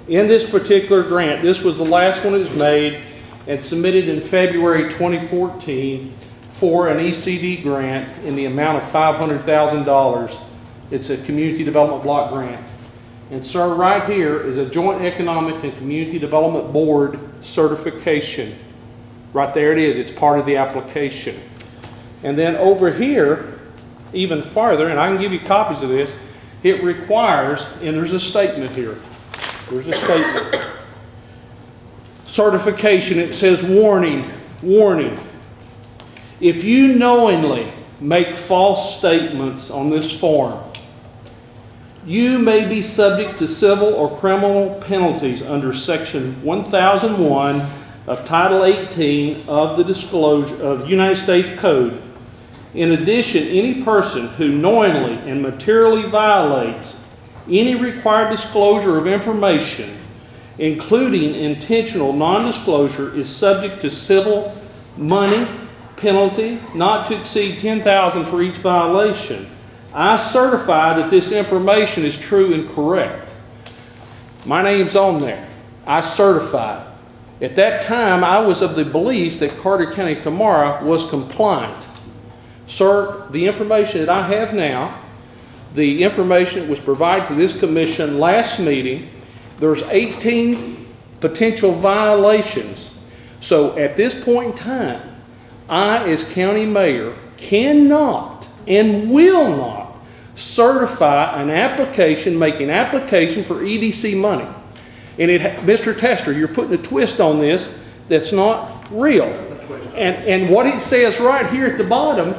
In this particular grant, this was the last one that was made and submitted in February 2014 for an ECD grant in the amount of $500,000. It's a community development block grant. And sir, right here is a Joint Economic and Community Development Board certification. Right there it is. It's part of the application. And then over here, even farther, and I can give you copies of this, it requires, and there's a statement here. There's a statement. Certification, it says warning, warning. If you knowingly make false statements on this form, you may be subject to civil or criminal penalties under Section 1001 of Title 18 of the Disclosure of the United States Code. In addition, any person who knowingly and materially violates any required disclosure of information, including intentional non-disclosure, is subject to civil money penalty not to exceed $10,000 for each violation. I certify that this information is true and correct. My name's on there. I certify. At that time, I was of the belief that Carter County tomorrow was compliant. Sir, the information that I have now, the information that was provided to this commission last meeting, there's 18 potential violations. So at this point in time, I, as county mayor, cannot and will not certify an application, make an application for EDC money. And Mr. Tester, you're putting a twist on this that's not real. And what it says right here at the bottom,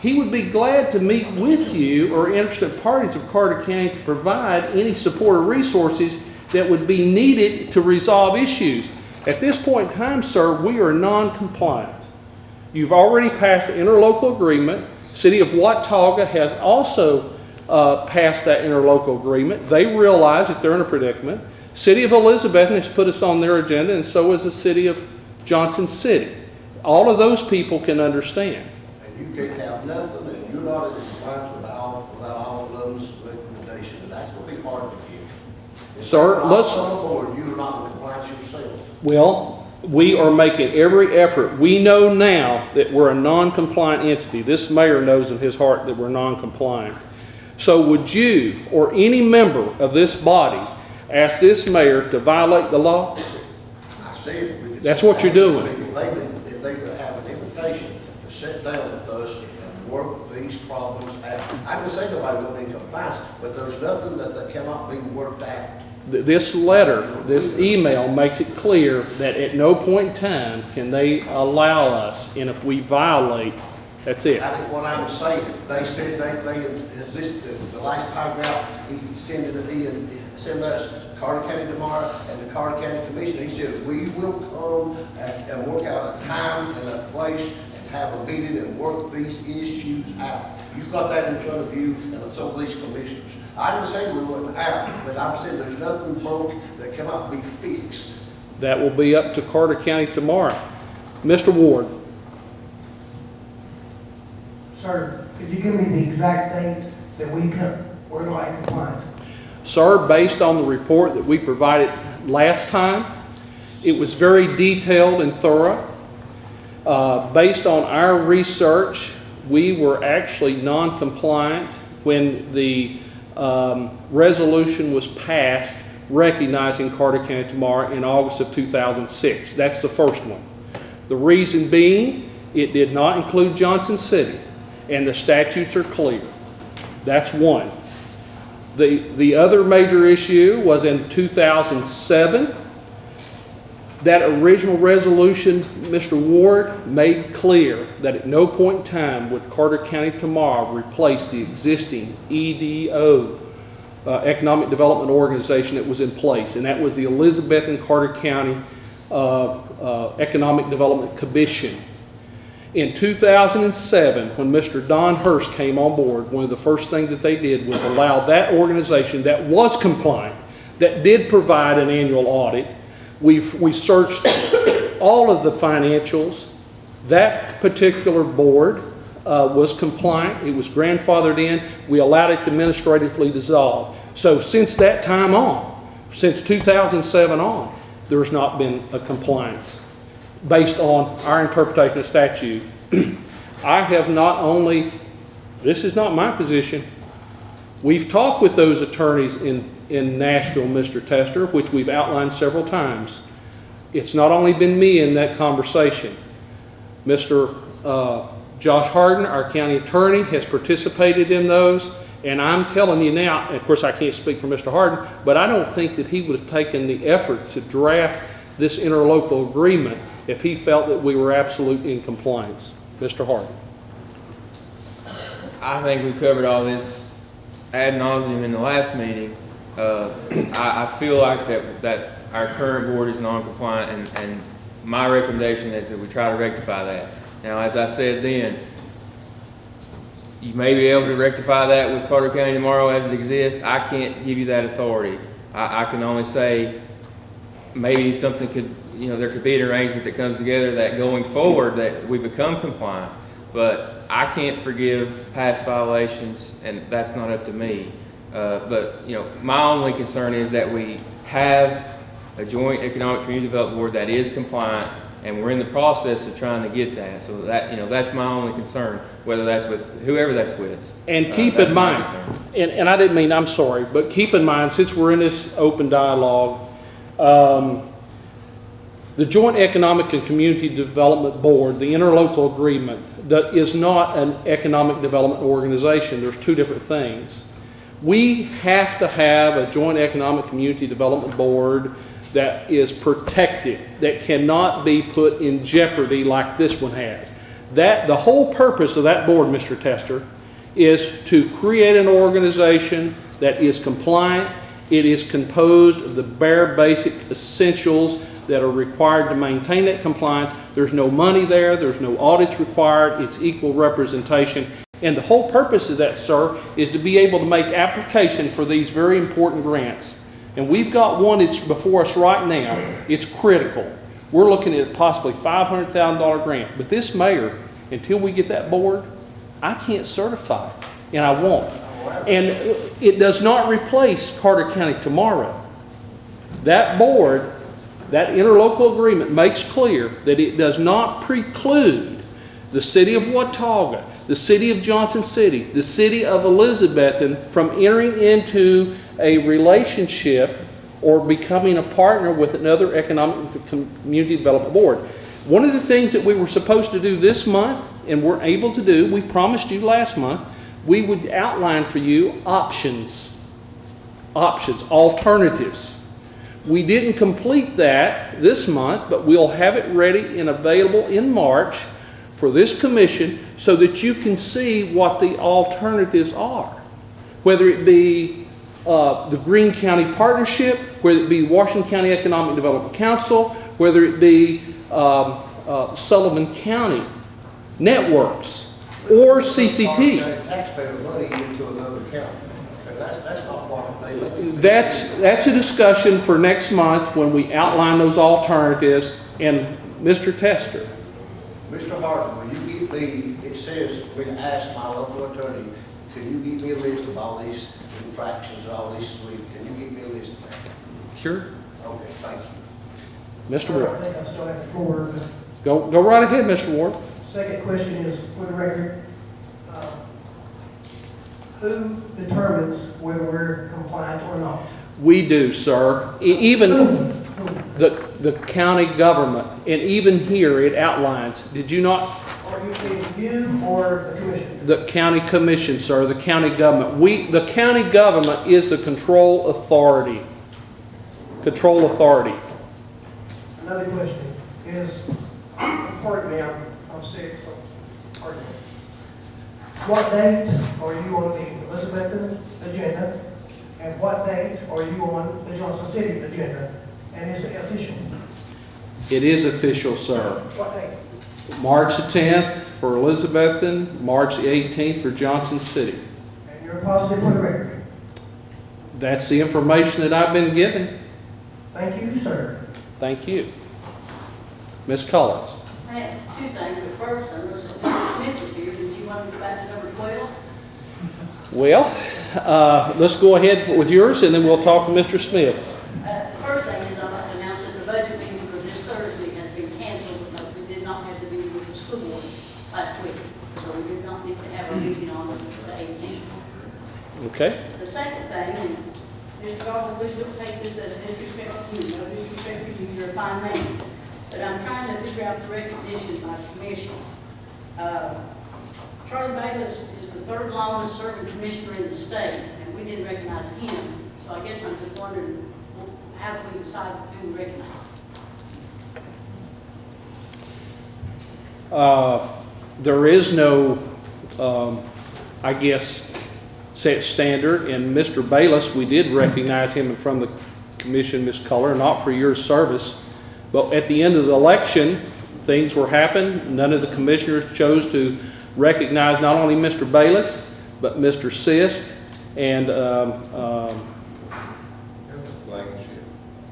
he would be glad to meet with you or interested parties of Carter County to provide any support or resources that would be needed to resolve issues. At this point in time, sir, we are non-compliant. You've already passed the interlocal agreement. City of Watauga has also passed that interlocal agreement. They realize that they're in a predicament. City of Elizabeth has put us on their agenda, and so has the City of Johnson City. All of those people can understand. And you can't have nothing, and you're not in compliance without all of those recommendations, and that's gonna be hard to get. If Sir, you're let's- not on board, you're not in compliance yourself. Well, we are making every effort. We know now that we're a non-compliant entity. This mayor knows in his heart that we're non-compliant. So would you or any member of this body ask this mayor to violate the law? I said we could. That's what you're doing. If they would have an invitation to sit down with us and work these problems out. I didn't say nobody will be in compliance, but there's nothing that cannot be worked out. This letter, this email makes it clear that at no point in time can they allow us, and if we violate, that's it. That's what I'm saying. They said the last paragraph, he sent us Carter County tomorrow and the Carter County Commission. He said, we will come and work out a time and a place and have a meeting and work these issues out. You've got that in front of you and some of these commissioners. I didn't say we wouldn't have, but I'm saying there's nothing broke that cannot be fixed. That will be up to Carter County tomorrow. Mr. Ward. Sir, could you give me the exact date that we're not in compliance? Sir, based on the report that we provided last time, it was very detailed and thorough. Based on our research, we were actually non-compliant when the resolution was passed recognizing Carter County tomorrow in August of 2006. That's the first one. The reason being, it did not include Johnson City, and the statutes are clear. That's one. The other major issue was in 2007. That original resolution, Mr. Ward, made clear that at no point in time would Carter County tomorrow replace the existing EDO, Economic Development Organization that was in place, and that was the Elizabeth and Carter County Economic Development Commission. In 2007, when Mr. Don Hurst came on board, one of the first things that they did was allow that organization that was compliant, that did provide an annual audit. We searched all of the financials. That particular board was compliant. It was grandfathered in. We allowed it to administratively dissolve. So since that time on, since 2007 on, there's not been a compliance based on our interpretation of statute. I have not only, this is not my position, we've talked with those attorneys in Nashville, Mr. Tester, which we've outlined several times. It's not only been me in that conversation. Mr. Josh Harden, our county attorney, has participated in those, and I'm telling you now, and of course I can't speak for Mr. Harden, but I don't think that he would have taken the effort to draft this interlocal agreement if he felt that we were absolutely in compliance. Mr. Harden. I think we covered all this ad nauseum in the last meeting. I feel like that our current board is non-compliant, and my recommendation is that we try to rectify that. Now, as I said then, you may be able to rectify that with Carter County tomorrow as it exists. I can't give you that authority. I can only say maybe something could, there could be an arrangement that comes together that going forward that we become compliant. But I can't forgive past violations, and that's not up to me. But my only concern is that we have a joint economic community development board that is compliant, and we're in the process of trying to get that. So that that's my only concern, whether that's with whoever that's with. And keep in mind, and I didn't mean, I'm sorry, but keep in mind, since we're in this open dialogue, the Joint Economic and Community Development Board, the interlocal agreement, that is not an economic development organization. There's two different things. We have to have a Joint Economic Community Development Board that is protected, that cannot be put in jeopardy like this one has. That, the whole purpose of that board, Mr. Tester, is to create an organization that is compliant. It is composed of the bare basic essentials that are required to maintain that compliance. There's no money there, there's no audits required, it's equal representation. And the whole purpose of that, sir, is to be able to make application for these very important grants. And we've got one that's before us right now. It's critical. We're looking at possibly $500,000 grant. But this mayor, until we get that board, I can't certify, and I won't. And it does not replace Carter County tomorrow. That board, that interlocal agreement makes clear that it does not preclude the city of Watauga, the city of Johnson City, the city of Elizabethton from entering into a relationship or becoming a partner with another economic community development board. One of the things that we were supposed to do this month and weren't able to do, we promised you last month, we would outline for you options, alternatives. We didn't complete that this month, but we'll have it ready and available in March for this commission so that you can see what the alternatives are. Whether it be the Greene County Partnership, whether it be Washington County Economic Development Council, whether it be Sullivan County Networks, or CCT. Taxpayer money into another county. That's not what they. That's a discussion for next month when we outline those alternatives. And Mr. Tester. Mr. Harden, will you give me, it says, we asked my local attorney, can you give me a list of all these infractions and all these, can you give me a list of that? Sure. Okay, thank you. Mr. Ward. I think I still have the floor. Go right ahead, Mr. Ward. Second question is, for the record, who determines whether we're compliant or not? We do, sir. Even the county government, and even here it outlines. Did you not? Are you saying you or the commission? The county commission, sir. The county government. The county government is the control authority. Control authority. Another question is, pardon me, I'm sick, so pardon me. What date are you on the Elizabethton agenda? And what date are you on the Johnson City agenda? And is it official? It is official, sir. What date? March the 10th for Elizabethton, March the 18th for Johnson City. And you're positive for the record? That's the information that I've been given. Thank you, sir. Thank you. Ms. Collins. I have two things, but first, unless Mr. Smith is here, did you want to go back to number 12? Well, let's go ahead with yours and then we'll talk to Mr. Smith. The first thing is I'd like to announce that the budget meeting for this Thursday has been canceled because we did not have the meeting with the school board last week. So we did not need to have a meeting on the 18th. Okay. The second thing, and Mr. Garber, please don't take this as disrespect to you, no disrespect to you, you're a fine man. But I'm trying to figure out the recognition by the commission. Charlie Bayless is the third longest serving commissioner in the state, and we didn't recognize him. So I guess I'm just wondering, how do we decide who to recognize? There is no, I guess, set standard. And Mr. Bayless, we did recognize him from the commission, Ms. Culler, not for your service. But at the end of the election, things were happening. None of the commissioners chose to recognize not only Mr. Bayless, but Mr. Sisk and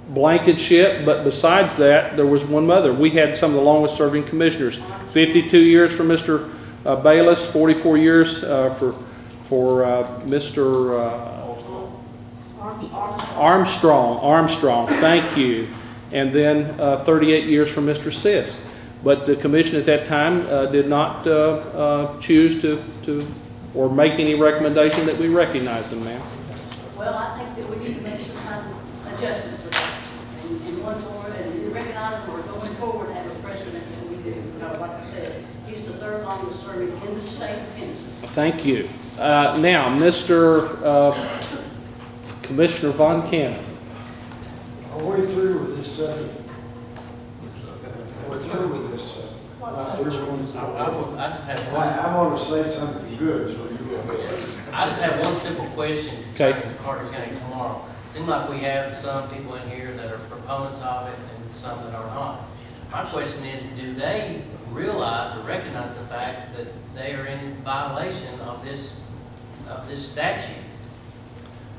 Blankenship. But besides that, there was one mother. We had some of the longest serving commissioners. 52 years for Mr. Bayless, 44 years for Mr. Armstrong, thank you. And then 38 years for Mr. Sisk. But the commission at that time did not choose to or make any recommendation that we recognize them, ma'am. Well, I think that we need to make some kind of adjustment for that. And one for, and either recognize them or going forward have a precedent that we do. Because like I said, he's the third longest serving in the state of Tennessee. Thank you. Now, Mr. Commissioner Von Cannon. Are we through with this subject? We're through with this subject. I just have I want to say something good, so you go ahead. I just have one simple question Okay. concerning Carter County tomorrow. Seems like we have some people in here that are proponents of it and some that are not. My question is, do they realize or recognize the fact that they are in violation of this statute?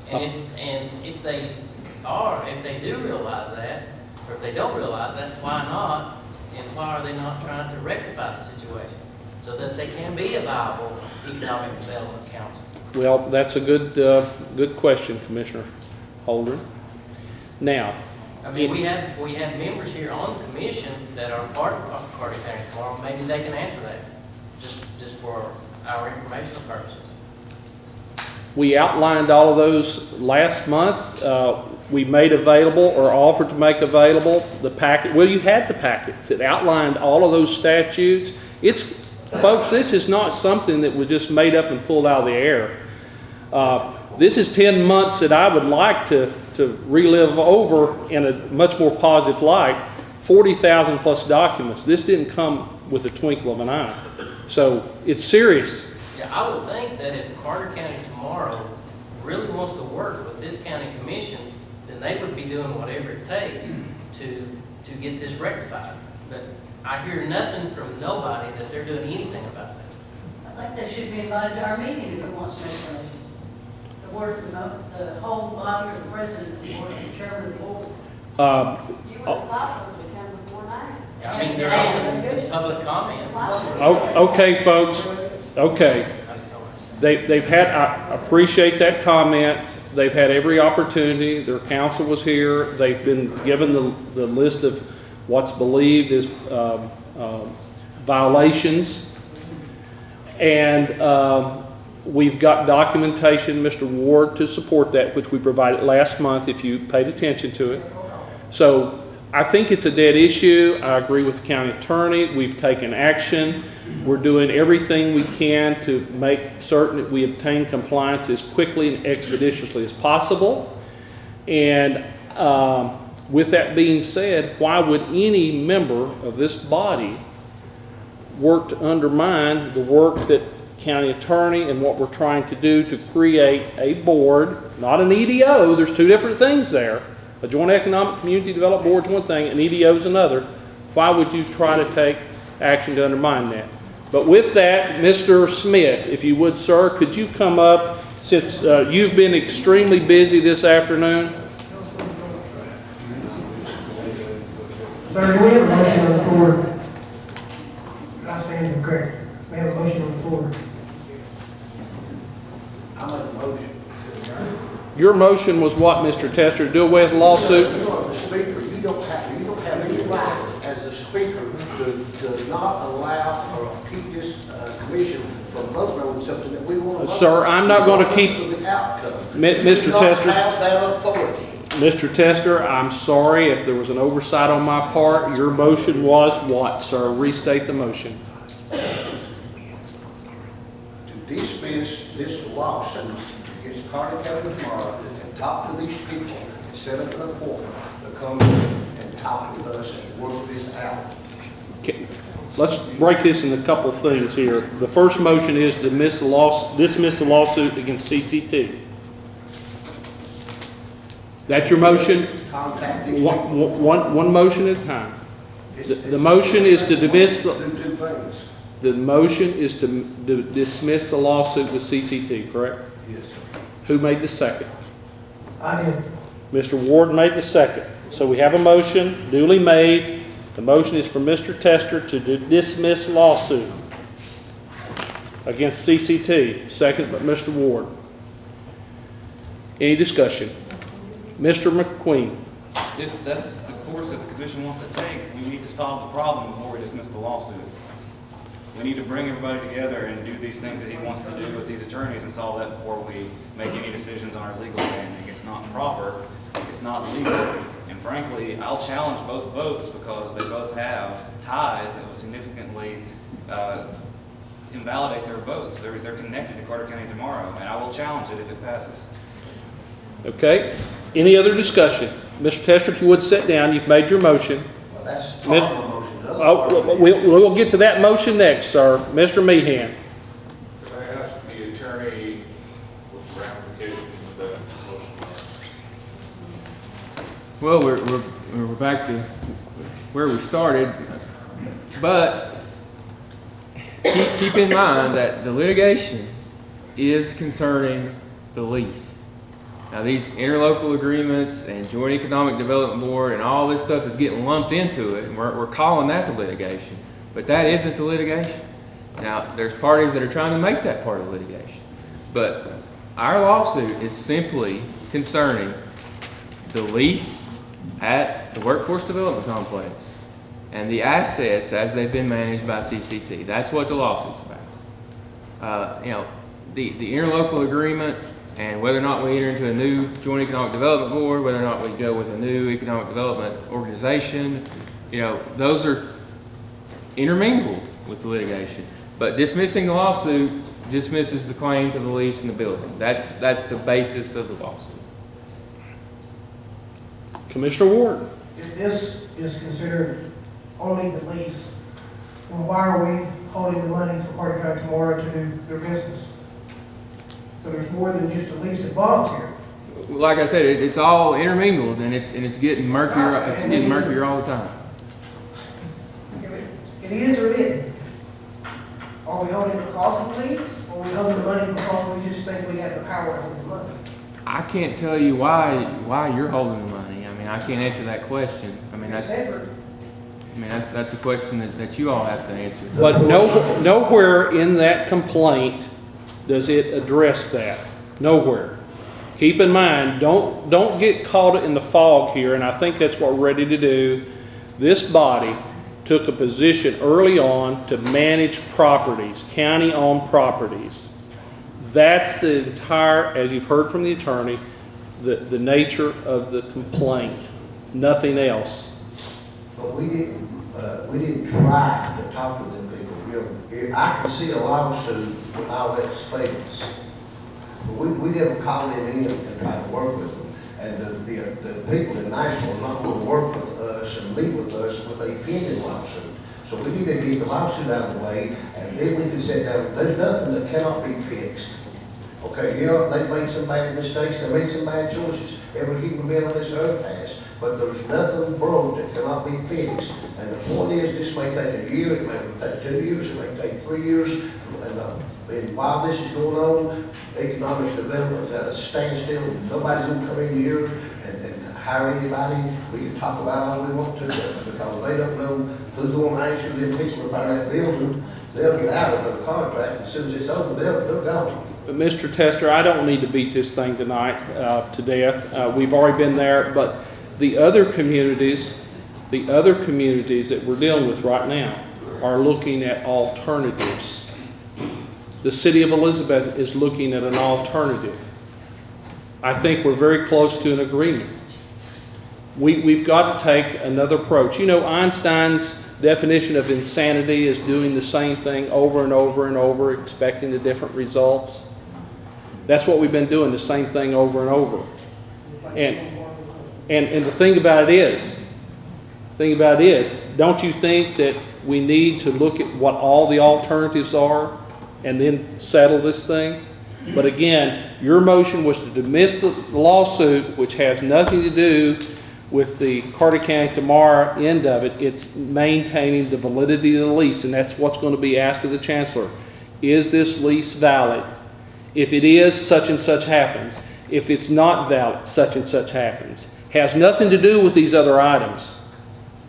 And if they do realize that, or if they don't realize that, why not? And why are they not trying to rectify the situation so that they can be a viable economic development council? Well, that's a good question, Commissioner Holder. Now, I mean, we have members here on the commission that are part of Carter County tomorrow. Maybe they can answer that, just for our informational purposes. we outlined all of those last month. We made available or offered to make available the packet. Well, you had the packets. It outlined all of those statutes. Folks, this is not something that was just made up and pulled out of the air. This is 10 months that I would like to relive over in a much more positive light. 40,000 plus documents. This didn't come with a twinkle of an eye. So it's serious. Yeah, I would think that if Carter County tomorrow really wants to work with this county commission, then they would be doing whatever it takes to get this rectified. But I hear nothing from nobody that they're doing anything about that. I think they should be invited to our meeting if it wants to make donations. The whole body or the president of the board, the chairman of the board. You would apply for them to come before now. I mean, there are public comments. Okay, folks. Okay. They've had, I appreciate that comment. They've had every opportunity. Their counsel was here. They've been given the list of what's believed is violations. And we've got documentation, Mr. Ward, to support that, which we provided last month if you paid attention to it. So I think it's a dead issue. I agree with the county attorney. We've taken action. We're doing everything we can to make certain that we obtain compliance as quickly and expeditiously as possible. And with that being said, why would any member of this body work to undermine the work that county attorney and what we're trying to do to create a board, not an EDO, there's two different things there. A Joint Economic Community Development Board is one thing, an EDO is another. Why would you try to take action to undermine that? But with that, Mr. Smith, if you would, sir, could you come up, since you've been extremely busy this afternoon? Sir, do we have a motion on the floor? I stand correct. We have a motion on the floor. I make a motion. Your motion was what, Mr. Tester, to do away with the lawsuit? You are the speaker, you don't have any right as a speaker to not allow or keep this commission from voting on something that we want to vote on. Sir, I'm not going to keep, The outcome. Mr. You Tester. don't have that authority. Mr. Tester, I'm sorry if there was an oversight on my part. Your motion was what, sir? Restate the motion. To dismiss this lawsuit against Carter County tomorrow and talk to these people and set up an appointment to come and talk with us and work this out. Okay. Let's break this into a couple of things here. The first motion is to dismiss the lawsuit against CCT. That's your motion? Contact these One motion at a time. The motion is to dismiss. Do two things. The motion is to dismiss the lawsuit with CCT, correct? Yes. Who made the second? I did. Mr. Ward made the second. So we have a motion duly made. The motion is for Mr. Tester to dismiss lawsuit against CCT. Second by Mr. Ward. Any discussion? Mr. McQueen. If that's the course that the commission wants to take, we need to solve the problem before we dismiss the lawsuit. We need to bring everybody together and do these things that he wants to do with these attorneys and solve that before we make any decisions on our legal standing. It's not proper, it's not legal, and frankly, I'll challenge both votes because they both have ties that will significantly invalidate their votes. They're connected to Carter County tomorrow, and I will challenge it if it passes. Okay. Any other discussion? Mr. Tester, if you would sit down, you've made your motion. Well, that's part of the motion. The other We'll get to that motion next, sir. Mr. Meehan. Could I ask the attorney what the ramifications of that motion are? Well, we're back to where we started, but keep in mind that the litigation is concerning the lease. Now, these interlocal agreements and joint economic development board and all this stuff is getting lumped into it, and we're calling that the litigation, but that isn't the litigation. Now, there's parties that are trying to make that part of the litigation, but our lawsuit is simply concerning the lease at the Workforce Development Complex and the assets as they've been managed by CCT. That's what the lawsuit's about. The interlocal agreement and whether or not we enter into a new joint economic development board, whether or not we go with a new economic development organization, those are intermingled with the litigation. But dismissing the lawsuit dismisses the claim to the lease and the building. That's the basis of the lawsuit. Commissioner Ward. If this is considered only the lease, then why are we holding the money for Carter County tomorrow to do their business? So there's more than just a lease involved here. Like I said, it's all intermingled, and it's getting murkier. It's getting murkier all the time. It is or it isn't. Are we holding it because of the lease, or are we holding the money because we just think we have the power to hold the money? I can't tell you why you're holding the money. I mean, I can't answer that question. I mean, that's a question that you all have to answer. But nowhere in that complaint does it address that. Nowhere. Keep in mind, don't get caught in the fog here, and I think that's what we're ready to do. This body took a position early on to manage properties, county-owned properties. That's the entire, as you've heard from the attorney, the nature of the complaint. Nothing else. But we didn't try to talk to them people. I can see a lawsuit when all that's fails. But we never called them in and tried to work with them. And the people in Nashville are not going to work with us and meet with us with a pending lawsuit. So we need to get the lawsuit out of the way, and then we can sit down. There's nothing that cannot be fixed. Okay, yeah, they've made some bad mistakes, they made some bad choices. Every human being on this earth has. But there's nothing broke that cannot be fixed. And the point is, this may take a year, it may take 2 years, it may take 3 years. And while this is going on, economic development is at a standstill. Nobody's going to come in here and hire anybody. We can talk about all we want to, because they don't know who's going to answer them people about that building. They'll get out of the contract as soon as it's over. They're gone. But Mr. Tester, I don't need to beat this thing tonight to death. We've already been there, but the other communities that we're dealing with right now are looking at alternatives. The city of Elizabeth is looking at an alternative. I think we're very close to an agreement. We've got to take another approach. Einstein's definition of insanity is doing the same thing over and over and over, expecting the different results. That's what we've been doing, the same thing over and over. And the thing about it is, don't you think that we need to look at what all the alternatives are and then settle this thing? But again, your motion was to dismiss the lawsuit, which has nothing to do with the Carter County Tomorrow end of it. It's maintaining the validity of the lease, and that's what's going to be asked of the chancellor. Is this lease valid? If it is, such and such happens. If it's not valid, such and such happens. Has nothing to do with these other items.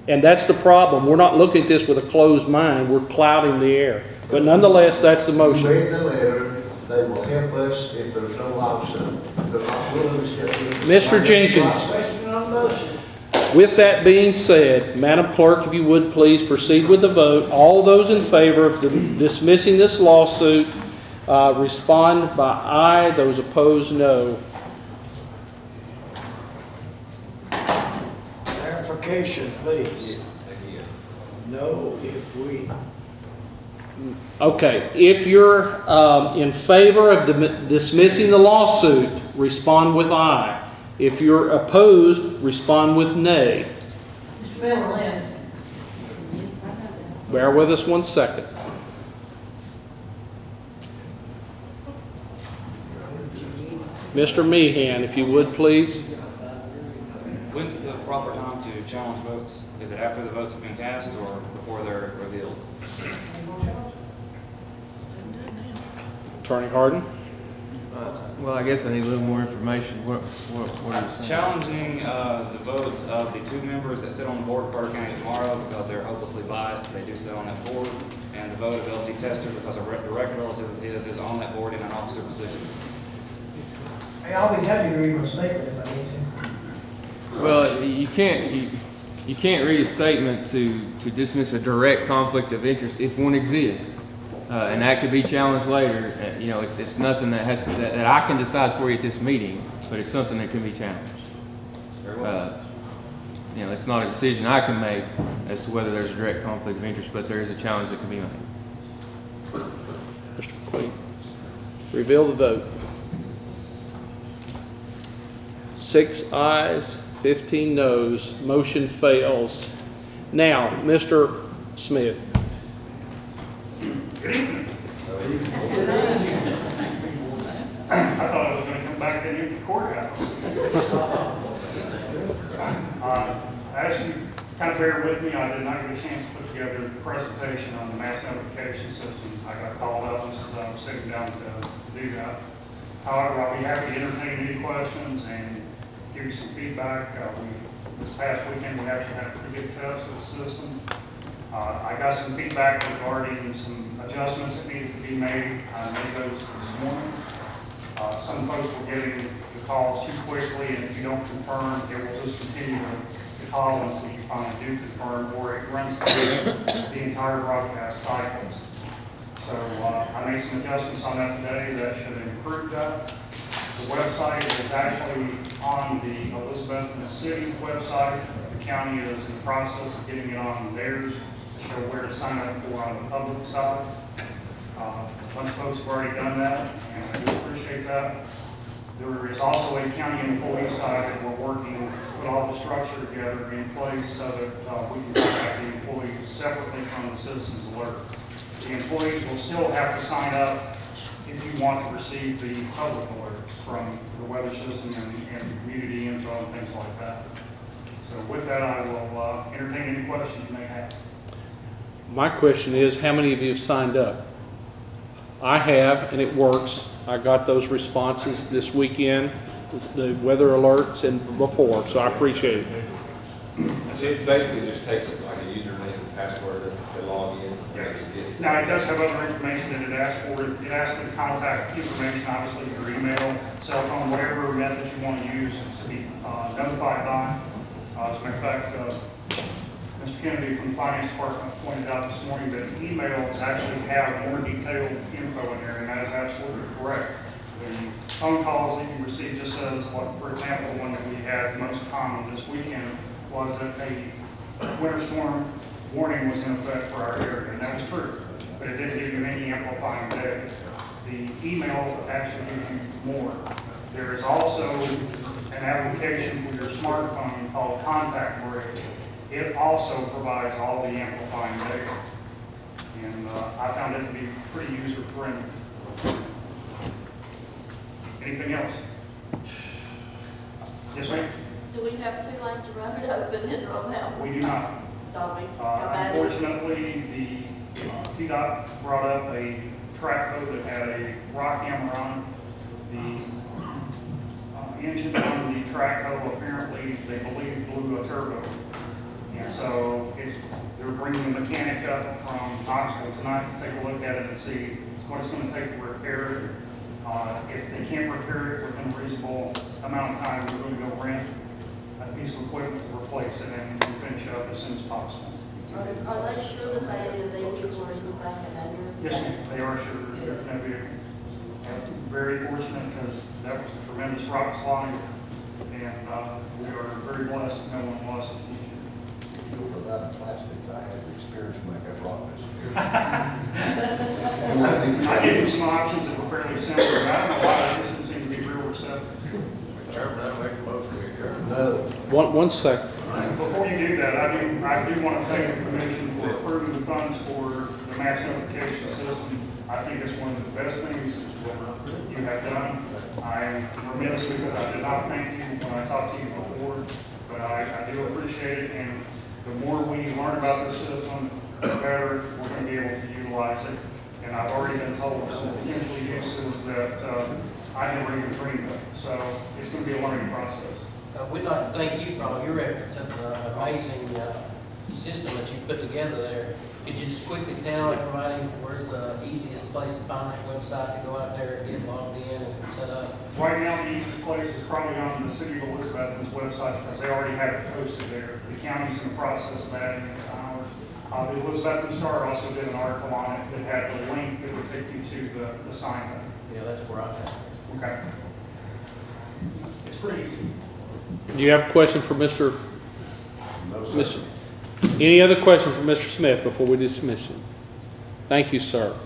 And that's the problem. We're not looking at this with a closed mind. We're clouding the air. But nonetheless, that's the motion. You read the letter. They will help us if there's no lawsuit. They're not willing to step in. Mr. Jenkins. Question on the motion. With that being said, Madam Clerk, if you would please proceed with the vote. All those in favor of dismissing this lawsuit, respond by aye. Those opposed, no. Clarification, please. No, if we. Okay, if you're in favor of dismissing the lawsuit, respond with aye. If you're opposed, respond with nay. Mr. Miller left. Yes, I know. Bear with us 1 second. Mr. Meehan, if you would, please. When's the proper time to challenge votes? Is it after the votes have been cast or before they're revealed? Attorney Harden? Well, I guess I need a little more information. What are you saying? Challenging the votes of the 2 members that sit on the board of Carter County tomorrow because they're hopelessly biased. They do sit on that board. And the vote of L.C. Tester because a direct relative of his is on that board in an officer position. Hey, I'll be happy to read my statement if I need to. Well, you can't read a statement to dismiss a direct conflict of interest if one exists. And that could be challenged later. You know, it's nothing that that I can decide for you at this meeting, but it's something that can be challenged. You know, it's not a decision I can make as to whether there's a direct conflict of interest, but there is a challenge that can be made. Mr. McQueen, reveal the vote. 6 ayes, 15 noes, motion fails. Now, Mr. Smith. Good evening. I thought I was going to come back to the empty courthouse. I asked you to kind of bear with me. I did not get a chance to put together a presentation on the mass notification system. I got called up as I was sitting down to do that. However, I'll be happy to entertain any questions and give you some feedback. This past weekend, we actually had a pretty good test of the system. I got some feedback regarding some adjustments that needed to be made. I made those this morning. Some folks were getting the calls too quickly, and if you don't confirm, it will just continue to call until you finally do confirm, or it runs through the entire broadcast cycles. So I made some adjustments on that today that should improve that. The website is actually on the Elizabeth City website. The county is in the process of getting it on theirs to show where to sign up for on the public side. A bunch of folks have already done that, and I do appreciate that. There is also a county employee side that we're working to put all the structure together in place so that we can contact the employees separately from the citizens alert. The employees will still have to sign up if you want to receive the public alerts from the weather system and community info and things like that. So with that, I will entertain any questions you may have. My question is, how many of you have signed up? I have, and it works. I got those responses this weekend, the weather alerts and before, so I appreciate it. It basically just takes like a username and password to log in. Yes. Now, it does have other information that it asks for. It asks for the contact information, obviously your email, cell phone, whatever method you want to use to be notified by. As a matter of fact, Mr. Kennedy from the Finance Department pointed out this morning that emails actually have more detailed info in there, and that is absolutely correct. The phone calls that you receive just says, what, for example, one that we had most common this weekend was that a winter storm warning was in effect for our area, and that was true, but it didn't give you any amplifying data. The email actually gives you more. There is also an application for your smartphone called Contact Bridge. It also provides all the amplifying data, and I found it to be pretty user-friendly. Anything else? Yes, ma'am? Do we have 2 lanes of road open in Romeau? We do not. Don't we? How bad is it? Unfortunately, the TDOT brought up a track code that had a rock hammer on it. The engine on the track code apparently, they believe, blew a turbo. And so they're bringing the mechanic up from Knoxville tonight to take a look at it and see what it's going to take to repair it. If they can't repair it within a reasonable amount of time, we're going to go rent a piece of equipment to replace it and finish up as soon as possible. Are they sure that they need a vehicle or even back in under? Yes, ma'am. They are sure they're going to be very fortunate because that was a tremendous rock slide, and we are very blessed that no one lost it. Without the plastics, I had the experience to make that rock disappear. I gave them some options that were fairly simple, but I don't know why it doesn't seem to be real receptive. No. One second. Before you do that, I do want to thank the commission for approving the funds mass notification system. I think it's one of the best things that you have done. I am remiss because I did not thank you when I talked to you before, but I do appreciate it, and the more we learn about this system, the better we're going to be able to utilize it. And I've already been told some potential uses that I never even dreamed of. So it's going to be a learning process. We'd like to thank you for all your efforts. That's an amazing system that you put together there. Could you just quickly tell everybody where's the easiest place to find that website to go out there and get logged in and set up? Right now, the easiest place is probably on the City of Elizabeth's website because they already have it posted there. The county's in the process of adding it to ours. The Elizabethan Star also did an article on it that had the link that would take you to the sign up. Yeah, that's where I found it. Okay. It's pretty easy. Do you have a question for Mr. No, sir. Mr. Any other question for Mr. Smith before we dismiss him? Thank you, sir.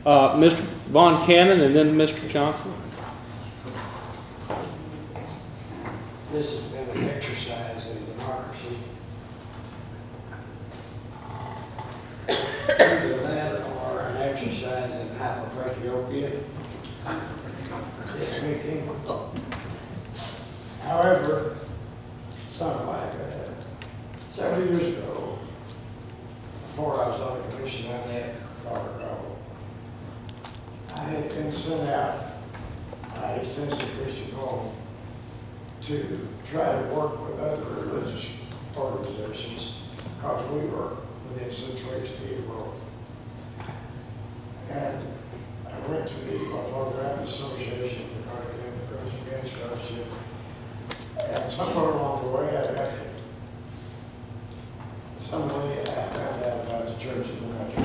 Mr. Von Cannon and then Mr. Johnson. This has been an exercise in democracy. Either that or an exercise in hyperphagiopia. However, something like several years ago, before I was on the commission, I met Robert Grove. I had been sent out by Extensive Christian Home to try to work with other religious organizations because we were within 6 weeks of the growth. And I went to the Buffalo Baptist Association, the Cardigan Christian Men's Fellowship, and somewhere along the way I got somebody I found out about the church in the country,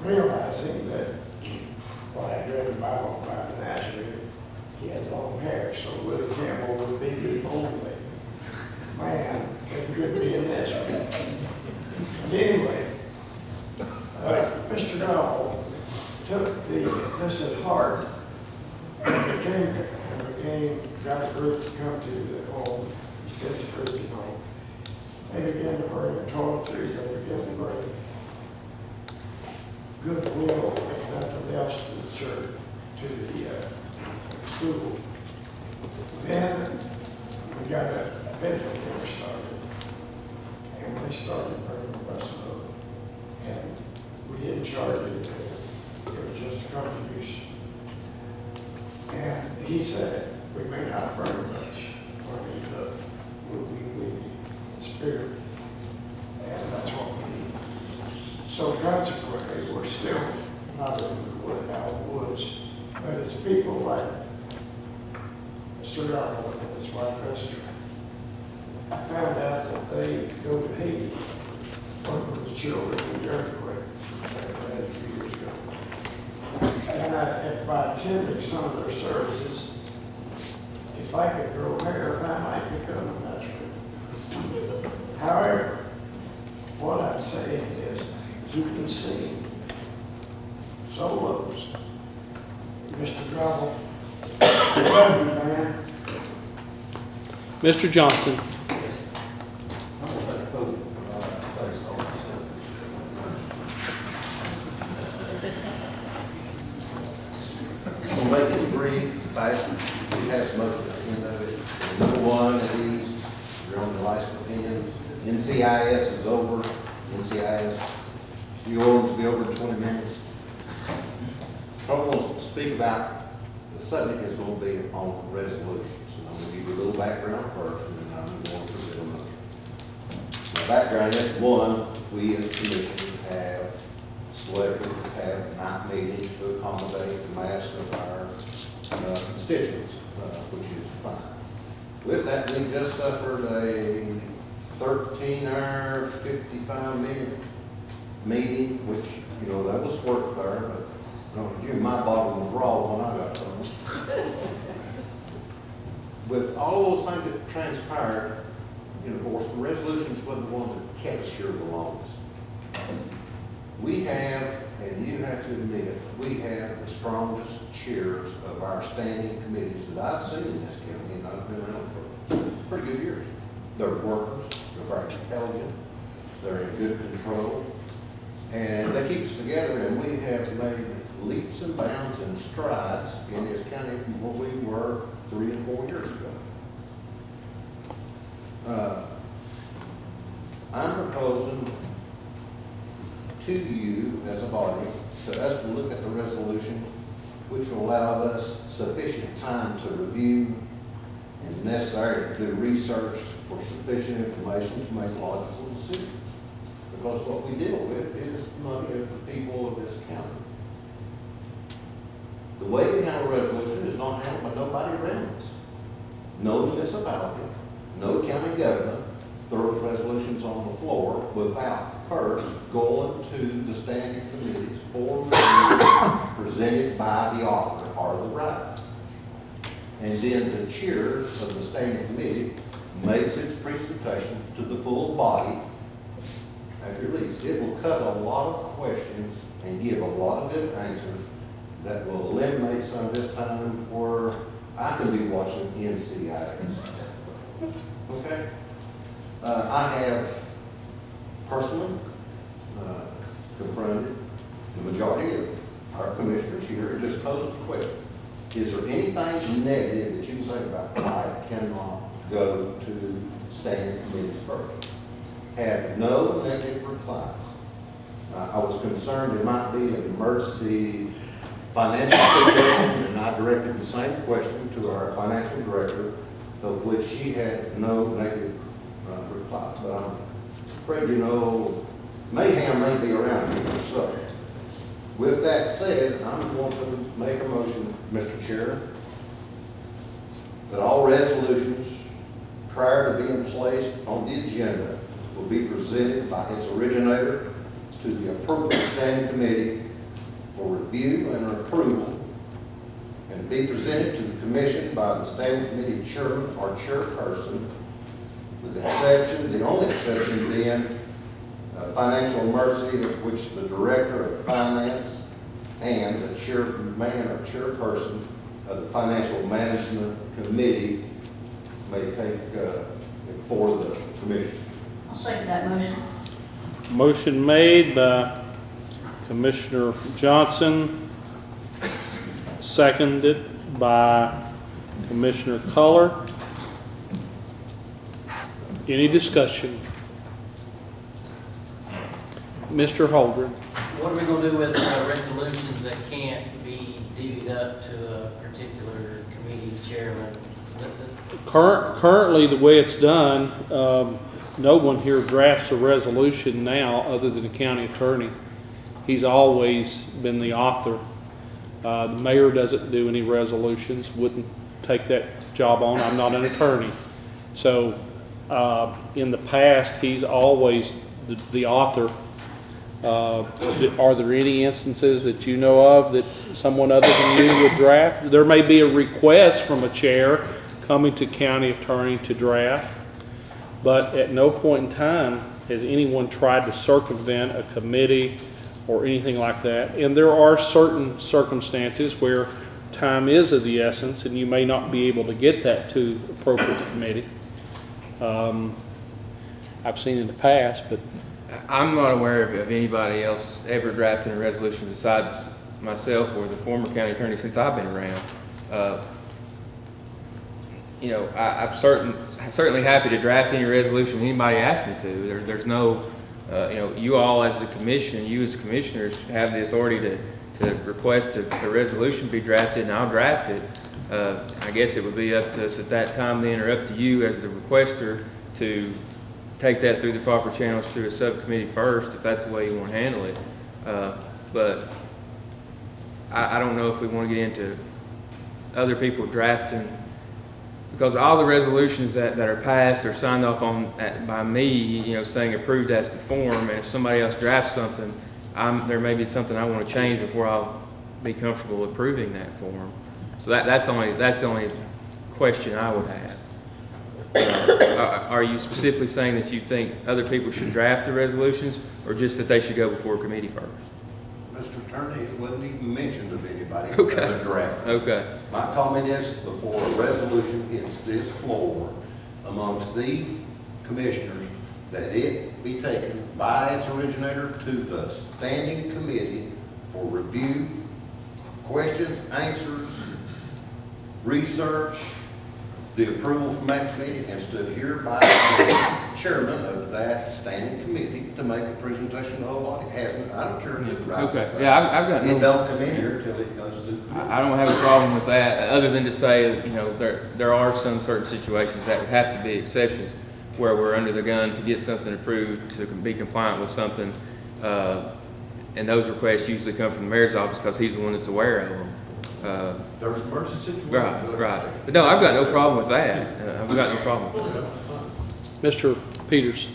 realizing that when I read the Bible about Nazareth, he had long hair, so Willie Campbell would be the only man that could be in Nazareth. And anyway, Mr. Gall took this at heart and got a group to come to the home, Extensive Christian Home. They began to bring toiletries, they began to bring goodwill, if nothing else, to the church, to the school. Then we got a benefit dinner started, and we started bringing the bus over. And we didn't charge anything, it was just a contribution. And he said, we may not bring much when we look, we spirit, and that's what we need. So consequently, we're still not in our woods, but it's people like Mr. Darnell and his wife Esther. I found out that they go to Haiti, work with the children in the earthquake that we had a few years ago. And by attending some of their services, if I could grow hair, I might become a natural. However, what I'm saying is, you can see solos. Mr. Gravel, I love you, man. Mr. Johnson. We'll make this brief, fast. We have most of the end of it. Number one of these, you're on the license opinions. NCIS is over. NCIS, New Orleans will be over in 20 minutes. I want to speak about the subject is going to be on resolutions. And I'm going to give you a little background first, and then I'm going to present a motion. My background is, one, we as a commission have selected to have night meetings to accommodate the mass of our constituents, which is fine. With that, we just suffered a 13-hour, 55-minute meeting, which, you know, that was work there, but my bottom was raw when I got home. With all those things that transpired, you know, of course, the resolutions were the ones that kept us here the longest. We have, and you have to admit, we have the strongest chairs of our standing committees that I've seen in this county, and I've been around for pretty good years. They're workers, they're very intelligent, they're in good control, And they keep us together, and we have made leaps and bounds and strides in this county from where we were 3 and 4 years ago. I'm proposing to you as a body, to us to look at the resolution, which will allow us sufficient time to review and necessary to do research for sufficient information to make logical decisions. Because what we deal with is the money of the people of this county. The way we handle resolution is not handled by nobody around us. No municipality, no county government throws resolutions on the floor without first going to the standing committees for review presented by the author or the writer. And then the chair of the standing committee makes its presentation to the full body at release. It will cut a lot of questions and give a lot of good answers that will eliminate some of this time where I can be watching NCIS. Okay? I have personally confronted the majority of our commissioners here and just posed the question. Is there anything negative that you can think about why it cannot go to standing committees first? Had no negative replies. I was concerned it might be an emergency financial situation, and I directed the same question to our financial director, of which she had no negative reply. But I'm afraid, mayhem may be around here. So, with that said, I'm going to make a motion, Mr. Chair, that all resolutions prior to being placed on the agenda will be presented by its originator to the appropriate standing committee for review and approval, and be presented to the commission by the standing committee chairman or chairperson, with the only exception being financial emergency, of which the director of finance and the chairman or chairperson of the financial management committee may take for the commission. I'll second that motion. Motion made by Commissioner Johnson, seconded by Commissioner Culler. Any discussion? Mr. Holdren. What are we gonna do with resolutions that can't be divvied up to a particular committee chairman? Currently, the way it's done, no one here drafts a resolution now other than the county attorney. He's always been the author. The mayor doesn't do any resolutions, wouldn't take that job on. I'm not an attorney. So in the past, he's always the author. Are there any instances that you know of that someone other than you would draft? There may be a request from a chair coming to county attorney to draft, but at no point in time has anyone tried to circumvent a committee or anything like that. And there are certain circumstances where time is of the essence, and you may not be able to get that to the appropriate committee. I've seen in the past, but I'm not aware of anybody else ever drafting a resolution besides myself or the former county attorney since I've been around. I'm certainly happy to draft any resolution anybody asks me to. There's no, you all as a commission, you as commissioners have the authority to request a resolution be drafted, and I'll draft it. I guess it would be up to us at that time then, or up to you as the requester to take that through the proper channels through a subcommittee first, if that's the way you want to handle it. But I don't know if we want to get into other people drafting, because all the resolutions that are passed are signed off on by me, saying approved as to form, and if somebody else drafts something, there may be something I want to change before I'll be comfortable approving that form. So that's the only question I would have. Are you specifically saying that you think other people should draft the resolutions, or just that they should go before a committee first? Mr. Attorney, it wasn't even mentioned of anybody Okay. drafting. Okay. My comment is, before a resolution hits this floor, amongst these commissioners, that it be taken by its originator to the standing committee for review, questions, answers, research, the approval from that committee, and stood here by the chairman of that standing committee to make a presentation to the whole body. Hasn't, I don't care who writes it. Okay, yeah, I've got no. It don't come in here till it goes through. I don't have a problem with that, other than to say, that, you know, there are some certain situations that would have to be exceptions where we're under the gun to get something approved, to be compliant with something. And those requests usually come from the mayor's office because he's the one that's aware of them. There's emergency situations. Right. But no, I've got no problem with that. I've got no problem with that. Mr. Peters?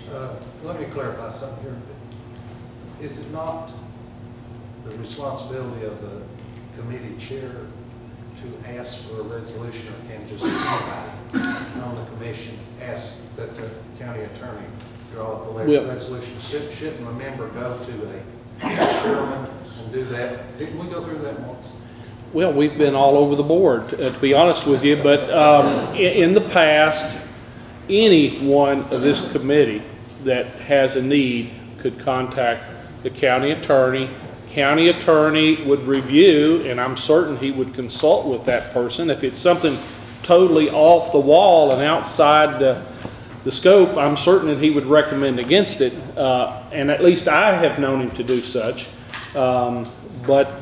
Let me clarify something here. Is it not the responsibility of the committee chair to ask for a resolution, or can just anybody on the commission ask that the county attorney draw up a resolution? Shouldn't a member go to a chairman and do that? Didn't we go through that once? Well, we've been all over the board, to be honest with you, but in the past, anyone of this committee that has a need could contact the county attorney. County attorney would review, and I'm certain he would consult with that person. If it's something totally off the wall and outside the scope, I'm certain that he would recommend against it, and at least I have known him to do such. But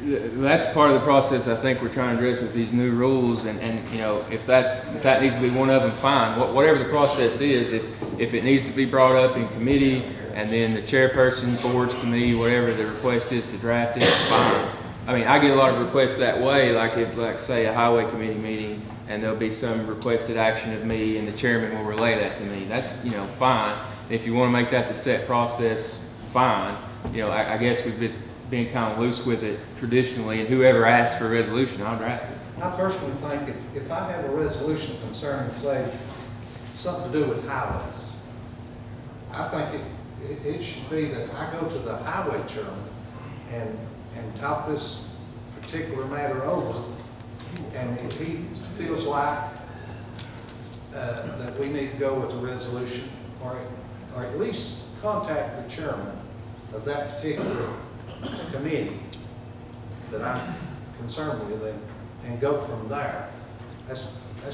that's part of the process I think we're trying to address with these new rules, and you know, if that needs to be one of them, fine. Whatever the process is, if it needs to be brought up in committee and then the chairperson forwards to me whatever the request is to draft it, fine. I mean, I get a lot of requests that way, like say a highway committee meeting, and there'll be some requested action of me and the chairman will relay that to me. That's, you know, fine. If you want to make that the set process, fine. You know, I guess we've just been kind of loose with it traditionally, and whoever asks for a resolution, I'll draft it. I personally think if I have a resolution concerning, say, something to do with highways, I think it should be that I go to the highway chairman and talk this particular matter over, and if he feels like that we need to go with a resolution, or at least contact the chairman of that particular committee that I'm concerned with, and go from there. That's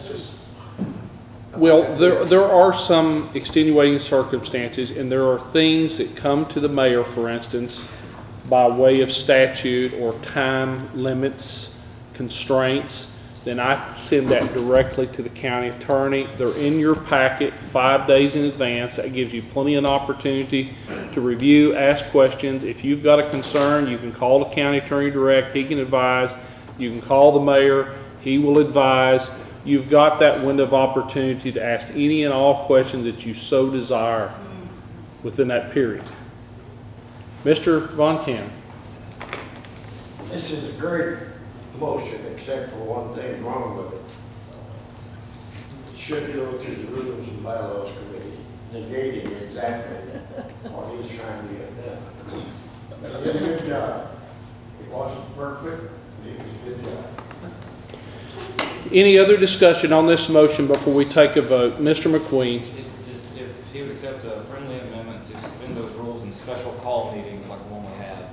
just. well, there are some extenuating circumstances, and there are things that come to the mayor, for instance, by way of statute or time limits, constraints. Then I send that directly to the county attorney. They're in your packet 5 days in advance. That gives you plenty of opportunity to review, ask questions. If you've got a concern, you can call the county attorney direct. He can advise. You can call the mayor. He will advise. You've got that window of opportunity to ask any and all questions that you so desire within that period. Mr. Von Cam. This is a great motion, except for one thing's wrong with it. It should go to the Rules and Bylaws Committee, negating exactly what he's trying to get done. But he did a good job. It wasn't perfect, but it was a good job. Any other discussion on this motion before we take a vote? Mr. McQueen. If he would accept a friendly amendment to suspend those rules in special call meetings like the one we had,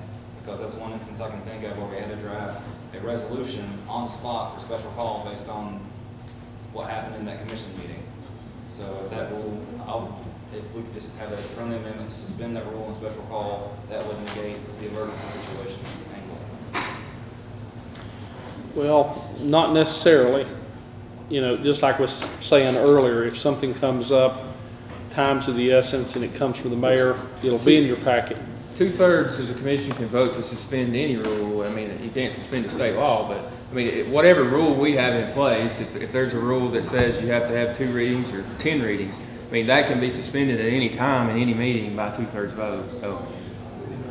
because that's one instance I can think of where we had to draft a resolution on the spot for special call based on what happened in that commission meeting. So if that rule, if we could just have a friendly amendment to suspend that rule in special call, that would negate the emergency situations angle. Well, not necessarily. You know, just like I was saying earlier, if something comes up, time's of the essence, and it comes from the mayor, it'll be in your packet. 2/3 of the commission can vote to suspend any rule. I mean, you can't suspend a state law, but I mean, whatever rule we have in place, if there's a rule that says you have to have 2 readings or 10 readings, I mean, that can be suspended at any time in any meeting by 2/3 vote. So,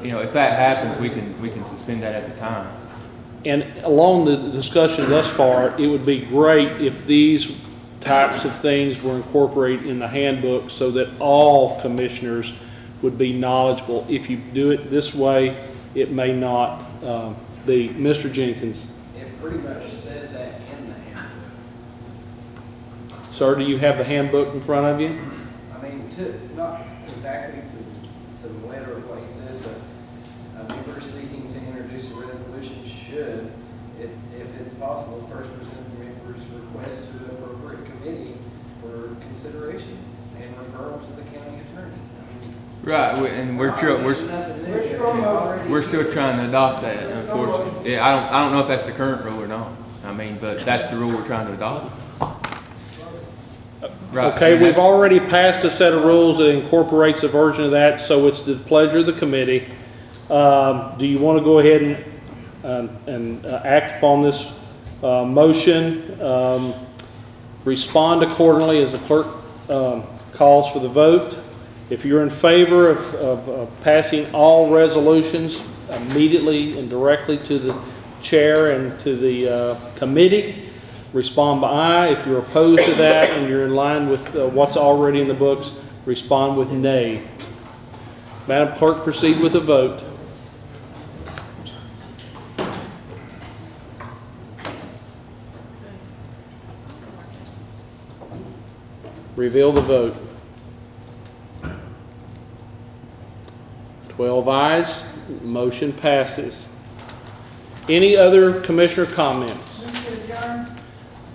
you know, if that happens, we can suspend that at the time. And along the discussion thus far, it would be great if these types of things were incorporated in the handbook so that all commissioners would be knowledgeable. If you do it this way, it may not be. Mr. Jenkins. It pretty much says that in the handbook. Sir, do you have the handbook in front of you? I mean, not exactly to the letter of what he says, but a member seeking to introduce a resolution should, if it's possible, first present the member's request to the appropriate committee for consideration and referral to the county attorney. Right, and we're still trying to adopt that, unfortunately. Yeah, I don't know if that's the current rule or not. I mean, but that's the rule we're trying to adopt. Right, Okay, and we've that's- already passed a set of rules that incorporates a version of that, so it's the pleasure of the committee. Do you want to go ahead and act upon this motion? Respond accordingly as the clerk calls for the vote. If you're in favor of passing all resolutions immediately and directly to the chair and to the committee, respond by aye. If you're opposed to that and you're in line with what's already in the books, respond with nay. Madam Clerk, proceed with the vote. Reveal the vote. 12 ayes, motion passes. Any other commissioner comments?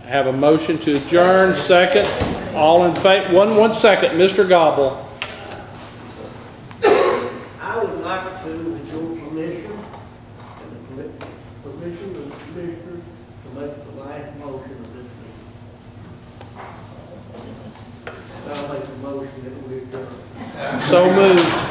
I have a motion to adjourn, second. All in favor, one second, Mr. Gobble. I would like to, with your permission, and the permission of the commissioners, to make the last motion of this meeting. I'll make the motion that we adjourn. So moved.